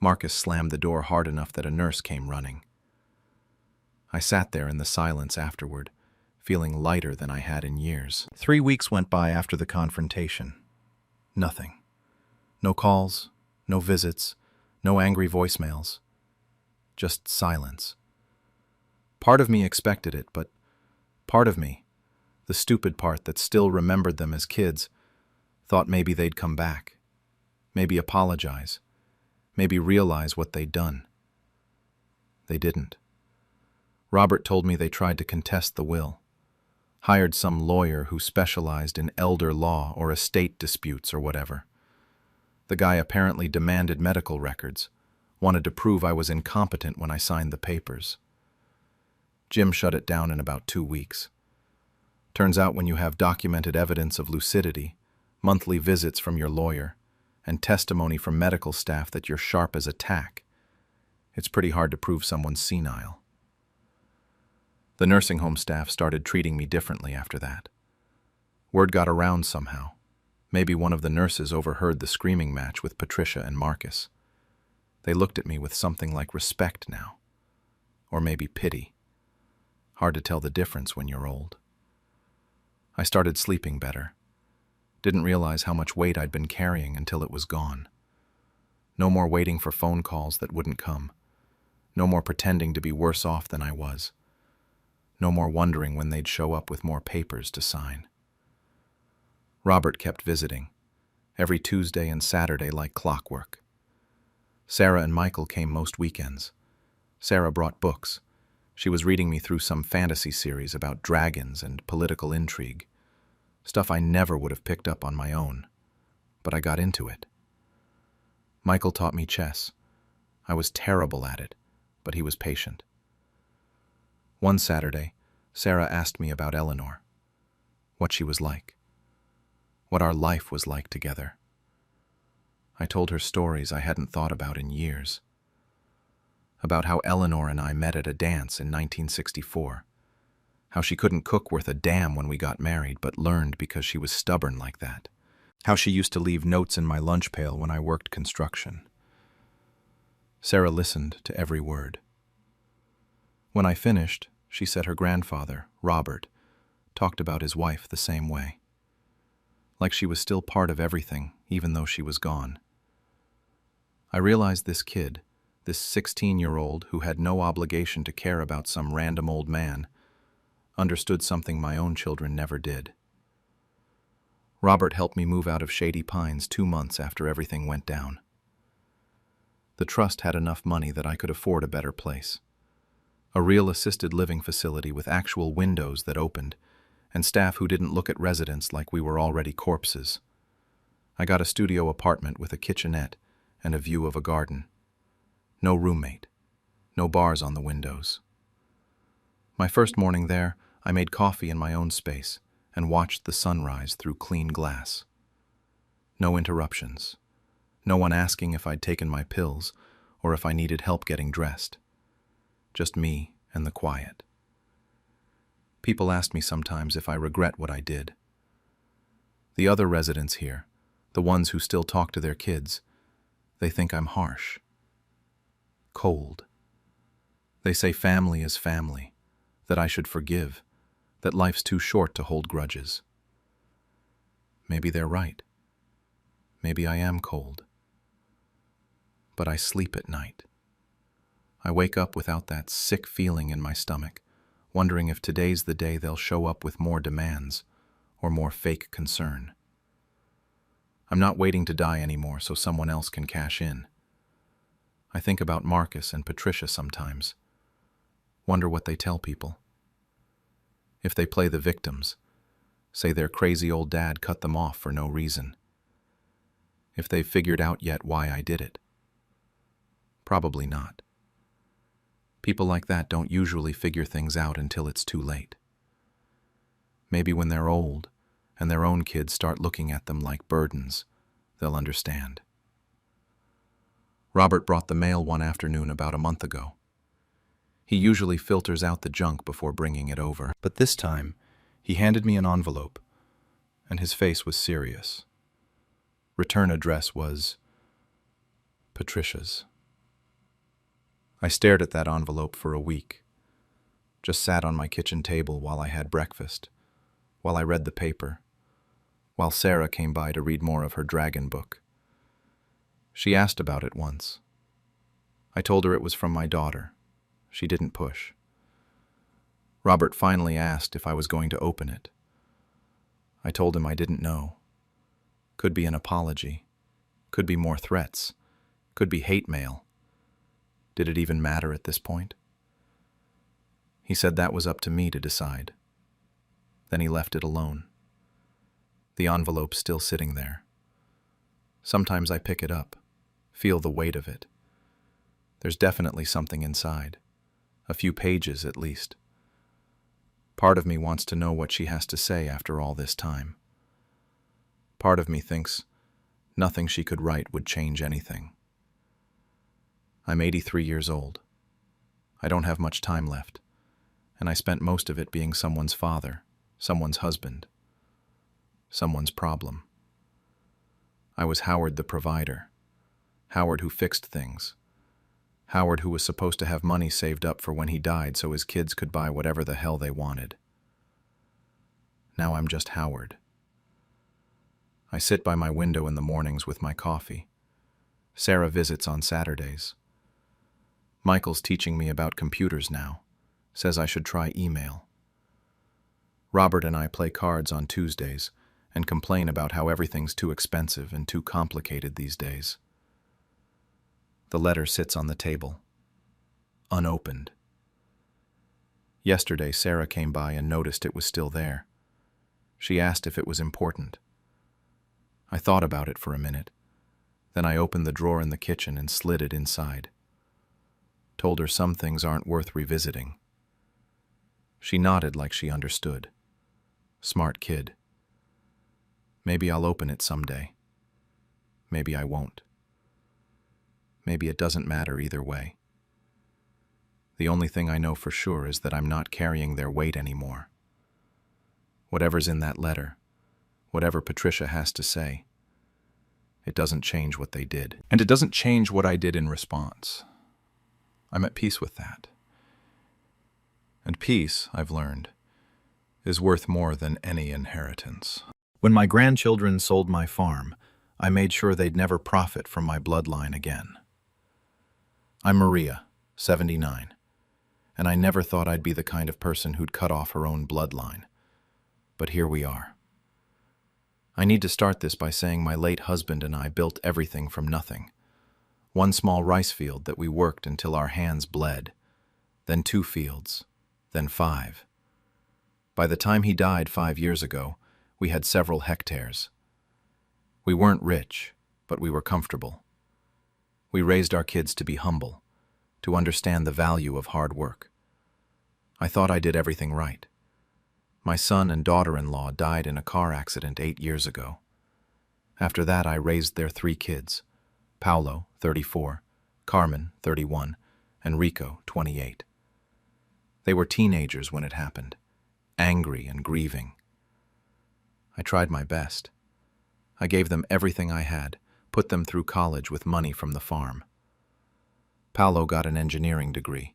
Marcus slammed the door hard enough that a nurse came running. I sat there in the silence afterward, feeling lighter than I had in years. 3 weeks went by after the confrontation. Nothing. No calls, no visits, no angry voicemails. Just silence. Part of me expected it, but part of me, the stupid part that still remembered them as kids, thought maybe they'd come back, maybe apologize, maybe realize what they'd done. They didn't. Robert told me they tried to contest the will, hired some lawyer who specialized in elder law or estate disputes or whatever. The guy apparently demanded medical records, wanted to prove I was incompetent when I signed the papers. Jim shut it down in about 2 weeks. Turns out when you have documented evidence of lucidity, monthly visits from your lawyer, and testimony from medical staff that you're sharp as a tack, it's pretty hard to prove someone's senile. The nursing home staff started treating me differently after that. Word got around somehow. Maybe one of the nurses overheard the screaming match with Patricia and Marcus. They looked at me with something like respect now. Or maybe pity. Hard to tell the difference when you're old. I started sleeping better. Didn't realize how much weight I'd been carrying until it was gone. No more waiting for phone calls that wouldn't come. No more pretending to be worse off than I was. No more wondering when they'd show up with more papers to sign. Robert kept visiting, every Tuesday and Saturday like clockwork. Sarah and Michael came most weekends. Sarah brought books. She was reading me through some fantasy series about dragons and political intrigue. Stuff I never would have picked up on my own. But I got into it. Michael taught me chess. I was terrible at it, but he was patient. One Saturday, Sarah asked me about Eleanor. What she was like. What our life was like together. I told her stories I hadn't thought about in years. About how Eleanor and I met at a dance in 1964. How she couldn't cook worth a damn when we got married, but learned because she was stubborn like that. How she used to leave notes in my lunch pail when I worked construction. Sarah listened to every word. When I finished, she said her grandfather, Robert, talked about his wife the same way. Like she was still part of everything, even though she was gone. I realized this kid, this 16-year-old who had no obligation to care about some random old man, understood something my own children never did. Robert helped me move out of Shady Pines 2 months after everything went down. The trust had enough money that I could afford a better place. A real assisted living facility with actual windows that opened, and staff who didn't look at residents like we were already corpses. I got a studio apartment with a kitchenette and a view of a garden. No roommate. No bars on the windows. My first morning there, I made coffee in my own space and watched the sunrise through clean glass. No interruptions. No one asking if I'd taken my pills or if I needed help getting dressed. Just me and the quiet. People asked me sometimes if I regret what I did. The other residents here, the ones who still talk to their kids, they think I'm harsh. Cold. They say family is family, that I should forgive, that life's too short to hold grudges. Maybe they're right. Maybe I am cold. But I sleep at night. I wake up without that sick feeling in my stomach, wondering if today's the day they'll show up with more demands or more fake concern. I'm not waiting to die anymore so someone else can cash in. I think about Marcus and Patricia sometimes. Wonder what they tell people. If they play the victims, say their crazy old dad cut them off for no reason. If they've figured out yet why I did it. Probably not. People like that don't usually figure things out until it's too late. Maybe when they're old and their own kids start looking at them like burdens, they'll understand. Robert brought the mail one afternoon about a month ago. He usually filters out the junk before bringing it over, but this time he handed me an envelope, and his face was serious. Return address was Patricia's. I stared at that envelope for a week, just sat on my kitchen table while I had breakfast, while I read the paper, while Sarah came by to read more of her dragon book. She asked about it once. I told her it was from my daughter. She didn't push. Robert finally asked if I was going to open it. I told him I didn't know. Could be an apology. Could be more threats. Could be hate mail. Did it even matter at this point? He said that was up to me to decide. Then he left it alone. The envelope's still sitting there. Sometimes I pick it up, feel the weight of it. There's definitely something inside. A few pages at least. Part of me wants to know what she has to say after all this time. Part of me thinks nothing she could write would change anything. I'm 83 years old. I don't have much time left, and I spent most of it being someone's father, someone's husband, someone's problem. I was Howard the provider, Howard who fixed things, Howard who was supposed to have money saved up for when he died so his kids could buy whatever the hell they wanted. Now I'm just Howard. I sit by my window in the mornings with my coffee. Sarah visits on Saturdays. Michael's teaching me about computers now, says I should try email. Robert and I play cards on Tuesdays and complain about how everything's too expensive and too complicated these days. The letter sits on the table, unopened. Yesterday, Sarah came by and noticed it was still there. She asked if it was important. I thought about it for a minute. Then I opened the drawer in the kitchen and slid it inside. Told her some things aren't worth revisiting. She nodded like she understood. Smart kid. Maybe I'll open it someday. Maybe I won't. Maybe it doesn't matter either way. The only thing I know for sure is that I'm not carrying their weight anymore. Whatever's in that letter, whatever Patricia has to say, it doesn't change what they did. And it doesn't change what I did in response. I'm at peace with that. And peace, I've learned, is worth more than any inheritance. When my grandchildren sold my farm, I made sure they'd never profit from my bloodline again. I'm Maria, 79, and I never thought I'd be the kind of person who'd cut off her own bloodline. But here we are. I need to start this by saying my late husband and I built everything from nothing. One small rice field that we worked until our hands bled, then 2 fields, then 5. By the time he died 5 years ago, we had several hectares. We weren't rich, but we were comfortable. We raised our kids to be humble, to understand the value of hard work. I thought I did everything right. My son and daughter-in-law died in a car accident 8 years ago. After that, I raised their 3 kids, Paulo, 34, Carmen, 31, and Rico, 28. They were teenagers when it happened, angry and grieving. I tried my best. I gave them everything I had, put them through college with money from the farm. Paulo got an engineering degree.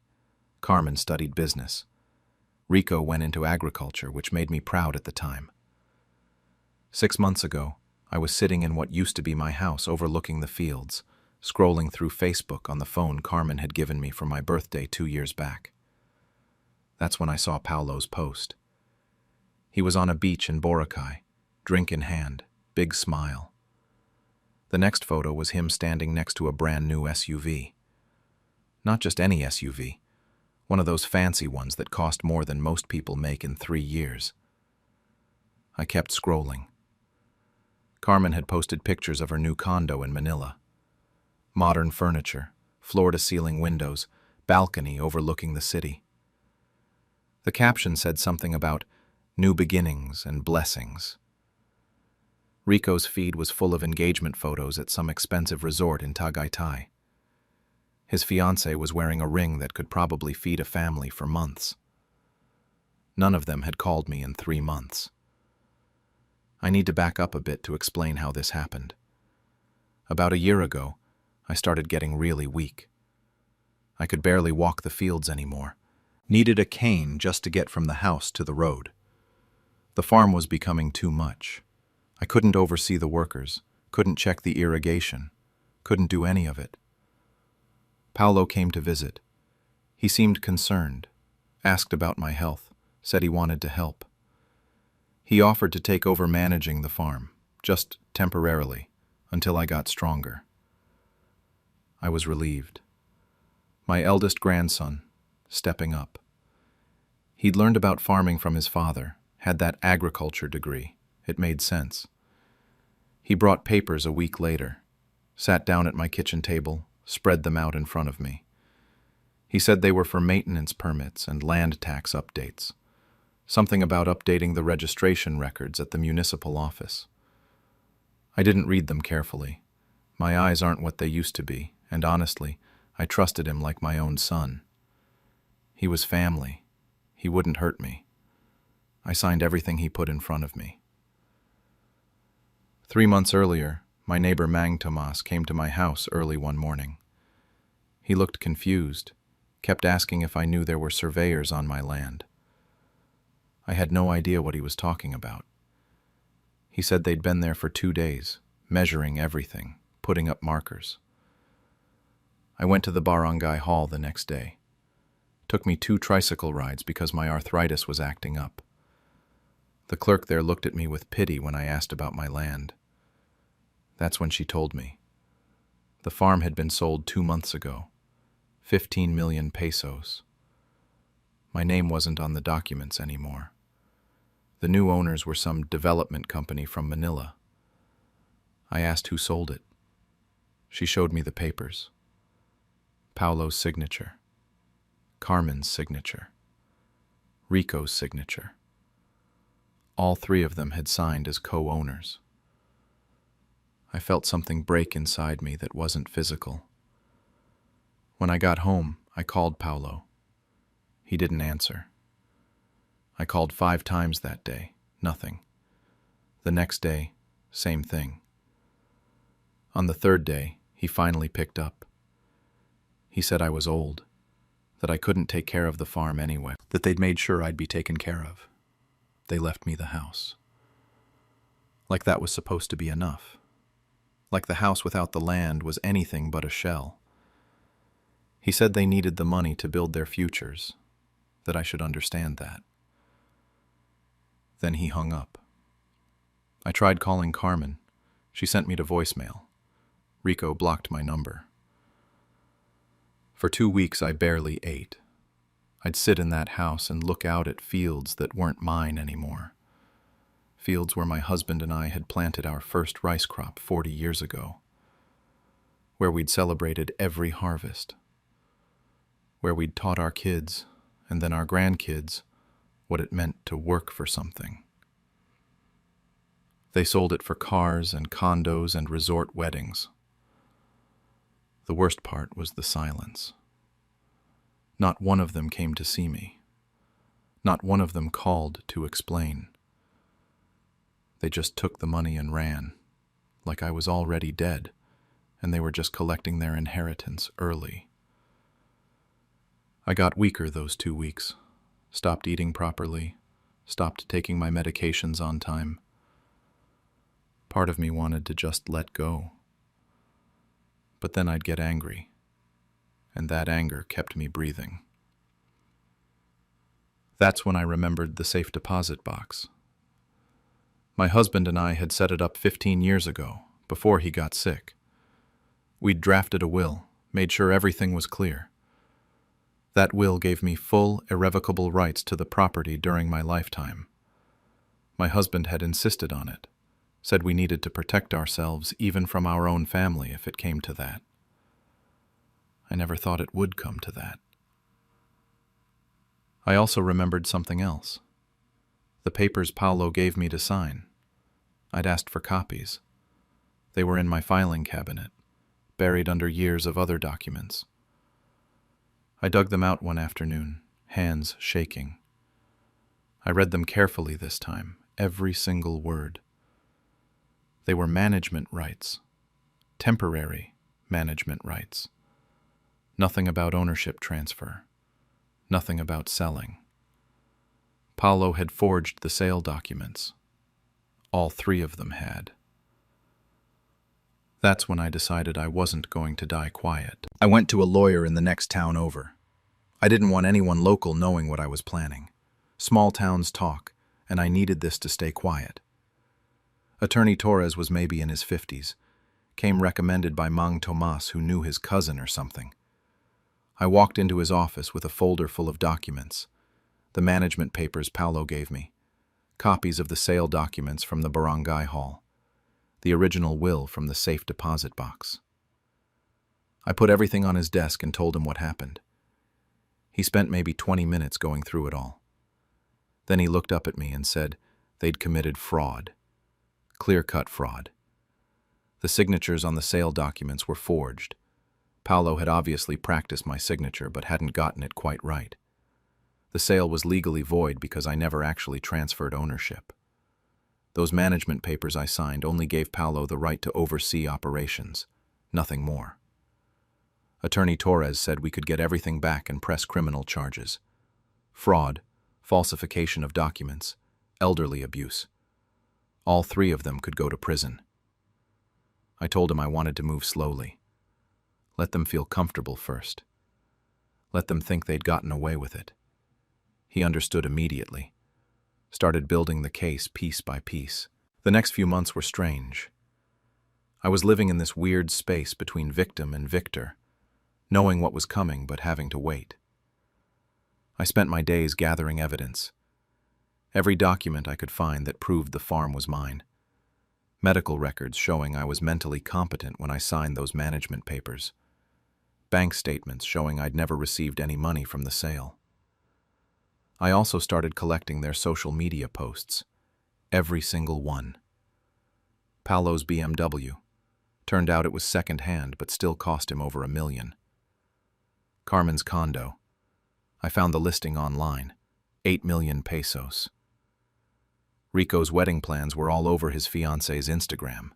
Carmen studied business. Rico went into agriculture, which made me proud at the time. 6 months ago, I was sitting in what used to be my house overlooking the fields, scrolling through Facebook on the phone Carmen had given me for my birthday 2 years back. That's when I saw Paulo's post. He was on a beach in Boracay, drink in hand, big smile. The next photo was him standing next to a brand new SUV. Not just any SUV, one of those fancy ones that cost more than most people make in 3 years. I kept scrolling. Carmen had posted pictures of her new condo in Manila. Modern furniture, floor-to-ceiling windows, balcony overlooking the city. The caption said something about new beginnings and blessings. Rico's feed was full of engagement photos at some expensive resort in Tagaytay. His fiancée was wearing a ring that could probably feed a family for months. None of them had called me in 3 months. I need to back up a bit to explain how this happened. About a year ago, I started getting really weak. I could barely walk the fields anymore. Needed a cane just to get from the house to the road. The farm was becoming too much. I couldn't oversee the workers, couldn't check the irrigation, couldn't do any of it. Paulo came to visit. He seemed concerned, asked about my health, said he wanted to help. He offered to take over managing the farm, just temporarily, until I got stronger. I was relieved. My eldest grandson, stepping up. He'd learned about farming from his father, had that agriculture degree. It made sense. He brought papers a week later, sat down at my kitchen table, spread them out in front of me. He said they were for maintenance permits and land tax updates. Something about updating the registration records at the municipal office. I didn't read them carefully. My eyes aren't what they used to be, and honestly, I trusted him like my own son. He was family. He wouldn't hurt me. I signed everything he put in front of me. 3 months earlier, my neighbor Mang Tomas came to my house early one morning. He looked confused, kept asking if I knew there were surveyors on my land. I had no idea what he was talking about. He said they'd been there for 2 days, measuring everything, putting up markers. I went to the barangay hall the next day. Took me 2 tricycle rides because my arthritis was acting up. The clerk there looked at me with pity when I asked about my land. That's when she told me. The farm had been sold 2 months ago. 15 million pesos. My name wasn't on the documents anymore. The new owners were some development company from Manila. I asked who sold it. She showed me the papers. Paulo's signature. Carmen's signature. Rico's signature. All 3 of them had signed as co-owners. I felt something break inside me that wasn't physical. When I got home, I called Paulo. He didn't answer. I called 5 times that day, nothing. The next day, same thing. On the 3rd day, he finally picked up. He said I was old, that I couldn't take care of the farm anyway, that they'd made sure I'd be taken care of. They left me the house. Like that was supposed to be enough. Like the house without the land was anything but a shell. He said they needed the money to build their futures, that I should understand that. Then he hung up. I tried calling Carmen. She sent me to voicemail. Rico blocked my number. For 2 weeks I barely ate. I'd sit in that house and look out at fields that weren't mine anymore. Fields where my husband and I had planted our first rice crop 40 years ago. Where we'd celebrated every harvest. Where we'd taught our kids, and then our grandkids, what it meant to work for something. They sold it for cars and condos and resort weddings. The worst part was the silence. Not one of them came to see me. Not one of them called to explain. They just took the money and ran, like I was already dead, and they were just collecting their inheritance early. I got weaker those 2 weeks, stopped eating properly, stopped taking my medications on time. Part of me wanted to just let go. But then I'd get angry, and that anger kept me breathing. That's when I remembered the safe deposit box. My husband and I had set it up 15 years ago, before he got sick. We'd drafted a will, made sure everything was clear. That will gave me full, irrevocable rights to the property during my lifetime. My husband had insisted on it, said we needed to protect ourselves even from our own family if it came to that. I never thought it would come to that. I also remembered something else. The papers Paolo gave me to sign. I'd asked for copies. They were in my filing cabinet, buried under years of other documents. I dug them out one afternoon, hands shaking. I read them carefully this time, every single word. They were management rights, temporary management rights. Nothing about ownership transfer, nothing about selling. Paolo had forged the sale documents. All 3 of them had. That's when I decided I wasn't going to die quiet. I went to a lawyer in the next town over. I didn't want anyone local knowing what I was planning. Small towns talk, and I needed this to stay quiet. Attorney Torres was maybe in his 50s, came recommended by Mang Tomas, who knew his cousin or something. I walked into his office with a folder full of documents, the management papers Paolo gave me, copies of the sale documents from the barangay hall, the original will from the safe deposit box. I put everything on his desk and told him what happened. He spent maybe 20 minutes going through it all. Then he looked up at me and said they'd committed fraud, clear-cut fraud. The signatures on the sale documents were forged. Paolo had obviously practiced my signature but hadn't gotten it quite right. The sale was legally void because I never actually transferred ownership. Those management papers I signed only gave Paolo the right to oversee operations, nothing more. Attorney Torres said we could get everything back and press criminal charges. Fraud, falsification of documents, elderly abuse. All 3 of them could go to prison. I told him I wanted to move slowly. Let them feel comfortable first. Let them think they'd gotten away with it. He understood immediately. Started building the case piece by piece. The next few months were strange. I was living in this weird space between victim and victor, knowing what was coming but having to wait. I spent my days gathering evidence. Every document I could find that proved the farm was mine. Medical records showing I was mentally competent when I signed those management papers. Bank statements showing I'd never received any money from the sale. I also started collecting their social media posts, every single one. Paolo's BMW. Turned out it was second-hand but still cost him over $1 million. Carmen's condo. I found the listing online, 8 million pesos. Rico's wedding plans were all over his fiancé's Instagram.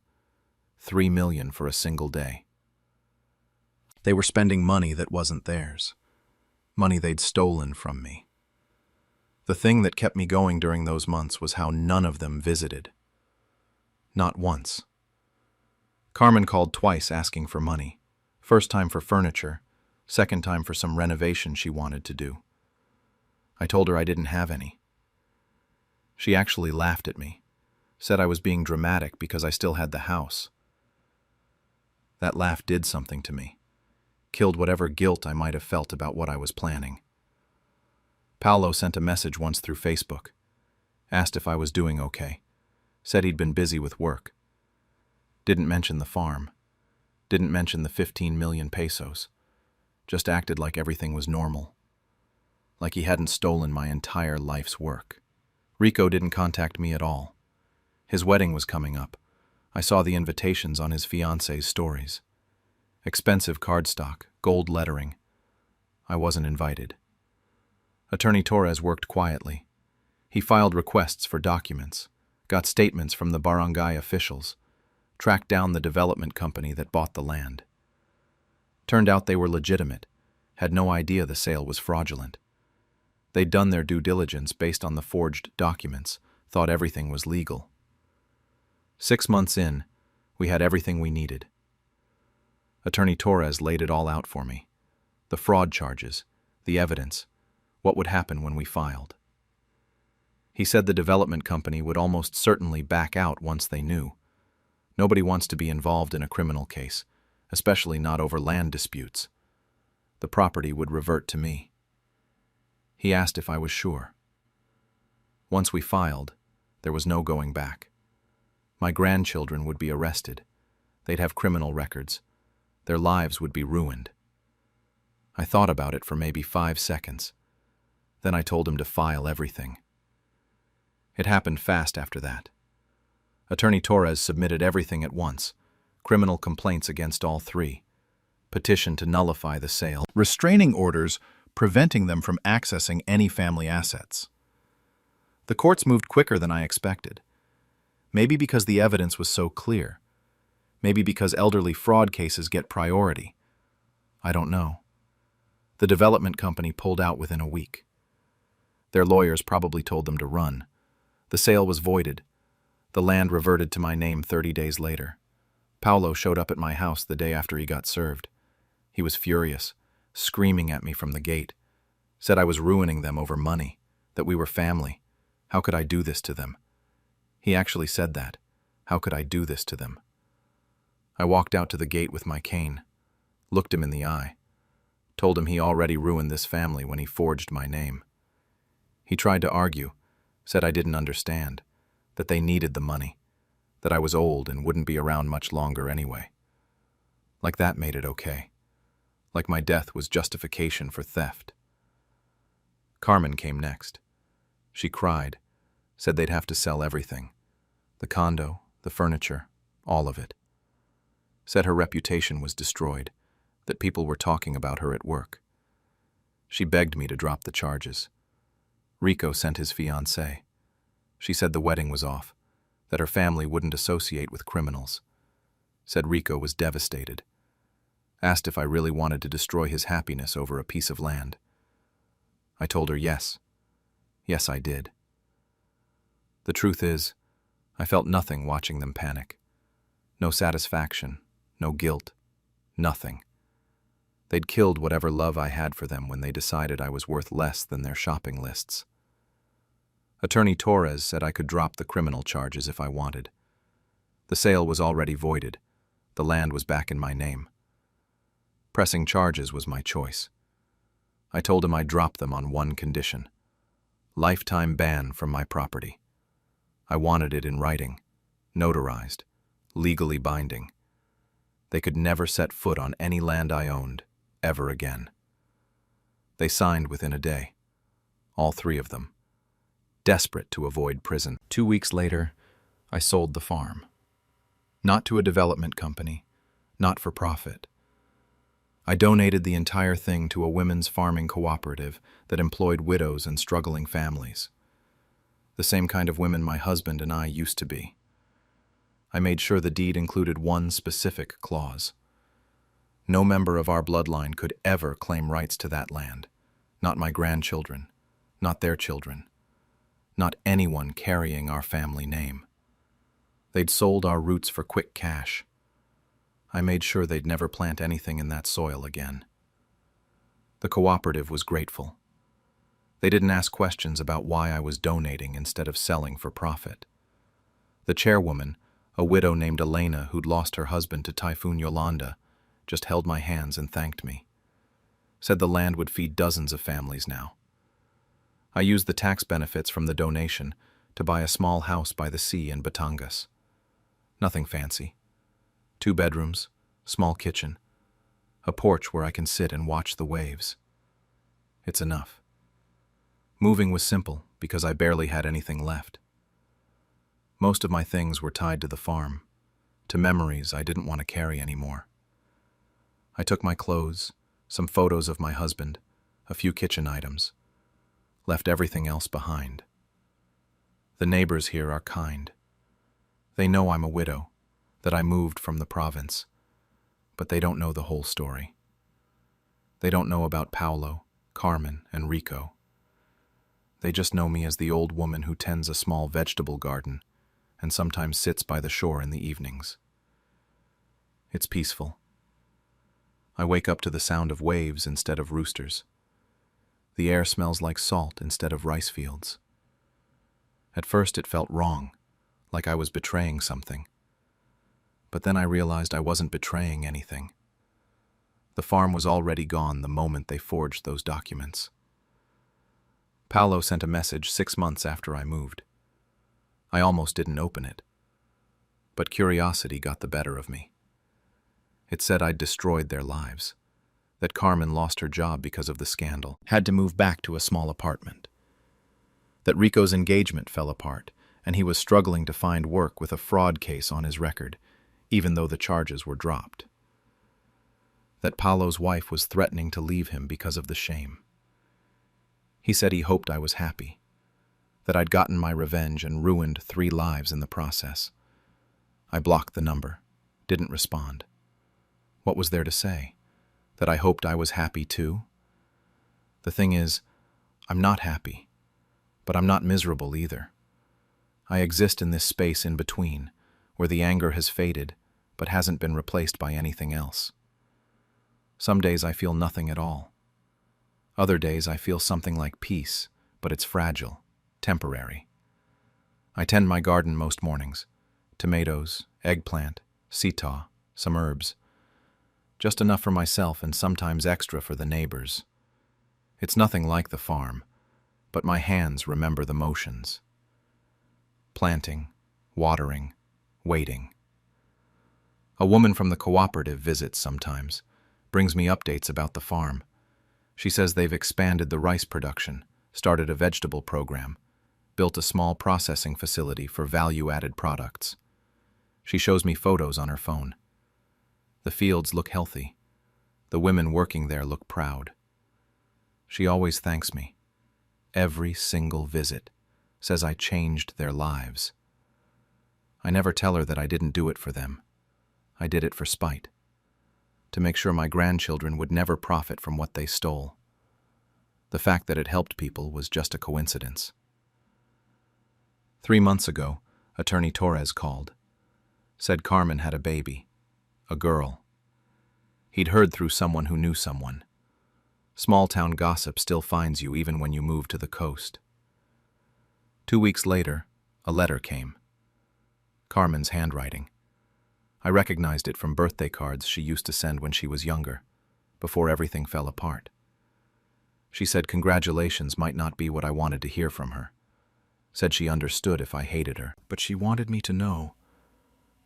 3 million for a single day. They were spending money that wasn't theirs. Money they'd stolen from me. The thing that kept me going during those months was how none of them visited. Not once. Carmen called twice asking for money. First time for furniture, second time for some renovation she wanted to do. I told her I didn't have any. She actually laughed at me, said I was being dramatic because I still had the house. That laugh did something to me, killed whatever guilt I might have felt about what I was planning. Paolo sent a message once through Facebook, asked if I was doing okay, said he'd been busy with work. Didn't mention the farm, didn't mention the 15 million pesos, just acted like everything was normal, like he hadn't stolen my entire life's work. Rico didn't contact me at all. His wedding was coming up. I saw the invitations on his fiancé's stories. Expensive cardstock, gold lettering. I wasn't invited. Attorney Torres worked quietly. He filed requests for documents, got statements from the barangay officials, tracked down the development company that bought the land. Turned out they were legitimate, had no idea the sale was fraudulent. They'd done their due diligence based on the forged documents, thought everything was legal. 6 months in, we had everything we needed. Attorney Torres laid it all out for me. The fraud charges, the evidence, what would happen when we filed. He said the development company would almost certainly back out once they knew. Nobody wants to be involved in a criminal case, especially not over land disputes. The property would revert to me. He asked if I was sure. Once we filed, there was no going back. My grandchildren would be arrested. They'd have criminal records. Their lives would be ruined. I thought about it for maybe 5 seconds. Then I told him to file everything. It happened fast after that. Attorney Torres submitted everything at once, criminal complaints against all 3, petition to nullify the sale, restraining orders preventing them from accessing any family assets. The courts moved quicker than I expected. Maybe because the evidence was so clear. Maybe because elderly fraud cases get priority. I don't know. The development company pulled out within a week. Their lawyers probably told them to run. The sale was voided. The land reverted to my name 30 days later. Paulo showed up at my house the day after he got served. He was furious, screaming at me from the gate. Said I was ruining them over money, that we were family. How could I do this to them? He actually said that. How could I do this to them? I walked out to the gate with my cane, looked him in the eye, told him he already ruined this family when he forged my name. He tried to argue, said I didn't understand, that they needed the money, that I was old and wouldn't be around much longer anyway. Like that made it okay. Like my death was justification for theft. Carmen came next. She cried, said they'd have to sell everything. The condo, the furniture, all of it. Said her reputation was destroyed, that people were talking about her at work. She begged me to drop the charges. Rico sent his fiancée. She said the wedding was off, that her family wouldn't associate with criminals. Said Rico was devastated. Asked if I really wanted to destroy his happiness over a piece of land. I told her yes. Yes, I did. The truth is, I felt nothing watching them panic. No satisfaction, no guilt, nothing. They'd killed whatever love I had for them when they decided I was worth less than their shopping lists. Attorney Torres said I could drop the criminal charges if I wanted. The sale was already voided. The land was back in my name. Pressing charges was my choice. I told him I'd drop them on one condition: lifetime ban from my property. I wanted it in writing, notarized, legally binding. They could never set foot on any land I owned, ever again. They signed within a day, all 3 of them, desperate to avoid prison. 2 weeks later, I sold the farm. Not to a development company, not for profit. I donated the entire thing to a women's farming cooperative that employed widows and struggling families. The same kind of women my husband and I used to be. I made sure the deed included one specific clause. No member of our bloodline could ever claim rights to that land. Not my grandchildren, not their children, not anyone carrying our family name. They'd sold our roots for quick cash. I made sure they'd never plant anything in that soil again. The cooperative was grateful. They didn't ask questions about why I was donating instead of selling for profit. The chairwoman, a widow named Elena who'd lost her husband to Typhoon Yolanda, just held my hands and thanked me. Said the land would feed dozens of families now. I used the tax benefits from the donation to buy a small house by the sea in Batangas. Nothing fancy. 2 bedrooms, small kitchen, a porch where I can sit and watch the waves. It's enough. Moving was simple because I barely had anything left. Most of my things were tied to the farm, to memories I didn't want to carry anymore. I took my clothes, some photos of my husband, a few kitchen items, left everything else behind. The neighbors here are kind. They know I'm a widow, that I moved from the province, but they don't know the whole story. They don't know about Paolo, Carmen, and Rico. They just know me as the old woman who tends a small vegetable garden and sometimes sits by the shore in the evenings. It's peaceful. I wake up to the sound of waves instead of roosters. The air smells like salt instead of rice fields. At first it felt wrong, like I was betraying something. But then I realized I wasn't betraying anything. The farm was already gone the moment they forged those documents. Paolo sent a message 6 months after I moved. I almost didn't open it. But curiosity got the better of me. It said I'd destroyed their lives, that Carmen lost her job because of the scandal, had to move back to a small apartment, that Rico's engagement fell apart, and he was struggling to find work with a fraud case on his record, even though the charges were dropped, that Paolo's wife was threatening to leave him because of the shame. He said he hoped I was happy, that I'd gotten my revenge and ruined 3 lives in the process. I blocked the number, didn't respond. What was there to say? That I hoped I was happy too? The thing is, I'm not happy, but I'm not miserable either. I exist in this space in between, where the anger has faded, but hasn't been replaced by anything else. Some days I feel nothing at all. Other days I feel something like peace, but it's fragile, temporary. I tend my garden most mornings. Tomatoes, eggplant, sitaw, some herbs. Just enough for myself and sometimes extra for the neighbors. It's nothing like the farm, but my hands remember the motions. Planting, watering, waiting. A woman from the cooperative visits sometimes, brings me updates about the farm. She says they've expanded the rice production, started a vegetable program, built a small processing facility for value-added products. She shows me photos on her phone. The fields look healthy. The women working there look proud. She always thanks me. Every single visit says I changed their lives. I never tell her that I didn't do it for them. I did it for spite, to make sure my grandchildren would never profit from what they stole. The fact that it helped people was just a coincidence. 3 months ago, Attorney Torres called. Said Carmen had a baby. A girl. He'd heard through someone who knew someone. Small-town gossip still finds you even when you move to the coast. 2 weeks later, a letter came. Carmen's handwriting. I recognized it from birthday cards she used to send when she was younger, before everything fell apart. She said congratulations might not be what I wanted to hear from her. Said she understood if I hated her, but she wanted me to know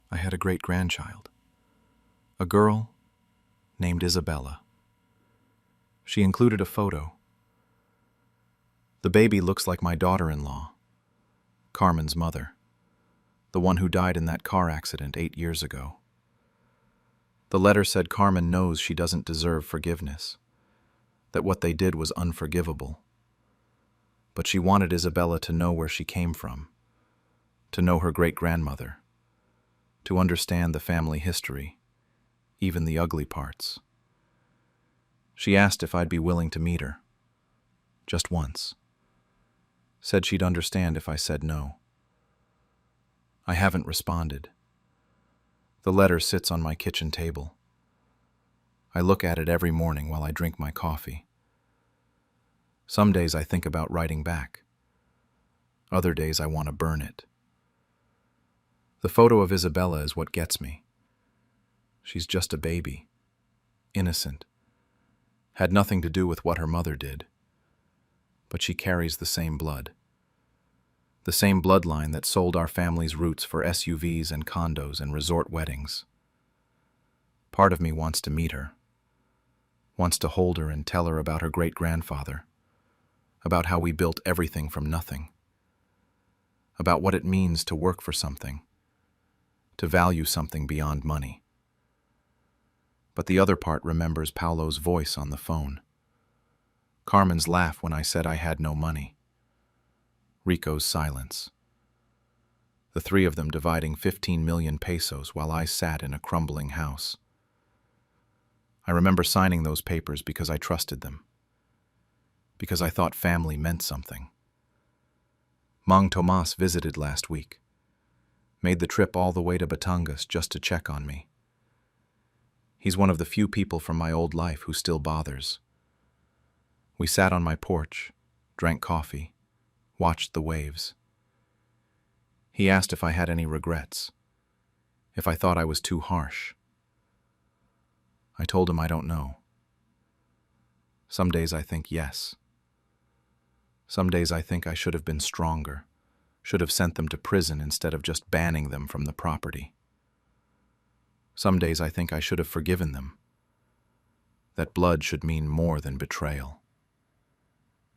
I had a great-grandchild. A girl named Isabella. She included a photo. The baby looks like my daughter-in-law, Carmen's mother, the one who died in that car accident 8 years ago. The letter said Carmen knows she doesn't deserve forgiveness, that what they did was unforgivable. But she wanted Isabella to know where she came from, to know her great-grandmother, to understand the family history, even the ugly parts. She asked if I'd be willing to meet her. Just once. Said she'd understand if I said no. I haven't responded. The letter sits on my kitchen table. I look at it every morning while I drink my coffee. Some days I think about writing back. Other days I want to burn it. The photo of Isabella is what gets me. She's just a baby, innocent, had nothing to do with what her mother did. But she carries the same blood. The same bloodline that sold our family's roots for SUVs and condos and resort weddings. Part of me wants to meet her, wants to hold her and tell her about her great-grandfather, about how we built everything from nothing, about what it means to work for something, to value something beyond money. but the other part remembers Paolo's voice on the phone. Carmen's laugh when I said I had no money. Rico's silence. The three of them dividing 15 million pesos while I sat in a crumbling house. I remember signing those papers because I trusted them, because I thought family meant something. Mang Tomas visited last week, made the trip all the way to Batangas just to check on me. He's one of the few people from my old life who still bothers. We sat on my porch, drank coffee, watched the waves. He asked if I had any regrets, if I thought I was too harsh. I told him I don't know. Some days I think yes. Some days I think I should have been stronger, should have sent them to prison instead of just banning them from the property. Some days I think I should have forgiven them, that blood should mean more than betrayal.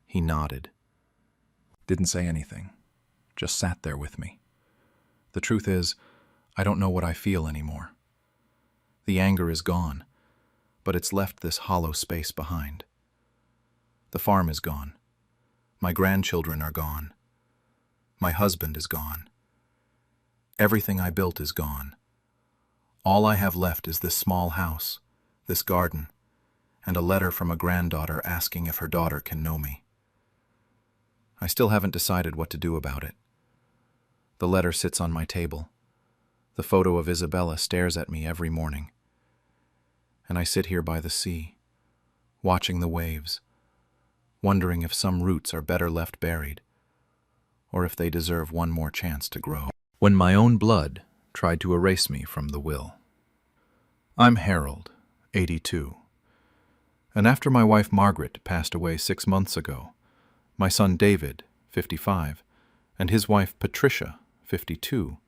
He nodded. Didn't say anything, just sat there with me. The truth is, I don't know what I feel anymore. The anger is gone, but it's left this hollow space behind. The farm is gone. My grandchildren are gone. My husband is gone. Everything I built is gone. All I have left is this small house, this garden, and a letter from a granddaughter asking if her daughter can know me. I still haven't decided what to do about it. The letter sits on my table. The photo of Isabella stares at me every morning. And I sit here by the sea, watching the waves, wondering if some roots are better left buried, or if they deserve one more chance to grow. When my own blood tried to erase me from the will. I'm Harold, 82. And after my wife Margaret passed away 6 months ago, my son David, 55, and his wife Patricia, 52,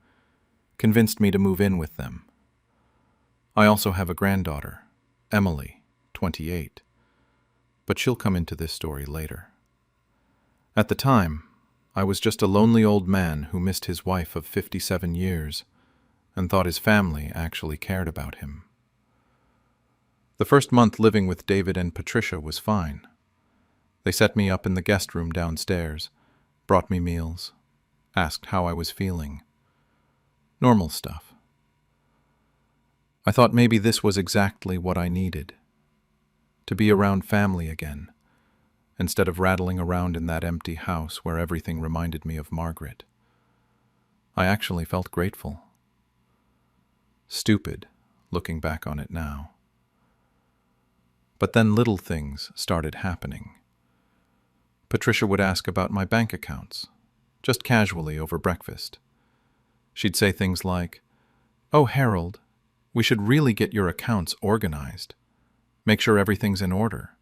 convinced me to move in with them. I also have a granddaughter, Emily, 28, but she'll come into this story later. At the time, I was just a lonely old man who missed his wife of 57 years and thought his family actually cared about him. The first month living with David and Patricia was fine. They set me up in the guest room downstairs, brought me meals, asked how I was feeling. Normal stuff. I thought maybe this was exactly what I needed. To be around family again, instead of rattling around in that empty house where everything reminded me of Margaret. I actually felt grateful. Stupid, looking back on it now. But then little things started happening. Patricia would ask about my bank accounts, just casually over breakfast. She'd say things like, "Oh, Harold, we should really get your accounts organized. Make sure everything's in order."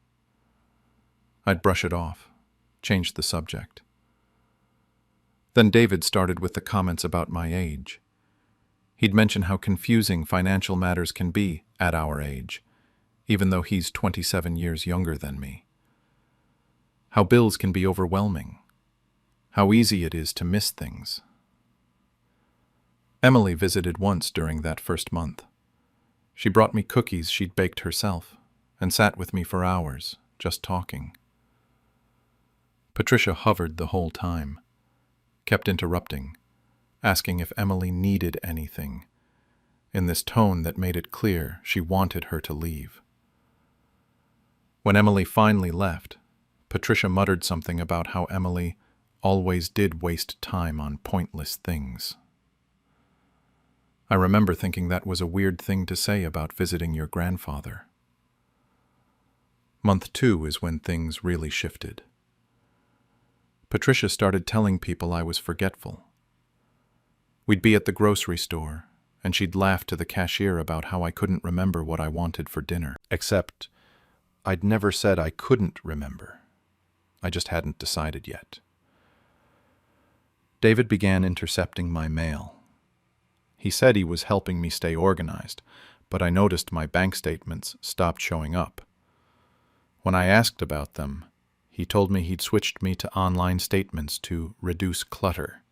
I'd brush it off, change the subject. Then David started with the comments about my age. He'd mention how confusing financial matters can be at our age, even though he's 27 years younger than me. How bills can be overwhelming. How easy it is to miss things. Emily visited once during that first month. She brought me cookies she'd baked herself and sat with me for hours, just talking. Patricia hovered the whole time, kept interrupting, asking if Emily needed anything, in this tone that made it clear she wanted her to leave. When Emily finally left, Patricia muttered something about how Emily always did waste time on pointless things. I remember thinking that was a weird thing to say about visiting your grandfather. Month 2 is when things really shifted. Patricia started telling people I was forgetful. We'd be at the grocery store, and she'd laugh to the cashier about how I couldn't remember what I wanted for dinner. Except, I'd never said I couldn't remember. I just hadn't decided yet. David began intercepting my mail. He said he was helping me stay organized, but I noticed my bank statements stopped showing up. When I asked about them, he told me he'd switched me to online statements to reduce clutter.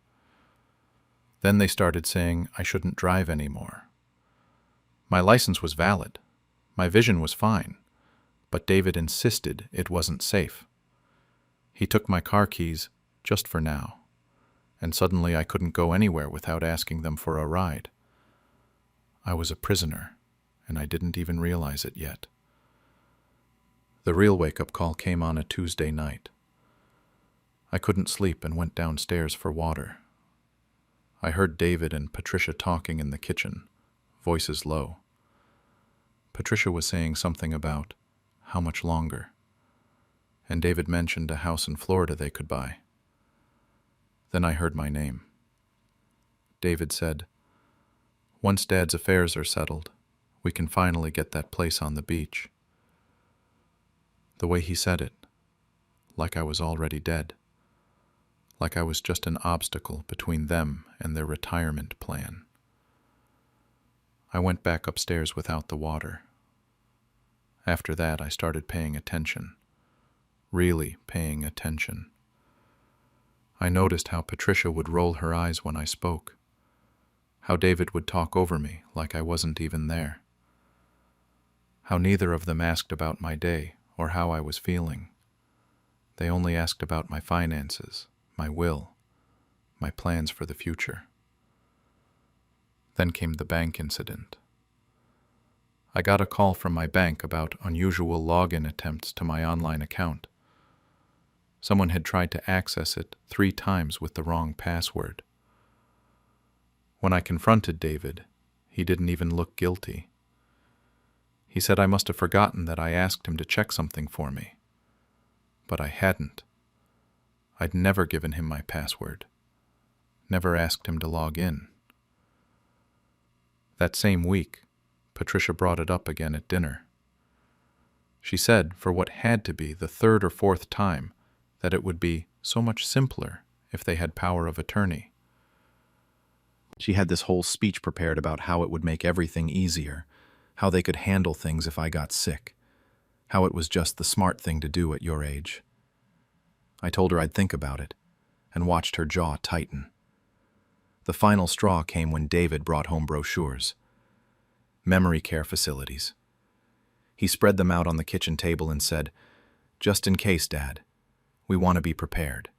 Then they started saying I shouldn't drive anymore. My license was valid, My vision was fine, but David insisted it wasn't safe. He took my car keys just for now, and suddenly I couldn't go anywhere without asking them for a ride. I was a prisoner, and I didn't even realize it yet. The real wake-up call came on a Tuesday night. I couldn't sleep and went downstairs for water. I heard David and Patricia talking in the kitchen, voices low. Patricia was saying something about how much longer, and David mentioned a house in Florida they could buy. Then I heard my name. David said, "Once Dad's affairs are settled, we can finally get that place on the beach." The way he said it, like I was already dead, like I was just an obstacle between them and their retirement plan. I went back upstairs without the water. After that, I started paying attention, really paying attention. I noticed how Patricia would roll her eyes when I spoke, how David would talk over me like I wasn't even there, how neither of them asked about my day or how I was feeling. They only asked about my finances, my will, my plans for the future. Then came the bank incident. I got a call from my bank about unusual login attempts to my online account. Someone had tried to access it 3 times with the wrong password. When I confronted David, he didn't even look guilty. He said I must have forgotten that I asked him to check something for me. But I hadn't. I'd never given him my password, never asked him to log in. That same week, Patricia brought it up again at dinner. She said, for what had to be the 3rd or 4th time, that it would be so much simpler if they had power of attorney. She had this whole speech prepared about how it would make everything easier, how they could handle things if I got sick, how it was just the smart thing to do at your age. I told her I'd think about it, and watched her jaw tighten. The final straw came when David brought home brochures. Memory care facilities. He spread them out on the kitchen table and said, "Just in case, Dad, we want to be prepared."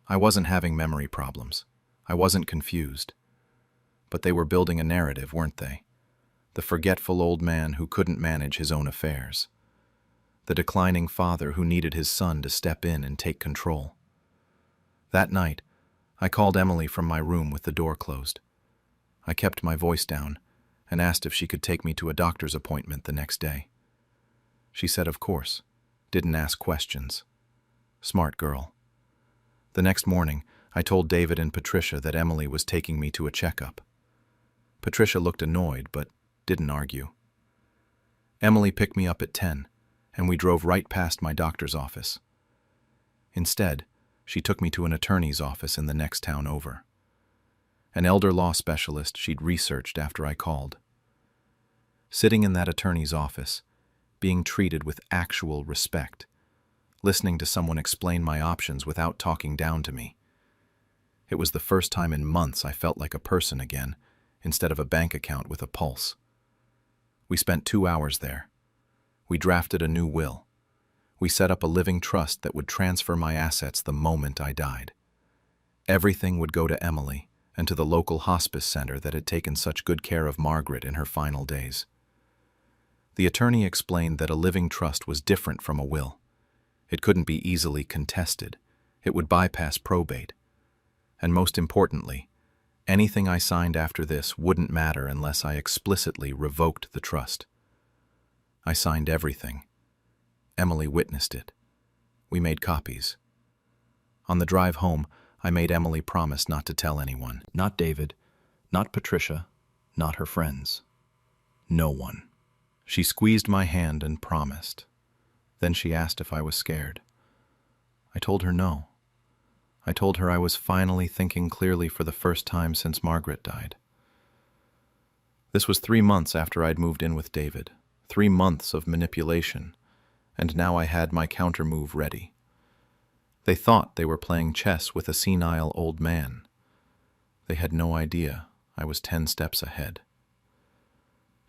I wasn't having memory problems. I wasn't confused. But they were building a narrative, weren't they? The forgetful old man who couldn't manage his own affairs. The declining father who needed his son to step in and take control. That night, I called Emily from my room with the door closed. I kept my voice down and asked if she could take me to a doctor's appointment the next day. She said of course, didn't ask questions. Smart girl. The next morning, I told David and Patricia that Emily was taking me to a checkup. Patricia looked annoyed, but didn't argue. Emily picked me up at 10, and we drove right past my doctor's office. Instead, she took me to an attorney's office in the next town over. An elder law specialist she'd researched after I called. Sitting in that attorney's office, being treated with actual respect, listening to someone explain my options without talking down to me. It was the first time in months I felt like a person again, instead of a bank account with a pulse. We spent 2 hours there. We drafted a new will. We set up a living trust that would transfer my assets the moment I died. Everything would go to Emily and to the local hospice center that had taken such good care of Margaret in her final days. The attorney explained that a living trust was different from a will. It couldn't be easily contested. It would bypass probate. And most importantly, anything I signed after this wouldn't matter unless I explicitly revoked the trust. I signed everything. Emily witnessed it. We made copies. On the drive home, I made Emily promise not to tell anyone. Not David, not Patricia, not her friends. No one. She squeezed my hand and promised. Then she asked if I was scared. I told her no. I told her I was finally thinking clearly for the first time since Margaret died. This was 3 months after I'd moved in with David. 3 months of manipulation, and now I had my counter-move ready. They thought they were playing chess with a senile old man. They had no idea I was 10 steps ahead.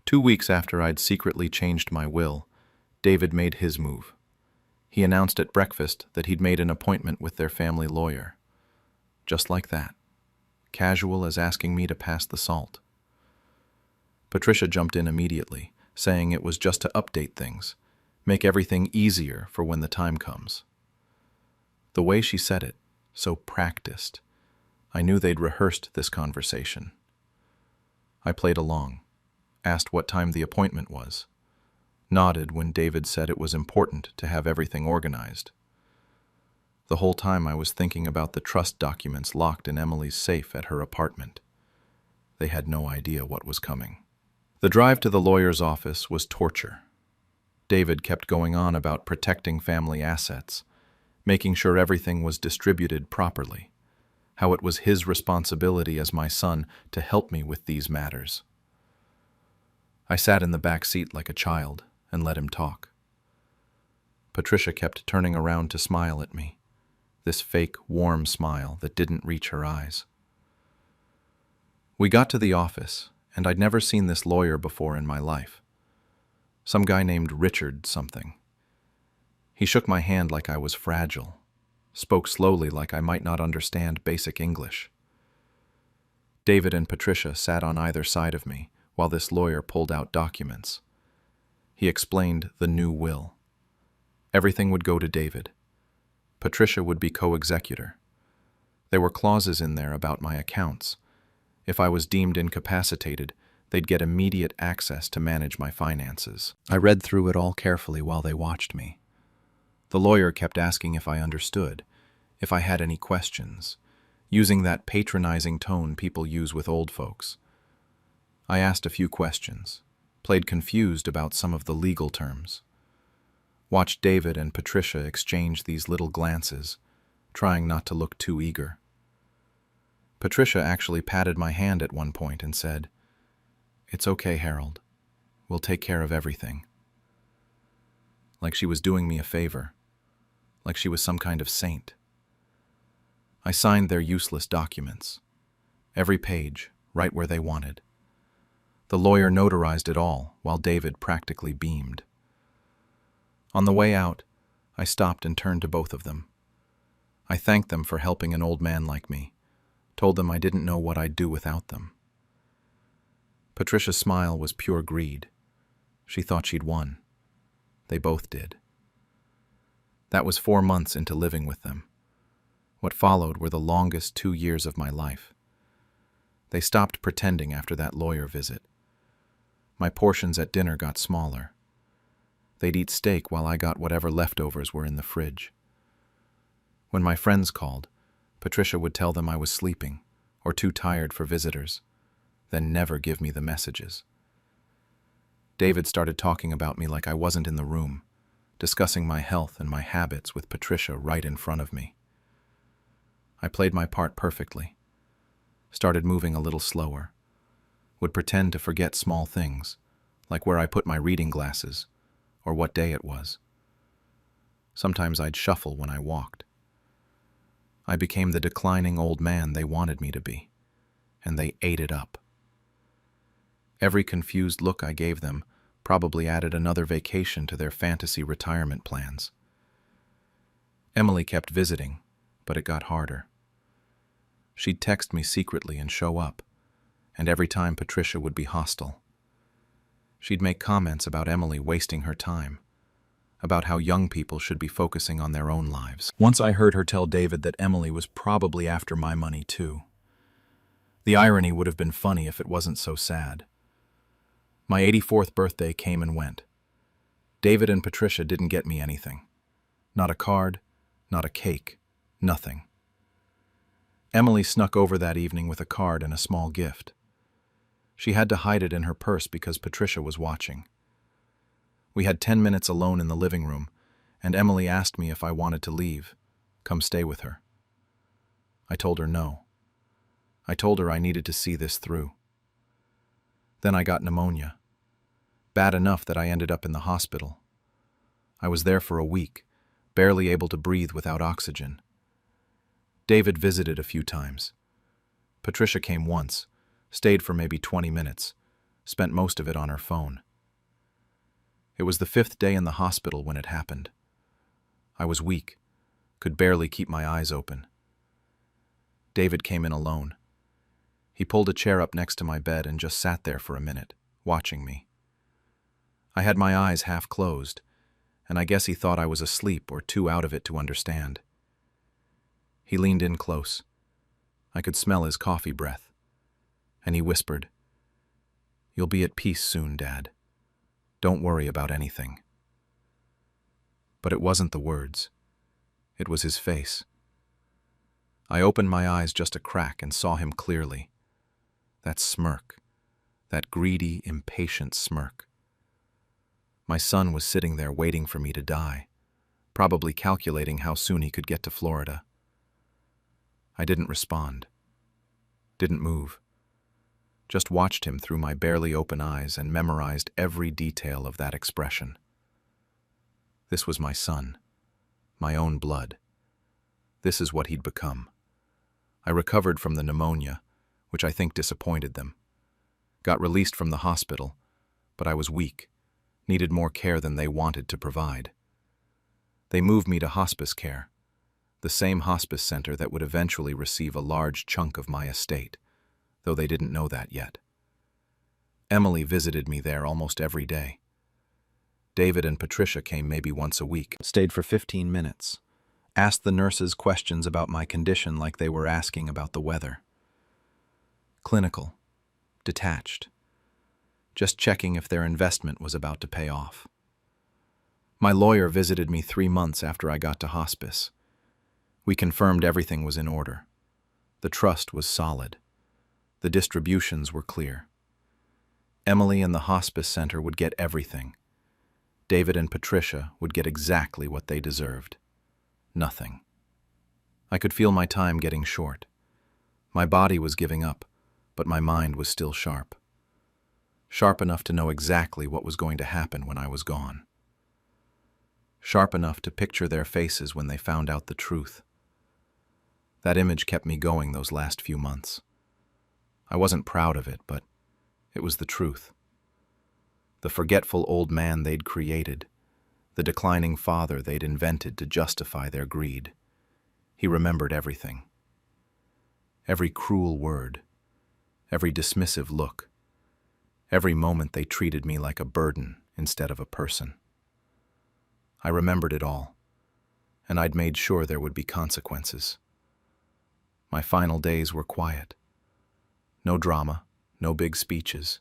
2 weeks after I'd secretly changed my will, David made his move. He announced at breakfast that he'd made an appointment with their family lawyer. Just like that. Casual as asking me to pass the salt. Patricia jumped in immediately, saying it was just to update things, make everything easier for when the time comes. The way she said it, so practiced, I knew they'd rehearsed this conversation. I played along, asked what time the appointment was, nodded when David said it was important to have everything organized. The whole time I was thinking about the trust documents locked in Emily's safe at her apartment. They had no idea what was coming. The drive to the lawyer's office was torture. David kept going on about protecting family assets, making sure everything was distributed properly, how it was his responsibility as my son to help me with these matters. I sat in the back seat like a child and let him talk. Patricia kept turning around to smile at me, this fake, warm smile that didn't reach her eyes. We got to the office, and I'd never seen this lawyer before in my life. Some guy named Richard something. He shook my hand like I was fragile, spoke slowly like I might not understand basic English. David and Patricia sat on either side of me while this lawyer pulled out documents. He explained the new will. Everything would go to David. Patricia would be co-executor. There were clauses in there about my accounts. If I was deemed incapacitated, they'd get immediate access to manage my finances. I read through it all carefully while they watched me. The lawyer kept asking if I understood, if I had any questions, using that patronizing tone people use with old folks. I asked a few questions, played confused about some of the legal terms. Watched David and Patricia exchange these little glances, trying not to look too eager. Patricia actually patted my hand at one point and said, "It's okay, Harold. We'll take care of everything." Like she was doing me a favor, like she was some kind of saint. I signed their useless documents, every page, right where they wanted. The lawyer notarized it all, while David practically beamed. On the way out, I stopped and turned to both of them. I thanked them for helping an old man like me, told them I didn't know what I'd do without them. Patricia's smile was pure greed. She thought she'd won. They both did. That was 4 months into living with them. What followed were the longest 2 years of my life. They stopped pretending after that lawyer visit. My portions at dinner got smaller. They'd eat steak while I got whatever leftovers were in the fridge. When my friends called, Patricia would tell them I was sleeping or too tired for visitors, then never give me the messages. David started talking about me like I wasn't in the room, discussing my health and my habits with Patricia right in front of me. I played my part perfectly, started moving a little slower, would pretend to forget small things, like where I put my reading glasses, or what day it was. Sometimes I'd shuffle when I walked. I became the declining old man they wanted me to be, and they ate it up. Every confused look I gave them probably added another vacation to their fantasy retirement plans. Emily kept visiting, but it got harder. She'd text me secretly and show up, and every time Patricia would be hostile. She'd make comments about Emily wasting her time, about how young people should be focusing on their own lives. Once I heard her tell David that Emily was probably after my money too. The irony would have been funny if it wasn't so sad. My 84th birthday came and went. David and Patricia didn't get me anything. Not a card, not a cake, nothing. Emily snuck over that evening with a card and a small gift. She had to hide it in her purse because Patricia was watching. We had 10 minutes alone in the living room, and Emily asked me if I wanted to leave, come stay with her. I told her no. I told her I needed to see this through. Then I got pneumonia. Bad enough that I ended up in the hospital. I was there for a week, barely able to breathe without oxygen. David visited a few times. Patricia came once, stayed for maybe 20 minutes, spent most of it on her phone. It was the 5th day in the hospital when it happened. I was weak, could barely keep my eyes open. David came in alone. He pulled a chair up next to my bed and just sat there for a minute, watching me. I had my eyes half closed, and I guess he thought I was asleep or too out of it to understand. He leaned in close. I could smell his coffee breath, and he whispered, "You'll be at peace soon, Dad. Don't worry about anything." But it wasn't the words. It was his face. I opened my eyes just a crack and saw him clearly. That smirk, that greedy, impatient smirk. My son was sitting there waiting for me to die, probably calculating how soon he could get to Florida. I didn't respond, didn't move. Just watched him through my barely open eyes and memorized every detail of that expression. This was my son, my own blood. This is what he'd become. I recovered from the pneumonia, which I think disappointed them. Got released from the hospital, but I was weak, needed more care than they wanted to provide. They moved me to hospice care, the same hospice center that would eventually receive a large chunk of my estate, though they didn't know that yet. Emily visited me there almost every day. David and Patricia came maybe once a week, stayed for 15 minutes, asked the nurses questions about my condition like they were asking about the weather. Clinical, detached, just checking if their investment was about to pay off. My lawyer visited me 3 months after I got to hospice. We confirmed everything was in order. The trust was solid. The distributions were clear. Emily and the hospice center would get everything. David and Patricia would get exactly what they deserved. Nothing. I could feel my time getting short. My body was giving up, but my mind was still sharp. Sharp enough to know exactly what was going to happen when I was gone. Sharp enough to picture their faces when they found out the truth. That image kept me going those last few months. I wasn't proud of it, but it was the truth. The forgetful old man they'd created, the declining father they'd invented to justify their greed. He remembered everything. Every cruel word, every dismissive look, every moment they treated me like a burden instead of a person. I remembered it all, and I'd made sure there would be consequences. My final days were quiet. No drama, no big speeches.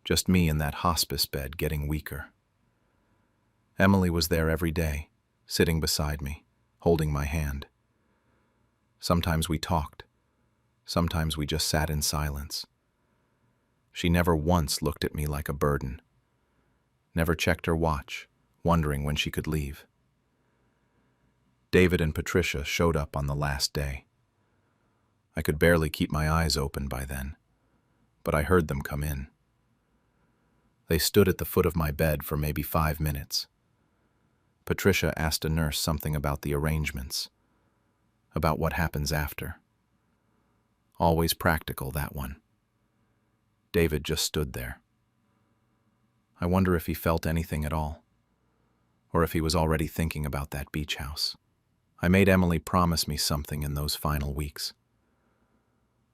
Just me in that hospice bed getting weaker. Emily was there every day, sitting beside me, holding my hand. Sometimes we talked. Sometimes we just sat in silence. She never once looked at me like a burden. Never checked her watch, wondering when she could leave. David and Patricia showed up on the last day. I could barely keep my eyes open by then, but I heard them come in. They stood at the foot of my bed for maybe 5 minutes. Patricia asked a nurse something about the arrangements, about what happens after. Always practical, that one. David just stood there. I wonder if he felt anything at all, or if he was already thinking about that beach house. I made Emily promise me something in those final weeks.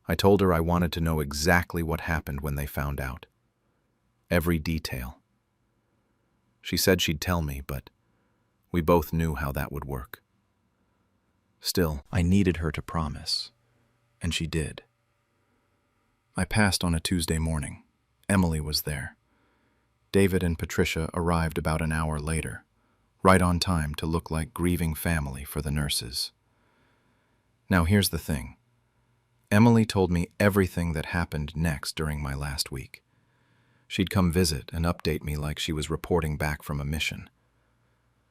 I told her I wanted to know exactly what happened when they found out. Every detail. She said she'd tell me, but we both knew how that would work. Still, I needed her to promise, and she did. I passed on a Tuesday morning. Emily was there. David and Patricia arrived about an hour later, right on time to look like grieving family for the nurses. Now here's the thing. Emily told me everything that happened next during my last week. She'd come visit and update me like she was reporting back from a mission.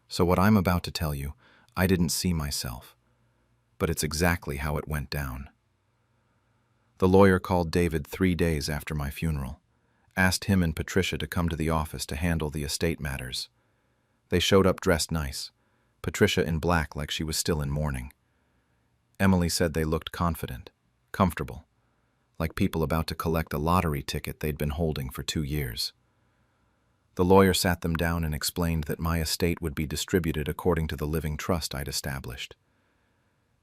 So what I'm about to tell you, I didn't see myself, but it's exactly how it went down. The lawyer called David 3 days after my funeral, asked him and Patricia to come to the office to handle the estate matters. They showed up dressed nice, Patricia in black like she was still in mourning. Emily said they looked confident, comfortable, like people about to collect a lottery ticket they'd been holding for 2 years. The lawyer sat them down and explained that my estate would be distributed according to the living trust I'd established.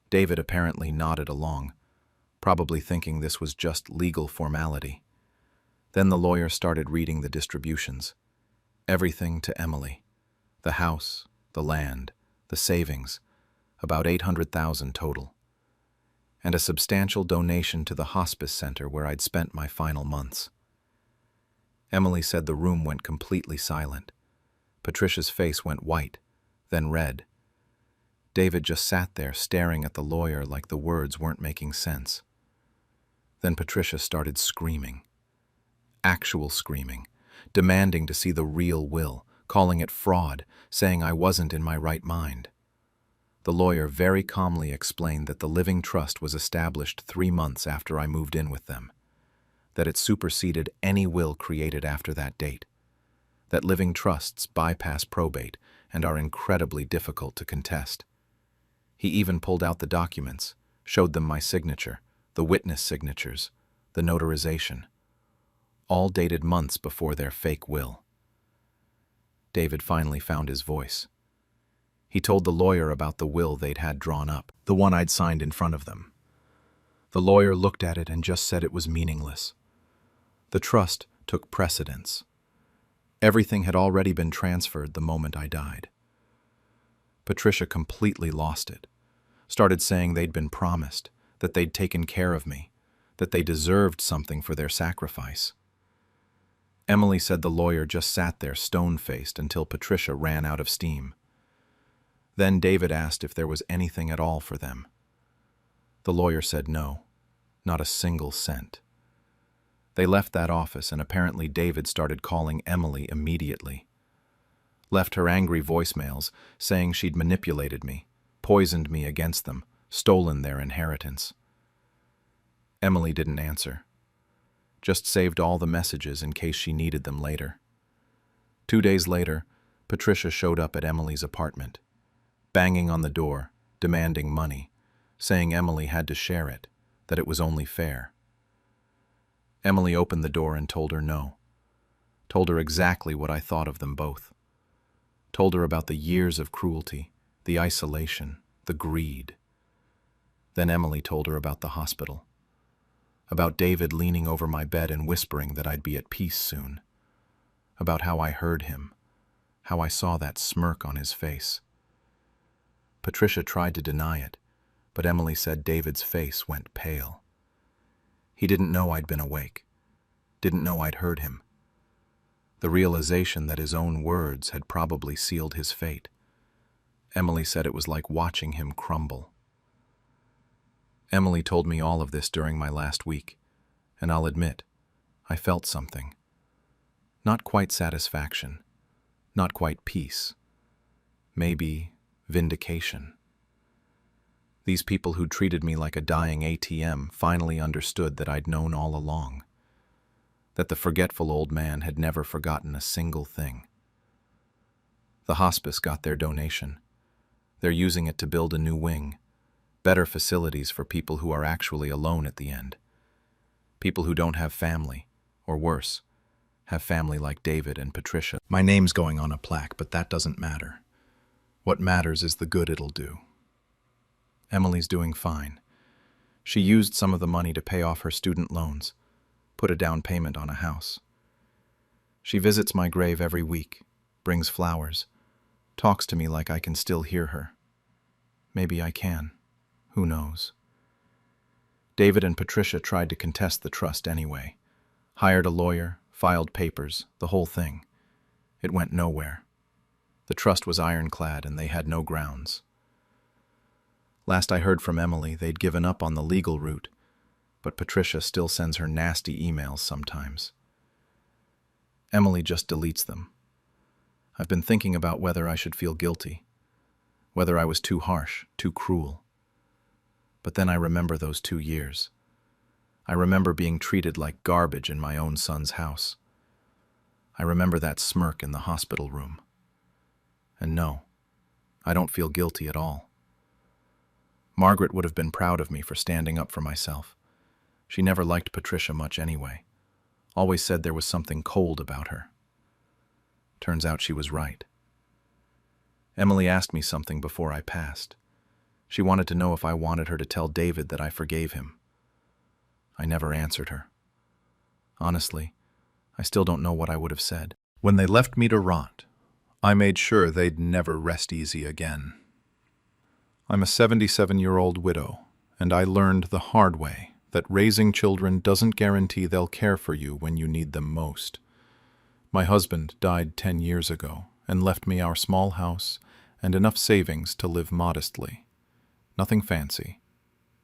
David apparently nodded along, probably thinking this was just legal formality. Then the lawyer started reading the distributions. Everything to Emily. The house, the land, the savings, about $800,000 total. And a substantial donation to the hospice center where I'd spent my final months. Emily said the room went completely silent. Patricia's face went white, then red. David just sat there staring at the lawyer like the words weren't making sense. Then Patricia started screaming. Actual screaming, demanding to see the real will, calling it fraud, saying I wasn't in my right mind. The lawyer very calmly explained that the living trust was established 3 months after I moved in with them, that it superseded any will created after that date, that living trusts bypass probate and are incredibly difficult to contest. He even pulled out the documents, showed them my signature, the witness signatures, the notarization, all dated months before their fake will. David finally found his voice. He told the lawyer about the will they'd had drawn up, the one I'd signed in front of them. The lawyer looked at it and just said it was meaningless. The trust took precedence. Everything had already been transferred the moment I died. Patricia completely lost it, started saying they'd been promised, that they'd taken care of me, that they deserved something for their sacrifice. Emily said the lawyer just sat there stone-faced until Patricia ran out of steam. Then David asked if there was anything at all for them. The lawyer said no, not a single cent. They left that office and apparently David started calling Emily immediately. Left her angry voicemails saying she'd manipulated me, poisoned me against them, stolen their inheritance. Emily didn't answer. Just saved all the messages in case she needed them later. 2 days later, Patricia showed up at Emily's apartment, banging on the door, demanding money, saying Emily had to share it, that it was only fair. Emily opened the door and told her no. Told her exactly what I thought of them both. Told her about the years of cruelty, the isolation, the greed. Then Emily told her about the hospital. About David leaning over my bed and whispering that I'd be at peace soon. About how I heard him, how I saw that smirk on his face. Patricia tried to deny it, but Emily said David's face went pale. He didn't know I'd been awake, didn't know I'd heard him. The realization that his own words had probably sealed his fate. Emily said it was like watching him crumble. Emily told me all of this during my last week, and I'll admit, I felt something. Not quite satisfaction, not quite peace. Maybe vindication. These people who treated me like a dying ATM finally understood that I'd known all along. That the forgetful old man had never forgotten a single thing. The hospice got their donation. They're using it to build a new wing, better facilities for people who are actually alone at the end. People who don't have family, or worse, have family like David and Patricia. My name's going on a plaque, but that doesn't matter. What matters is the good it'll do. Emily's doing fine. She used some of the money to pay off her student loans, put a down payment on a house. She visits my grave every week, brings flowers, talks to me like I can still hear her. Maybe I can. Who knows? David and Patricia tried to contest the trust anyway. Hired a lawyer, filed papers, the whole thing. It went nowhere. The trust was ironclad and they had no grounds. Last I heard from Emily, they'd given up on the legal route, but Patricia still sends her nasty emails sometimes. Emily just deletes them. I've been thinking about whether I should feel guilty, whether I was too harsh, too cruel. But then I remember those 2 years. I remember being treated like garbage in my own son's house. I remember that smirk in the hospital room. And no, I don't feel guilty at all. Margaret would have been proud of me for standing up for myself, She never liked Patricia much anyway. Always said there was something cold about her. Turns out she was right. Emily asked me something before I passed. She wanted to know if I wanted her to tell David that I forgave him. I never answered her. Honestly, I still don't know what I would have said. When they left me to rot, I made sure they'd never rest easy again. I'm a 77-year-old widow, and I learned the hard way that raising children doesn't guarantee they'll care for you when you need them most. My husband died 10 years ago and left me our small house and enough savings to live modestly. Nothing fancy,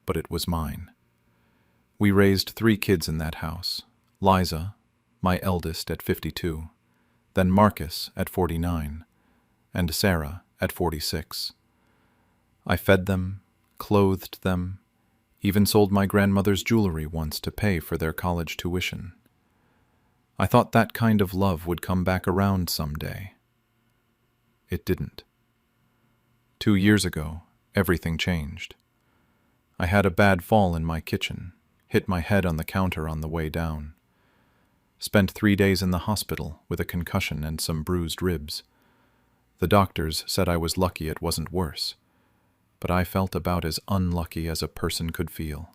but it was mine. We raised 3 kids in that house. Liza, my eldest, at 52, then Marcus at 49, and Sarah at 46. I fed them, clothed them, even sold my grandmother's jewelry once to pay for their college tuition. I thought that kind of love would come back around someday. It didn't. 2 years ago, everything changed. I had a bad fall in my kitchen, hit my head on the counter on the way down. Spent 3 days in the hospital with a concussion and some bruised ribs. The doctors said I was lucky it wasn't worse, but I felt about as unlucky as a person could feel.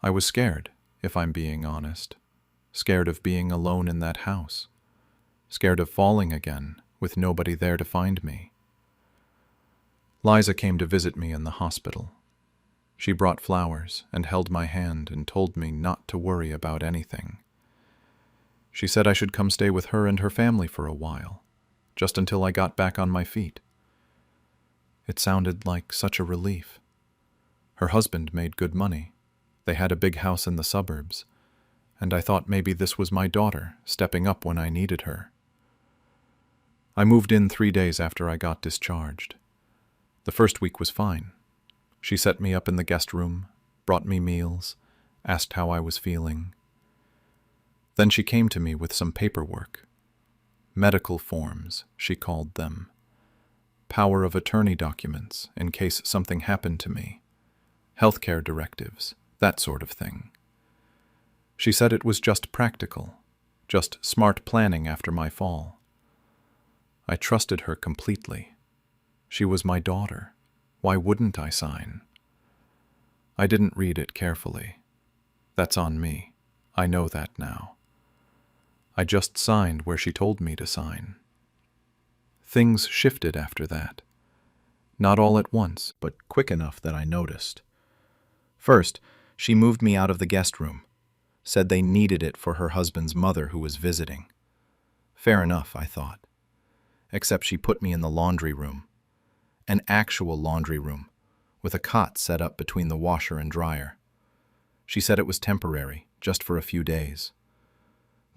I was scared, if I'm being honest. Scared of being alone in that house. Scared of falling again, with nobody there to find me. Liza came to visit me in the hospital. She brought flowers and held my hand and told me not to worry about anything. She said I should come stay with her and her family for a while, just until I got back on my feet. It sounded like such a relief. Her husband made good money. They had a big house in the suburbs, and I thought maybe this was my daughter stepping up when I needed her. I moved in 3 days after I got discharged. The first week was fine. She set me up in the guest room, brought me meals, asked how I was feeling. Then she came to me with some paperwork. Medical forms, she called them. Power of attorney documents in case something happened to me. Healthcare directives, that sort of thing. She said it was just practical, just smart planning after my fall. I trusted her completely. She was my daughter. Why wouldn't I sign? I didn't read it carefully. That's on me. I know that now. I just signed where she told me to sign. Things shifted after that. Not all at once, but quick enough that I noticed. First, she moved me out of the guest room, said they needed it for her husband's mother who was visiting. Fair enough, I thought. Except she put me in the laundry room. An actual laundry room, with a cot set up between the washer and dryer. She said it was temporary, just for a few days.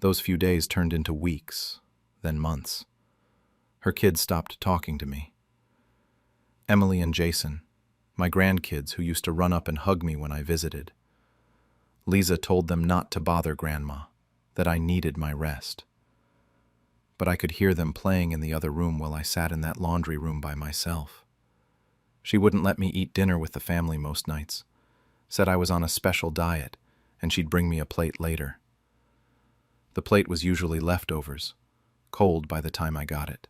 Those few days turned into weeks, then months. Her kids stopped talking to me. Emily and Jason, my grandkids who used to run up and hug me when I visited. Liza told them not to bother Grandma, that I needed my rest. But I could hear them playing in the other room while I sat in that laundry room by myself. She wouldn't let me eat dinner with the family most nights, said I was on a special diet, and she'd bring me a plate later. The plate was usually leftovers, cold by the time I got it.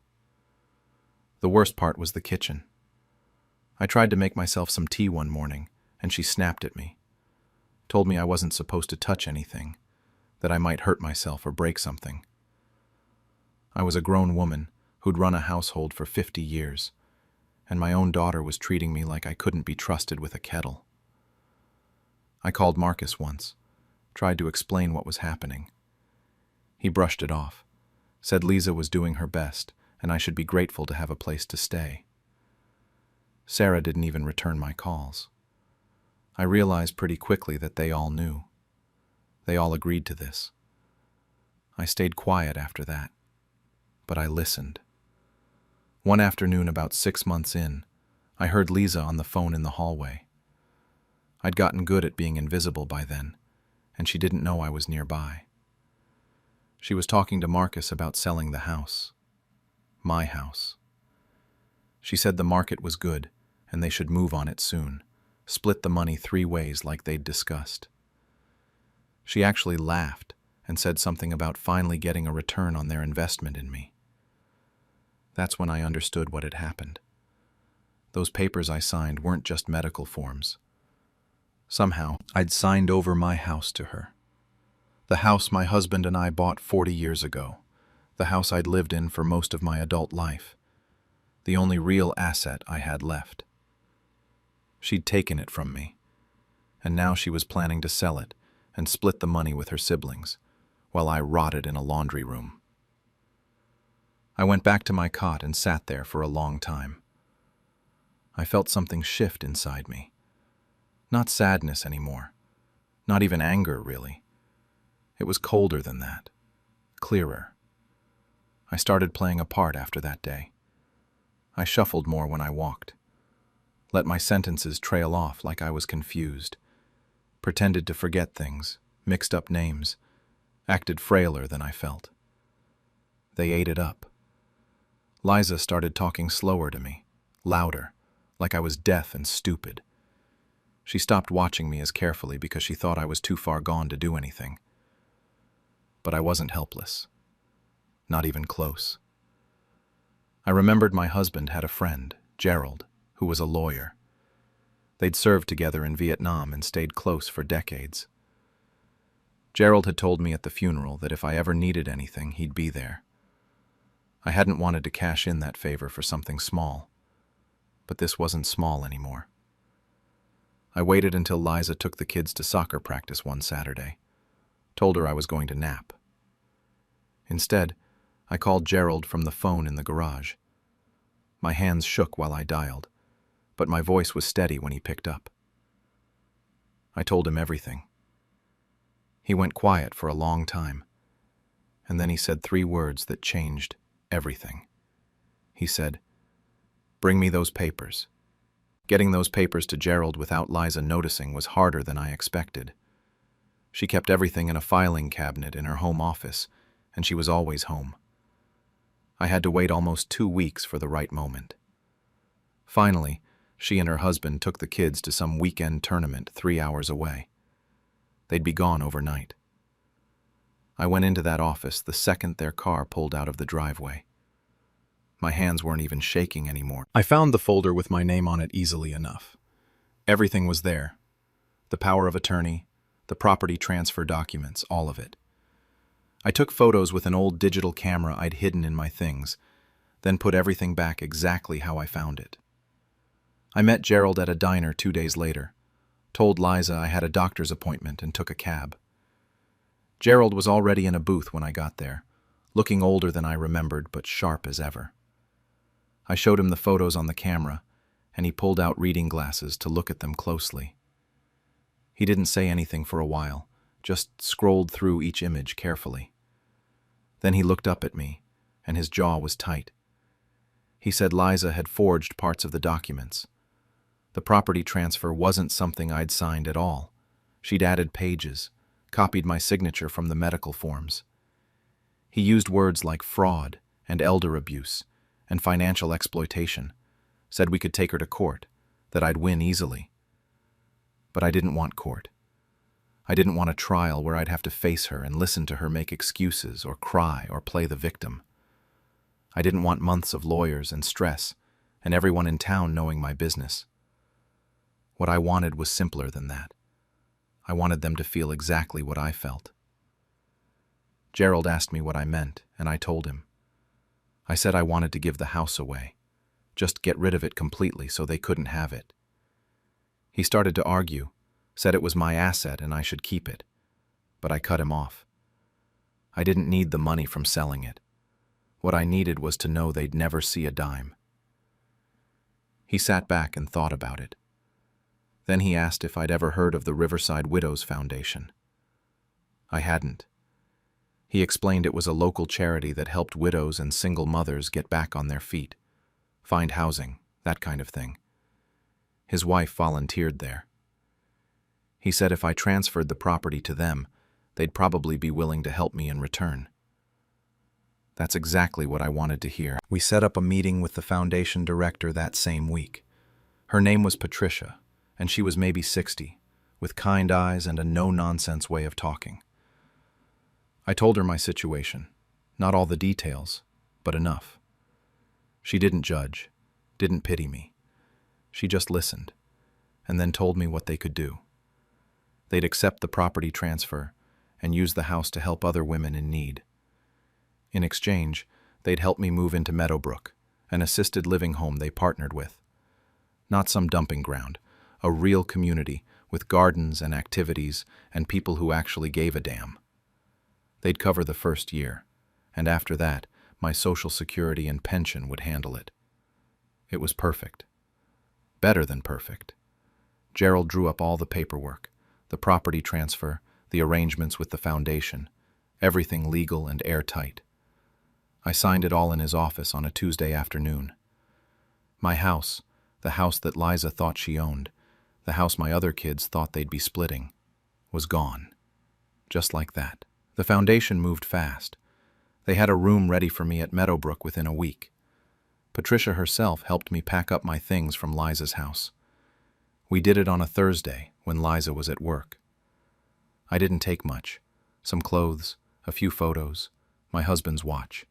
The worst part was the kitchen. I tried to make myself some tea one morning, and she snapped at me. Told me I wasn't supposed to touch anything, that I might hurt myself or break something. I was a grown woman who'd run a household for 50 years, and my own daughter was treating me like I couldn't be trusted with a kettle. I called Marcus once, tried to explain what was happening. He brushed it off, said Liza was doing her best, and I should be grateful to have a place to stay. Sarah didn't even return my calls. I realized pretty quickly that they all knew. They all agreed to this. I stayed quiet after that, but I listened. One afternoon about 6 months in, I heard Liza on the phone in the hallway. I'd gotten good at being invisible by then, and she didn't know I was nearby. She was talking to Marcus about selling the house. My house. She said the market was good, and they should move on it soon, split the money 3 ways like they'd discussed. She actually laughed and said something about finally getting a return on their investment in me. That's when I understood what had happened. Those papers I signed weren't just medical forms. Somehow, I'd signed over my house to her. The house my husband and I bought 40 years ago. The house I'd lived in for most of my adult life. The only real asset I had left. She'd taken it from me, and now she was planning to sell it and split the money with her siblings, while I rotted in a laundry room. I went back to my cot and sat there for a long time. I felt something shift inside me. Not sadness anymore. Not even anger, really. It was colder than that. Clearer. I started playing a part after that day. I shuffled more when I walked. Let my sentences trail off like I was confused. Pretended to forget things, mixed up names, acted frailer than I felt. They ate it up. Liza started talking slower to me, louder, like I was deaf and stupid. She stopped watching me as carefully because she thought I was too far gone to do anything. But I wasn't helpless. Not even close. I remembered my husband had a friend, Gerald, who was a lawyer. They'd served together in Vietnam and stayed close for decades. Gerald had told me at the funeral that if I ever needed anything, he'd be there. I hadn't wanted to cash in that favor for something small, but this wasn't small anymore. I waited until Liza took the kids to soccer practice one Saturday, told her I was going to nap. Instead, I called Gerald from the phone in the garage. My hands shook while I dialed, but my voice was steady when he picked up. I told him everything. He went quiet for a long time, and then he said 3 words that changed everything. He said, "Bring me those papers." Getting those papers to Gerald without Liza noticing was harder than I expected. She kept everything in a filing cabinet in her home office, and she was always home. I had to wait almost 2 weeks for the right moment. Finally, she and her husband took the kids to some weekend tournament 3 hours away. They'd be gone overnight. I went into that office the second their car pulled out of the driveway. My hands weren't even shaking anymore. I found the folder with my name on it easily enough. Everything was there. The power of attorney, the property transfer documents, all of it. I took photos with an old digital camera I'd hidden in my things, then put everything back exactly how I found it. I met Gerald at a diner 2 days later, told Liza I had a doctor's appointment and took a cab. Gerald was already in a booth when I got there, looking older than I remembered but sharp as ever. I showed him the photos on the camera, and he pulled out reading glasses to look at them closely. He didn't say anything for a while, just scrolled through each image carefully. Then he looked up at me, and his jaw was tight. He said Liza had forged parts of the documents. The property transfer wasn't something I'd signed at all. She'd added pages, copied my signature from the medical forms. He used words like fraud and elder abuse and financial exploitation, said we could take her to court, that I'd win easily. But I didn't want court. I didn't want a trial where I'd have to face her and listen to her make excuses or cry or play the victim. I didn't want months of lawyers and stress and everyone in town knowing my business. What I wanted was simpler than that. I wanted them to feel exactly what I felt. Gerald asked me what I meant, and I told him. I said I wanted to give the house away, just get rid of it completely so they couldn't have it. He started to argue, said it was my asset and I should keep it, but I cut him off. I didn't need the money from selling it. What I needed was to know they'd never see a dime. He sat back and thought about it. Then he asked if I'd ever heard of the Riverside Widows Foundation. I hadn't. He explained it was a local charity that helped widows and single mothers get back on their feet, find housing, that kind of thing. His wife volunteered there. He said if I transferred the property to them, they'd probably be willing to help me in return. That's exactly what I wanted to hear. We set up a meeting with the foundation director that same week. Her name was Patricia, and she was maybe 60, with kind eyes and a no-nonsense way of talking. I told her my situation, not all the details, but enough. She didn't judge, didn't pity me. She just listened, and then told me what they could do. They'd accept the property transfer and use the house to help other women in need. In exchange, they'd help me move into Meadowbrook, an assisted living home they partnered with. Not some dumping ground, a real community with gardens and activities and people who actually gave a damn. They'd cover the first year, and after that, my Social Security and pension would handle it. It was perfect. Better than perfect. Gerald drew up all the paperwork, the property transfer, the arrangements with the foundation, everything legal and airtight. I signed it all in his office on a Tuesday afternoon. My house, the house that Liza thought she owned, the house my other kids thought they'd be splitting, was gone. Just like that. The foundation moved fast. They had a room ready for me at Meadowbrook within a week. Patricia herself helped me pack up my things from Liza's house. We did it on a Thursday when Liza was at work. I didn't take much. Some clothes, a few photos, my husband's watch.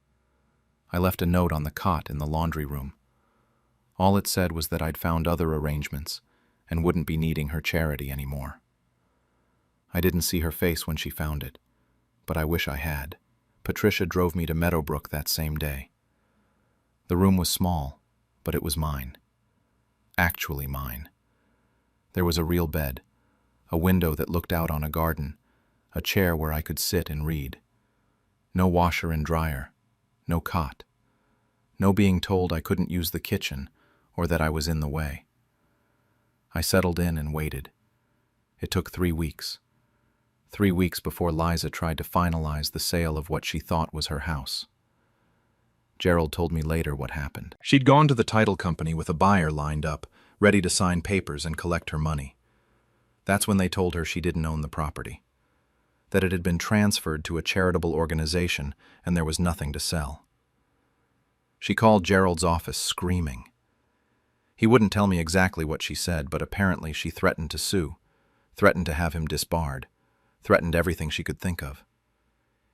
I left a note on the cot in the laundry room. All it said was that I'd found other arrangements and wouldn't be needing her charity anymore. I didn't see her face when she found it, but I wish I had. Patricia drove me to Meadowbrook that same day. The room was small, but it was mine. Actually mine. There was a real bed, a window that looked out on a garden, a chair where I could sit and read. No washer and dryer, no cot. No being told I couldn't use the kitchen or that I was in the way. I settled in and waited. It took 3 weeks. 3 weeks before Liza tried to finalize the sale of what she thought was her house. Gerald told me later what happened. She'd gone to the title company with a buyer lined up, ready to sign papers and collect her money. That's when they told her she didn't own the property, that it had been transferred to a charitable organization and there was nothing to sell. She called Gerald's office screaming. He wouldn't tell me exactly what she said, but apparently she threatened to sue, threatened to have him disbarred, threatened everything she could think of.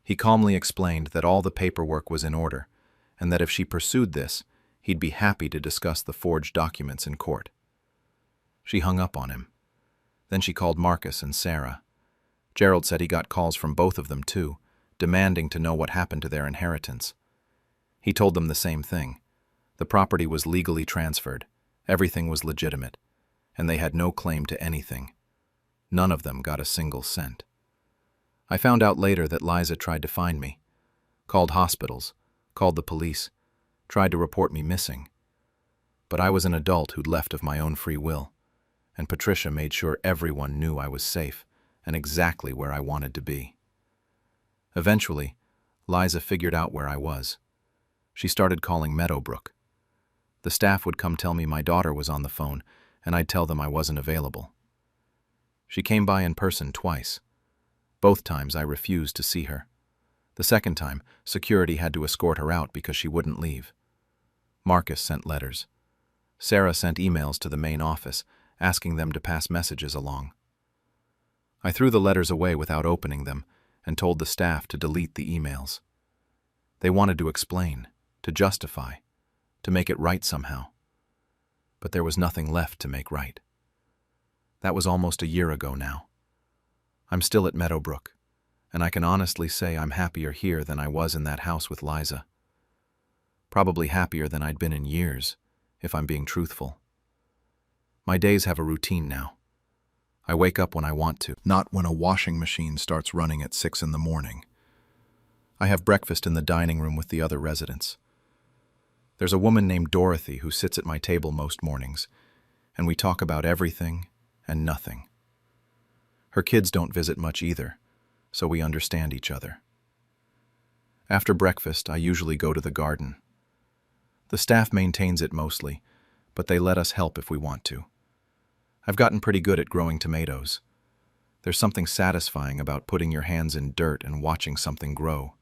He calmly explained that all the paperwork was in order, and that if she pursued this, he'd be happy to discuss the forged documents in court. She hung up on him. Then she called Marcus and Sarah. Gerald said he got calls from both of them too, demanding to know what happened to their inheritance. He told them the same thing. The property was legally transferred, everything was legitimate, and they had no claim to anything. None of them got a single cent. I found out later that Liza tried to find me, called hospitals, called the police, tried to report me missing. But I was an adult who'd left of my own free will, and Patricia made sure everyone knew I was safe and exactly where I wanted to be. Eventually, Liza figured out where I was. She started calling Meadowbrook. The staff would come tell me my daughter was on the phone, and I'd tell them I wasn't available. She came by in person twice. Both times I refused to see her. The second time, security had to escort her out because she wouldn't leave. Marcus sent letters. Sarah sent emails to the main office, asking them to pass messages along. I threw the letters away without opening them and told the staff to delete the emails. They wanted to explain, to justify, to make it right somehow. But there was nothing left to make right. That was almost a year ago now. I'm still at Meadowbrook, and I can honestly say I'm happier here than I was in that house with Liza. Probably happier than I'd been in years, if I'm being truthful. My days have a routine now. I wake up when I want to, not when a washing machine starts running at 6 in the morning. I have breakfast in the dining room with the other residents. There's a woman named Dorothy who sits at my table most mornings, and we talk about everything and nothing. Her kids don't visit much either, so we understand each other. After breakfast, I usually go to the garden. The staff maintains it mostly, but they let us help if we want to. I've gotten pretty good at growing tomatoes. There's something satisfying about putting your hands in dirt and watching something grow.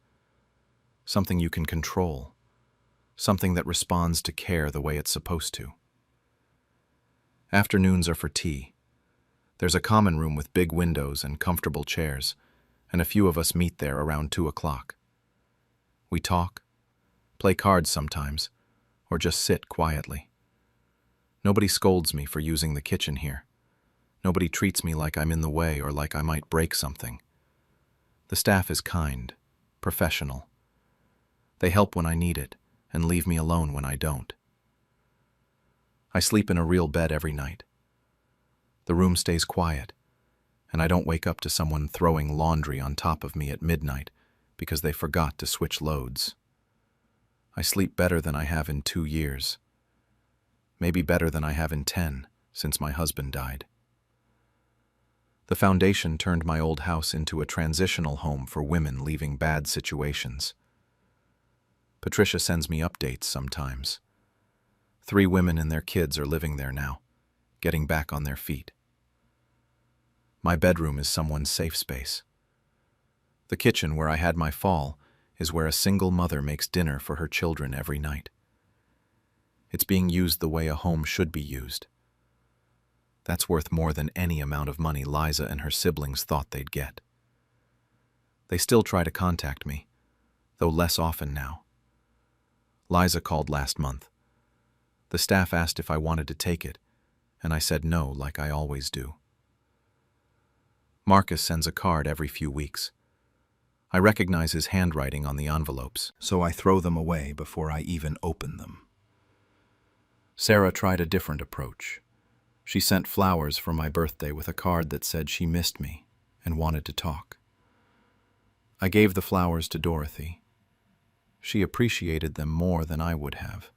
Something you can control. Something that responds to care the way it's supposed to. Afternoons are for tea. There's a common room with big windows and comfortable chairs, and a few of us meet there around 2 o'clock. We talk, play cards sometimes, or just sit quietly. Nobody scolds me for using the kitchen here. Nobody treats me like I'm in the way or like I might break something. The staff is kind, professional. They help when I need it and leave me alone when I don't. I sleep in a real bed every night. The room stays quiet, and I don't wake up to someone throwing laundry on top of me at midnight because they forgot to switch loads. I sleep better than I have in 2 years. Maybe better than I have in 10 since my husband died. The foundation turned my old house into a transitional home for women leaving bad situations. Patricia sends me updates sometimes. 3 women and their kids are living there now, getting back on their feet. My bedroom is someone's safe space. The kitchen where I had my fall is where a single mother makes dinner for her children every night. It's being used the way a home should be used. That's worth more than any amount of money Liza and her siblings thought they'd get. They still try to contact me, though less often now. Liza called last month. The staff asked if I wanted to take it, and I said no, like I always do. Marcus sends a card every few weeks. I recognize his handwriting on the envelopes, so I throw them away before I even open them. Sarah tried a different approach. She sent flowers for my birthday with a card that said she missed me and wanted to talk. I gave the flowers to Dorothy. She appreciated them more than I would have.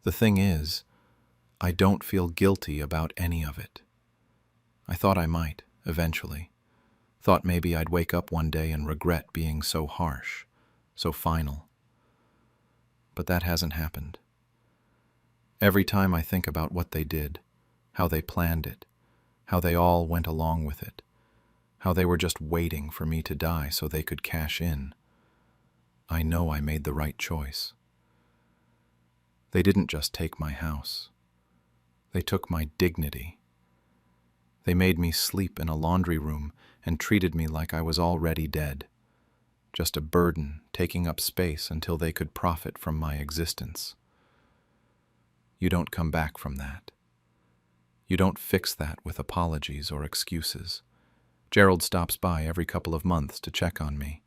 The thing is, I don't feel guilty about any of it. I thought I might, eventually. Thought maybe I'd wake up one day and regret being so harsh, so final. But that hasn't happened. Every time I think about what they did, how they planned it, how they all went along with it, how they were just waiting for me to die so they could cash in, I know I made the right choice. They didn't just take my house. They took my dignity. They made me sleep in a laundry room and treated me like I was already dead, just a burden taking up space until they could profit from my existence. You don't come back from that. You don't fix that with apologies or excuses. Gerald stops by every couple of months to check on me.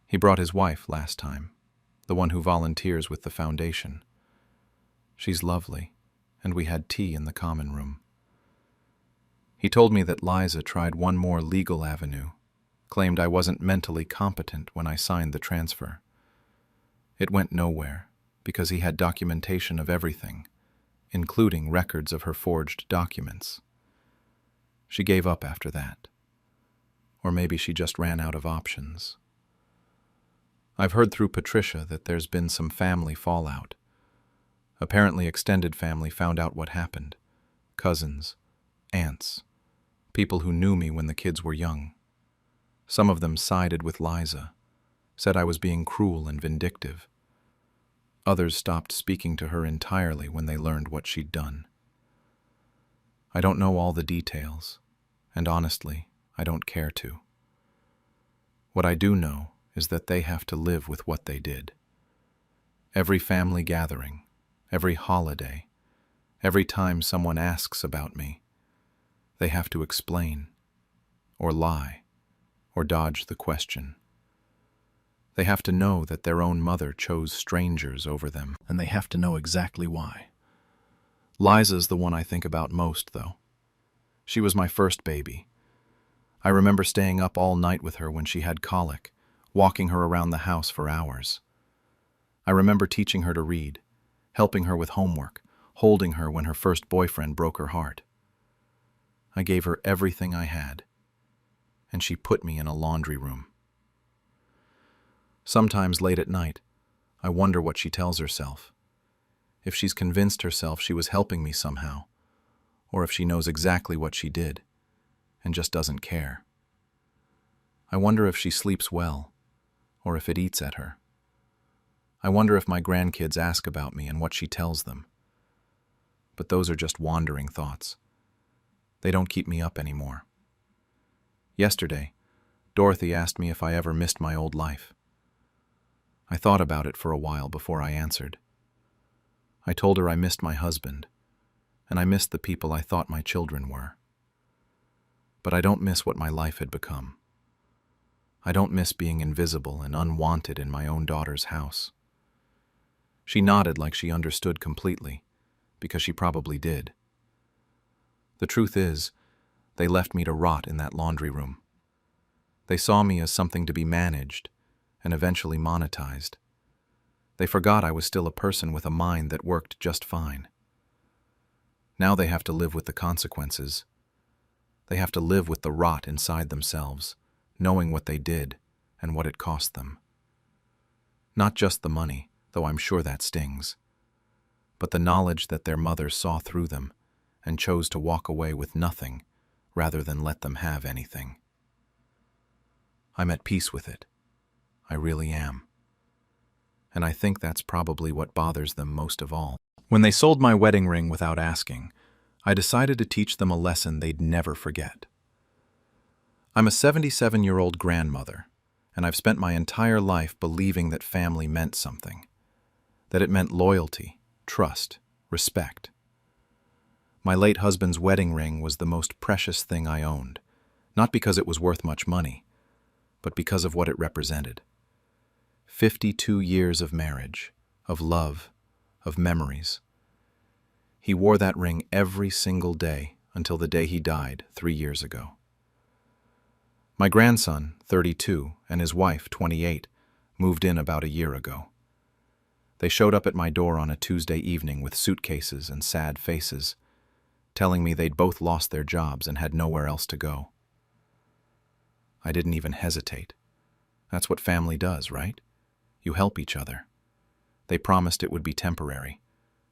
He brought his wife last time, the one who volunteers with the foundation. She's lovely, and we had tea in the common room. He told me that Liza tried one more legal avenue, claimed I wasn't mentally competent when I signed the transfer. It went nowhere because he had documentation of everything, including records of her forged documents. She gave up after that. Or maybe she just ran out of options. I've heard through Patricia that there's been some family fallout. Apparently extended family found out what happened. Cousins, aunts, people who knew me when the kids were young. Some of them sided with Liza, said I was being cruel and vindictive. Others stopped speaking to her entirely when they learned what she'd done. I don't know all the details, and honestly, I don't care to. What I do know is that they have to live with what they did. Every family gathering, every holiday, every time someone asks about me, they have to explain, or lie, or dodge the question. They have to know that their own mother chose strangers over them, and they have to know exactly why. Liza's the one I think about most, though. She was my first baby. I remember staying up all night with her when she had colic, walking her around the house for hours. I remember teaching her to read, helping her with homework, holding her when her first boyfriend broke her heart. I gave her everything I had, and she put me in a laundry room. Sometimes late at night, I wonder what she tells herself. If she's convinced herself she was helping me somehow, or if she knows exactly what she did and just doesn't care. I wonder if she sleeps well, or if it eats at her. I wonder if my grandkids ask about me and what she tells them. But those are just wandering thoughts. They don't keep me up anymore. Yesterday, Dorothy asked me if I ever missed my old life. I thought about it for a while before I answered. I told her I missed my husband, and I missed the people I thought my children were. But I don't miss what my life had become. I don't miss being invisible and unwanted in my own daughter's house. She nodded like she understood completely, because she probably did. The truth is, they left me to rot in that laundry room. They saw me as something to be managed and eventually monetized. They forgot I was still a person with a mind that worked just fine. Now they have to live with the consequences. They have to live with the rot inside themselves, knowing what they did and what it cost them. Not just the money, though I'm sure that stings, but the knowledge that their mother saw through them and chose to walk away with nothing rather than let them have anything. I'm at peace with it. I really am. And I think that's probably what bothers them most of all. When they sold my wedding ring without asking, I decided to teach them a lesson they'd never forget. I'm a 77-year-old grandmother, and I've spent my entire life believing that family meant something, that it meant loyalty, trust, respect. My late husband's wedding ring was the most precious thing I owned, not because it was worth much money, but because of what it represented. 52 years of marriage, of love, of memories. He wore that ring every single day until the day he died 3 years ago. My grandson, 32, and his wife, 28, moved in about a year ago. They showed up at my door on a Tuesday evening with suitcases and sad faces, telling me they'd both lost their jobs and had nowhere else to go. I didn't even hesitate. That's what family does, right? You help each other. They promised it would be temporary,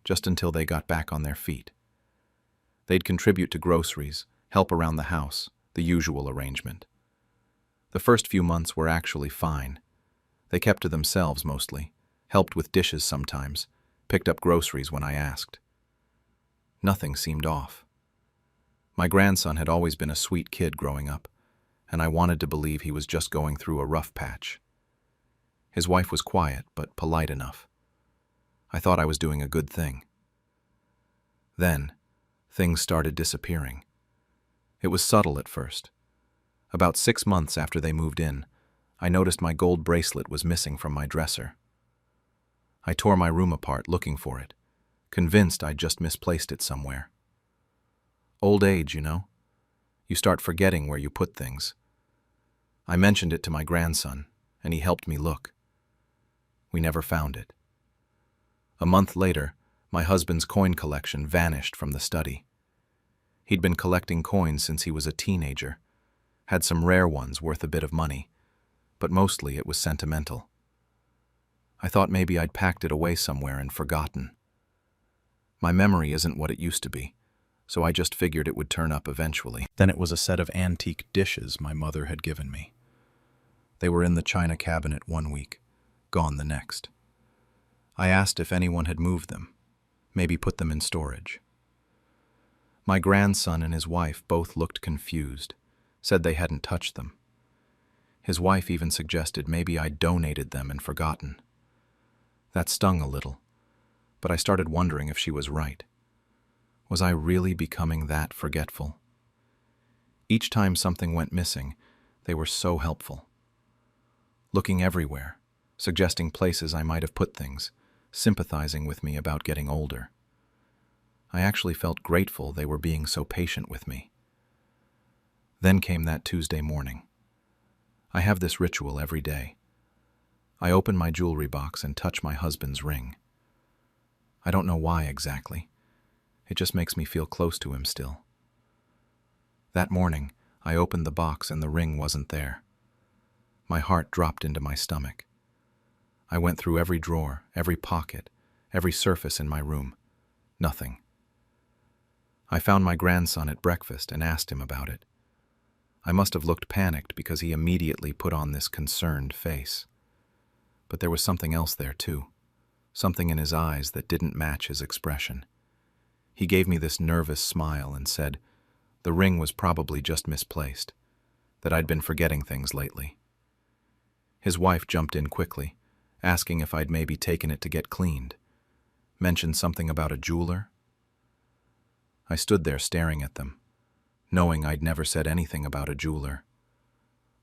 just until they got back on their feet. They'd contribute to groceries, help around the house, the usual arrangement. The first few months were actually fine. They kept to themselves mostly, helped with dishes sometimes, picked up groceries when I asked. Nothing seemed off. My grandson had always been a sweet kid growing up, and I wanted to believe he was just going through a rough patch. His wife was quiet, but polite enough. I thought I was doing a good thing. Then, things started disappearing. It was subtle at first. About 6 months after they moved in, I noticed my gold bracelet was missing from my dresser. I tore my room apart looking for it, convinced I'd just misplaced it somewhere. Old age, you know? You start forgetting where you put things. I mentioned it to my grandson, and he helped me look. We never found it. A month later, my husband's coin collection vanished from the study. He'd been collecting coins since he was a teenager, had some rare ones worth a bit of money, but mostly it was sentimental. I thought maybe I'd packed it away somewhere and forgotten. My memory isn't what it used to be, so I just figured it would turn up eventually. Then it was a set of antique dishes my mother had given me. They were in the china cabinet 1 week, gone the next. I asked if anyone had moved them, maybe put them in storage. My grandson and his wife both looked confused, said they hadn't touched them. His wife even suggested maybe I'd donated them and forgotten. That stung a little, but I started wondering if she was right. Was I really becoming that forgetful? Each time something went missing, they were so helpful. Looking everywhere, suggesting places I might have put things, sympathizing with me about getting older. I actually felt grateful they were being so patient with me. Then came that Tuesday morning. I have this ritual every day. I open my jewelry box and touch my husband's ring. I don't know why exactly. It just makes me feel close to him still. That morning, I opened the box and the ring wasn't there. My heart dropped into my stomach. I went through every drawer, every pocket, every surface in my room. Nothing. I found my grandson at breakfast and asked him about it. I must have looked panicked because he immediately put on this concerned face. But there was something else there too, something in his eyes that didn't match his expression. He gave me this nervous smile and said, The ring was probably just misplaced, that I'd been forgetting things lately. His wife jumped in quickly, asking if I'd maybe taken it to get cleaned. Mentioned something about a jeweler. I stood there staring at them, knowing I'd never said anything about a jeweler.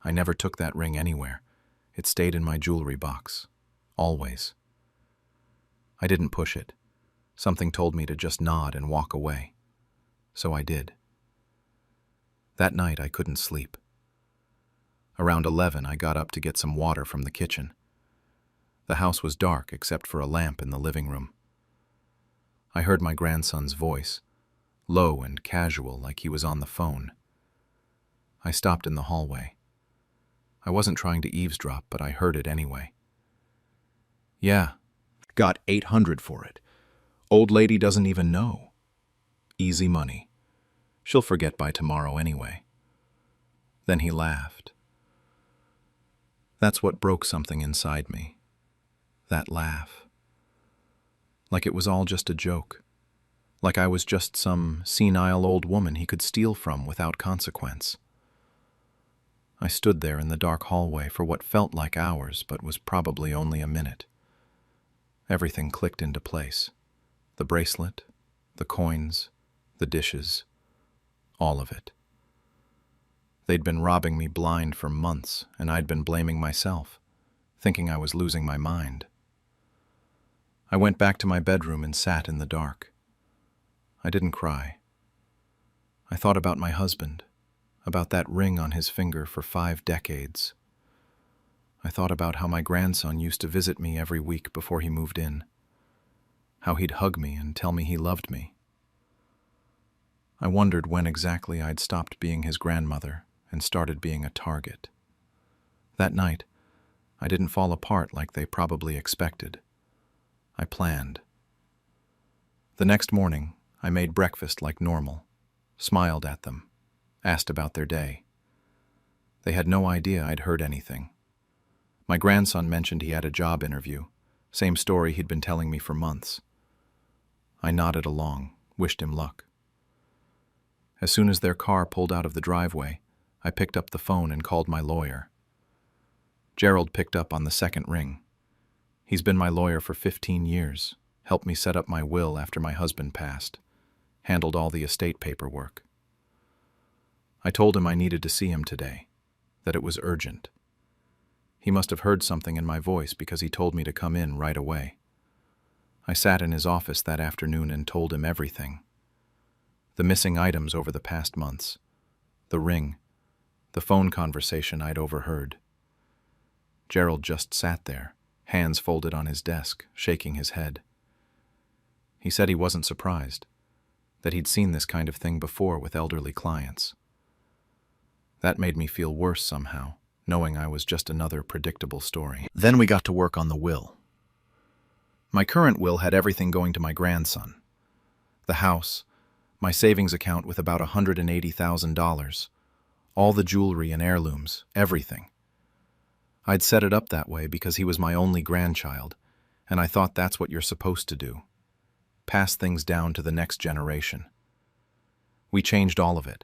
I never took that ring anywhere. It stayed in my jewelry box. Always. I didn't push it. Something told me to just nod and walk away. So I did. That night I couldn't sleep. Around 11, I got up to get some water from the kitchen. The house was dark except for a lamp in the living room. I heard my grandson's voice, low and casual like he was on the phone. I stopped in the hallway. I wasn't trying to eavesdrop, but I heard it anyway. Yeah, got 800 for it. Old lady doesn't even know. Easy money. She'll forget by tomorrow anyway. Then he laughed. That's what broke something inside me. That laugh. Like it was all just a joke. Like I was just some senile old woman he could steal from without consequence. I stood there in the dark hallway for what felt like hours, but was probably only a minute. Everything clicked into place. The bracelet, the coins, the dishes, all of it. They'd been robbing me blind for months, and I'd been blaming myself, thinking I was losing my mind. I went back to my bedroom and sat in the dark. I didn't cry. I thought about my husband, about that ring on his finger for 5 decades. I thought about how my grandson used to visit me every week before he moved in, how he'd hug me and tell me he loved me. I wondered when exactly I'd stopped being his grandmother and started being a target. That night, I didn't fall apart like they probably expected. I planned. The next morning, I made breakfast like normal, smiled at them, asked about their day. They had no idea I'd heard anything. My grandson mentioned he had a job interview, same story he'd been telling me for months. I nodded along, wished him luck. As soon as their car pulled out of the driveway, I picked up the phone and called my lawyer. Gerald picked up on the second ring. He's been my lawyer for 15 years, helped me set up my will after my husband passed, handled all the estate paperwork. I told him I needed to see him today, that it was urgent. He must have heard something in my voice because he told me to come in right away. I sat in his office that afternoon and told him everything. The missing items over the past months, the ring, the phone conversation I'd overheard. Gerald just sat there, hands folded on his desk, shaking his head. He said he wasn't surprised, that he'd seen this kind of thing before with elderly clients. That made me feel worse somehow, knowing I was just another predictable story. Then we got to work on the will. My current will had everything going to my grandson. The house, my savings account with about $180,000, all the jewelry and heirlooms, everything. I'd set it up that way because he was my only grandchild, and I thought that's what you're supposed to do. Pass things down to the next generation. We changed all of it.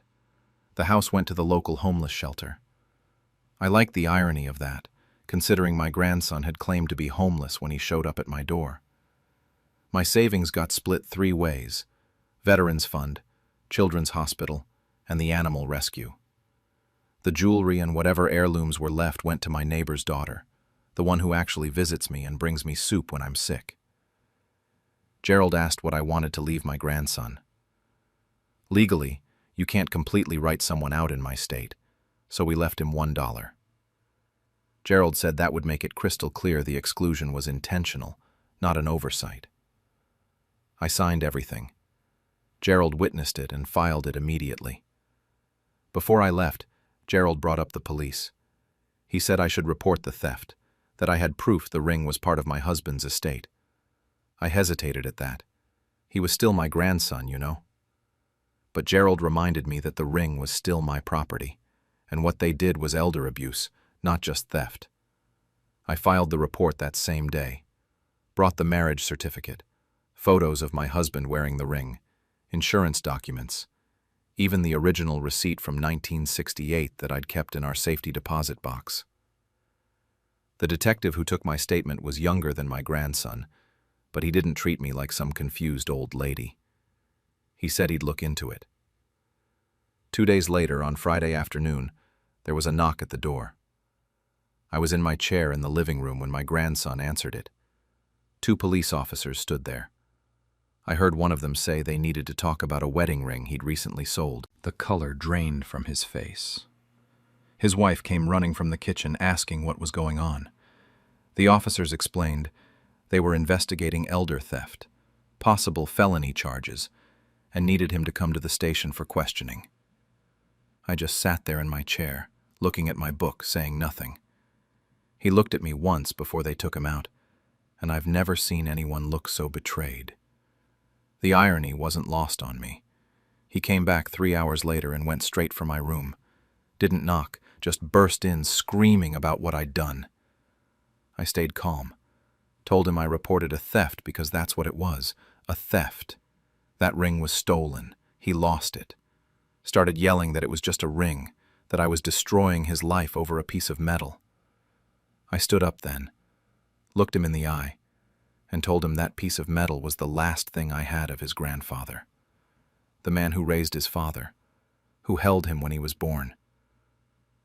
The house went to the local homeless shelter. I liked the irony of that, considering my grandson had claimed to be homeless when he showed up at my door. My savings got split 3 ways: Veterans Fund, Children's Hospital, and the Animal Rescue. The jewelry and whatever heirlooms were left went to my neighbor's daughter, the one who actually visits me and brings me soup when I'm sick. Gerald asked what I wanted to leave my grandson. Legally, you can't completely write someone out in my state, so we left him $1. Gerald said that would make it crystal clear the exclusion was intentional, not an oversight. I signed everything. Gerald witnessed it and filed it immediately. Before I left, Gerald brought up the police. He said I should report the theft, that I had proof the ring was part of my husband's estate. I hesitated at that. He was still my grandson, you know. But Gerald reminded me that the ring was still my property, and what they did was elder abuse, not just theft. I filed the report that same day, brought the marriage certificate, photos of my husband wearing the ring, insurance documents, even the original receipt from 1968 that I'd kept in our safety deposit box. The detective who took my statement was younger than my grandson, but he didn't treat me like some confused old lady. He said he'd look into it. 2 days later, on Friday afternoon, there was a knock at the door. I was in my chair in the living room when my grandson answered it. 2 police officers stood there. I heard one of them say they needed to talk about a wedding ring he'd recently sold. The color drained from his face. His wife came running from the kitchen asking what was going on. The officers explained they were investigating elder theft, possible felony charges, and needed him to come to the station for questioning. I just sat there in my chair, looking at my book, saying nothing. He looked at me once before they took him out, and I've never seen anyone look so betrayed. The irony wasn't lost on me. He came back 3 hours later and went straight for my room. Didn't knock, just burst in screaming about what I'd done. I stayed calm. Told him I reported a theft because that's what it was, a theft. That ring was stolen. He lost it. Started yelling that it was just a ring, that I was destroying his life over a piece of metal. I stood up then, looked him in the eye, and told him that piece of metal was the last thing I had of his grandfather. The man who raised his father, who held him when he was born,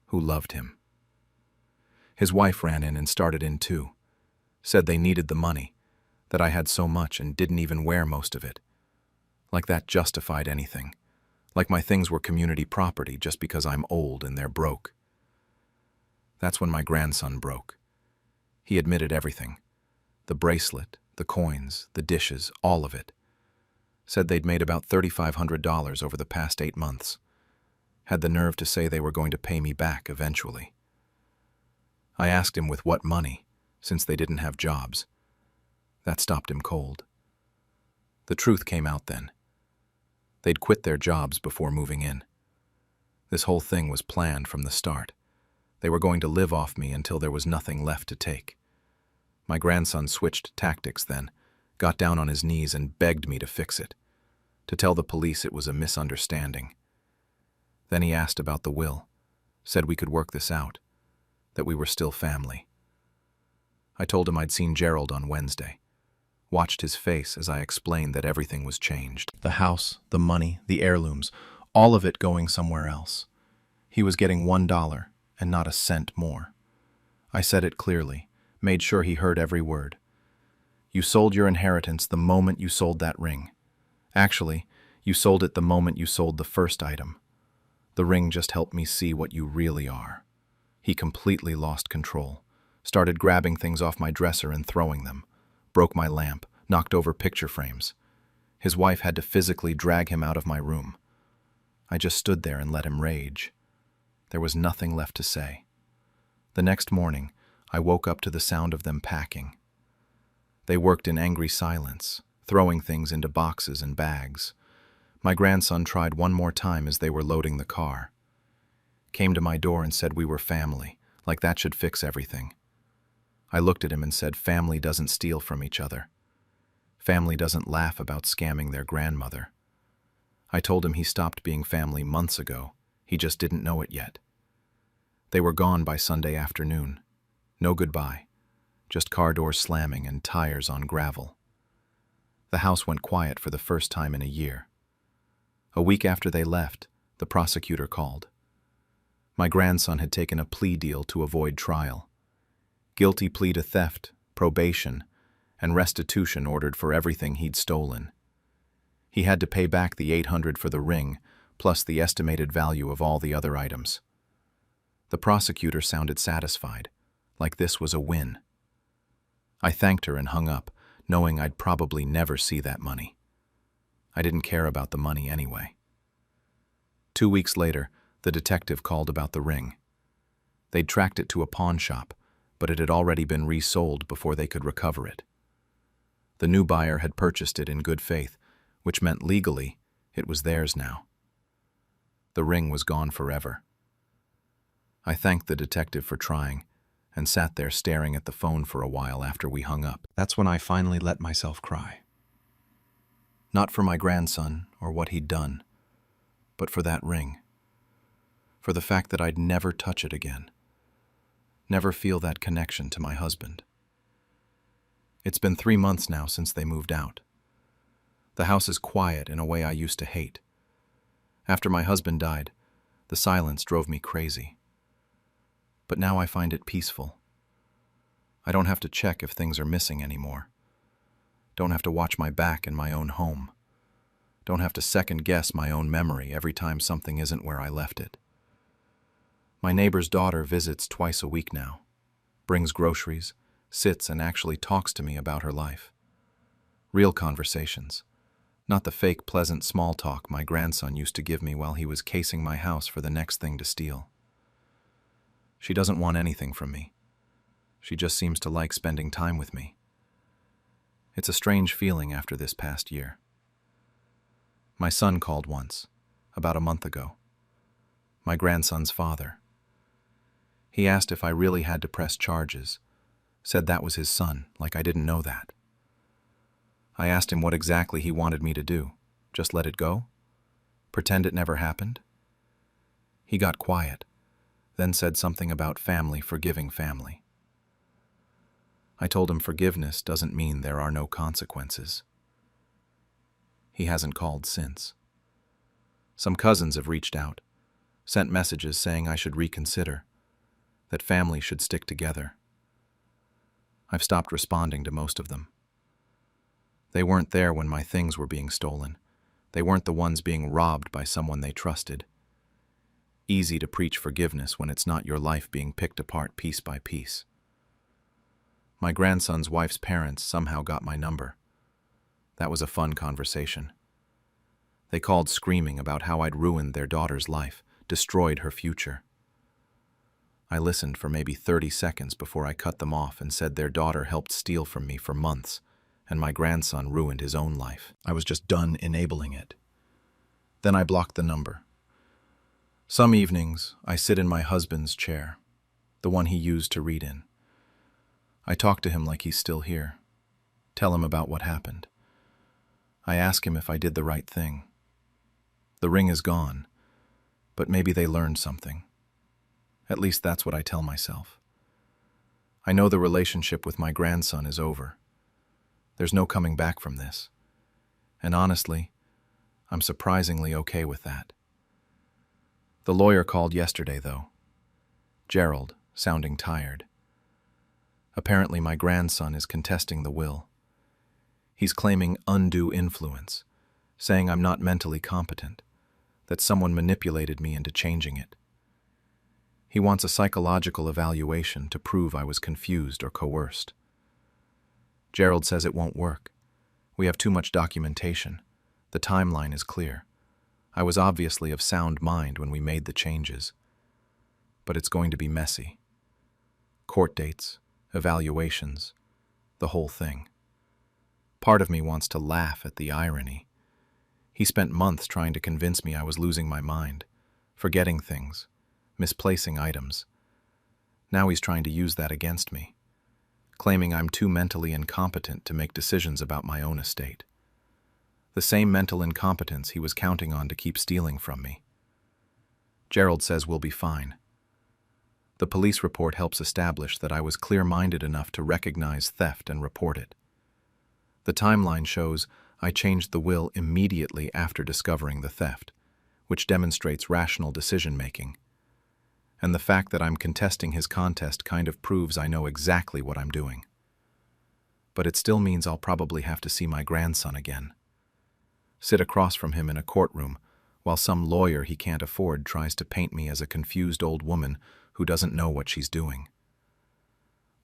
who loved him. His wife ran in and started in too. Said they needed the money, that I had so much and didn't even wear most of it. Like that justified anything. Like my things were community property just because I'm old and they're broke. That's when my grandson broke. He admitted everything. The bracelet, the coins, the dishes, all of it. Said they'd made about $3,500 over the past 8 months. Had the nerve to say they were going to pay me back eventually. I asked him with what money, since they didn't have jobs. That stopped him cold. The truth came out then. They'd quit their jobs before moving in. This whole thing was planned from the start. They were going to live off me until there was nothing left to take. My grandson switched tactics then, got down on his knees and begged me to fix it, to tell the police it was a misunderstanding. Then he asked about the will, said we could work this out, that we were still family. I told him I'd seen Gerald on Wednesday, watched his face as I explained that everything was changed. The house, the money, the heirlooms, all of it going somewhere else. He was getting $1 and not a cent more. I said it clearly, made sure he heard every word. You sold your inheritance the moment you sold that ring. Actually, you sold it the moment you sold the first item. The ring just helped me see what you really are. He completely lost control, started grabbing things off my dresser and throwing them, broke my lamp, knocked over picture frames. His wife had to physically drag him out of my room. I just stood there and let him rage. There was nothing left to say. The next morning, I woke up to the sound of them packing. They worked in angry silence, throwing things into boxes and bags. My grandson tried one more time as they were loading the car. Came to my door and said we were family, like that should fix everything. I looked at him and said family doesn't steal from each other. Family doesn't laugh about scamming their grandmother. I told him he stopped being family months ago. He just didn't know it yet. They were gone by Sunday afternoon. No goodbye, just car doors slamming and tires on gravel. The house went quiet for the first time in a year. A week after they left, the prosecutor called. My grandson had taken a plea deal to avoid trial. Guilty plea to theft, probation, and restitution ordered for everything he'd stolen. He had to pay back the $800 for the ring, plus the estimated value of all the other items. The prosecutor sounded satisfied, like this was a win. I thanked her and hung up, knowing I'd probably never see that money. I didn't care about the money anyway. 2 weeks later, the detective called about the ring. They'd tracked it to a pawn shop, but it had already been resold before they could recover it. The new buyer had purchased it in good faith, which meant legally it was theirs now. The ring was gone forever. I thanked the detective for trying and sat there staring at the phone for a while after we hung up. That's when I finally let myself cry. Not for my grandson or what he'd done, but for that ring. For the fact that I'd never touch it again. Never feel that connection to my husband. It's been 3 months now since they moved out. The house is quiet in a way I used to hate. After my husband died, the silence drove me crazy. But now I find it peaceful. I don't have to check if things are missing anymore. Don't have to watch my back in my own home. Don't have to second-guess my own memory every time something isn't where I left it. My neighbor's daughter visits twice a week now, brings groceries, sits and actually talks to me about her life. Real conversations, not the fake pleasant small talk my grandson used to give me while he was casing my house for the next thing to steal. She doesn't want anything from me. She just seems to like spending time with me. It's a strange feeling after this past year. My son called once, about a month ago. My grandson's father. He asked if I really had to press charges, said that was his son, like I didn't know that. I asked him what exactly he wanted me to do. Just let it go? Pretend it never happened? He got quiet, then said something about family forgiving family. I told him forgiveness doesn't mean there are no consequences. He hasn't called since. Some cousins have reached out, sent messages saying I should reconsider, that family should stick together. I've stopped responding to most of them. They weren't there when my things were being stolen. They weren't the ones being robbed by someone they trusted. Easy to preach forgiveness when it's not your life being picked apart piece by piece. My grandson's wife's parents somehow got my number. That was a fun conversation. They called screaming about how I'd ruined their daughter's life, destroyed her future. I listened for maybe 30 seconds before I cut them off and said their daughter helped steal from me for months, and my grandson ruined his own life. I was just done enabling it. Then I blocked the number. Some evenings, I sit in my husband's chair, the one he used to read in. I talk to him like he's still here, tell him about what happened. I ask him if I did the right thing. The ring is gone, but maybe they learned something. At least that's what I tell myself. I know the relationship with my grandson is over. There's no coming back from this. And honestly, I'm surprisingly okay with that. The lawyer called yesterday, though. Gerald, sounding tired. Apparently my grandson is contesting the will. He's claiming undue influence, saying I'm not mentally competent, that someone manipulated me into changing it. He wants a psychological evaluation to prove I was confused or coerced. Gerald says it won't work. We have too much documentation. The timeline is clear. I was obviously of sound mind when we made the changes. But it's going to be messy. Court dates, evaluations, the whole thing. Part of me wants to laugh at the irony. He spent months trying to convince me I was losing my mind, forgetting things, misplacing items. Now he's trying to use that against me, claiming I'm too mentally incompetent to make decisions about my own estate. The same mental incompetence he was counting on to keep stealing from me. Gerald says we'll be fine. The police report helps establish that I was clear-minded enough to recognize theft and report it. The timeline shows I changed the will immediately after discovering the theft, which demonstrates rational decision-making. And the fact that I'm contesting his contest kind of proves I know exactly what I'm doing. But it still means I'll probably have to see my grandson again. Sit across from him in a courtroom while some lawyer he can't afford tries to paint me as a confused old woman who doesn't know what she's doing.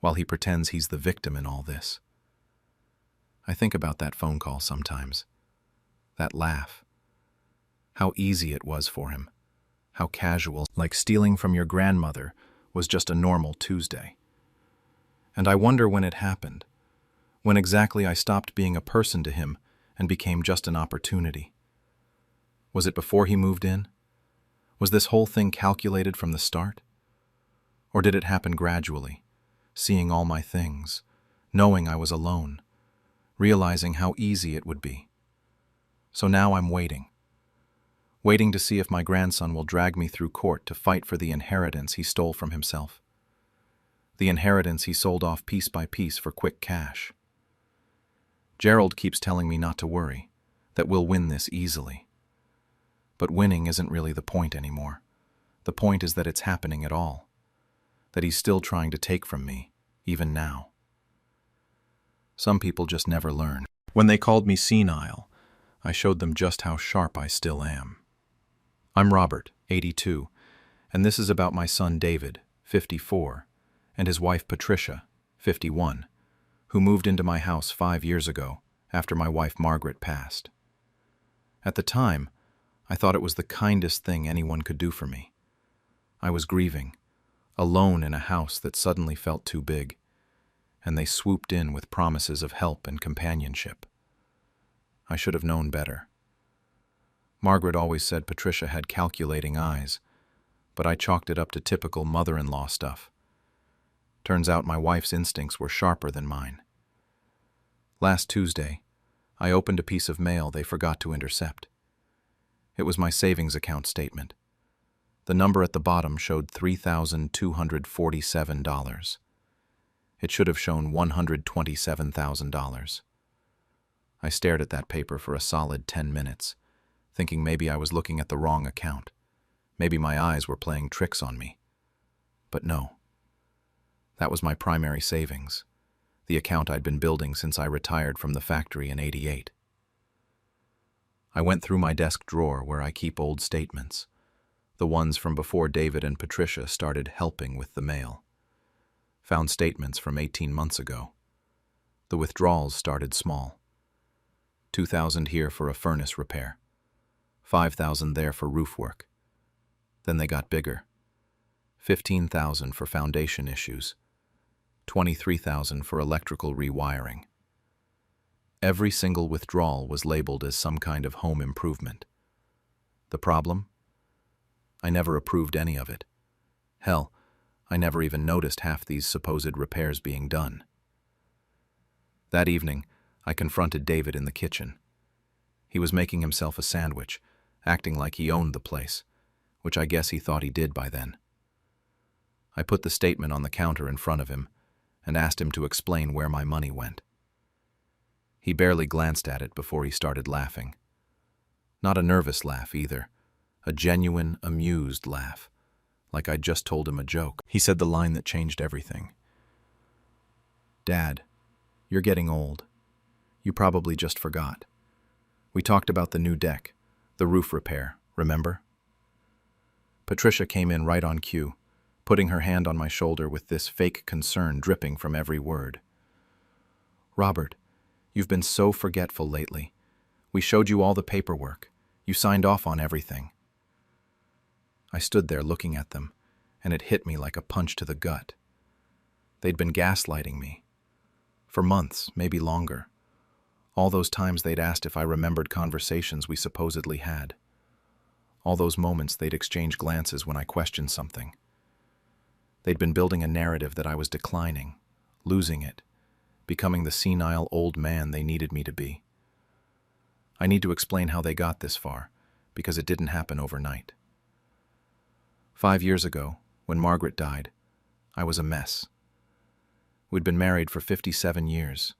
While he pretends he's the victim in all this. I think about that phone call sometimes. That laugh. How easy it was for him. How casual, like stealing from your grandmother, was just a normal Tuesday. And I wonder when it happened. When exactly I stopped being a person to him and became just an opportunity. Was it before he moved in? Was this whole thing calculated from the start? Or did it happen gradually, seeing all my things, knowing I was alone, realizing how easy it would be? So now I'm waiting waiting to see if my grandson will drag me through court to fight for the inheritance he stole from himself. The inheritance he sold off piece by piece for quick cash. Gerald keeps telling me not to worry, that we'll win this easily. But winning isn't really the point anymore. The point is that it's happening at all. That he's still trying to take from me, even now. Some people just never learn. When they called me senile, I showed them just how sharp I still am. I'm Robert, 82, and this is about my son David, 54, and his wife Patricia, 51, who moved into my house 5 years ago after my wife Margaret passed. At the time, I thought it was the kindest thing anyone could do for me. I was grieving, alone in a house that suddenly felt too big, and they swooped in with promises of help and companionship. I should have known better. Margaret always said Patricia had calculating eyes, but I chalked it up to typical mother-in-law stuff. Turns out my wife's instincts were sharper than mine. Last Tuesday, I opened a piece of mail they forgot to intercept. It was my savings account statement. The number at the bottom showed $3,247. It should have shown $127,000. I stared at that paper for a solid 10 minutes, thinking maybe I was looking at the wrong account. Maybe my eyes were playing tricks on me. But no. That was my primary savings, the account I'd been building since I retired from the factory in '88. I went through my desk drawer where I keep old statements, the ones from before David and Patricia started helping with the mail. Found statements from 18 months ago. The withdrawals started small. $2,000 here for a furnace repair. $5,000 there for roof work. Then they got bigger. $15,000 for foundation issues. $23,000 for electrical rewiring. Every single withdrawal was labeled as some kind of home improvement. The problem? I never approved any of it. Hell, I never even noticed half these supposed repairs being done. That evening, I confronted David in the kitchen. He was making himself a sandwich, acting like he owned the place, which I guess he thought he did by then. I put the statement on the counter in front of him and asked him to explain where my money went. He barely glanced at it before he started laughing. Not a nervous laugh either, a genuine, amused laugh, like I'd just told him a joke. He said the line that changed everything. "Dad, you're getting old. You probably just forgot. We talked about the new deck, the roof repair, remember?" Patricia came in right on cue, putting her hand on my shoulder with this fake concern dripping from every word. "Robert, you've been so forgetful lately. We showed you all the paperwork. You signed off on everything." I stood there looking at them, and it hit me like a punch to the gut. They'd been gaslighting me. For months, maybe longer. All those times they'd asked if I remembered conversations we supposedly had. All those moments they'd exchange glances when I questioned something. They'd been building a narrative that I was declining, losing it, becoming the senile old man they needed me to be. I need to explain how they got this far, because it didn't happen overnight. 5 years ago, when Margaret died, I was a mess. We'd been married for 57 years.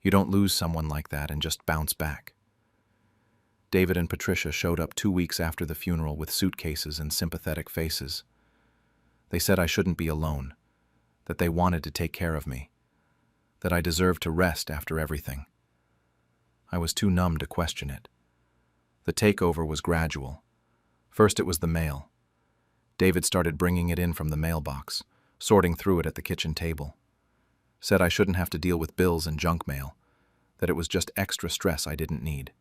You don't lose someone like that and just bounce back. David and Patricia showed up 2 weeks after the funeral with suitcases and sympathetic faces. They said I shouldn't be alone, that they wanted to take care of me, that I deserved to rest after everything. I was too numb to question it. The takeover was gradual. First it was the mail. David started bringing it in from the mailbox, sorting through it at the kitchen table. Said I shouldn't have to deal with bills and junk mail, that it was just extra stress I didn't need.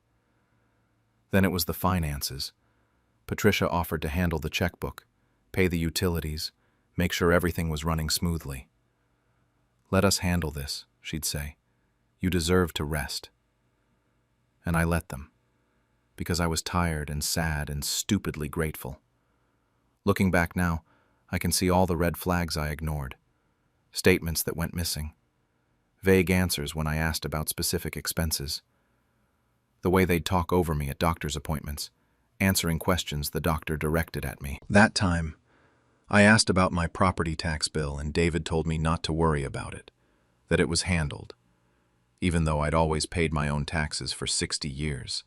Then it was the finances. Patricia offered to handle the checkbook, pay the utilities, make sure everything was running smoothly. "Let us handle this," she'd say. "You deserve to rest." And I let them, because I was tired and sad and stupidly grateful. Looking back now, I can see all the red flags I ignored. Statements that went missing. Vague answers when I asked about specific expenses. The way they'd talk over me at doctor's appointments, answering questions the doctor directed at me. That time, I asked about my property tax bill, and David told me not to worry about it, that it was handled, even though I'd always paid my own taxes for 60 years.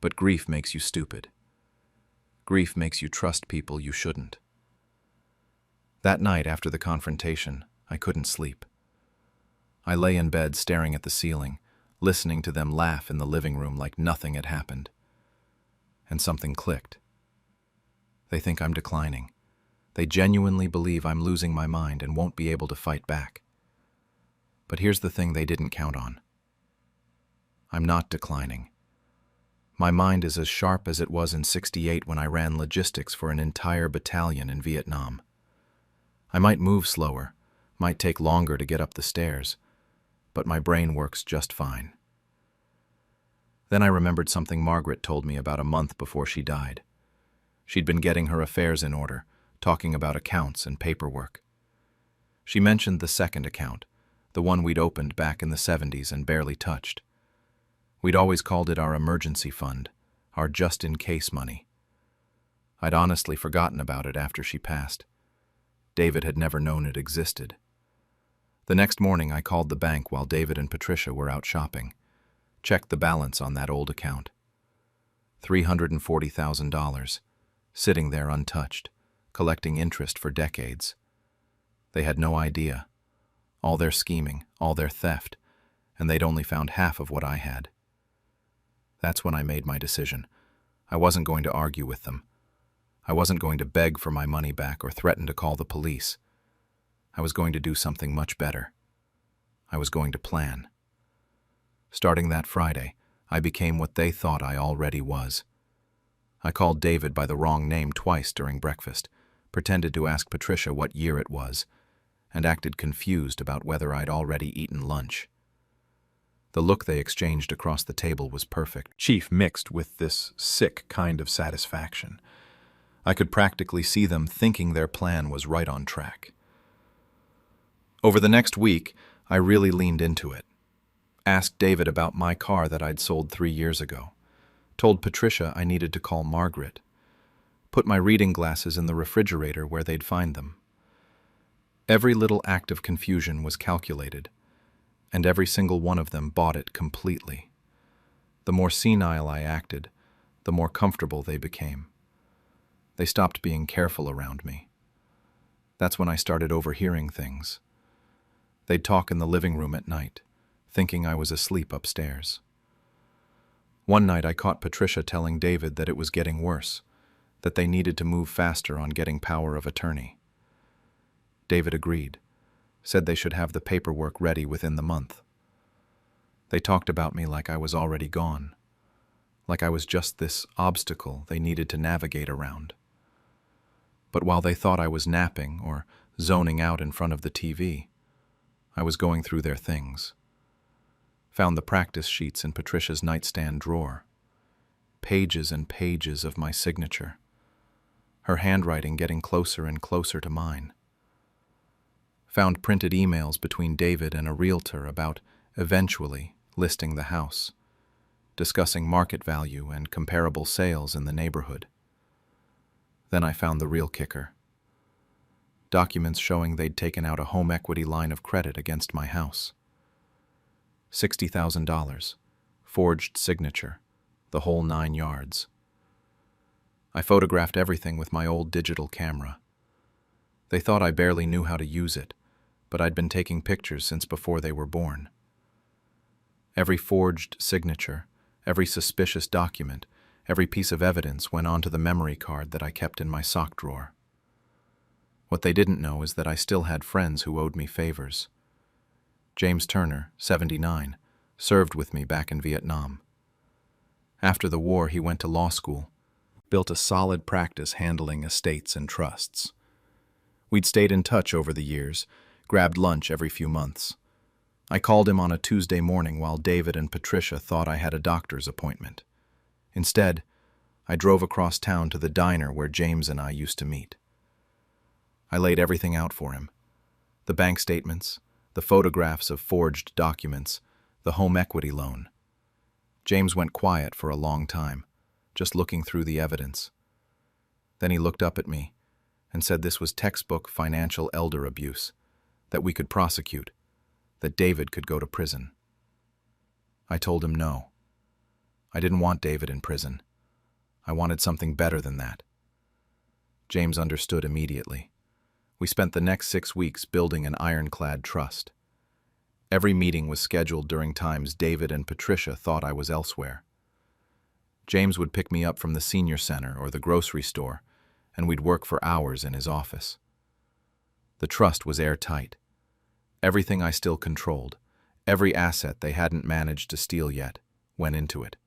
But grief makes you stupid. Grief makes you trust people you shouldn't. That night after the confrontation, I couldn't sleep. I lay in bed staring at the ceiling, listening to them laugh in the living room like nothing had happened. And something clicked. They think I'm declining. They genuinely believe I'm losing my mind and won't be able to fight back. But here's the thing they didn't count on. I'm not declining. My mind is as sharp as it was in '68 when I ran logistics for an entire battalion in Vietnam. I might move slower, might take longer to get up the stairs, but my brain works just fine. Then I remembered something Margaret told me about a month before she died. She'd been getting her affairs in order, talking about accounts and paperwork. She mentioned the second account, the one we'd opened back in the '70s and barely touched. We'd always called it our emergency fund, our just-in-case money. I'd honestly forgotten about it after she passed. David had never known it existed. The next morning I called the bank while David and Patricia were out shopping, checked the balance on that old account. $340,000, sitting there untouched, collecting interest for decades. They had no idea. All their scheming, all their theft, and they'd only found half of what I had. That's when I made my decision. I wasn't going to argue with them. I wasn't going to beg for my money back or threaten to call the police. I was going to do something much better. I was going to plan. Starting that Friday, I became what they thought I already was. I called David by the wrong name twice during breakfast, pretended to ask Patricia what year it was, and acted confused about whether I'd already eaten lunch. The look they exchanged across the table was perfect. Chief mixed with this sick kind of satisfaction. I could practically see them thinking their plan was right on track. Over the next week, I really leaned into it. Asked David about my car that I'd sold 3 years ago. Told Patricia I needed to call Margaret. Put my reading glasses in the refrigerator where they'd find them. Every little act of confusion was calculated, and every single one of them bought it completely. The more senile I acted, the more comfortable they became. They stopped being careful around me. That's when I started overhearing things. They'd talk in the living room at night, thinking I was asleep upstairs. One night I caught Patricia telling David that it was getting worse, that they needed to move faster on getting power of attorney. David agreed, said they should have the paperwork ready within the month. They talked about me like I was already gone, like I was just this obstacle they needed to navigate around. But while they thought I was napping or zoning out in front of the TV, I was going through their things. Found the practice sheets in Patricia's nightstand drawer. Pages and pages of my signature. Her handwriting getting closer and closer to mine. Found printed emails between David and a realtor about eventually listing the house, discussing market value and comparable sales in the neighborhood. Then I found the real kicker. Documents showing they'd taken out a home equity line of credit against my house. $60,000, forged signature, the whole 9 yards. I photographed everything with my old digital camera. They thought I barely knew how to use it, but I'd been taking pictures since before they were born. Every forged signature, every suspicious document, every piece of evidence went onto the memory card that I kept in my sock drawer. What they didn't know is that I still had friends who owed me favors. James Turner, 79, served with me back in Vietnam. After the war, he went to law school, built a solid practice handling estates and trusts. We'd stayed in touch over the years, grabbed lunch every few months. I called him on a Tuesday morning while David and Patricia thought I had a doctor's appointment. Instead, I drove across town to the diner where James and I used to meet. I laid everything out for him. The bank statements, the photographs of forged documents, the home equity loan. James went quiet for a long time, just looking through the evidence. Then he looked up at me and said this was textbook financial elder abuse, that we could prosecute, that David could go to prison. I told him no. I didn't want David in prison. I wanted something better than that. James understood immediately. We spent the next 6 weeks building an ironclad trust. Every meeting was scheduled during times David and Patricia thought I was elsewhere. James would pick me up from the senior center or the grocery store, and we'd work for hours in his office. The trust was airtight. Everything I still controlled, every asset they hadn't managed to steal yet, went into it.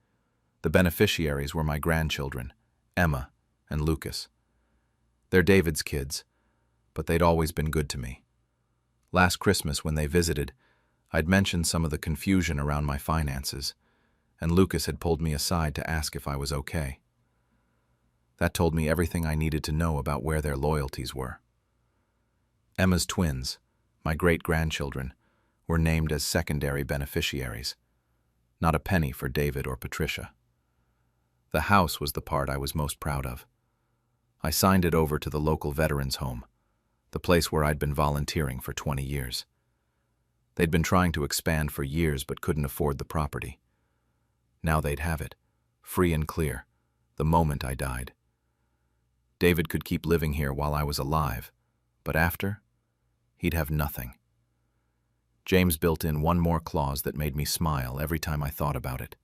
The beneficiaries were my grandchildren, Emma and Lucas. They're David's kids, but they'd always been good to me. Last Christmas, when they visited, I'd mentioned some of the confusion around my finances, and Lucas had pulled me aside to ask if I was okay. That told me everything I needed to know about where their loyalties were. Emma's twins, my great-grandchildren, were named as secondary beneficiaries. Not a penny for David or Patricia. The house was the part I was most proud of. I signed it over to the local veterans' home, the place where I'd been volunteering for 20 years. They'd been trying to expand for years but couldn't afford the property. Now they'd have it, free and clear, the moment I died. David could keep living here while I was alive, but after, he'd have nothing. James built in one more clause that made me smile every time I thought about it.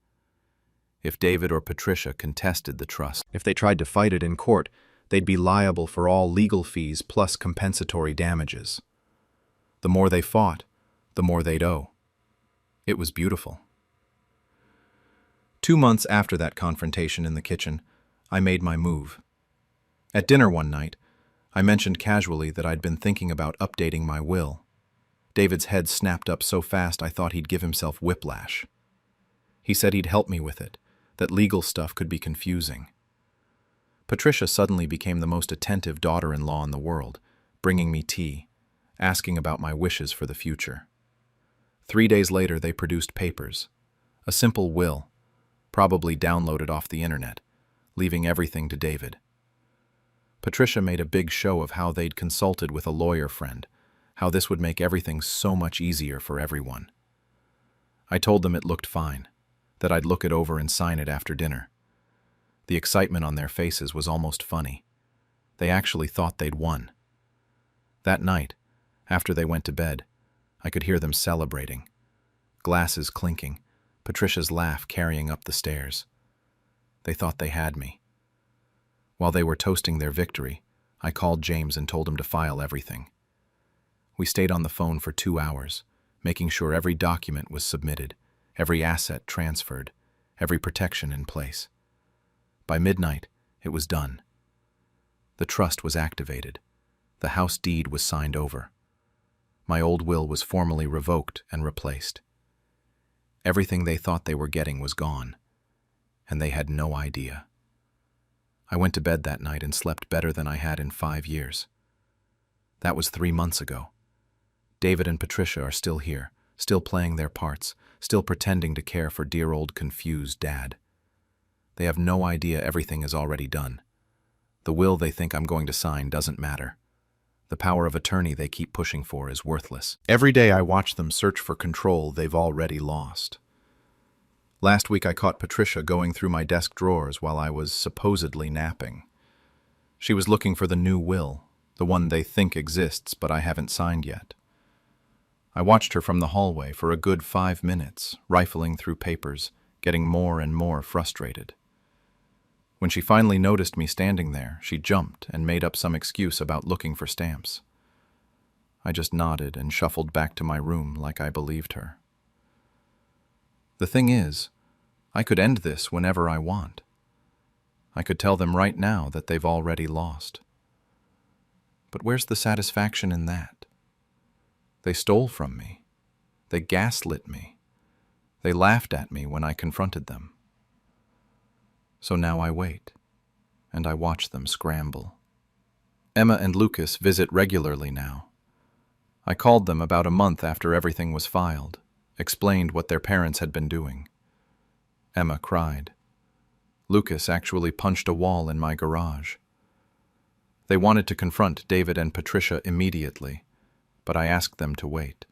If David or Patricia contested the trust, if they tried to fight it in court, they'd be liable for all legal fees plus compensatory damages. The more they fought, the more they'd owe. It was beautiful. 2 months after that confrontation in the kitchen, I made my move. At dinner one night, I mentioned casually that I'd been thinking about updating my will. David's head snapped up so fast I thought he'd give himself whiplash. He said he'd help me with it, that legal stuff could be confusing. Patricia suddenly became the most attentive daughter-in-law in the world, bringing me tea, asking about my wishes for the future. 3 days later, they produced papers. A simple will, probably downloaded off the internet, leaving everything to David. Patricia made a big show of how they'd consulted with a lawyer friend, how this would make everything so much easier for everyone. I told them it looked fine, that I'd look it over and sign it after dinner. The excitement on their faces was almost funny. They actually thought they'd won. That night, after they went to bed, I could hear them celebrating. Glasses clinking, Patricia's laugh carrying up the stairs. They thought they had me. While they were toasting their victory, I called James and told him to file everything. We stayed on the phone for 2 hours, making sure every document was submitted, every asset transferred, every protection in place. By midnight, it was done. The trust was activated. The house deed was signed over. My old will was formally revoked and replaced. Everything they thought they were getting was gone, and they had no idea. I went to bed that night and slept better than I had in 5 years. That was 3 months ago. David and Patricia are still here, still playing their parts, still pretending to care for dear old confused Dad. They have no idea everything is already done. The will they think I'm going to sign doesn't matter. The power of attorney they keep pushing for is worthless. Every day I watch them search for control they've already lost. Last week I caught Patricia going through my desk drawers while I was supposedly napping. She was looking for the new will, the one they think exists but I haven't signed yet. I watched her from the hallway for a good 5 minutes, rifling through papers, getting more and more frustrated. When she finally noticed me standing there, she jumped and made up some excuse about looking for stamps. I just nodded and shuffled back to my room like I believed her. The thing is, I could end this whenever I want. I could tell them right now that they've already lost. But where's the satisfaction in that? They stole from me. They gaslit me. They laughed at me when I confronted them. So now I wait, and I watch them scramble. Emma and Lucas visit regularly now. I called them about a month after everything was filed, explained what their parents had been doing. Emma cried. Lucas actually punched a wall in my garage. They wanted to confront David and Patricia immediately, but I asked them to wait.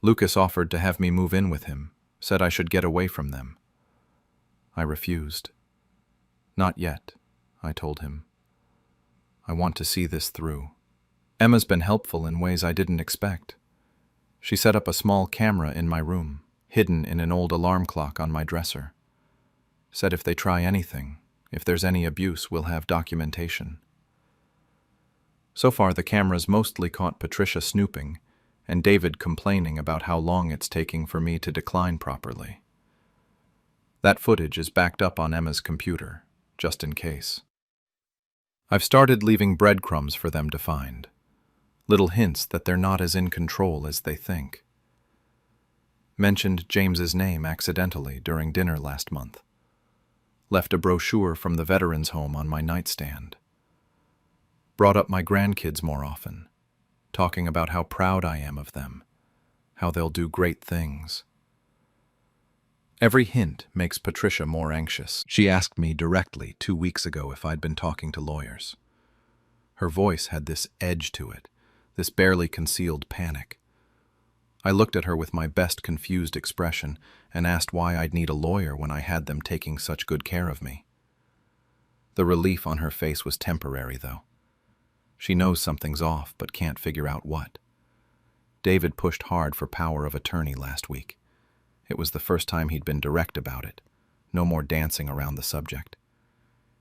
Lucas offered to have me move in with him, said I should get away from them. I refused. Not yet, I told him. I want to see this through. Emma's been helpful in ways I didn't expect. She set up a small camera in my room, hidden in an old alarm clock on my dresser. Said if they try anything, if there's any abuse, we'll have documentation. So far, the cameras mostly caught Patricia snooping and David complaining about how long it's taking for me to decline properly. That footage is backed up on Emma's computer, just in case. I've started leaving breadcrumbs for them to find, little hints that they're not as in control as they think. Mentioned James's name accidentally during dinner last month. Left a brochure from the veterans' home on my nightstand. Brought up my grandkids more often, talking about how proud I am of them, how they'll do great things. Every hint makes Patricia more anxious. She asked me directly 2 weeks ago if I'd been talking to lawyers. Her voice had this edge to it, this barely concealed panic. I looked at her with my best confused expression and asked why I'd need a lawyer when I had them taking such good care of me. The relief on her face was temporary, though. She knows something's off but can't figure out what. David pushed hard for power of attorney last week. It was the first time he'd been direct about it. No more dancing around the subject.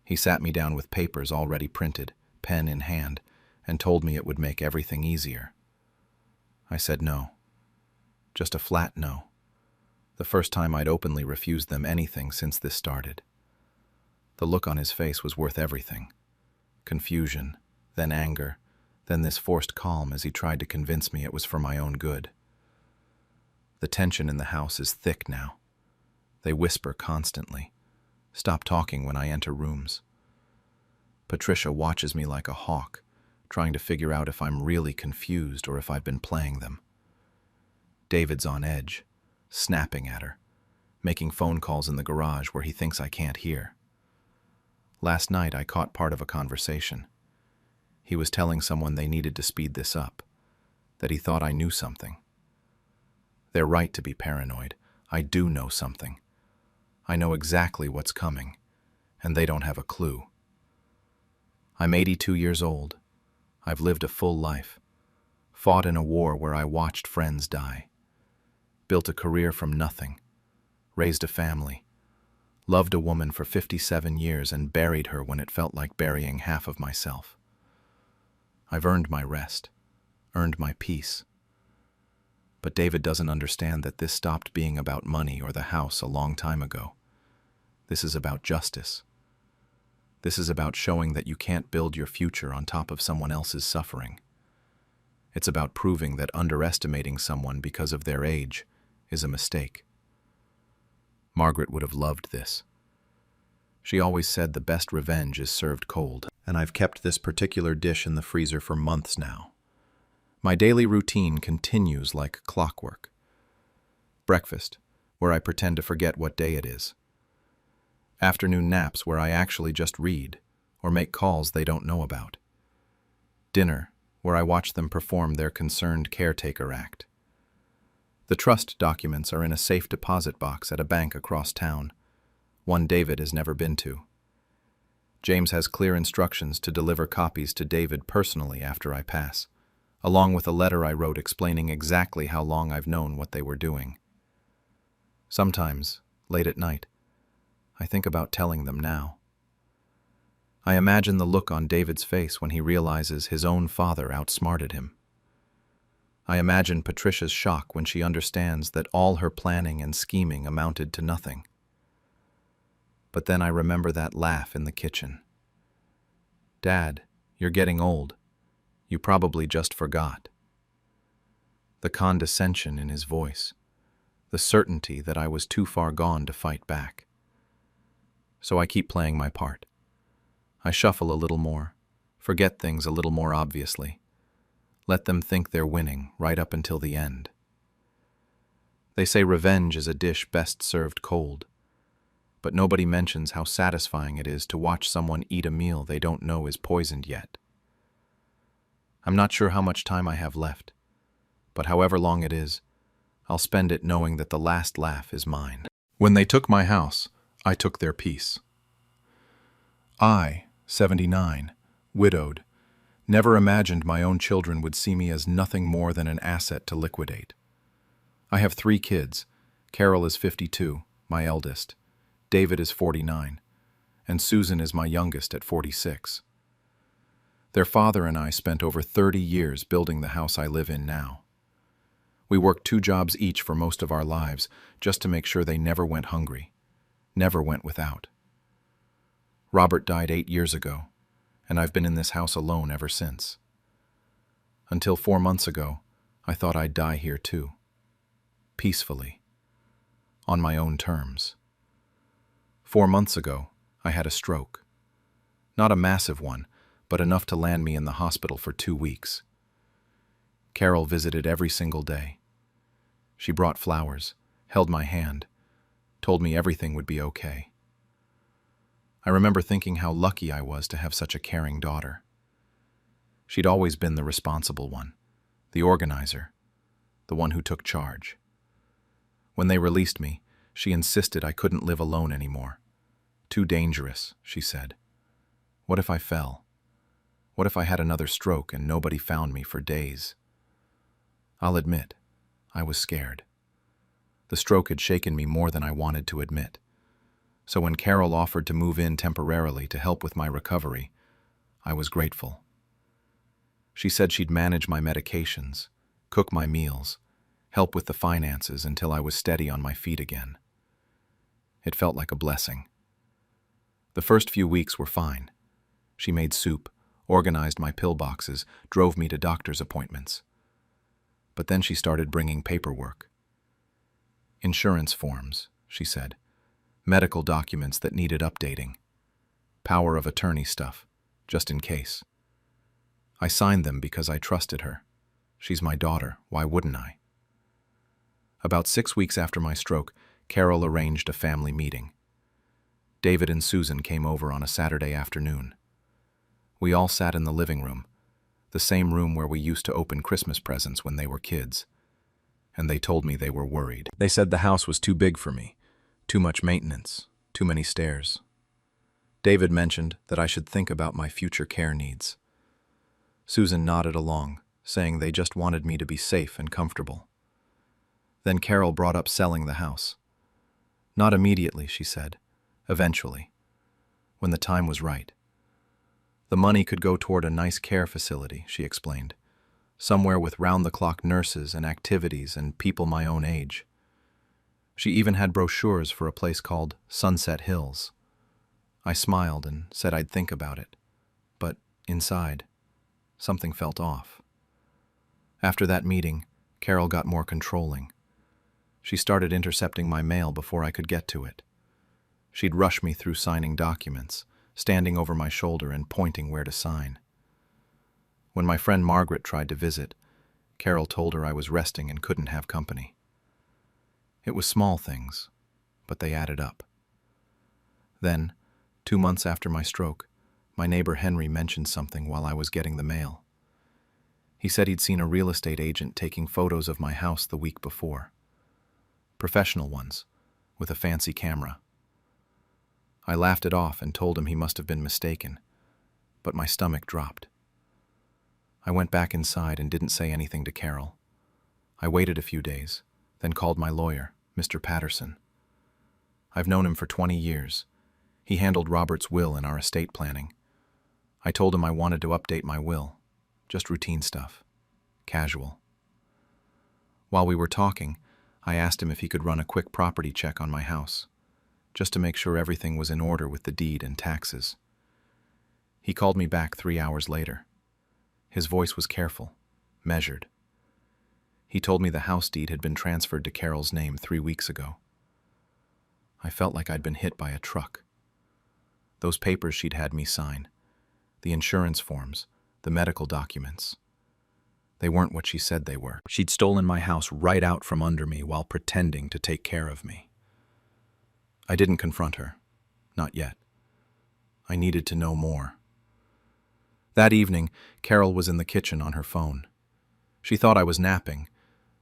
He sat me down with papers already printed, pen in hand, and told me it would make everything easier. I said no. Just a flat no. The first time I'd openly refused them anything since this started. The look on his face was worth everything. Confusion, then anger, then this forced calm as he tried to convince me it was for my own good. The tension in the house is thick now. They whisper constantly, stop talking when I enter rooms. Patricia watches me like a hawk, trying to figure out if I'm really confused or if I've been playing them. David's on edge, snapping at her, making phone calls in the garage where he thinks I can't hear. Last night I caught part of a conversation. He was telling someone they needed to speed this up, that he thought I knew something. They're right to be paranoid. I do know something. I know exactly what's coming, and they don't have a clue. I'm 82 years old. I've lived a full life, fought in a war where I watched friends die, built a career from nothing, raised a family, loved a woman for 57 years and buried her when it felt like burying half of myself. I've earned my rest, earned my peace. But David doesn't understand that this stopped being about money or the house a long time ago. This is about justice. This is about showing that you can't build your future on top of someone else's suffering. It's about proving that underestimating someone because of their age is a mistake. Margaret would have loved this. She always said the best revenge is served cold, and I've kept this particular dish in the freezer for months now. My daily routine continues like clockwork. Breakfast, where I pretend to forget what day it is. Afternoon naps where I actually just read or make calls they don't know about. Dinner, where I watch them perform their concerned caretaker act. The trust documents are in a safe deposit box at a bank across town, one David has never been to. James has clear instructions to deliver copies to David personally after I pass, along with a letter I wrote explaining exactly how long I've known what they were doing. Sometimes, late at night, I think about telling them now. I imagine the look on David's face when he realizes his own father outsmarted him. I imagine Patricia's shock when she understands that all her planning and scheming amounted to nothing. But then I remember that laugh in the kitchen. Dad, you're getting old. You probably just forgot. The condescension in his voice, the certainty that I was too far gone to fight back. So I keep playing my part. I shuffle a little more, forget things a little more obviously. Let them think they're winning right up until the end. They say revenge is a dish best served cold. but nobody mentions how satisfying it is to watch someone eat a meal they don't know is poisoned yet. I'm not sure how much time I have left, but however long it is, I'll spend it knowing that the last laugh is mine. When they took my house, I took their peace. I, 79, widowed, never imagined my own children would see me as nothing more than an asset to liquidate. I have 3 kids. Carol is 52, my eldest. David is 49, and Susan is my youngest at 46. Their father and I spent over 30 years building the house I live in now. We worked 2 jobs each for most of our lives just to make sure they never went hungry, never went without. Robert died 8 years ago, and I've been in this house alone ever since. Until 4 months ago, I thought I'd die here too. Peacefully. On my own terms. 4 months ago, I had a stroke. Not a massive one, but enough to land me in the hospital for 2 weeks. Carol visited every single day. She brought flowers, held my hand, told me everything would be okay. I remember thinking how lucky I was to have such a caring daughter. She'd always been the responsible one, the organizer, the one who took charge. When they released me, she insisted I couldn't live alone anymore. Too dangerous, she said. What if I fell? What if I had another stroke and nobody found me for days? I'll admit, I was scared. The stroke had shaken me more than I wanted to admit. So when Carol offered to move in temporarily to help with my recovery, I was grateful. She said she'd manage my medications, cook my meals, help with the finances until I was steady on my feet again. It felt like a blessing. The first few weeks were fine. She made soup, organized my pill boxes, drove me to doctor's appointments. But then she started bringing paperwork. Insurance forms, she said. Medical documents that needed updating. Power of attorney stuff, just in case. I signed them because I trusted her. She's my daughter, why wouldn't I? About 6 weeks after my stroke, Carol arranged a family meeting. David and Susan came over on a Saturday afternoon. We all sat in the living room, the same room where we used to open Christmas presents when they were kids, and they told me they were worried. They said the house was too big for me, too much maintenance, too many stairs. David mentioned that I should think about my future care needs. Susan nodded along, saying they just wanted me to be safe and comfortable. Then Carol brought up selling the house. Not immediately, she said. Eventually. When the time was right. The money could go toward a nice care facility, she explained. Somewhere with round-the-clock nurses and activities and people my own age. She even had brochures for a place called Sunset Hills. I smiled and said I'd think about it. But inside, something felt off. After that meeting, Carol got more controlling. She started intercepting my mail before I could get to it. She'd rush me through signing documents, standing over my shoulder and pointing where to sign. When my friend Margaret tried to visit, Carol told her I was resting and couldn't have company. It was small things, but they added up. Then, 2 months after my stroke, my neighbor Henry mentioned something while I was getting the mail. He said he'd seen a real estate agent taking photos of my house the week before. Professional ones, with a fancy camera. I laughed it off and told him he must have been mistaken, but my stomach dropped. I went back inside and didn't say anything to Carol. I waited a few days, then called my lawyer, Mr. Patterson. I've known him for 20 years. He handled Robert's will in our estate planning. I told him I wanted to update my will, just routine stuff, casual. While we were talking, I asked him if he could run a quick property check on my house, just to make sure everything was in order with the deed and taxes. He called me back 3 hours later. His voice was careful, measured. He told me the house deed had been transferred to Carol's name 3 weeks ago. I felt like I'd been hit by a truck. Those papers she'd had me sign, the insurance forms, the medical documents, they weren't what she said they were. She'd stolen my house right out from under me while pretending to take care of me. I didn't confront her. Not yet. I needed to know more. That evening, Carol was in the kitchen on her phone. She thought I was napping,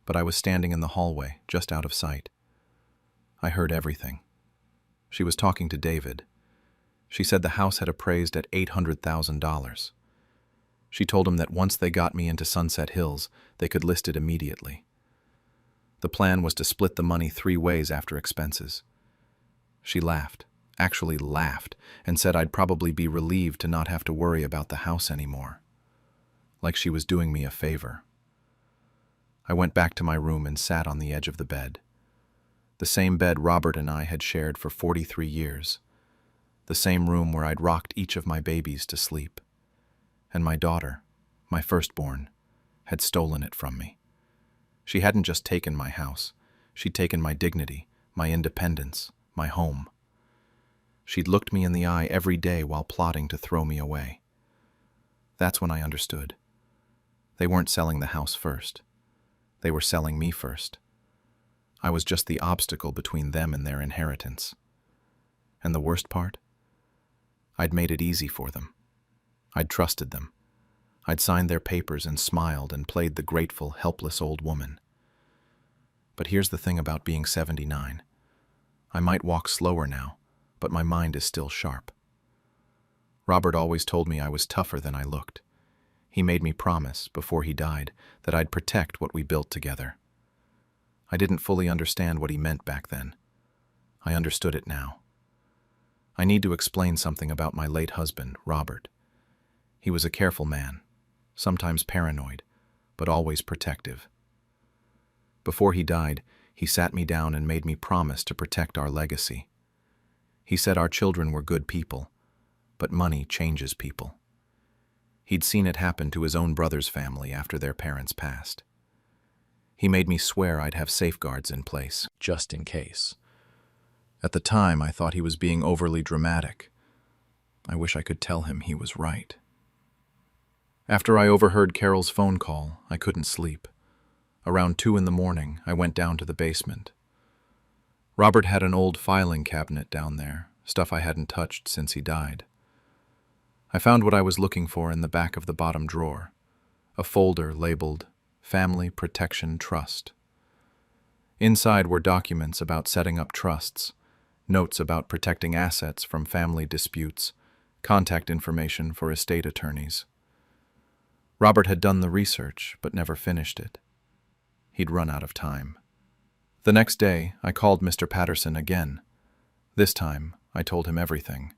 but I was standing in the hallway, just out of sight. I heard everything. She was talking to David. She said the house had appraised at $800,000. She told him that once they got me into Sunset Hills, they could list it immediately. The plan was to split the money 3 ways after expenses. She laughed, actually laughed, and said I'd probably be relieved to not have to worry about the house anymore. Like she was doing me a favor. I went back to my room and sat on the edge of the bed. The same bed Robert and I had shared for 43 years. The same room where I'd rocked each of my babies to sleep. And my daughter, my firstborn, had stolen it from me. She hadn't just taken my house. She'd taken my dignity, my independence, my home. She'd looked me in the eye every day while plotting to throw me away. That's when I understood. They weren't selling the house first. They were selling me first. I was just the obstacle between them and their inheritance. And the worst part? I'd made it easy for them. I'd trusted them. I'd signed their papers and smiled and played the grateful, helpless old woman. But here's the thing about being 79. I might walk slower now, but my mind is still sharp. Robert always told me I was tougher than I looked. He made me promise, before he died, that I'd protect what we built together. I didn't fully understand what he meant back then. I understood it now. I need to explain something about my late husband, Robert. He was a careful man, sometimes paranoid, but always protective. Before he died, he sat me down and made me promise to protect our legacy. He said our children were good people, but money changes people. He'd seen it happen to his own brother's family after their parents passed. He made me swear I'd have safeguards in place, just in case. At the time, I thought he was being overly dramatic. I wish I could tell him he was right. After I overheard Carol's phone call, I couldn't sleep. Around 2 a.m, I went down to the basement. Robert had an old filing cabinet down there, stuff I hadn't touched since he died. I found what I was looking for in the back of the bottom drawer, a folder labeled Family Protection Trust. Inside were documents about setting up trusts, notes about protecting assets from family disputes, contact information for estate attorneys. Robert had done the research, but never finished it. He'd run out of time. The next day, I called Mr. Patterson again. This time, I told him everything.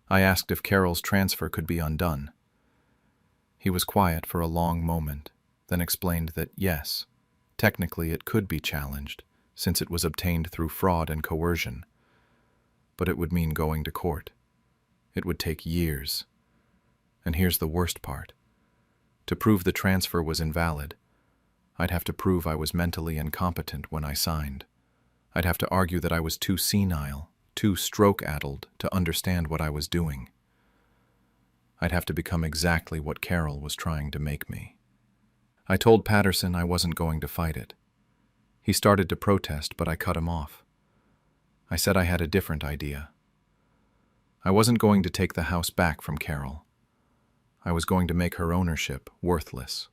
I asked if Carol's transfer could be undone. He was quiet for a long moment, then explained that yes, technically it could be challenged, since it was obtained through fraud and coercion. But it would mean going to court. It would take years. And here's the worst part. To prove the transfer was invalid, I'd have to prove I was mentally incompetent when I signed. I'd have to argue that I was too senile, too stroke-addled to understand what I was doing. I'd have to become exactly what Carol was trying to make me. I told Patterson I wasn't going to fight it. He started to protest, but I cut him off. I said I had a different idea. I wasn't going to take the house back from Carol. I was going to make her ownership worthless.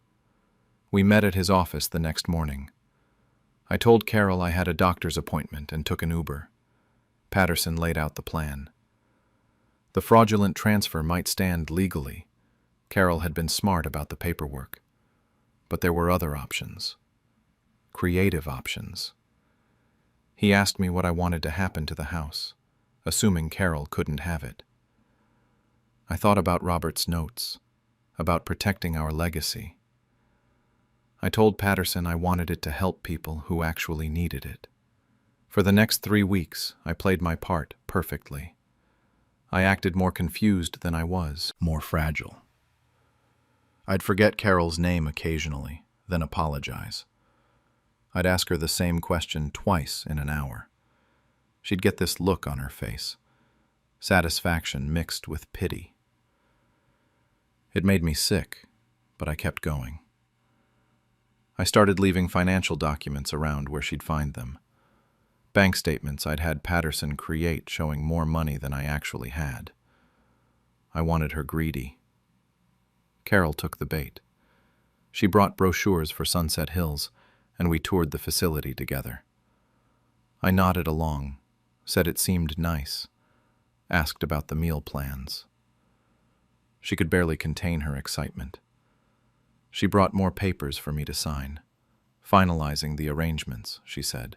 We met at his office the next morning. I told Carol I had a doctor's appointment and took an Uber. Patterson laid out the plan. The fraudulent transfer might stand legally. Carol had been smart about the paperwork. But there were other options. Creative options. He asked me what I wanted to happen to the house, assuming Carol couldn't have it. I thought about Robert's notes, about protecting our legacy. I told Patterson I wanted it to help people who actually needed it. For the next 3 weeks, I played my part perfectly. I acted more confused than I was, more fragile. I'd forget Carol's name occasionally, then apologize. I'd ask her the same question twice in an hour. She'd get this look on her face, satisfaction mixed with pity. It made me sick, but I kept going. I started leaving financial documents around where she'd find them. Bank statements I'd had Patterson create showing more money than I actually had. I wanted her greedy. Carol took the bait. She brought brochures for Sunset Hills, and we toured the facility together. I nodded along, said it seemed nice, asked about the meal plans. She could barely contain her excitement. She brought more papers for me to sign, finalizing the arrangements, she said.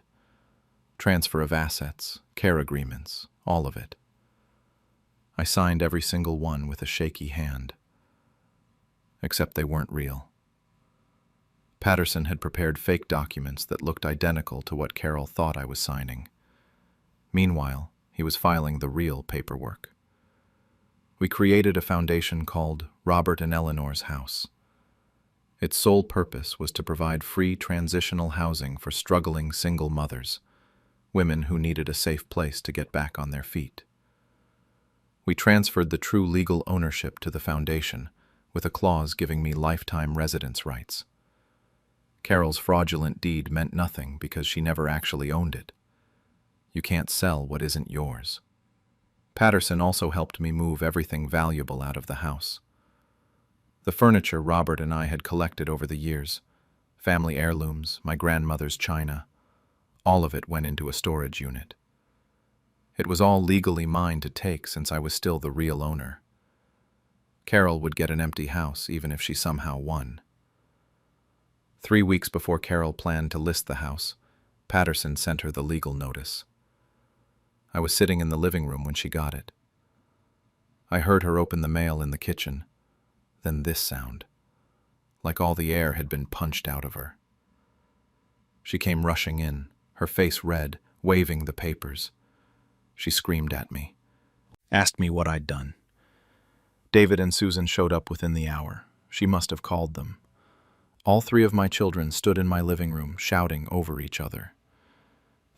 Transfer of assets, care agreements, all of it. I signed every single one with a shaky hand. Except they weren't real. Patterson had prepared fake documents that looked identical to what Carol thought I was signing. Meanwhile, he was filing the real paperwork. We created a foundation called Robert and Eleanor's House. Its sole purpose was to provide free transitional housing for struggling single mothers, women who needed a safe place to get back on their feet. We transferred the true legal ownership to the foundation, with a clause giving me lifetime residence rights. Carol's fraudulent deed meant nothing because she never actually owned it. You can't sell what isn't yours. Patterson also helped me move everything valuable out of the house. The furniture Robert and I had collected over the years, family heirlooms, my grandmother's china, all of it went into a storage unit. It was all legally mine to take since I was still the real owner. Carol would get an empty house even if she somehow won. 3 weeks before Carol planned to list the house, Patterson sent her the legal notice. I was sitting in the living room when she got it. I heard her open the mail in the kitchen, then this sound, like all the air had been punched out of her. She came rushing in, her face red, waving the papers. She screamed at me, asked me what I'd done. David and Susan showed up within the hour. She must have called them. All 3 of my children stood in my living room, shouting over each other.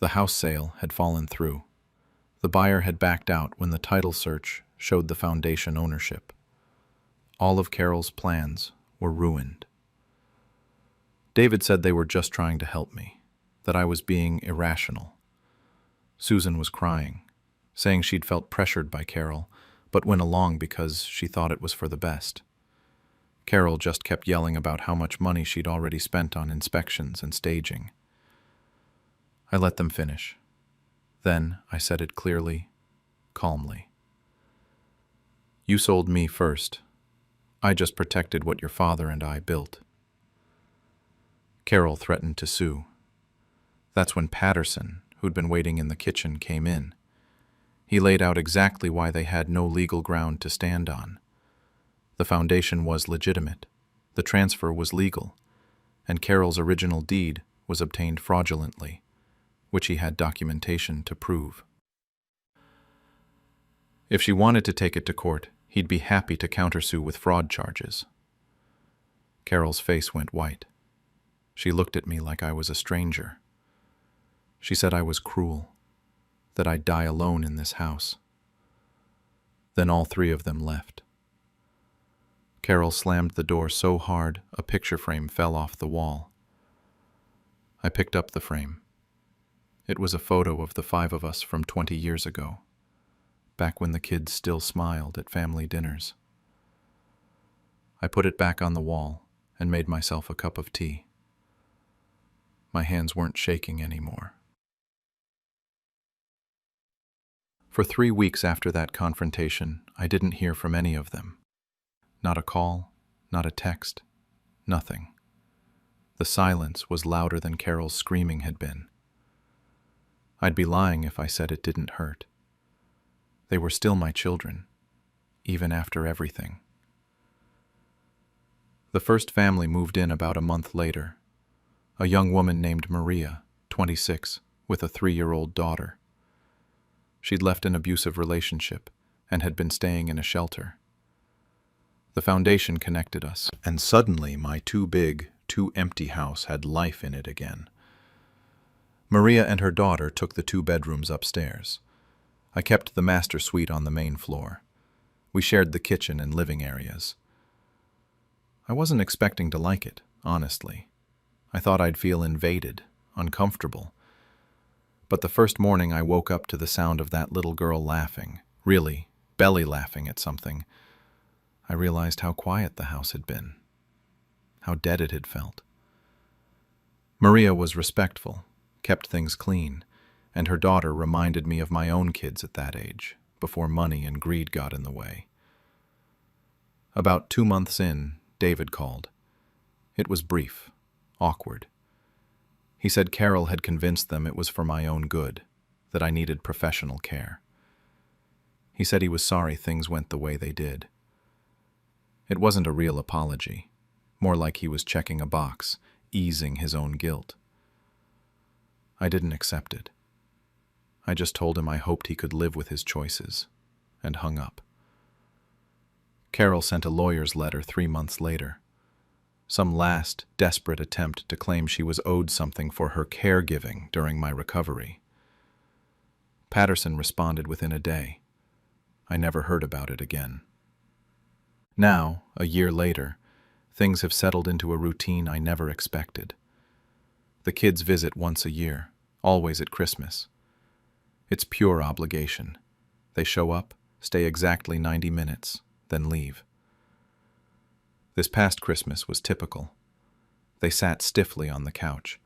The house sale had fallen through. The buyer had backed out when the title search showed the foundation ownership. All of Carol's plans were ruined. David said they were just trying to help me, that I was being irrational. Susan was crying, saying she'd felt pressured by Carol, but went along because she thought it was for the best. Carol just kept yelling about how much money she'd already spent on inspections and staging. I let them finish. Then I said it clearly, calmly. You sold me first. I just protected what your father and I built. Carol threatened to sue. That's when Patterson, who'd been waiting in the kitchen, came in. He laid out exactly why they had no legal ground to stand on. The foundation was legitimate, the transfer was legal, and Carol's original deed was obtained fraudulently, which he had documentation to prove. If she wanted to take it to court, he'd be happy to countersue with fraud charges. Carol's face went white. She looked at me like I was a stranger. She said I was cruel, that I'd die alone in this house. Then all 3 of them left. Carol slammed the door so hard a picture frame fell off the wall. I picked up the frame. It was a photo of the 5 of us from 20 years ago, back when the kids still smiled at family dinners. I put it back on the wall and made myself a cup of tea. My hands weren't shaking anymore. For 3 weeks after that confrontation, I didn't hear from any of them. Not a call, not a text, nothing. The silence was louder than Carol's screaming had been. I'd be lying if I said it didn't hurt. They were still my children, even after everything. The first family moved in about a month later. A young woman named Maria, 26, with a 3-year-old daughter. She'd left an abusive relationship and had been staying in a shelter. The foundation connected us, and suddenly my too big, too empty house had life in it again. Maria and her daughter took the 2 bedrooms upstairs. I kept the master suite on the main floor. We shared the kitchen and living areas. I wasn't expecting to like it, honestly. I thought I'd feel invaded, uncomfortable. But the first morning I woke up to the sound of that little girl laughing, really, belly laughing at something, I realized how quiet the house had been, how dead it had felt. Maria was respectful, kept things clean, and her daughter reminded me of my own kids at that age, before money and greed got in the way. About 2 months in, David called. It was brief, awkward. He said Carol had convinced them it was for my own good, that I needed professional care. He said he was sorry things went the way they did. It wasn't a real apology, more like he was checking a box, easing his own guilt. I didn't accept it. I just told him I hoped he could live with his choices, and hung up. Carol sent a lawyer's letter 3 months later. Some last, desperate attempt to claim she was owed something for her caregiving during my recovery. Patterson responded within a day. I never heard about it again. Now, a year later, things have settled into a routine I never expected. The kids visit once a year, always at Christmas. It's pure obligation. They show up, stay exactly 90 minutes, then leave. This past Christmas was typical. They sat stiffly on the couch,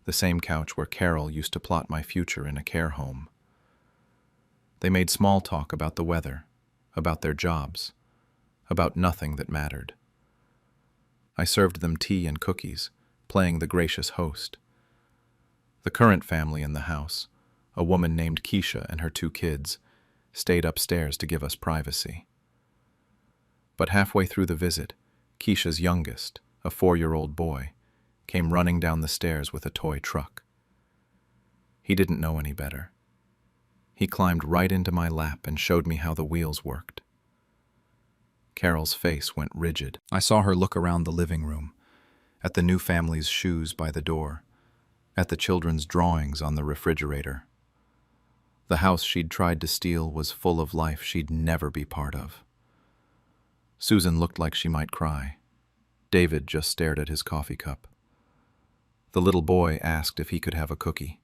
the same couch where Carol used to plot my future in a care home. They made small talk about the weather, about their jobs, about nothing that mattered. I served them tea and cookies, playing the gracious host. The current family in the house, a woman named Keisha and her 2 kids, stayed upstairs to give us privacy. But halfway through the visit, Keisha's youngest, a 4-year-old boy, came running down the stairs with a toy truck. He didn't know any better. He climbed right into my lap and showed me how the wheels worked. Carol's face went rigid. I saw her look around the living room, at the new family's shoes by the door, at the children's drawings on the refrigerator. The house she'd tried to steal was full of life she'd never be part of. Susan looked like she might cry. David just stared at his coffee cup. The little boy asked if he could have a cookie.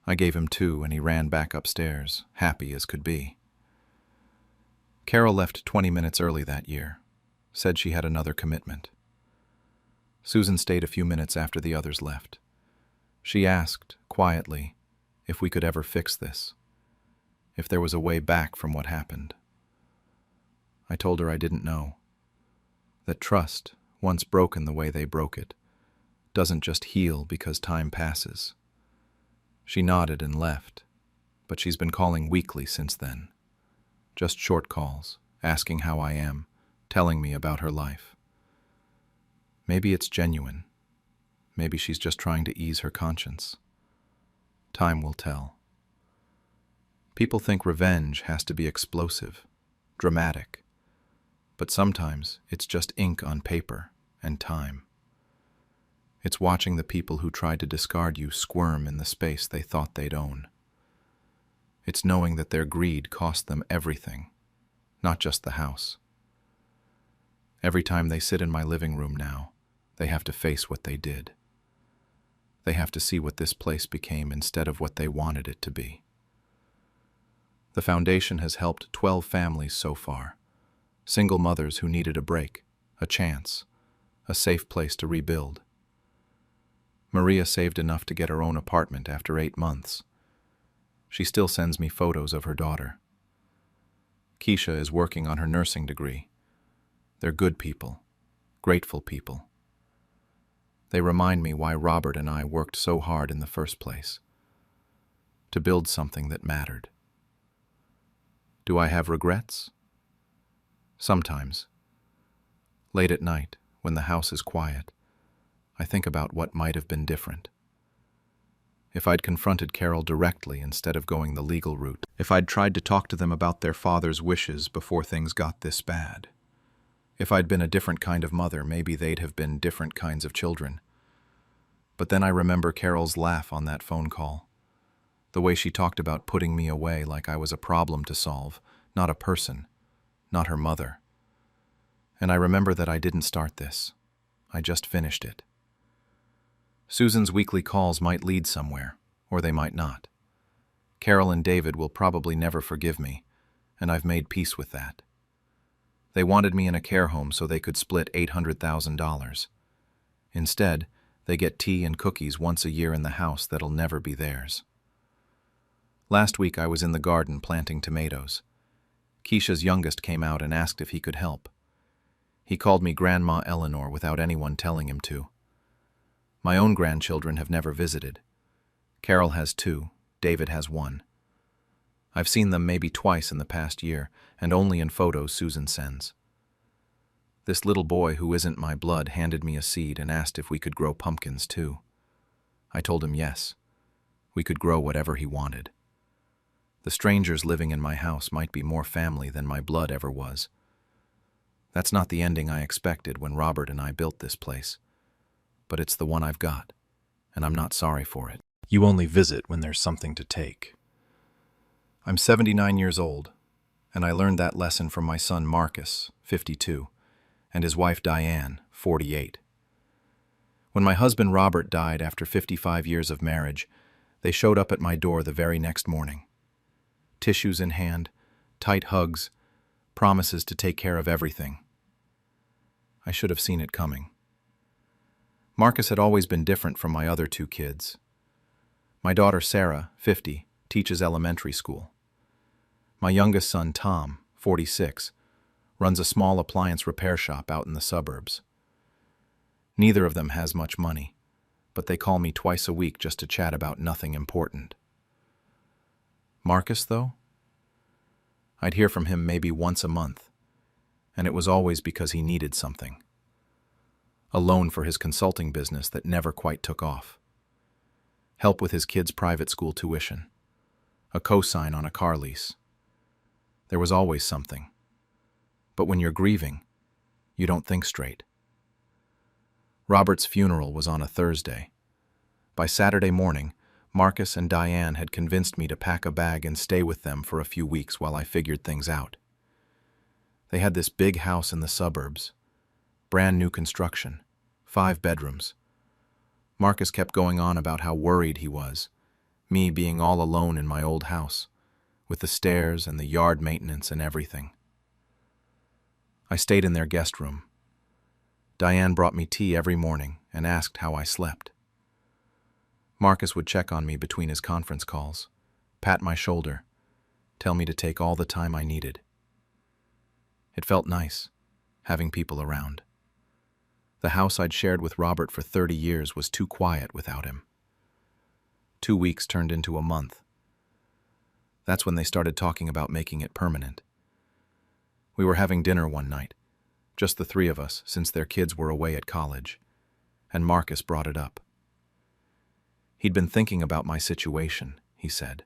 I gave him 2 and he ran back upstairs, happy as could be. Carol left 20 minutes early that year, said she had another commitment. Susan stayed a few minutes after the others left. She asked, quietly, if we could ever fix this, if there was a way back from what happened. I told her I didn't know, that trust, once broken the way they broke it, doesn't just heal because time passes. She nodded and left, but she's been calling weekly since then. Just short calls, asking how I am, telling me about her life. Maybe it's genuine. Maybe she's just trying to ease her conscience. Time will tell. People think revenge has to be explosive, dramatic, but sometimes it's just ink on paper and time. It's watching the people who tried to discard you squirm in the space they thought they'd own. It's knowing that their greed cost them everything, not just the house. Every time they sit in my living room now, they have to face what they did. They have to see what this place became instead of what they wanted it to be. The foundation has helped 12 families so far, single mothers who needed a break, a chance, a safe place to rebuild. Maria saved enough to get her own apartment after 8 months. She still sends me photos of her daughter. Keisha is working on her nursing degree. They're good people, grateful people. They remind me why Robert and I worked so hard in the first place, to build something that mattered. Do I have regrets? Sometimes. Late at night, when the house is quiet, I think about what might have been different. If I'd confronted Carol directly instead of going the legal route, if I'd tried to talk to them about their father's wishes before things got this bad. If I'd been a different kind of mother, maybe they'd have been different kinds of children. But then I remember Carol's laugh on that phone call, the way she talked about putting me away like I was a problem to solve, not a person, not her mother. And I remember that I didn't start this. I just finished it. Susan's weekly calls might lead somewhere, or they might not. Carol and David will probably never forgive me, and I've made peace with that. They wanted me in a care home so they could split $800,000. Instead, they get tea and cookies once a year in the house that'll never be theirs. Last week I was in the garden planting tomatoes. Keisha's youngest came out and asked if he could help. He called me Grandma Eleanor without anyone telling him to. My own grandchildren have never visited. Carol has 2, David has 1. I've seen them maybe twice in the past year, and only in photos Susan sends. This little boy who isn't my blood handed me a seed and asked if we could grow pumpkins too. I told him yes. We could grow whatever he wanted. The strangers living in my house might be more family than my blood ever was. That's not the ending I expected when Robert and I built this place. But it's the one I've got, and I'm not sorry for it. You only visit when there's something to take. I'm 79 years old, and I learned that lesson from my son Marcus, 52, and his wife Diane, 48. When my husband Robert died after 55 years of marriage, they showed up at my door the very next morning. Tissues in hand, tight hugs, promises to take care of everything. I should have seen it coming. Marcus had always been different from my other 2 kids. My daughter Sarah, 50, teaches elementary school. My youngest son Tom, 46, runs a small appliance repair shop out in the suburbs. Neither of them has much money, but they call me twice a week just to chat about nothing important. Marcus, though? I'd hear from him maybe once a month, and it was always because he needed something. A loan for his consulting business that never quite took off. Help with his kids' private school tuition. A cosign on a car lease. There was always something. But when you're grieving, you don't think straight. Robert's funeral was on a Thursday. By Saturday morning, Marcus and Diane had convinced me to pack a bag and stay with them for a few weeks while I figured things out. They had this big house in the suburbs, brand new construction, 5 bedrooms. Marcus kept going on about how worried he was, me being all alone in my old house, with the stairs and the yard maintenance and everything. I stayed in their guest room. Diane brought me tea every morning and asked how I slept. Marcus would check on me between his conference calls, pat my shoulder, tell me to take all the time I needed. It felt nice, having people around. The house I'd shared with Robert for 30 years was too quiet without him. 2 weeks turned into a month. That's when they started talking about making it permanent. We were having dinner one night, just the 3 of us since their kids were away at college, and Marcus brought it up. He'd been thinking about my situation, he said.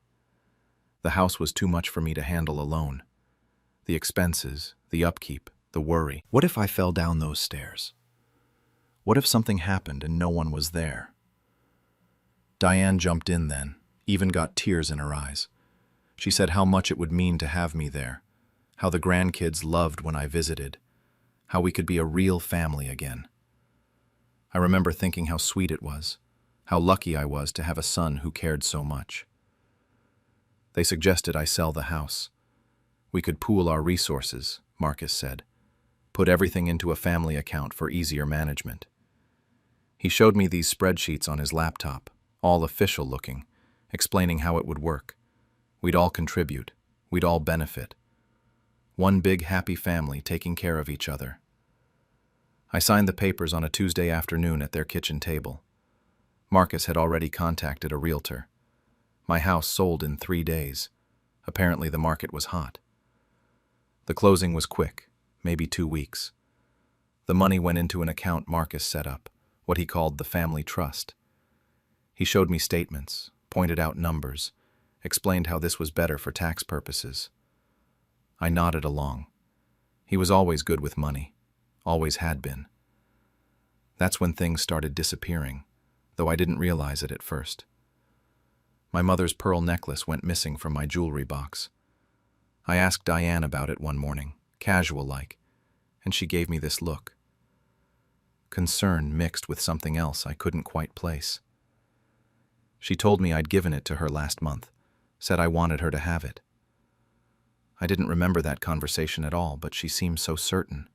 The house was too much for me to handle alone. The expenses, the upkeep, the worry. What if I fell down those stairs? What if something happened and no one was there? Diane jumped in then, even got tears in her eyes. She said how much it would mean to have me there, how the grandkids loved when I visited, how we could be a real family again. I remember thinking how sweet it was, how lucky I was to have a son who cared so much. They suggested I sell the house. We could pool our resources, Marcus said, put everything into a family account for easier management. He showed me these spreadsheets on his laptop, all official looking, explaining how it would work. We'd all contribute. We'd all benefit. One big happy family taking care of each other. I signed the papers on a Tuesday afternoon at their kitchen table. Marcus had already contacted a realtor. My house sold in 3 days. Apparently the market was hot. The closing was quick, maybe 2 weeks. The money went into an account Marcus set up, what he called the family trust. He showed me statements, pointed out numbers, explained how this was better for tax purposes. I nodded along. He was always good with money, always had been. That's when things started disappearing, though I didn't realize it at first. My mother's pearl necklace went missing from my jewelry box. I asked Diane about it one morning, casual-like, and she gave me this look. Concern mixed with something else I couldn't quite place. She told me I'd given it to her last month, said I wanted her to have it. I didn't remember that conversation at all, but she seemed so certain.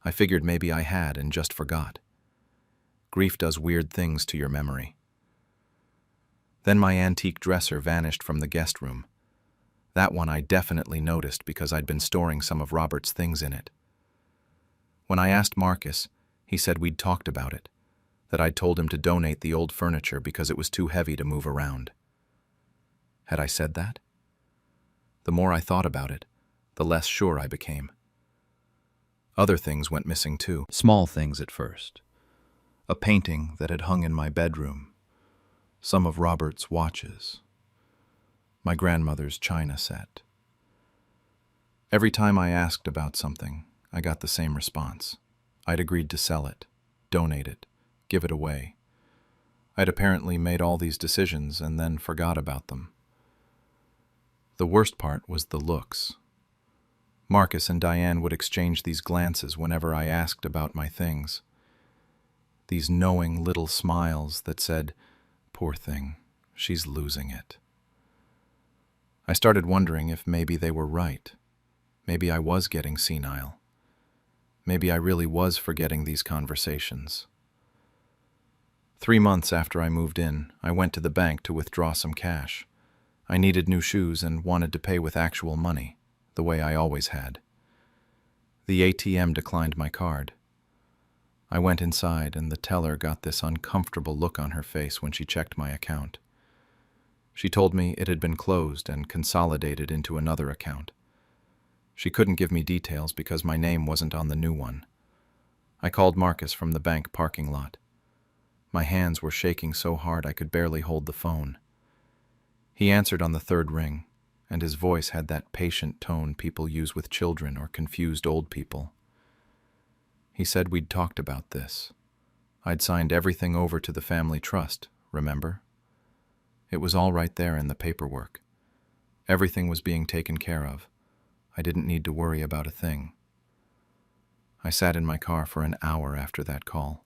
I figured maybe I had and just forgot. Grief does weird things to your memory. Then my antique dresser vanished from the guest room. That one I definitely noticed because I'd been storing some of Robert's things in it. When I asked Marcus, he said we'd talked about it, that I'd told him to donate the old furniture because it was too heavy to move around. Had I said that? The more I thought about it, the less sure I became. Other things went missing too. Small things at first. A painting that had hung in my bedroom. Some of Robert's watches. My grandmother's china set. Every time I asked about something, I got the same response. I'd agreed to sell it, donate it, give it away. I'd apparently made all these decisions and then forgot about them. The worst part was the looks. Marcus and Diane would exchange these glances whenever I asked about my things. These knowing little smiles that said, "Poor thing, she's losing it." I started wondering if maybe they were right. Maybe I was getting senile. Maybe I really was forgetting these conversations. 3 months after I moved in, I went to the bank to withdraw some cash. I needed new shoes and wanted to pay with actual money, the way I always had. The ATM declined my card. I went inside, and the teller got this uncomfortable look on her face when she checked my account. She told me it had been closed and consolidated into another account. She couldn't give me details because my name wasn't on the new one. I called Marcus from the bank parking lot. My hands were shaking so hard I could barely hold the phone. He answered on the third ring, and his voice had that patient tone people use with children or confused old people. He said we'd talked about this. I'd signed everything over to the family trust, remember? It was all right there in the paperwork. Everything was being taken care of. I didn't need to worry about a thing. I sat in my car for an hour after that call.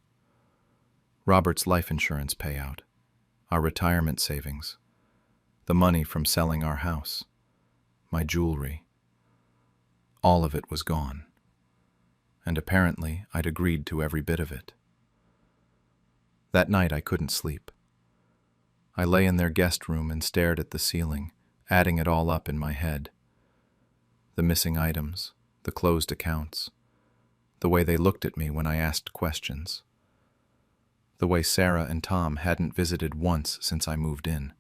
Robert's life insurance payout, our retirement savings, the money from selling our house, my jewelry. All of it was gone. And apparently I'd agreed to every bit of it. That night I couldn't sleep. I lay in their guest room and stared at the ceiling, adding it all up in my head. The missing items, the closed accounts, the way they looked at me when I asked questions, the way Sarah and Tom hadn't visited once since I moved in.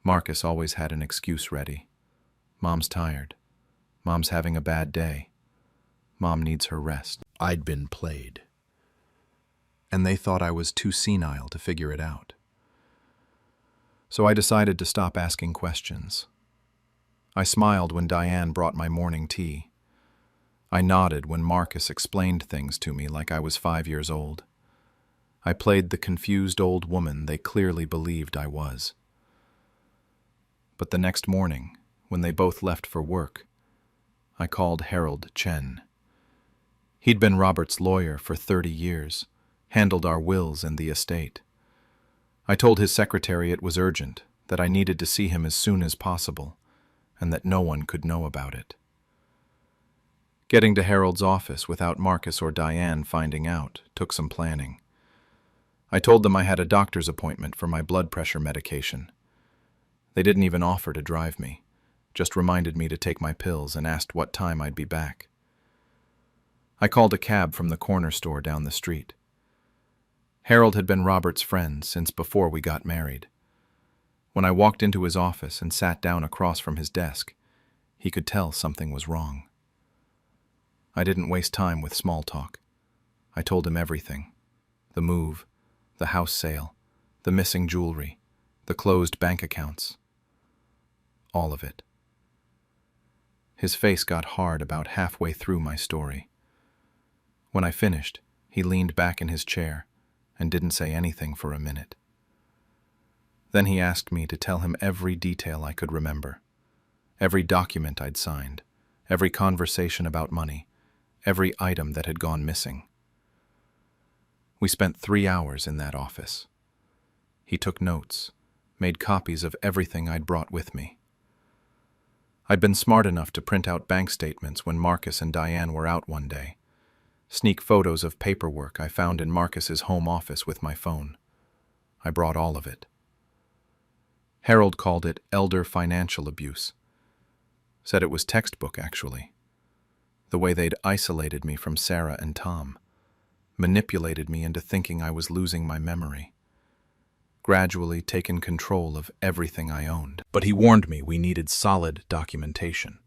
Marcus always had an excuse ready. Mom's tired. Mom's having a bad day. Mom needs her rest. I'd been played. And they thought I was too senile to figure it out. So I decided to stop asking questions. I smiled when Diane brought my morning tea. I nodded when Marcus explained things to me like I was 5 years old. I played the confused old woman they clearly believed I was. But the next morning, when they both left for work, I called Harold Chen. He'd been Robert's lawyer for 30 years, handled our wills and the estate. I told his secretary it was urgent, that I needed to see him as soon as possible, and that no one could know about it. Getting to Harold's office without Marcus or Diane finding out took some planning. I told them I had a doctor's appointment for my blood pressure medication. They didn't even offer to drive me, just reminded me to take my pills and asked what time I'd be back. I called a cab from the corner store down the street. Harold had been Robert's friend since before we got married. When I walked into his office and sat down across from his desk, he could tell something was wrong. I didn't waste time with small talk. I told him everything. The move, the house sale, the missing jewelry, the closed bank accounts. All of it. His face got hard about halfway through my story. When I finished, he leaned back in his chair and didn't say anything for a minute. Then he asked me to tell him every detail I could remember, every document I'd signed, every conversation about money, every item that had gone missing. We spent 3 hours in that office. He took notes, made copies of everything I'd brought with me. I'd been smart enough to print out bank statements when Marcus and Diane were out one day, sneak photos of paperwork I found in Marcus's home office with my phone. I brought all of it. Harold called it elder financial abuse. Said it was textbook, actually. The way they'd isolated me from Sarah and Tom, manipulated me into thinking I was losing my memory, gradually taken control of everything I owned. But he warned me we needed solid documentation.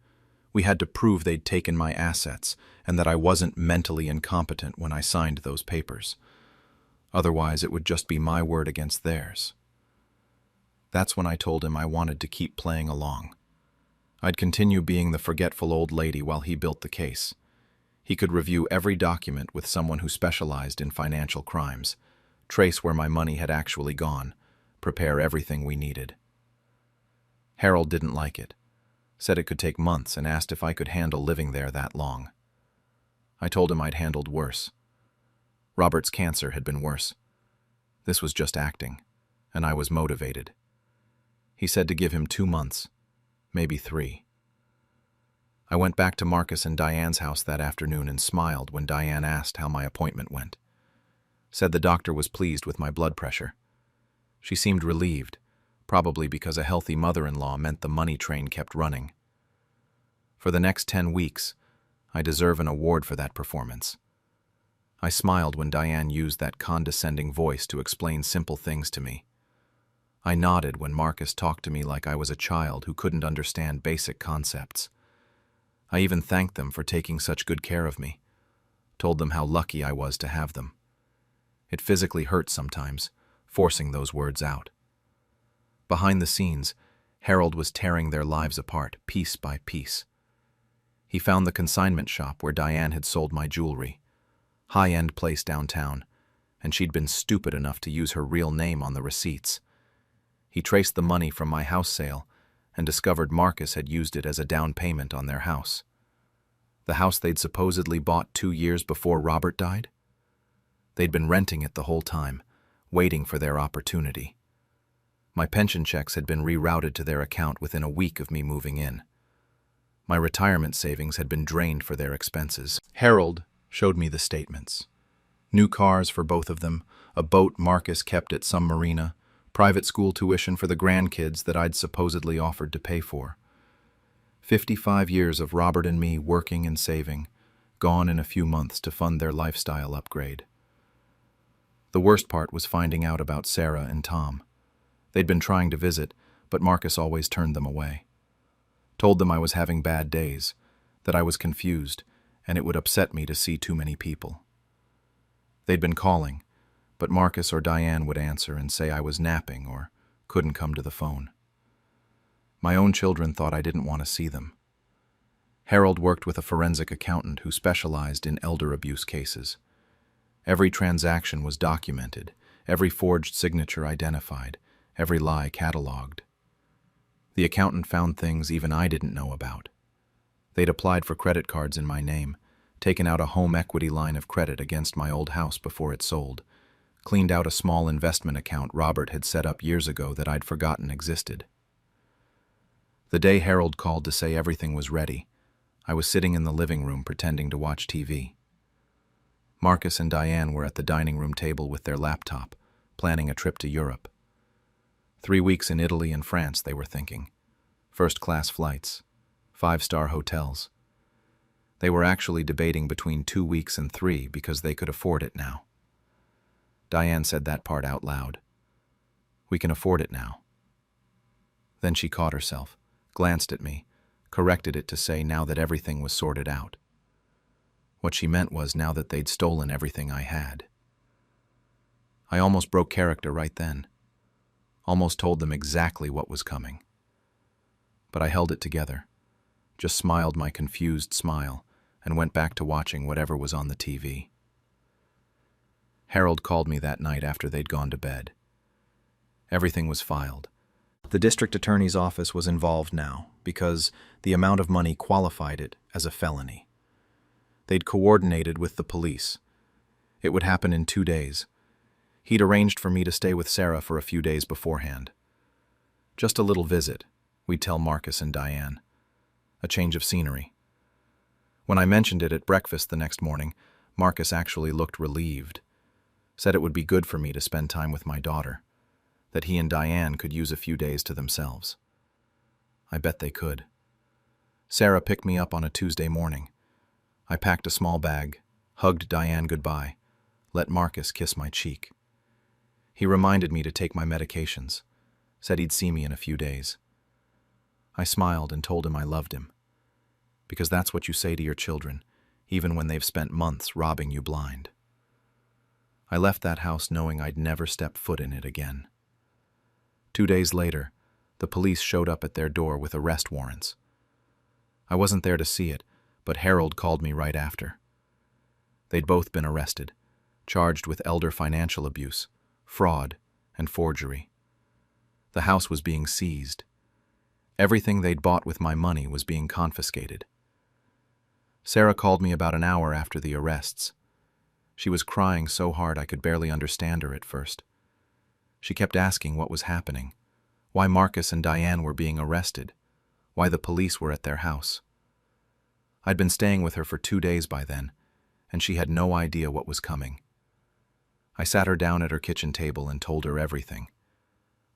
We had to prove they'd taken my assets and that I wasn't mentally incompetent when I signed those papers. Otherwise, it would just be my word against theirs. That's when I told him I wanted to keep playing along. I'd continue being the forgetful old lady while he built the case. He could review every document with someone who specialized in financial crimes, trace where my money had actually gone, prepare everything we needed. Harold didn't like it, said it could take months, and asked if I could handle living there that long. I told him I'd handled worse. Robert's cancer had been worse. This was just acting, and I was motivated. He said to give him 2 months, maybe 3. I went back to Marcus and Diane's house that afternoon and smiled when Diane asked how my appointment went. Said the doctor was pleased with my blood pressure. She seemed relieved, probably because a healthy mother-in-law meant the money train kept running. For the next 10 weeks, I deserve an award for that performance. I smiled when Diane used that condescending voice to explain simple things to me. I nodded when Marcus talked to me like I was a child who couldn't understand basic concepts. I even thanked them for taking such good care of me, told them how lucky I was to have them. It physically hurt sometimes, forcing those words out. Behind the scenes, Harold was tearing their lives apart, piece by piece. He found the consignment shop where Diane had sold my jewelry, high-end place downtown, and she'd been stupid enough to use her real name on the receipts. He traced the money from my house sale and discovered Marcus had used it as a down payment on their house. The house they'd supposedly bought 2 years before Robert died? They'd been renting it the whole time, waiting for their opportunity. My pension checks had been rerouted to their account within a week of me moving in. My retirement savings had been drained for their expenses. Harold showed me the statements. New cars for both of them, a boat Marcus kept at some marina, private school tuition for the grandkids that I'd supposedly offered to pay for. 55 years of Robert and me working and saving, gone in a few months to fund their lifestyle upgrade. The worst part was finding out about Sarah and Tom. They'd been trying to visit, but Marcus always turned them away. Told them I was having bad days, that I was confused, and it would upset me to see too many people. They'd been calling, but Marcus or Diane would answer and say I was napping or couldn't come to the phone. My own children thought I didn't want to see them. Harold worked with a forensic accountant who specialized in elder abuse cases. Every transaction was documented, every forged signature identified, every lie cataloged. The accountant found things even I didn't know about. They'd applied for credit cards in my name, taken out a home equity line of credit against my old house before it sold, cleaned out a small investment account Robert had set up years ago that I'd forgotten existed. The day Harold called to say everything was ready, I was sitting in the living room pretending to watch TV. Marcus and Diane were at the dining room table with their laptop, planning a trip to Europe. 3 weeks in Italy and France, they were thinking. First-class flights, 5-star hotels. They were actually debating between 2 weeks and 3 because they could afford it now. Diane said that part out loud. We can afford it now. Then she caught herself, glanced at me, corrected it to say now that everything was sorted out. What she meant was now that they'd stolen everything I had. I almost broke character right then. Almost told them exactly what was coming. But I held it together, just smiled my confused smile, and went back to watching whatever was on the TV. Harold called me that night after they'd gone to bed. Everything was filed. The district attorney's office was involved now because the amount of money qualified it as a felony. They'd coordinated with the police. It would happen in 2 days. He'd arranged for me to stay with Sarah for a few days beforehand. Just a little visit, we'd tell Marcus and Diane. A change of scenery. When I mentioned it at breakfast the next morning, Marcus actually looked relieved. Said it would be good for me to spend time with my daughter, that he and Diane could use a few days to themselves. I bet they could. Sarah picked me up on a Tuesday morning. I packed a small bag, hugged Diane goodbye, let Marcus kiss my cheek. He reminded me to take my medications, said he'd see me in a few days. I smiled and told him I loved him, because that's what you say to your children, even when they've spent months robbing you blind. I left that house knowing I'd never step foot in it again. 2 days later, the police showed up at their door with arrest warrants. I wasn't there to see it, but Harold called me right after. They'd both been arrested, charged with elder financial abuse, fraud, and forgery. The house was being seized. Everything they'd bought with my money was being confiscated. Sarah called me about an hour after the arrests. She was crying so hard I could barely understand her at first. She kept asking what was happening, why Marcus and Diane were being arrested, why the police were at their house. I'd been staying with her for 2 days by then, and she had no idea what was coming. I sat her down at her kitchen table and told her everything.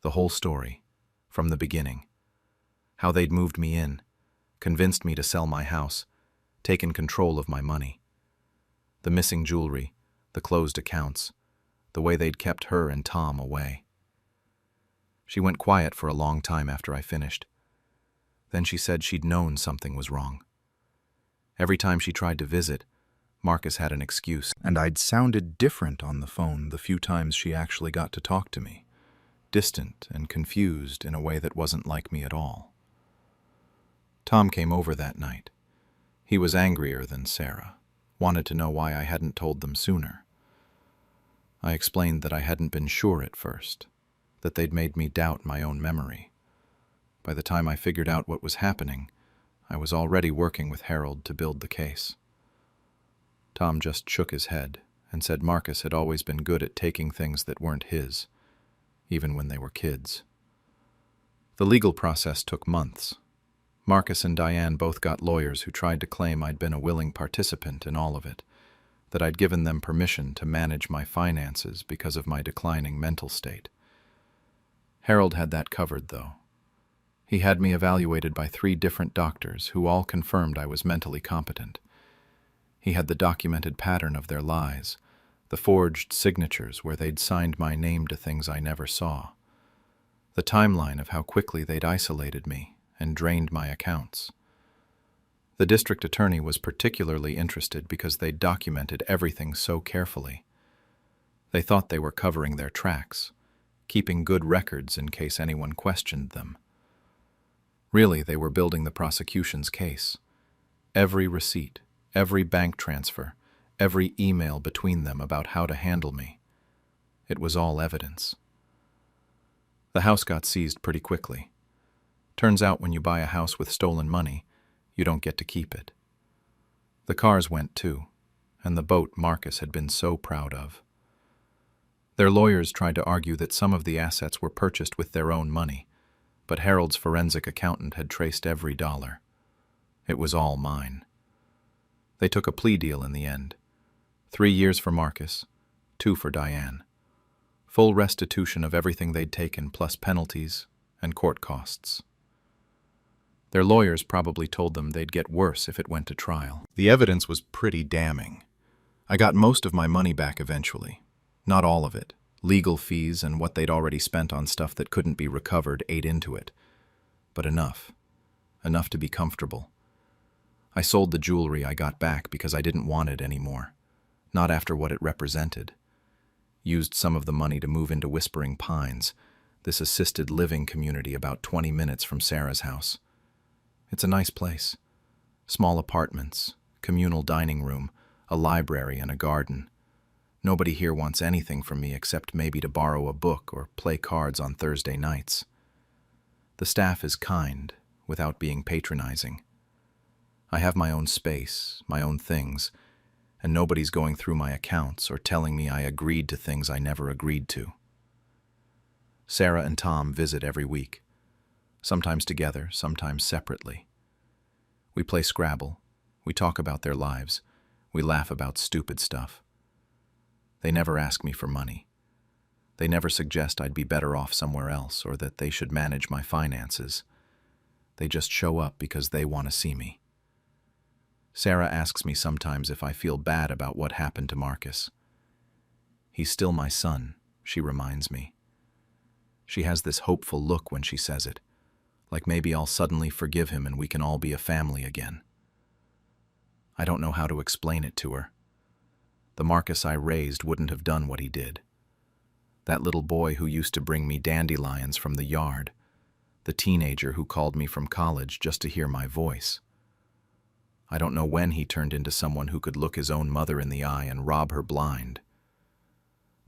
The whole story, from the beginning. How they'd moved me in, convinced me to sell my house, taken control of my money. The missing jewelry, the closed accounts, the way they'd kept her and Tom away. She went quiet for a long time after I finished. Then she said she'd known something was wrong. Every time she tried to visit, Marcus had an excuse, and I'd sounded different on the phone the few times she actually got to talk to me, distant and confused in a way that wasn't like me at all. Tom came over that night. He was angrier than Sarah, wanted to know why I hadn't told them sooner. I explained that I hadn't been sure at first, that they'd made me doubt my own memory. By the time I figured out what was happening, I was already working with Harold to build the case. Tom just shook his head and said Marcus had always been good at taking things that weren't his, even when they were kids. The legal process took months. Marcus and Diane both got lawyers who tried to claim I'd been a willing participant in all of it, that I'd given them permission to manage my finances because of my declining mental state. Harold had that covered, though. He had me evaluated by 3 different doctors who all confirmed I was mentally competent. He had the documented pattern of their lies, the forged signatures where they'd signed my name to things I never saw, the timeline of how quickly they'd isolated me and drained my accounts. The district attorney was particularly interested because they'd documented everything so carefully. They thought they were covering their tracks, keeping good records in case anyone questioned them. Really, they were building the prosecution's case. Every receipt, every bank transfer, every email between them about how to handle me. It was all evidence. The house got seized pretty quickly. Turns out when you buy a house with stolen money, you don't get to keep it. The cars went too, and the boat Marcus had been so proud of. Their lawyers tried to argue that some of the assets were purchased with their own money, but Harold's forensic accountant had traced every dollar. It was all mine. They took a plea deal in the end. 3 years for Marcus, 2 for Diane. Full restitution of everything they'd taken, plus penalties and court costs. Their lawyers probably told them they'd get worse if it went to trial. The evidence was pretty damning. I got most of my money back eventually. Not all of it. Legal fees and what they'd already spent on stuff that couldn't be recovered ate into it. But enough. Enough to be comfortable. I sold the jewelry I got back because I didn't want it anymore. Not after what it represented. Used some of the money to move into Whispering Pines, this assisted living community about 20 minutes from Sarah's house. It's a nice place. Small apartments, communal dining room, a library, and a garden. Nobody here wants anything from me except maybe to borrow a book or play cards on Thursday nights. The staff is kind, without being patronizing. I have my own space, my own things, and nobody's going through my accounts or telling me I agreed to things I never agreed to. Sarah and Tom visit every week. sometimes together, sometimes separately. We play Scrabble, we talk about their lives, we laugh about stupid stuff. They never ask me for money. They never suggest I'd be better off somewhere else or that they should manage my finances. They just show up because they want to see me. Sarah asks me sometimes if I feel bad about what happened to Marcus. He's still my son, she reminds me. She has this hopeful look when she says it, like maybe I'll suddenly forgive him and we can all be a family again. I don't know how to explain it to her. The Marcus I raised wouldn't have done what he did. That little boy who used to bring me dandelions from the yard, the teenager who called me from college just to hear my voice. I don't know when he turned into someone who could look his own mother in the eye and rob her blind.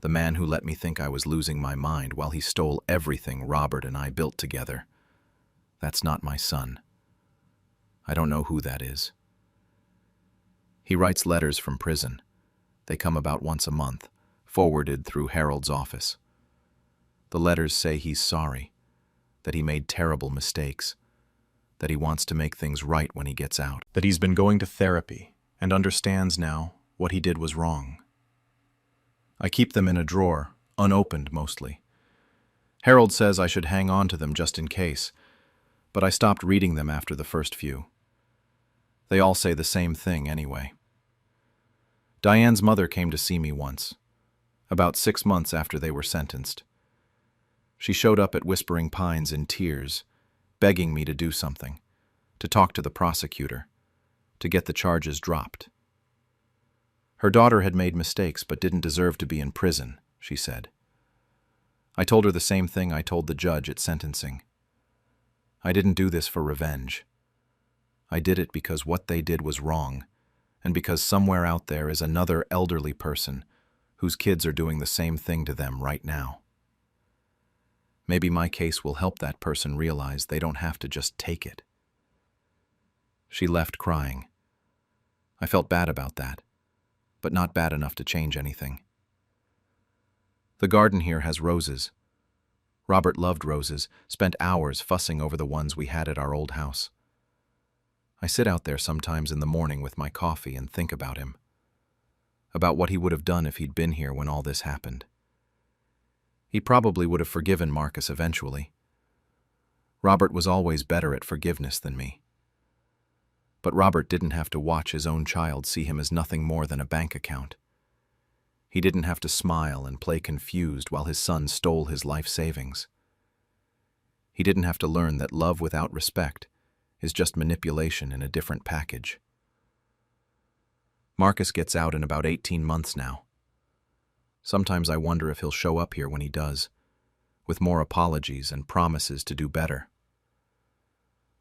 The man who let me think I was losing my mind while he stole everything Robert and I built together. That's not my son. I don't know who that is. He writes letters from prison. They come about once a month, forwarded through Harold's office. The letters say he's sorry, that he made terrible mistakes, that he wants to make things right when he gets out, that he's been going to therapy and understands now what he did was wrong. I keep them in a drawer, unopened mostly. Harold says I should hang on to them just in case, but I stopped reading them after the first few. They all say the same thing anyway. Diane's mother came to see me once, about 6 months after they were sentenced. She showed up at Whispering Pines in tears, begging me to do something, to talk to the prosecutor, to get the charges dropped. Her daughter had made mistakes but didn't deserve to be in prison, she said. I told her the same thing I told the judge at sentencing. I didn't do this for revenge. I did it because what they did was wrong, and because somewhere out there is another elderly person whose kids are doing the same thing to them right now. Maybe my case will help that person realize they don't have to just take it. She left crying. I felt bad about that, but not bad enough to change anything. The garden here has roses. Robert loved roses, spent hours fussing over the ones we had at our old house. I sit out there sometimes in the morning with my coffee and think about him, about what he would have done if he'd been here when all this happened. He probably would have forgiven Marcus eventually. Robert was always better at forgiveness than me. But Robert didn't have to watch his own child see him as nothing more than a bank account. He didn't have to smile and play confused while his son stole his life savings. He didn't have to learn that love without respect is just manipulation in a different package. Marcus gets out in about 18 months now. Sometimes I wonder if he'll show up here when he does, with more apologies and promises to do better.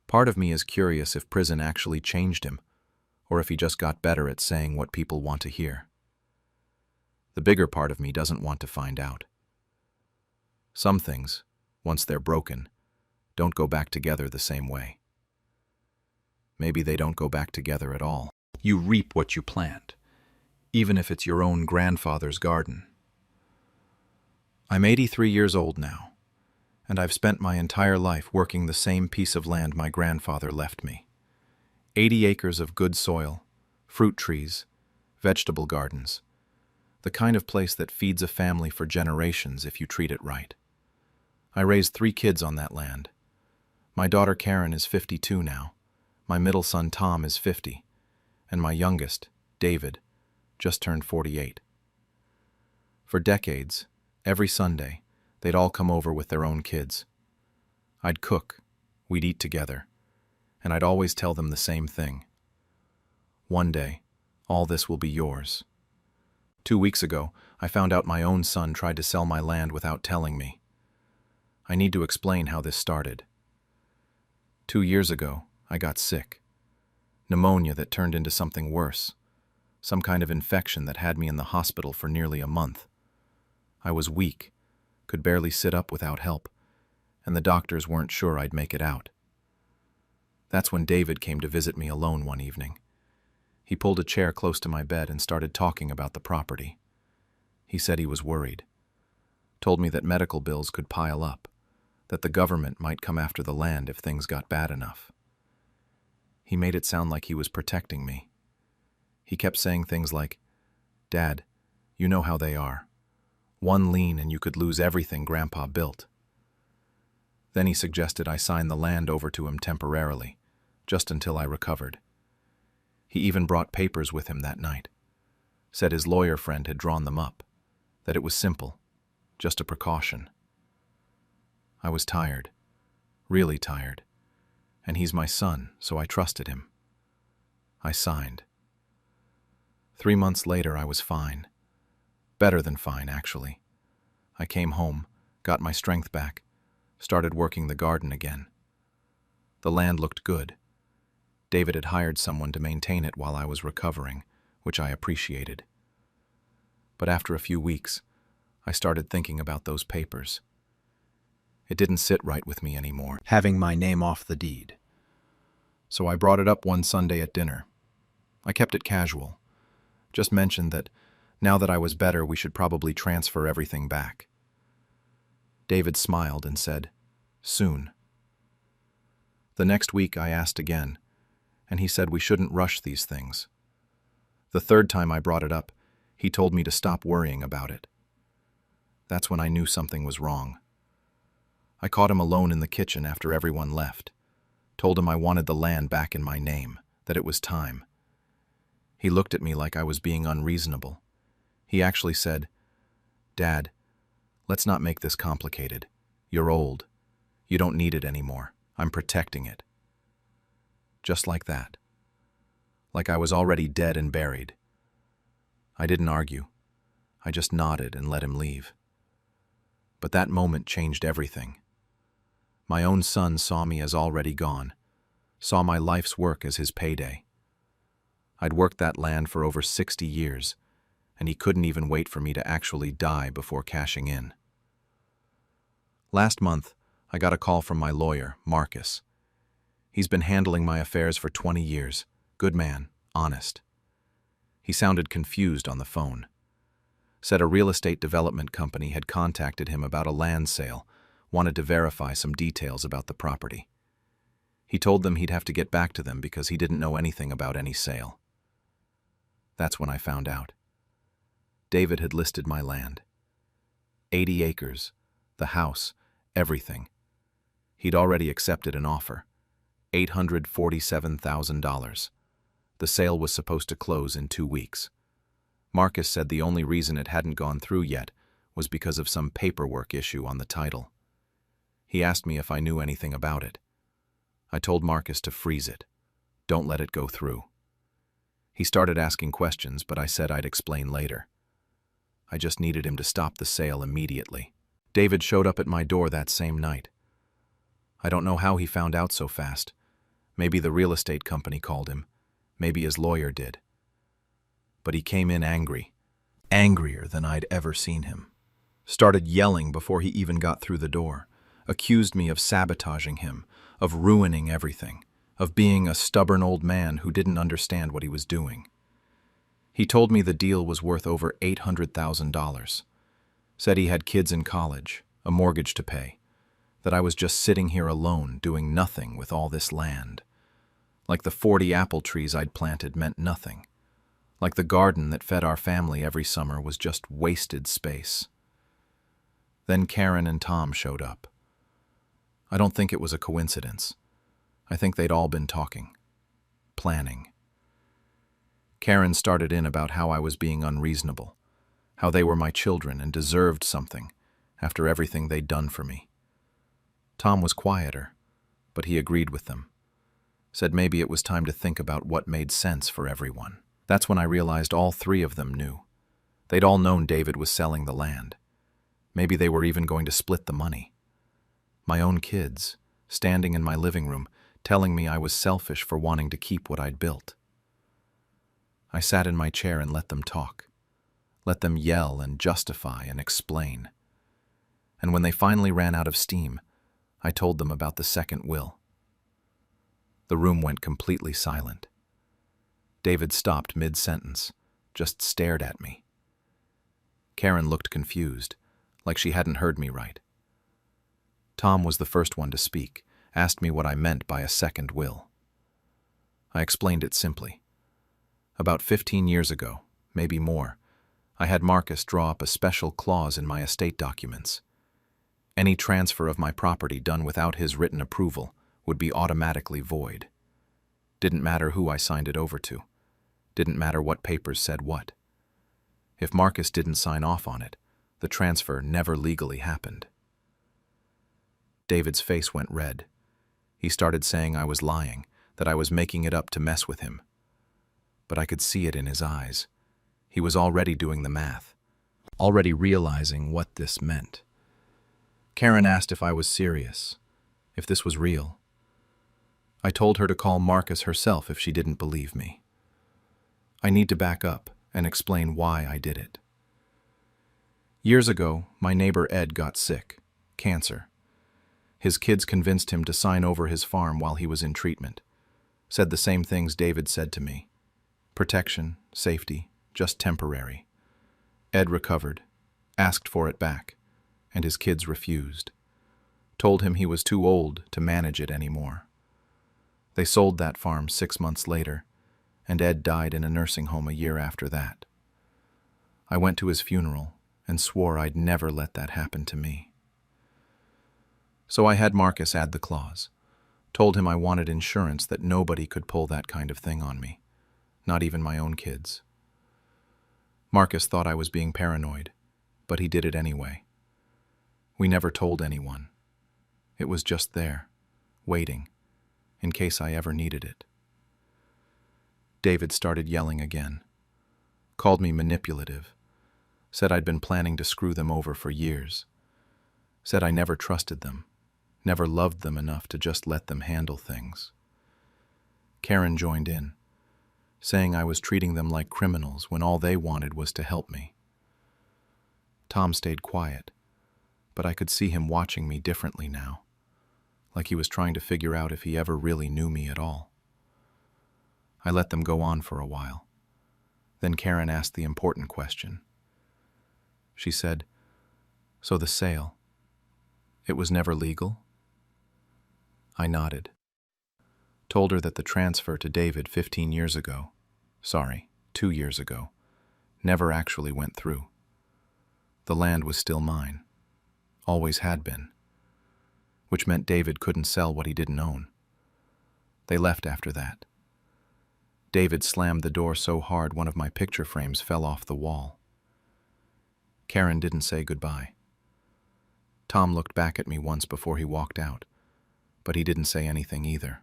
Part of me is curious if prison actually changed him, or if he just got better at saying what people want to hear. The bigger part of me doesn't want to find out. Some things, once they're broken, don't go back together the same way. Maybe they don't go back together at all. You reap what you plant, even if it's your own grandfather's garden. I'm 83 years old now, and I've spent my entire life working the same piece of land my grandfather left me. 80 acres of good soil, fruit trees, vegetable gardens, the kind of place that feeds a family for generations if you treat it right. I raised 3 kids on that land. My daughter Karen is 52 now, my middle son Tom is 50, and my youngest, David, just turned 48. For decades, every Sunday, they'd all come over with their own kids. I'd cook, we'd eat together, and I'd always tell them the same thing. One day, all this will be yours. 2 weeks ago, I found out my own son tried to sell my land without telling me. I need to explain how this started. 2 years ago, I got sick. Pneumonia that turned into something worse. Some kind of infection that had me in the hospital for nearly a month. I was weak, could barely sit up without help, and the doctors weren't sure I'd make it out. That's when David came to visit me alone one evening. He pulled a chair close to my bed and started talking about the property. He said he was worried. Told me that medical bills could pile up, that the government might come after the land if things got bad enough. He made it sound like he was protecting me. He kept saying things like, "Dad, you know how they are. One lien and you could lose everything Grandpa built." Then he suggested I sign the land over to him temporarily, just until I recovered. He even brought papers with him that night. Said his lawyer friend had drawn them up, that it was simple, just a precaution. I was tired, really tired, and he's my son, so I trusted him. I signed. 3 months later, I was fine. Better than fine, actually. I came home, got my strength back, started working the garden again. The land looked good. David had hired someone to maintain it while I was recovering, which I appreciated. But after a few weeks, I started thinking about those papers. It didn't sit right with me anymore, having my name off the deed. So I brought it up one Sunday at dinner. I kept it casual. Just mentioned that now that I was better, we should probably transfer everything back. David smiled and said, "Soon." The next week I asked again, and he said we shouldn't rush these things. The third time I brought it up, he told me to stop worrying about it. That's when I knew something was wrong. I caught him alone in the kitchen after everyone left, told him I wanted the land back in my name, that it was time. He looked at me like I was being unreasonable. He actually said, "Dad, let's not make this complicated. You're old. You don't need it anymore. I'm protecting it." Just like that. Like I was already dead and buried. I didn't argue. I just nodded and let him leave. But that moment changed everything. My own son saw me as already gone, saw my life's work as his payday. I'd worked that land for over 60 years, and he couldn't even wait for me to actually die before cashing in. Last month, I got a call from my lawyer, Marcus. He's been handling my affairs for 20 years. Good man, honest. He sounded confused on the phone. Said a real estate development company had contacted him about a land sale, wanted to verify some details about the property. He told them he'd have to get back to them because he didn't know anything about any sale. That's when I found out. David had listed my land. 80 acres, the house, everything. He'd already accepted an offer, $847,000. The sale was supposed to close in 2 weeks. Marcus said the only reason it hadn't gone through yet was because of some paperwork issue on the title. He asked me if I knew anything about it. I told Marcus to freeze it. Don't let it go through. He started asking questions, but I said I'd explain later. I just needed him to stop the sale immediately. David showed up at my door that same night. I don't know how he found out so fast. Maybe the real estate company called him. Maybe his lawyer did. But he came in angry. Angrier than I'd ever seen him. Started yelling before he even got through the door. Accused me of sabotaging him, of ruining everything, of being a stubborn old man who didn't understand what he was doing. He told me the deal was worth over $800,000. Said he had kids in college, a mortgage to pay, that I was just sitting here alone doing nothing with all this land. Like the 40 apple trees I'd planted meant nothing. Like the garden that fed our family every summer was just wasted space. Then Karen and Tom showed up. I don't think it was a coincidence. I think they'd all been talking. Planning. Karen started in about how I was being unreasonable, how they were my children and deserved something after everything they'd done for me. Tom was quieter, but he agreed with them. Said maybe it was time to think about what made sense for everyone. That's when I realized all 3 of them knew. They'd all known David was selling the land. Maybe they were even going to split the money. My own kids, standing in my living room, telling me I was selfish for wanting to keep what I'd built. I sat in my chair and let them talk. Let them yell and justify and explain. And when they finally ran out of steam, I told them about the second will. The room went completely silent. David stopped mid-sentence, just stared at me. Karen looked confused, like she hadn't heard me right. Tom was the first one to speak, asked me what I meant by a second will. I explained it simply. About 15 years ago, maybe more, I had Marcus draw up a special clause in my estate documents. Any transfer of my property done without his written approval would be automatically void. Didn't matter who I signed it over to. Didn't matter what papers said what. If Marcus didn't sign off on it, the transfer never legally happened. David's face went red. He started saying I was lying, that I was making it up to mess with him. But I could see it in his eyes. He was already doing the math, already realizing what this meant. Karen asked if I was serious, if this was real. I told her to call Marcus herself if she didn't believe me. I need to back up and explain why I did it. Years ago, my neighbor Ed got sick, cancer. His kids convinced him to sign over his farm while he was in treatment. Said the same things David said to me. Protection, safety, just temporary. Ed recovered, asked for it back, and his kids refused. Told him he was too old to manage it anymore. They sold that farm 6 months later, and Ed died in a nursing home a year after that. I went to his funeral and swore I'd never let that happen to me. So I had Marcus add the clause. Told him I wanted insurance that nobody could pull that kind of thing on me, not even my own kids. Marcus thought I was being paranoid, but he did it anyway. We never told anyone. It was just there, waiting, in case I ever needed it. David started yelling again. Called me manipulative. Said I'd been planning to screw them over for years. Said I never trusted them, never loved them enough to just let them handle things. Karen joined in, saying I was treating them like criminals when all they wanted was to help me. Tom stayed quiet, but I could see him watching me differently now, like he was trying to figure out if he ever really knew me at all. I let them go on for a while. Then Karen asked the important question. She said, "So the sale, it was never legal?" I nodded. Told her that the transfer to David 15 years ago, 2 years ago, never actually went through. The land was still mine, always had been, which meant David couldn't sell what he didn't own. They left after that. David slammed the door so hard one of my picture frames fell off the wall. Karen didn't say goodbye. Tom looked back at me once before he walked out, but he didn't say anything either.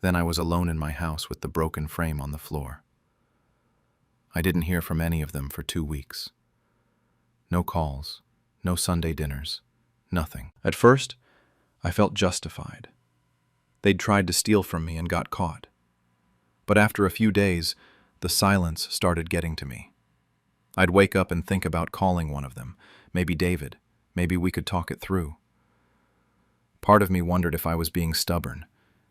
Then I was alone in my house with the broken frame on the floor. I didn't hear from any of them for 2 weeks. No calls, no Sunday dinners, nothing. At first, I felt justified. They'd tried to steal from me and got caught. But after a few days, the silence started getting to me. I'd wake up and think about calling one of them, maybe David, maybe we could talk it through. Part of me wondered if I was being stubborn,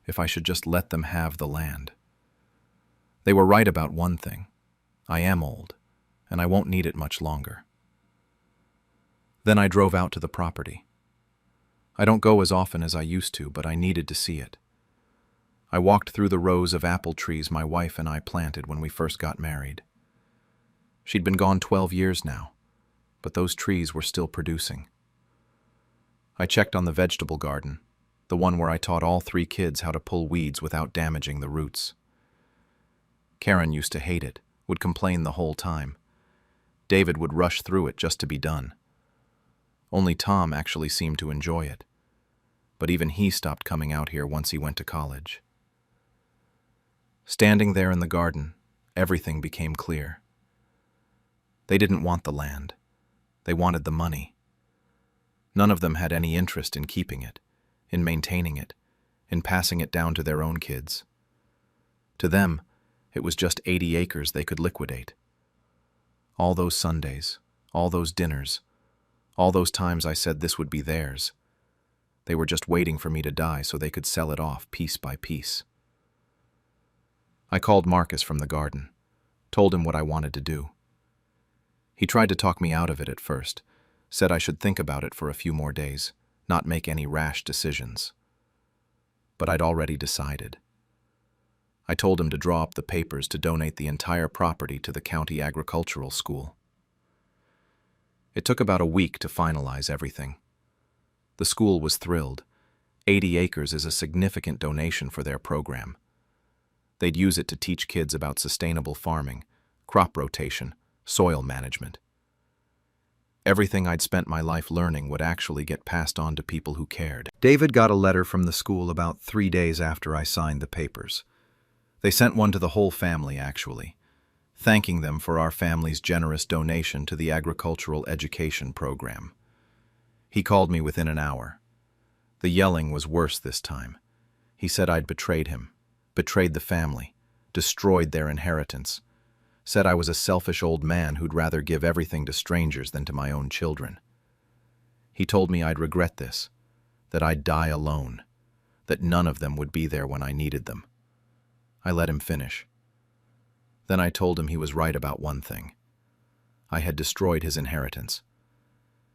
if I should just let them have the land. They were right about one thing. I am old, and I won't need it much longer. Then I drove out to the property. I don't go as often as I used to, but I needed to see it. I walked through the rows of apple trees my wife and I planted when we first got married. She'd been gone 12 years now, but those trees were still producing. I checked on the vegetable garden, the one where I taught all 3 kids how to pull weeds without damaging the roots. Karen used to hate it, would complain the whole time. David would rush through it just to be done. Only Tom actually seemed to enjoy it, but even he stopped coming out here once he went to college. Standing there in the garden, everything became clear. They didn't want the land. They wanted the money. None of them had any interest in keeping it, in maintaining it, in passing it down to their own kids. To them, it was just 80 acres they could liquidate. All those Sundays, all those dinners, all those times I said this would be theirs. They were just waiting for me to die so they could sell it off piece by piece. I called Marcus from the garden, told him what I wanted to do. He tried to talk me out of it at first, said I should think about it for a few more days, not make any rash decisions. But I'd already decided. I told him to draw up the papers to donate the entire property to the county agricultural school. It took about a week to finalize everything. The school was thrilled. 80 acres is a significant donation for their program. They'd use it to teach kids about sustainable farming, crop rotation, soil management. Everything I'd spent my life learning would actually get passed on to people who cared. David got a letter from the school about 3 days after I signed the papers. They sent one to the whole family, actually, thanking them for our family's generous donation to the agricultural education program. He called me within an hour. The yelling was worse this time. He said I'd betrayed him, betrayed the family, destroyed their inheritance, said I was a selfish old man who'd rather give everything to strangers than to my own children. He told me I'd regret this, that I'd die alone, that none of them would be there when I needed them. I let him finish. Then I told him he was right about one thing. I had destroyed his inheritance,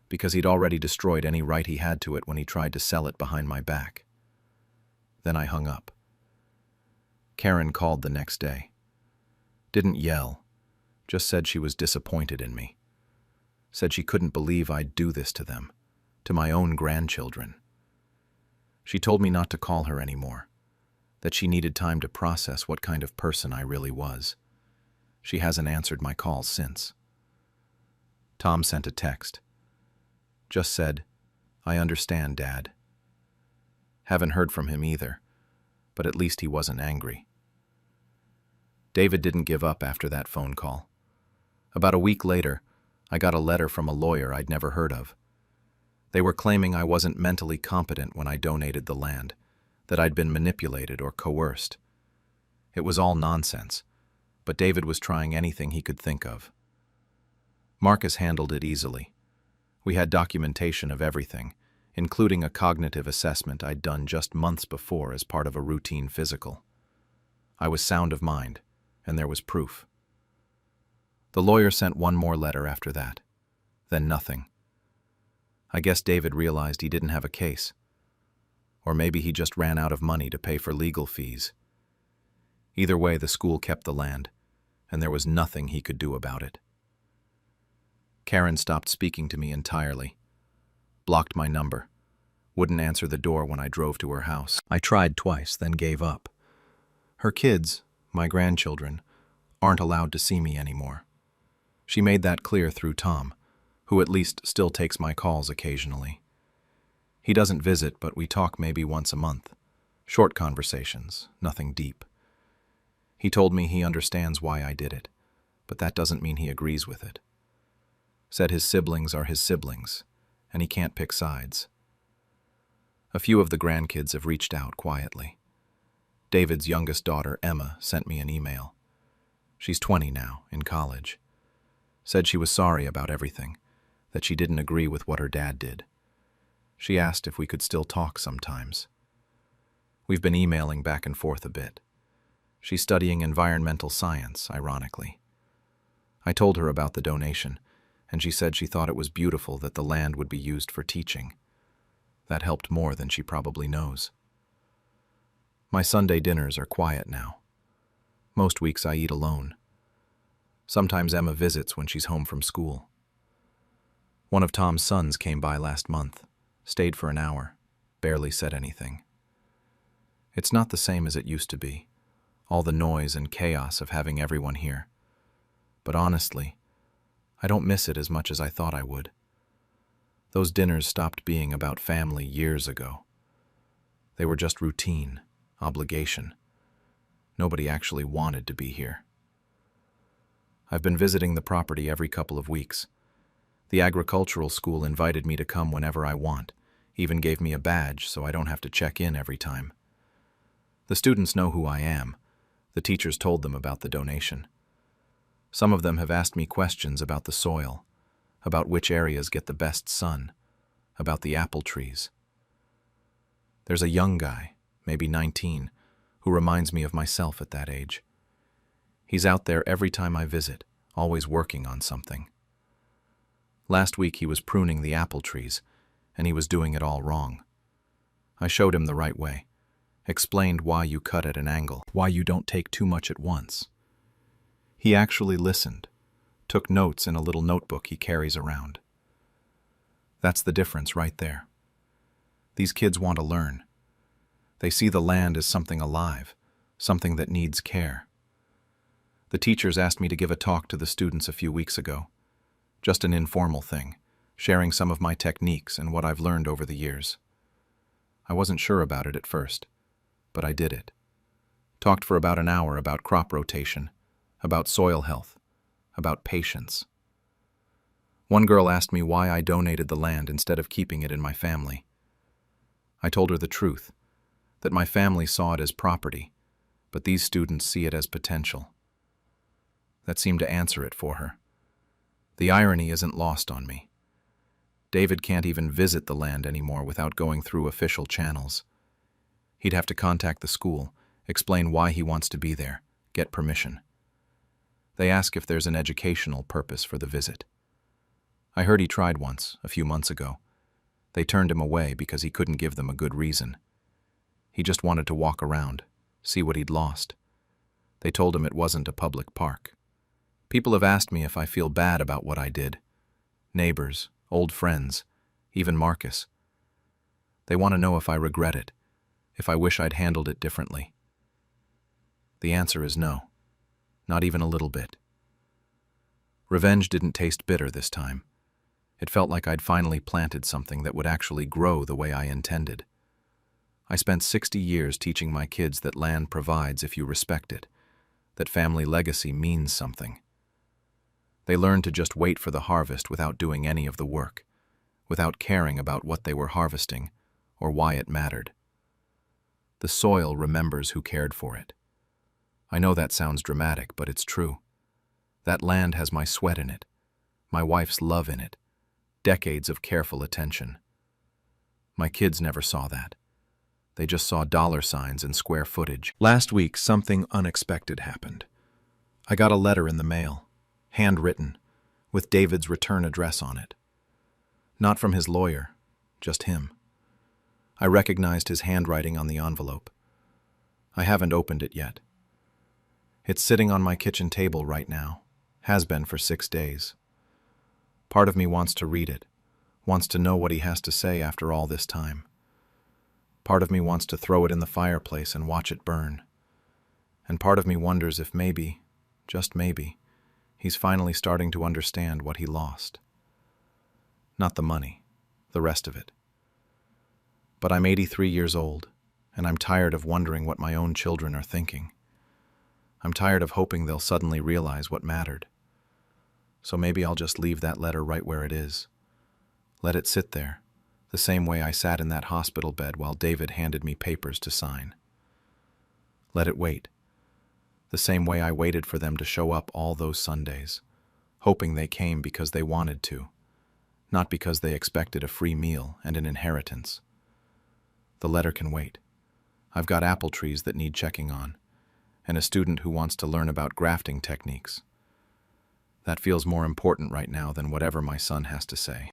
because he'd already destroyed any right he had to it when he tried to sell it behind my back. Then I hung up. Karen called the next day. Didn't yell, just said she was disappointed in me. Said she couldn't believe I'd do this to them, to my own grandchildren. She told me not to call her anymore, that she needed time to process what kind of person I really was. She hasn't answered my calls since. Tom sent a text. Just said, "I understand, Dad." Haven't heard from him either, but at least he wasn't angry. David didn't give up after that phone call. About a week later, I got a letter from a lawyer I'd never heard of. They were claiming I wasn't mentally competent when I donated the land, that I'd been manipulated or coerced. It was all nonsense, but David was trying anything he could think of. Marcus handled it easily. We had documentation of everything, including a cognitive assessment I'd done just months before as part of a routine physical. I was sound of mind, and there was proof. The lawyer sent one more letter after that, then nothing. I guess David realized he didn't have a case. Or maybe he just ran out of money to pay for legal fees. Either way, the school kept the land, and there was nothing he could do about it. Karen stopped speaking to me entirely, blocked my number, wouldn't answer the door when I drove to her house. I tried twice, then gave up. Her kids, my grandchildren, aren't allowed to see me anymore. She made that clear through Tom, who at least still takes my calls occasionally. He doesn't visit, but we talk maybe once a month. Short conversations, nothing deep. He told me he understands why I did it, but that doesn't mean he agrees with it. Said his siblings are his siblings, and he can't pick sides. A few of the grandkids have reached out quietly. David's youngest daughter, Emma, sent me an email. She's 20 now, in college. Said she was sorry about everything, that she didn't agree with what her dad did. She asked if we could still talk sometimes. We've been emailing back and forth a bit. She's studying environmental science, ironically. I told her about the donation, and she said she thought it was beautiful that the land would be used for teaching. That helped more than she probably knows. My Sunday dinners are quiet now. Most weeks I eat alone. Sometimes Emma visits when she's home from school. One of Tom's sons came by last month, stayed for an hour, barely said anything. It's not the same as it used to be, all the noise and chaos of having everyone here. But honestly, I don't miss it as much as I thought I would. Those dinners stopped being about family years ago. They were just routine, obligation. Nobody actually wanted to be here. I've been visiting the property every couple of weeks. The agricultural school invited me to come whenever I want, even gave me a badge so I don't have to check in every time. The students know who I am. The teachers told them about the donation. Some of them have asked me questions about the soil, about which areas get the best sun, about the apple trees. There's a young guy, maybe 19, who reminds me of myself at that age. He's out there every time I visit, always working on something. Last week he was pruning the apple trees, and he was doing it all wrong. I showed him the right way, explained why you cut at an angle, why you don't take too much at once. He actually listened, took notes in a little notebook he carries around. That's the difference right there. These kids want to learn. They see the land as something alive, something that needs care. The teachers asked me to give a talk to the students a few weeks ago. Just an informal thing, sharing some of my techniques and what I've learned over the years. I wasn't sure about it at first, but I did it. Talked for about an hour about crop rotation, about soil health, about patience. One girl asked me why I donated the land instead of keeping it in my family. I told her the truth, that my family saw it as property, but these students see it as potential. That seemed to answer it for her. The irony isn't lost on me. David can't even visit the land anymore without going through official channels. He'd have to contact the school, explain why he wants to be there, get permission. They ask if there's an educational purpose for the visit. I heard he tried once, a few months ago. They turned him away because he couldn't give them a good reason. He just wanted to walk around, see what he'd lost. They told him it wasn't a public park. People have asked me if I feel bad about what I did. Neighbors, old friends, even Marcus. They want to know if I regret it, if I wish I'd handled it differently. The answer is no, not even a little bit. Revenge didn't taste bitter this time. It felt like I'd finally planted something that would actually grow the way I intended. I spent 60 years teaching my kids that land provides if you respect it, that family legacy means something. They learned to just wait for the harvest without doing any of the work, without caring about what they were harvesting or why it mattered. The soil remembers who cared for it. I know that sounds dramatic, but it's true. That land has my sweat in it, my wife's love in it, decades of careful attention. My kids never saw that. They just saw dollar signs and square footage. Last week, something unexpected happened. I got a letter in the mail, handwritten, with David's return address on it. Not from his lawyer, just him. I recognized his handwriting on the envelope. I haven't opened it yet. It's sitting on my kitchen table right now, has been for 6 days. Part of me wants to read it, wants to know what he has to say after all this time. Part of me wants to throw it in the fireplace and watch it burn. And part of me wonders if maybe, just maybe, he's finally starting to understand what he lost. Not the money, the rest of it. But I'm 83 years old, and I'm tired of wondering what my own children are thinking. I'm tired of hoping they'll suddenly realize what mattered. So maybe I'll just leave that letter right where it is. Let it sit there, the same way I sat in that hospital bed while David handed me papers to sign. Let it wait, the same way I waited for them to show up all those Sundays, hoping they came because they wanted to, not because they expected a free meal and an inheritance. The letter can wait. I've got apple trees that need checking on, and a student who wants to learn about grafting techniques. That feels more important right now than whatever my son has to say.